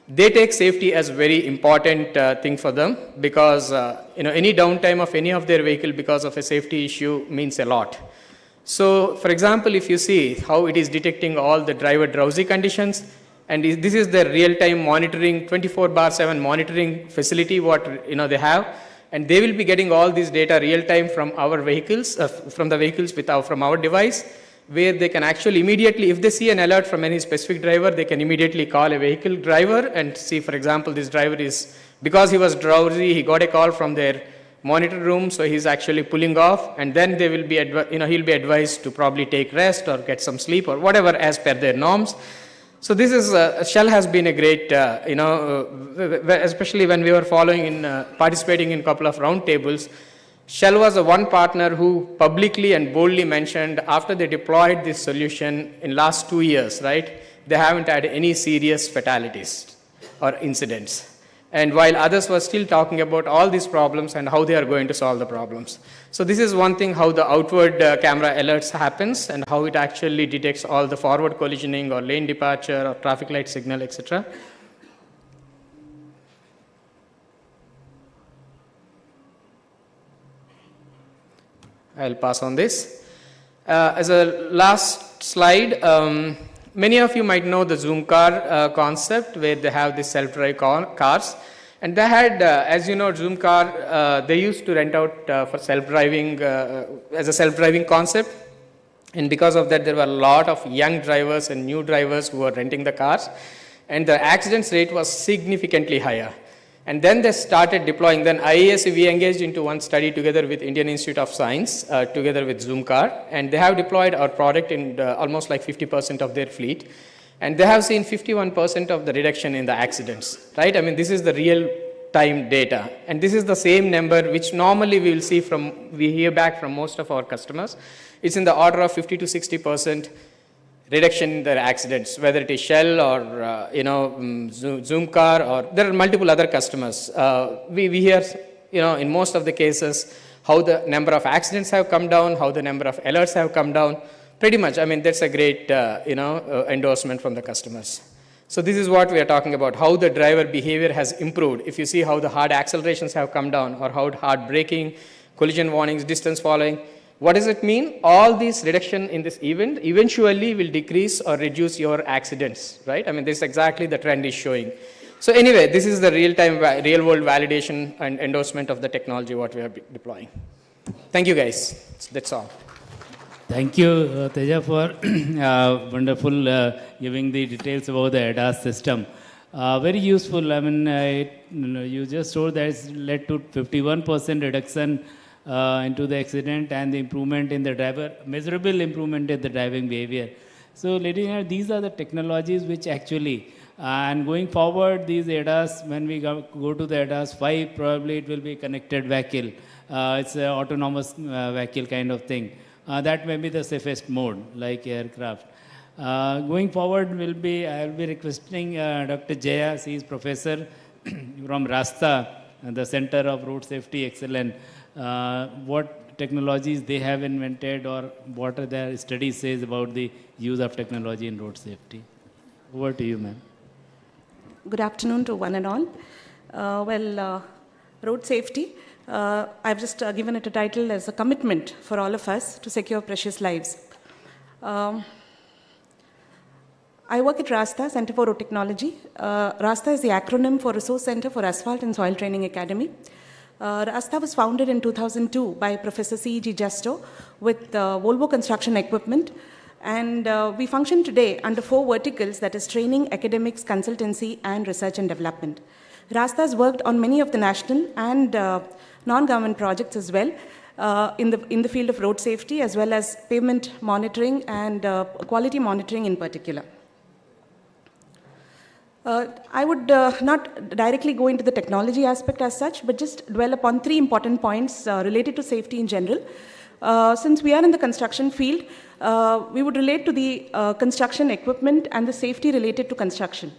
They take safety as very important thing for them because any downtime of any of their vehicle because of a safety issue means a lot. So for example, if you see how it is detecting all the driver drowsy conditions, and this is the real-time monitoring, 24/7 monitoring facility what they have, and they will be getting all this data real-time from our vehicles, from the vehicles from our device, where they can actually immediately, if they see an alert from any specific driver, they can immediately call a vehicle driver and see, for example, this driver is, because he was drowsy, he got a call from their monitor room, so he's actually pulling off, and then they will be, he'll be advised to probably take rest or get some sleep or whatever as per their norms. So this is, Shell has been a great, especially when we were participating in a couple of roundtables, Shell was the one partner who publicly and boldly mentioned after they deployed this solution in last 2 years, right, they haven't had any serious fatalities or incidents. And while others were still talking about all these problems and how they are going to solve the problems. So this is one thing, how the outward camera alerts happens and how it actually detects all the forward collisioning or lane departure or traffic light signal, etc. I'll pass on this. As a last slide, many of you might know the Zoom car concept where they have these self-drive cars. And they had, as you know, Zoom car, they used to rent out for self-driving, as a self-driving concept. And because of that, there were a lot of young drivers and new drivers who were renting the cars. And the accidents rate was significantly higher. And then they started deploying. Then IAS, we engaged into one study together with Indian Institute of Science, together with Zoom car. And they have deployed our product in almost like 50% of their fleet. And they have seen 51% of the reduction in the accidents, right? I mean, this is the real time data. And this is the same number which normally we will see we hear back from most of our customers. It's in the order of 50 to 60% reduction in their accidents, whether it is Shell or, Zoom car, or there are multiple other customers. We hear, in most of the cases, how the number of accidents have come down, how the number of alerts have come down. Pretty much, I mean, that's a great, endorsement from the customers. So this is what we are talking about, how the driver behavior has improved. If you see how the hard accelerations have come down or how hard braking, collision warnings, distance following, what does it mean? All these reduction in this event eventually will decrease or reduce your accidents, right? I mean, this is exactly the trend is showing. So anyway, this is the real-time, real-world validation and endorsement of the technology what we are deploying. Thank you, guys. That's all. Thank you, Teja, for wonderful giving the details about the ADAS system. Very useful. I mean, you just showed that it's led to 51% reduction into the accident and the improvement in the driver, measurable improvement in the driving behavior. So, ladies and gentlemen, these are the technologies which actually, and going forward, these ADAS, when we go to the ADAS 5, probably it will be connected vehicle. It's an autonomous vehicle kind of thing. That may be the safest mode, like aircraft. Going forward, I'll be requesting Dr. Jaya, she is professor from Rasta, the Center of Road Safety Excellence. What technologies they have invented or what are their studies says about the use of technology in road safety. Over to you, ma'am. Good afternoon to one and all. Road safety, I've just given it a title as a commitment for all of us to secure precious lives. I work at Rasta, Center for Road Technology. Rasta is the acronym for Resource Center for Asphalt and Soil Training Academy. Rasta was founded in 2002 by Professor C.G. Justo with Volvo Construction Equipment. And we function today under 4 verticals, that is training, academics, consultancy, and research and development. Rasta has worked on many of the national and non-government projects as well in the field of road safety, as well as pavement monitoring and quality monitoring in particular. I would not directly go into the technology aspect as such, but just dwell upon 3 important points related to safety in general. Since we are in the construction field, we would relate to the construction equipment and the safety related to construction.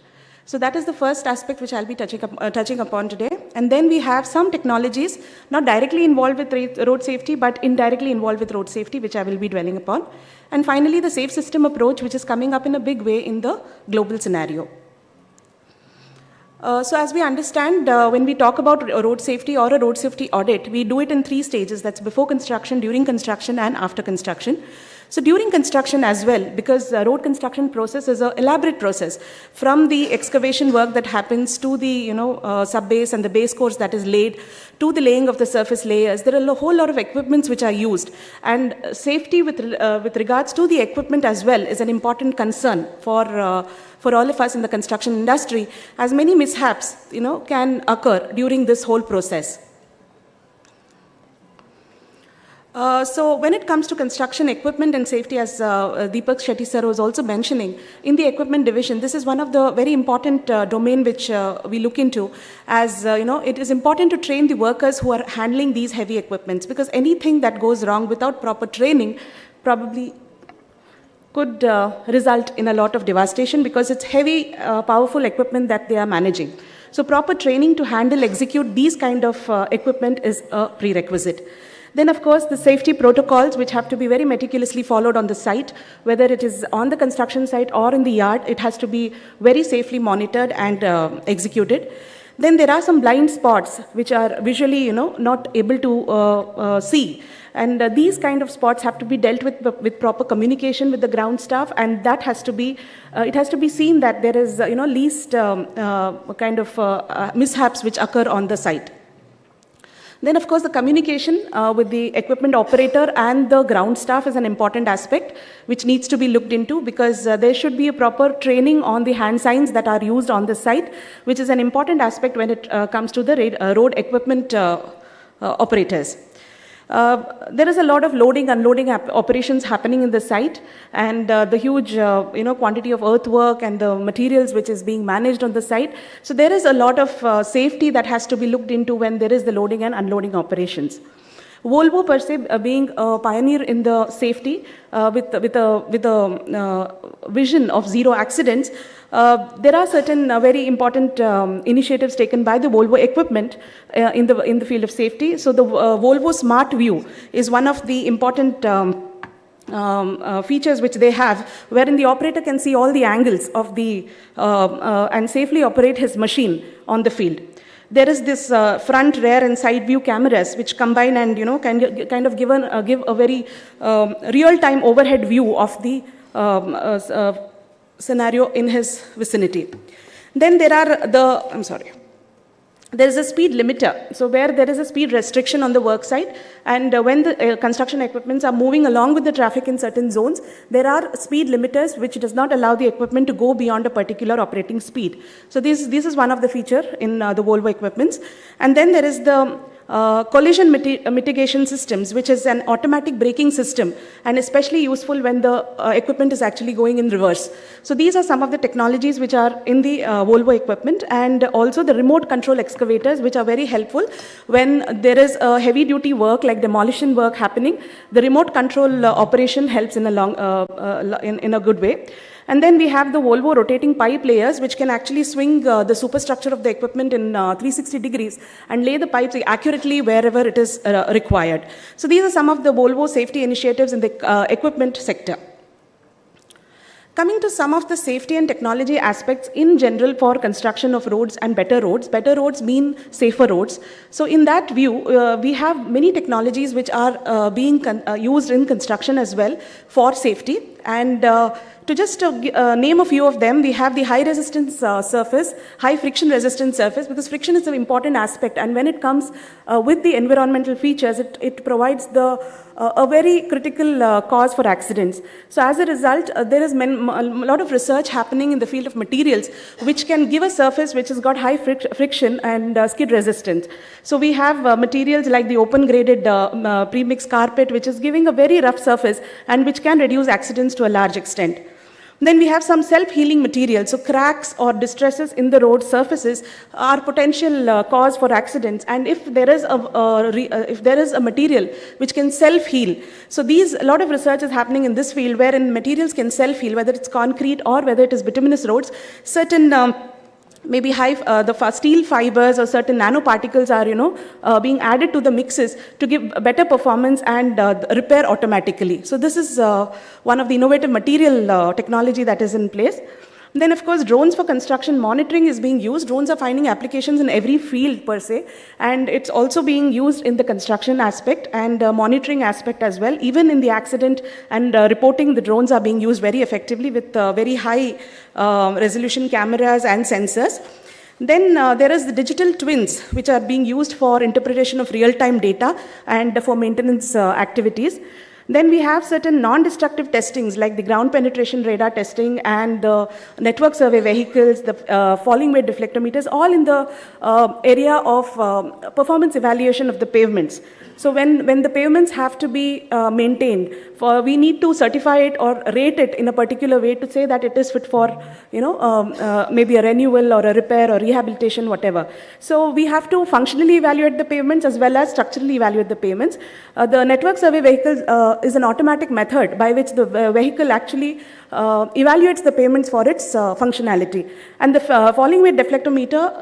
So that is the first aspect which I'll be touching upon today. And then we have some technologies not directly involved with road safety, but indirectly involved with road safety, which I will be dwelling upon. And finally, the safe system approach, which is coming up in a big way in the global scenario. So as we understand, when we talk about road safety or a road safety audit, we do it in 3 stages. That's before construction, during construction, and after construction. So during construction as well, because the road construction process is an elaborate process, from the excavation work that happens to the sub-base and the base course that is laid, to the laying of the surface layers, there are a whole lot of equipments which are used. And safety with regards to the equipment as well is an important concern for all of us in the construction industry, as many mishaps can occur during this whole process. So when it comes to construction equipment and safety, as Deepak Shetty sir was also mentioning, in the equipment division, this is one of the very important domain which we look into. As it is important to train the workers who are handling these heavy equipments, because anything that goes wrong without proper training probably could result in a lot of devastation, because it's heavy, powerful equipment that they are managing. So proper training to handle, execute these kind of equipment is a prerequisite. Then, of course, the safety protocols, which have to be very meticulously followed on the site, whether it is on the construction site or in the yard, it has to be very safely monitored and executed. Then there are some blind spots which are visually, not able to see. And these kind of spots have to be dealt with proper communication with the ground staff, and that has to be, it has to be seen that there is, least kind of mishaps which occur on the site. Then, of course, the communication with the equipment operator and the ground staff is an important aspect which needs to be looked into, because there should be a proper training on the hand signs that are used on the site, which is an important aspect when it comes to the road equipment operators. There is a lot of loading, unloading operations happening in the site, and the huge, quantity of earthwork and the materials which is being managed on the site. So there is a lot of safety that has to be looked into when there is the loading and unloading operations. Volvo per se being a pioneer in the safety with a vision of zero accidents, there are certain very important initiatives taken by the Volvo equipment in the field of safety. So the Volvo Smart View is one of the important features which they have, wherein the operator can see all the angles of the and safely operate his machine on the field. There is this front, rear and side view cameras which combine and can kind of give a very real-time overhead view of the scenario in his vicinity. Then there are there is a speed limiter. So where there is a speed restriction on the work site, and when the construction equipments are moving along with the traffic in certain zones, there are speed limiters which does not allow the equipment to go beyond a particular operating speed. So this is one of the feature in the Volvo equipments. And then there is the collision mitigation systems, which is an automatic braking system, and especially useful when the equipment is actually going in reverse. So these are some of the technologies which are in the Volvo equipment, and also the remote control excavators, which are very helpful when there is a heavy duty work like demolition work happening. The remote control operation helps in a good way. And then we have the Volvo rotating pipe layers, which can actually swing the superstructure of the equipment in 360 degrees and lay the pipes accurately wherever it is required. So these are some of the Volvo safety initiatives in the equipment sector. Coming to some of the safety and technology aspects in general for construction of roads and better roads mean safer roads. So in that view, we have many technologies which are being used in construction as well for safety. And to just name a few of them, we have the high resistance surface, high friction resistant surface, because friction is an important aspect, and when it comes with the environmental features, it provides a very critical cause for accidents. So as a result, there is a lot of research happening in the field of materials which can give a surface which has got high friction and skid resistance. So we have materials like the open graded premix carpet, which is giving a very rough surface and which can reduce accidents to a large extent. Then we have some self-healing materials. So cracks or distresses in the road surfaces are potential cause for accidents. And if there is a material which can self-heal, so a lot of research is happening in this field wherein materials can self-heal, whether it's concrete or whether it is bituminous roads. Certain maybe the steel fibers or certain nanoparticles are being added to the mixes to give better performance and repair automatically. So this is one of the innovative material technology that is in place. Then, of course, drones for construction monitoring is being used. Drones are finding applications in every field per se, and it's also being used in the construction aspect and monitoring aspect as well. Even in the accident and reporting, the drones are being used very effectively with very high resolution cameras and sensors. Then there is the digital twins, which are being used for interpretation of real-time data and for maintenance activities. Then we have certain non-destructive testings like the ground penetration radar testing and the network survey vehicles, the falling weight deflectometers, all in the area of performance evaluation of the pavements. So when the pavements have to be maintained, we need to certify it or rate it in a particular way to say that it is fit for, maybe a renewal or a repair or rehabilitation, whatever. So we have to functionally evaluate the pavements as well as structurally evaluate the pavements. The network survey vehicle is an automatic method by which the vehicle actually evaluates the pavements for its functionality. And the falling weight deflectometer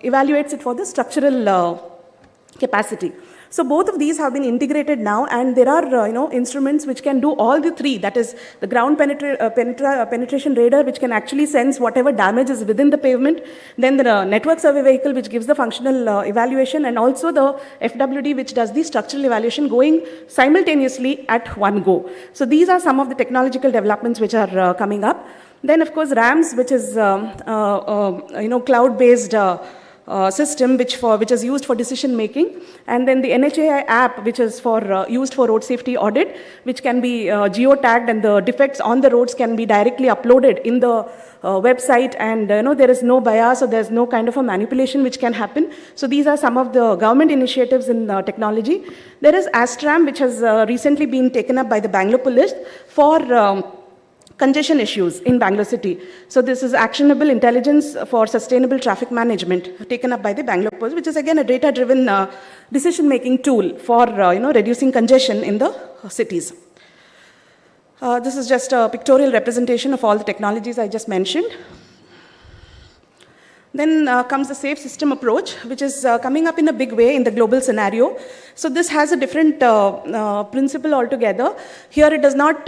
evaluates it for the structural capacity. So both of these have been integrated now, and there are instruments which can do all the three. That is the ground penetration radar, which can actually sense whatever damage is within the pavement. Then the network survey vehicle, which gives the functional evaluation, and also the FWD, which does the structural evaluation, going simultaneously at one go. So these are some of the technological developments which are coming up. Then of course RAMS, which is cloud-based system which is used for decision making, and then the NHAI app, which is used for road safety audit, which can be geotagged, and the defects on the roads can be directly uploaded in the website, and there is no bias or there is no kind of a manipulation which can happen. So these are some of the government initiatives in technology. There is ASTRAM, which has recently been taken up by the Bangalore Police for congestion issues in Bangalore city. So this is actionable intelligence for sustainable traffic management taken up by the Bangalore Police, which is again a data-driven decision-making tool for reducing congestion in the cities. This is just a pictorial representation of all the technologies I just mentioned. Then comes the safe system approach, which is coming up in a big way in the global scenario. So this has a different principle altogether. Here it does not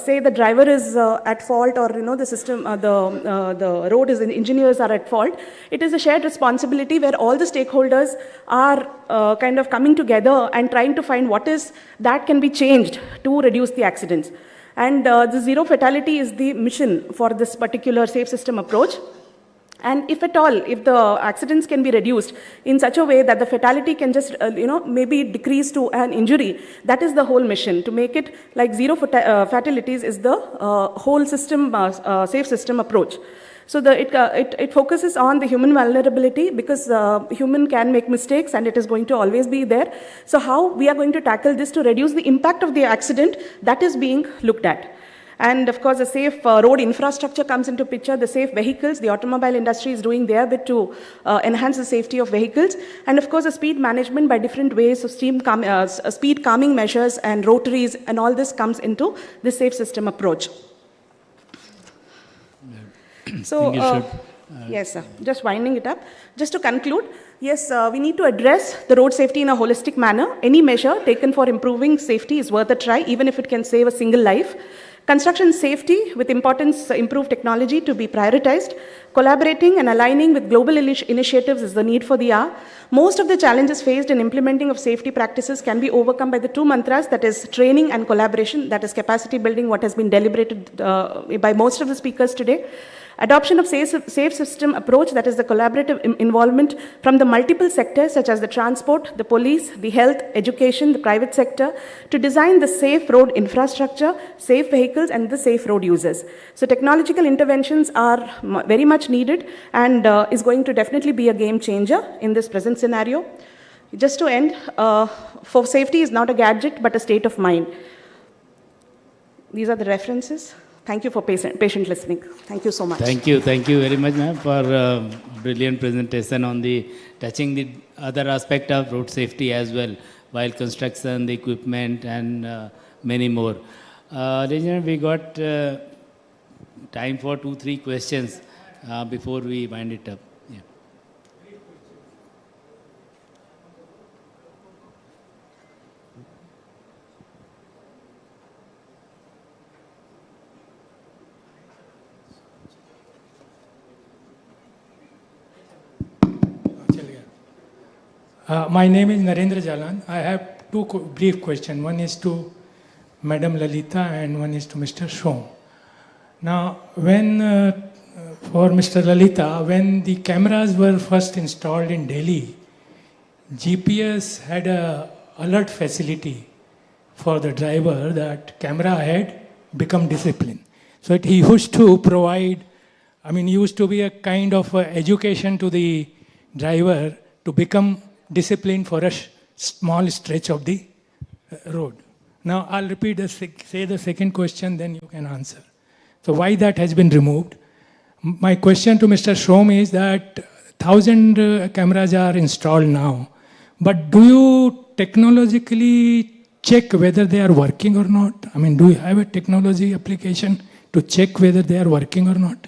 say the driver is at fault, or the system, the road engineers are at fault. It is a shared responsibility where all the stakeholders are kind of coming together and trying to find what is that can be changed to reduce the accidents. And the zero fatality is the mission for this particular safe system approach. And if at all, if the accidents can be reduced in such a way that the fatality can just, maybe decrease to an injury, that is the whole mission. To make it like zero fatalities is the whole system, safe system approach. So it focuses on the human vulnerability, because human can make mistakes and it is going to always be there. So how we are going to tackle this to reduce the impact of the accident, that is being looked at. And of course, the safe road infrastructure comes into picture, the safe vehicles. The automobile industry is doing their bit to enhance the safety of vehicles. And of course, the speed management by different ways of speed calming measures and rotaries, and all this comes into the safe system approach. So, yes, sir. Just winding it up. Just to conclude, yes, we need to address the road safety in a holistic manner. Any measure taken for improving safety is worth a try, even if it can save a single life. Construction safety with importance improved technology to be prioritized. Collaborating and aligning with global initiatives is the need for the hour. Most of the challenges faced in implementing of safety practices can be overcome by the two mantras, that is training and collaboration, that is capacity building, what has been deliberated by most of the speakers today. Adoption of safe system approach, that is the collaborative involvement from the multiple sectors such as the transport, the police, the health, education, the private sector, to design the safe road infrastructure, safe vehicles, and the safe road users. So technological interventions are very much needed, and is going to definitely be a game changer in this present scenario. Just to end, for safety is not a gadget but a state of mind. These are the references. Thank you for patient listening. Thank you so much. Thank you very much, ma'am, for brilliant presentation on touching the other aspect of road safety as well, while construction, the equipment, and many more. We got time for 2-3 questions before we wind it up. Yeah. My name is Narendra Jalan. I have two brief questions. One is to Madam Lalita and one is to Mr. Shom. Now, for Mr. Lalita, when the cameras were first installed in Delhi, GPS had a alert facility for the driver that camera had become discipline. So he used to provide, used to be a kind of education to the driver to become disciplined for a small stretch of the road. Now I'll repeat say the second question, then you can answer. So why that has been removed? My question to Mr. Shrom is that 1,000 cameras are installed now, but do you technologically check whether they are working or not? I mean, do you have a technology application to check whether they are working or not?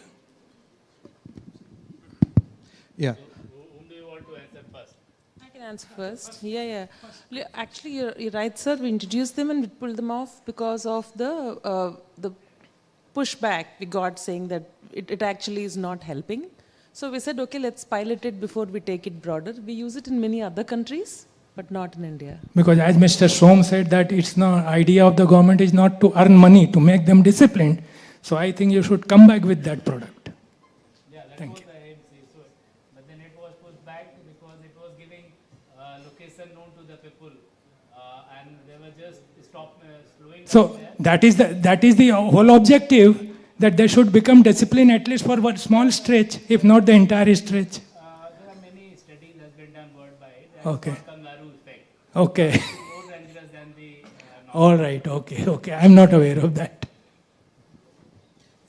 Yeah. Answer first. Yeah. Actually, you're right, sir. We introduced them and we pulled them off because of the pushback we got saying that it actually is not helping. So we said, okay, let's pilot it before we take it broader. We use it in many other countries, but not in India. Because as Mr. Shrom said, that it's not idea of the government is not to earn money, to make them disciplined. So I think you should come back with that product. Thank you. But then it was pushed back because it was giving location known to the people, and they were just slowing down. So that is the whole objective, that they should become disciplined at least for one small stretch, if not the entire stretch. There are many studies that have been done worldwide. Okay. Kangaroo effect. Okay. More dangerous than the. All right. Okay. I'm not aware of that.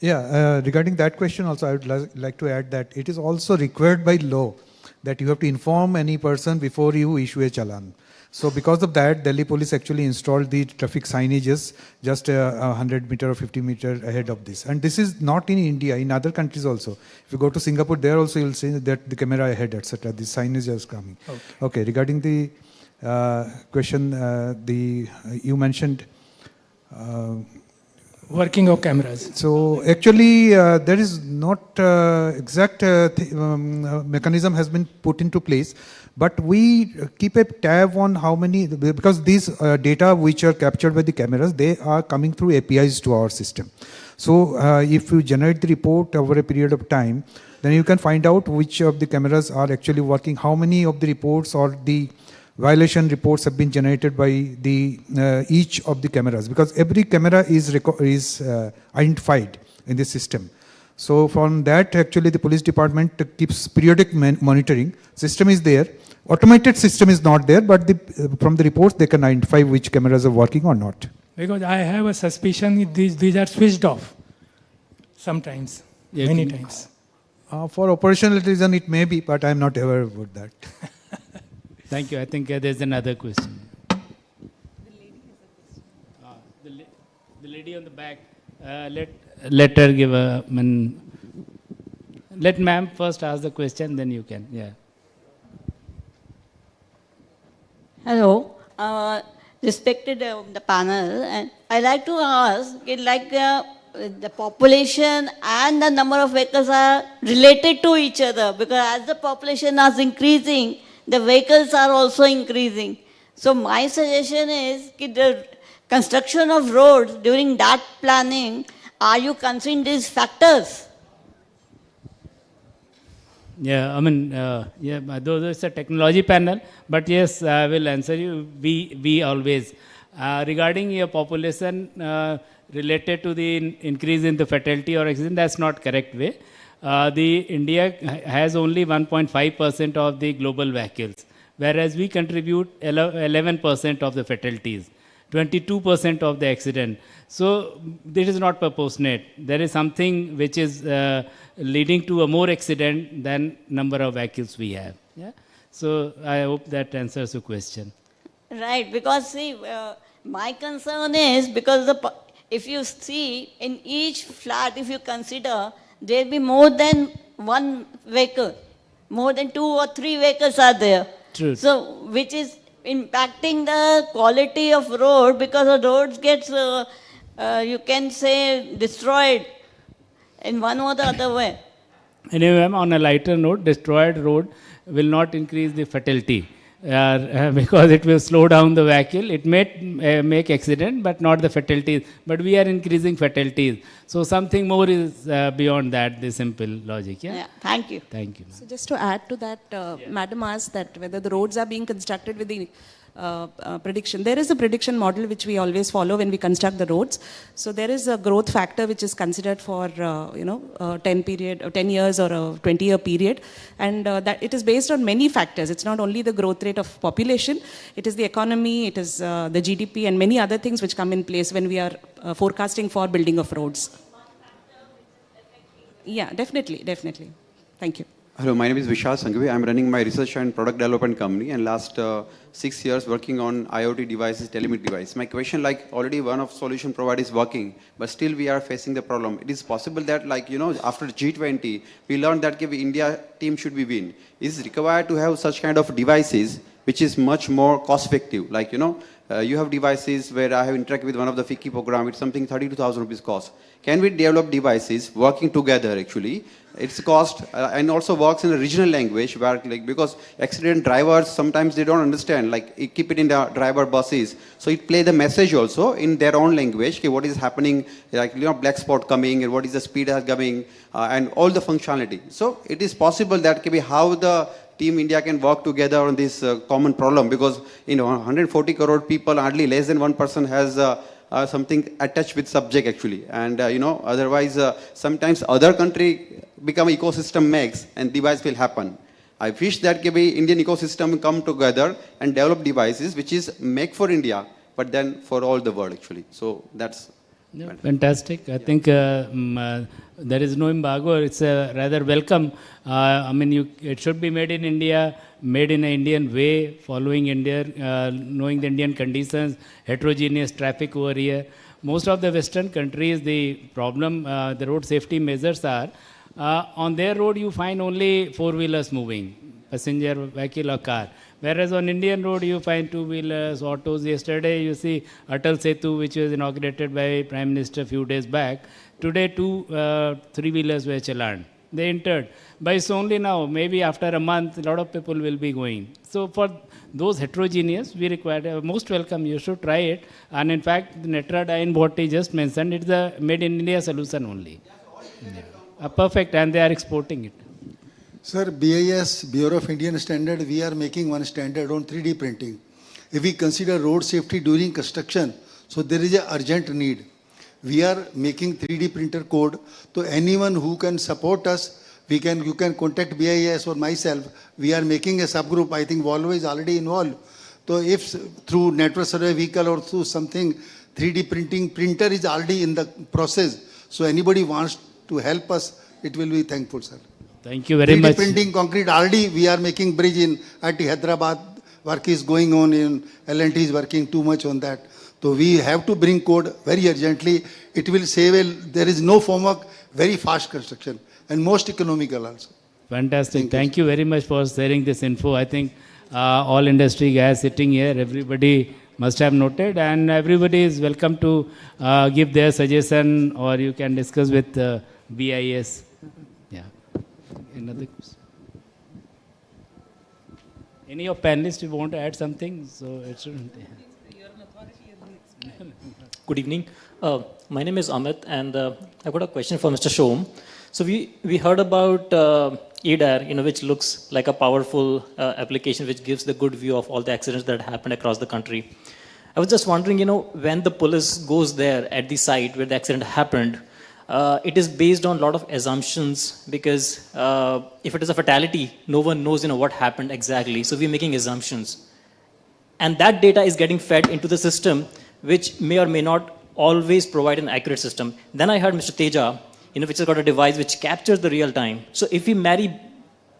Yeah, regarding that question also, I would like to add that it is also required by law that you have to inform any person before you issue a challan. So because of that, Delhi police actually installed the traffic signages just 100 meter or 50 meter ahead of this. And this is not in India, in other countries also. If you go to Singapore, there also you'll see that the camera ahead, etc. The signage is coming. Okay, regarding the question, you mentioned working of cameras. So actually, there is not exact mechanism has been put into place, but we keep a tab on how many, because these data which are captured by the cameras, they are coming through APIs to our system. So if you generate the report over a period of time, then you can find out which of the cameras are actually working, how many of the reports or the violation reports have been generated by the each of the cameras, because every camera is identified in the system. So from that, actually the police department keeps periodic monitoring. System is there. Automated system is not there, but from the reports they can identify which cameras are working or not. Because I have a suspicion these are switched off sometimes, many times. For operational reason it may be, but I am not aware about that. Thank you. I think there's another question. The lady on the back, let her give a, let ma'am first ask the question, then you can, yeah. Hello, respected the panel, and I like to ask, the population and the number of vehicles are related to each other, because as the population is increasing, the vehicles are also increasing. So my suggestion is the construction of roads during that planning, are you considering these factors? Yeah, I mean, though it's a technology panel, but yes, I will answer you. We always, regarding your population related to the increase in the fatality or accident, that's not correct way. India has only 1.5% of the global vehicles, whereas we contribute 11% of the fatalities, 22% of the accident. So this is not proportionate. There is something which is leading to a more accident than number of vehicles we have. Yeah. So I hope that answers your question. Right, because see, my concern is because if you see in each flat, if you consider, there will be more than one vehicle, more than 2 or 3 vehicles are there. True. So, which is impacting the quality of road, because the roads gets, you can say, destroyed in one or the other way. Anyway, on a lighter note, destroyed road will not increase the fatality because it will slow down the vehicle. It may make accident, but not the fatalities. But we are increasing fatalities. So something more is beyond that, the simple logic. Yeah? Thank you. Thank you. So just to add to that, Madam asked that whether the roads are being constructed with the prediction. There is a prediction model which we always follow when we construct the roads. So there is a growth factor which is considered for 10 years or a 20-year period, and that it is based on many factors. It's not only the growth rate of population, it is the economy, it is the GDP and many other things which come in place when we are forecasting for building of roads. Yeah, definitely. Thank you. Hello, my name is Vishal Sanghvi. I'm running my research and product development company, and last 6 years working on IoT devices, telemetry device. My question, like already one of solution provider is working, but still we are facing the problem. It is possible that, like, after G20, we learned that India team should be win. Is it required to have such kind of devices which is much more cost effective? Like, you have devices where I have interacted with one of the FICCI program, it's something 32,000 rupees cost. Can we develop devices working together actually? It's cost and also works in a regional language where, like, because accident drivers, sometimes they don't understand, like keep it in the driver buses. So it play the message also in their own language, okay, what is happening, like, black spot coming and what is the speed coming and all the functionality. So it is possible that how the Team India can work together on this common problem, because 140 crore people, hardly less than 1% has something attached with subject actually, and otherwise sometimes other country become ecosystem makes and device will happen. I wish that Indian ecosystem come together and develop devices which is make for India, but then for all the world actually. So that's fantastic. I think there is no embargo. It's rather welcome. It should be made in India, made in an Indian way, following India, knowing the Indian conditions, heterogeneous traffic over here. Most of the Western countries, the problem, the road safety measures are, on their road you find only four-wheelers moving, passenger vehicle or car. Whereas on Indian road, you find two-wheelers, autos. Yesterday, you see Atal Setu, which was inaugurated by Prime Minister a few days back. Today, three-wheelers were challaned. They entered. But it's only now, maybe after a month, a lot of people will be going. So for those heterogeneous, we require, most welcome, you should try it. And in fact, the Netradine, what he just mentioned, it's a made in India solution only. Yeah. Perfect, and they are exporting it. Sir, BIS, Bureau of Indian Standard, we are making one standard on 3D printing. If we consider road safety during construction, so there is an urgent need. We are making 3D printer code. So anyone who can support us, you can contact BIS or myself. We are making a subgroup. I think Volvo is already involved. So if through network survey vehicle or through something, 3D printing printer is already in the process. So anybody wants to help us, it will be thankful, sir. Thank you very much. 3D printing concrete, already we are making bridge in IIT Hyderabad. Work is going on in L&T is working too much on that. So we have to bring code very urgently. It will save, there is no formwork, very fast construction and most economical also. Fantastic. Thank you very much for sharing this info. I think all industry guys sitting here, everybody must have noted, and everybody is welcome to give their suggestion, or you can discuss with BIS. Another question. Any of panelists you want to add something? So it shouldn't. Good evening. My name is Amit, and I've got a question for Mr. Shom. So we heard about EDAR, which looks like a powerful application which gives the good view of all the accidents that happened across the country. I was just wondering, when the police goes there at the site where the accident happened, it is based on a lot of assumptions, because if it is a fatality, no one knows what happened exactly. So we're making assumptions. And that data is getting fed into the system, which may or may not always provide an accurate system. Then I heard Mr. Teja, which has got a device which captures the real time. So if we marry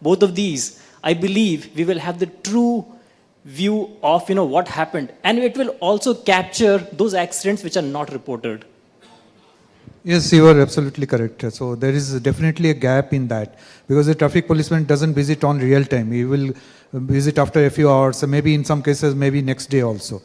both of these, I believe we will have the true view of what happened. And it will also capture those accidents which are not reported. Yes, you are absolutely correct. So there is definitely a gap in that, because the traffic policeman doesn't visit on real time. He will visit after a few hours, maybe in some cases, maybe next day also.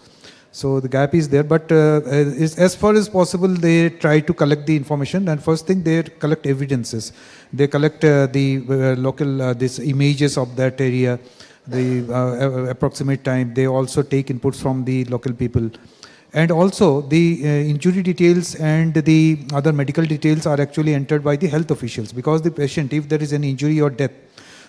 So the gap is there, but as far as possible, they try to collect the information, and first thing, they collect evidences. They collect the local, these images of that area, the approximate time. They also take inputs from the local people. And also the injury details and the other medical details are actually entered by the health officials, because the patient, if there is an injury or death,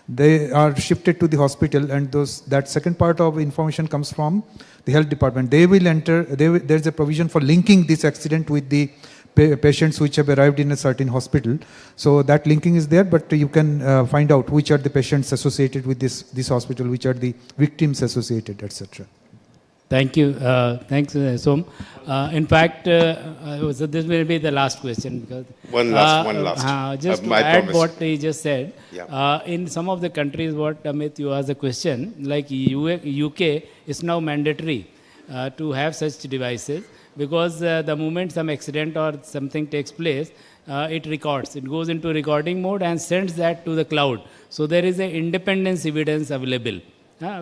they are shifted to the hospital, and that second part of information comes from the health department. They will enter, there's a provision for linking this accident with the patients which have arrived in a certain hospital. So that linking is there, but you can find out which are the patients associated with this hospital, which are the victims associated, etc. Thank you. Thanks, Som. In fact, so this will be the last question. Because, one last. Just to add what he just said, in some of the countries, what Amit, you asked a question, like UK is now mandatory to have such devices, because the moment some accident or something takes place, it records. It goes into recording mode and sends that to the cloud. So there is an independence evidence available,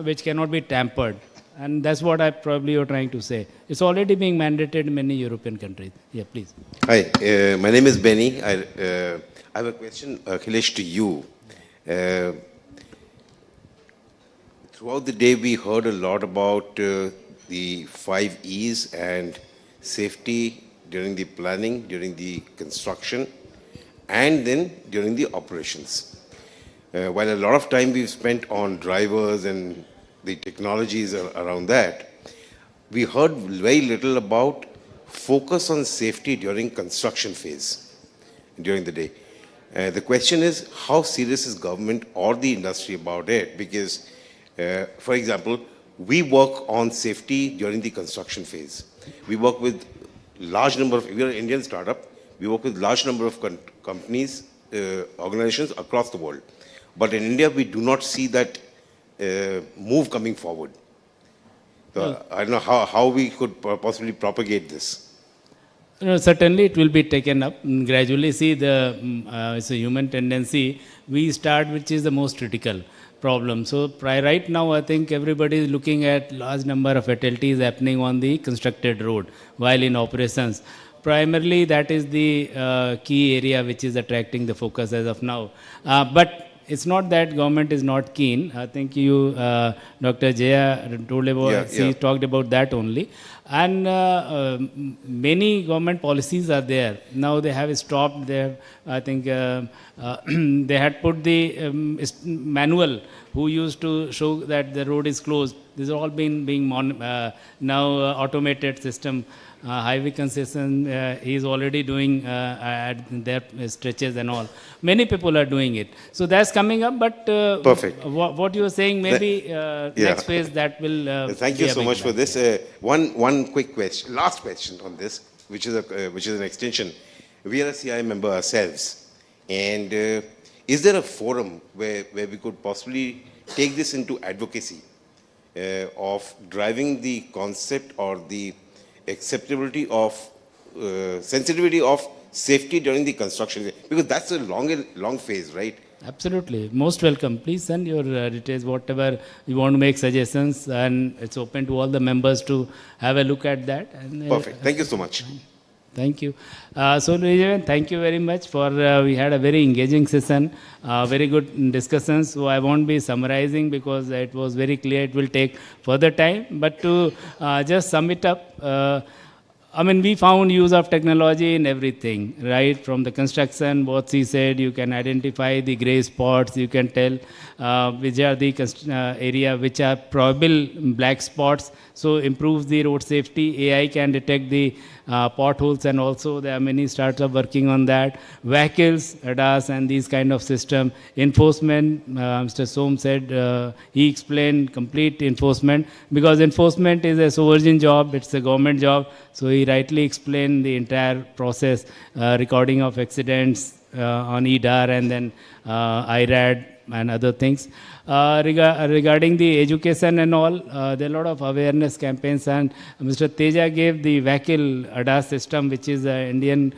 which cannot be tampered. And that's what I probably you're trying to say. It's already being mandated in many European countries. Yeah, please. Hi, my name is Benny. I have a question, Akhilesh, to you. Throughout the day, we heard a lot about the 5 E's and safety during the planning, during the construction, and then during the operations. While a lot of time we've spent on drivers and the technologies around that, we heard very little about focus on safety during construction phase, during the day. The question is, how serious is government or the industry about it? Because, for example, we work on safety during the construction phase. We work with large number of, we are an Indian startup, we work with large number of companies, organizations across the world. But in India, we do not see that move coming forward. So I don't know how we could possibly propagate this. No, certainly it will be taken up gradually. See, it's a human tendency. We start, which is the most critical problem. So right now, I think everybody is looking at large number of fatalities happening on the constructed road while in operations. Primarily, that is the key area which is attracting the focus as of now. But it's not that government is not keen. I think you, Dr. Jaya told about, she talked about that only. And many government policies are there. Now they have stopped there. I think they had put the manual who used to show that the road is closed. These are all being now automated system. Highway concession, he is already doing at their stretches and all. Many people are doing it. So that's coming up, but perfect. What you are saying, maybe next phase that will. Thank you so much for this. One quick question, last question on this, which is an extension. We are a CI member ourselves, and is there a forum where we could possibly take this into advocacy of driving the concept or the acceptability of sensitivity of safety during the construction, because that's a long phase, right? Absolutely, most welcome. Please send your details, whatever you want to make suggestions, and it's open to all the members to have a look at that. And, perfect. Thank you so much. Thank you. So, thank you very much for, we had a very engaging session, very good discussions. So, I won't be summarizing because it was very clear it will take further time. But to just sum it up, I mean, we found use of technology in everything, right? From the construction, what she said, you can identify the gray spots, you can tell which are the area which are probable black spots, so improves the road safety. AI can detect the potholes, and also there are many startups working on that. Vehicles, ADAS, and these kind of system. Enforcement, Mr. Som said, he explained complete enforcement, because enforcement is a sovereign job, it's a government job. So he rightly explained the entire process, recording of accidents on EDAR and then IRAD and other things. Regarding the education and all, there are a lot of awareness campaigns, and Mr. Teja gave the vehicle ADAS system, which is Indian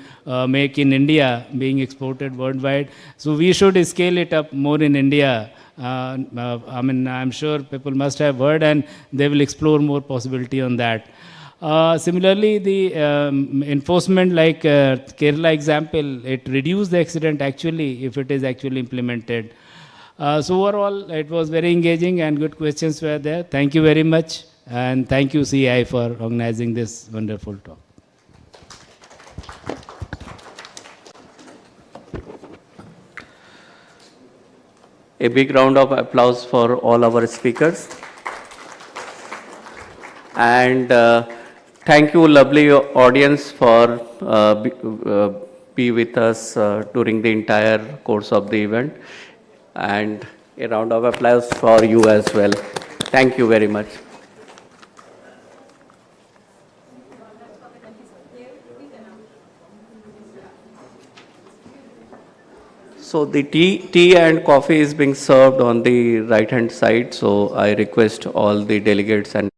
make in India, being exported worldwide. So we should scale it up more in India. I mean, I'm sure people must have heard, and they will explore more possibility on that. Similarly, the enforcement, like Kerala example, it reduced the accident actually if it is actually implemented. So overall, it was very engaging and good questions were there. Thank you very much, and thank you CI for organizing this wonderful talk. A big round of applause for all our speakers. And thank you, lovely audience, for be with us during the entire course of the event. And a round of applause for you as well. Thank you very much. So the tea and coffee is being served on the right-hand side. So I request all the delegates and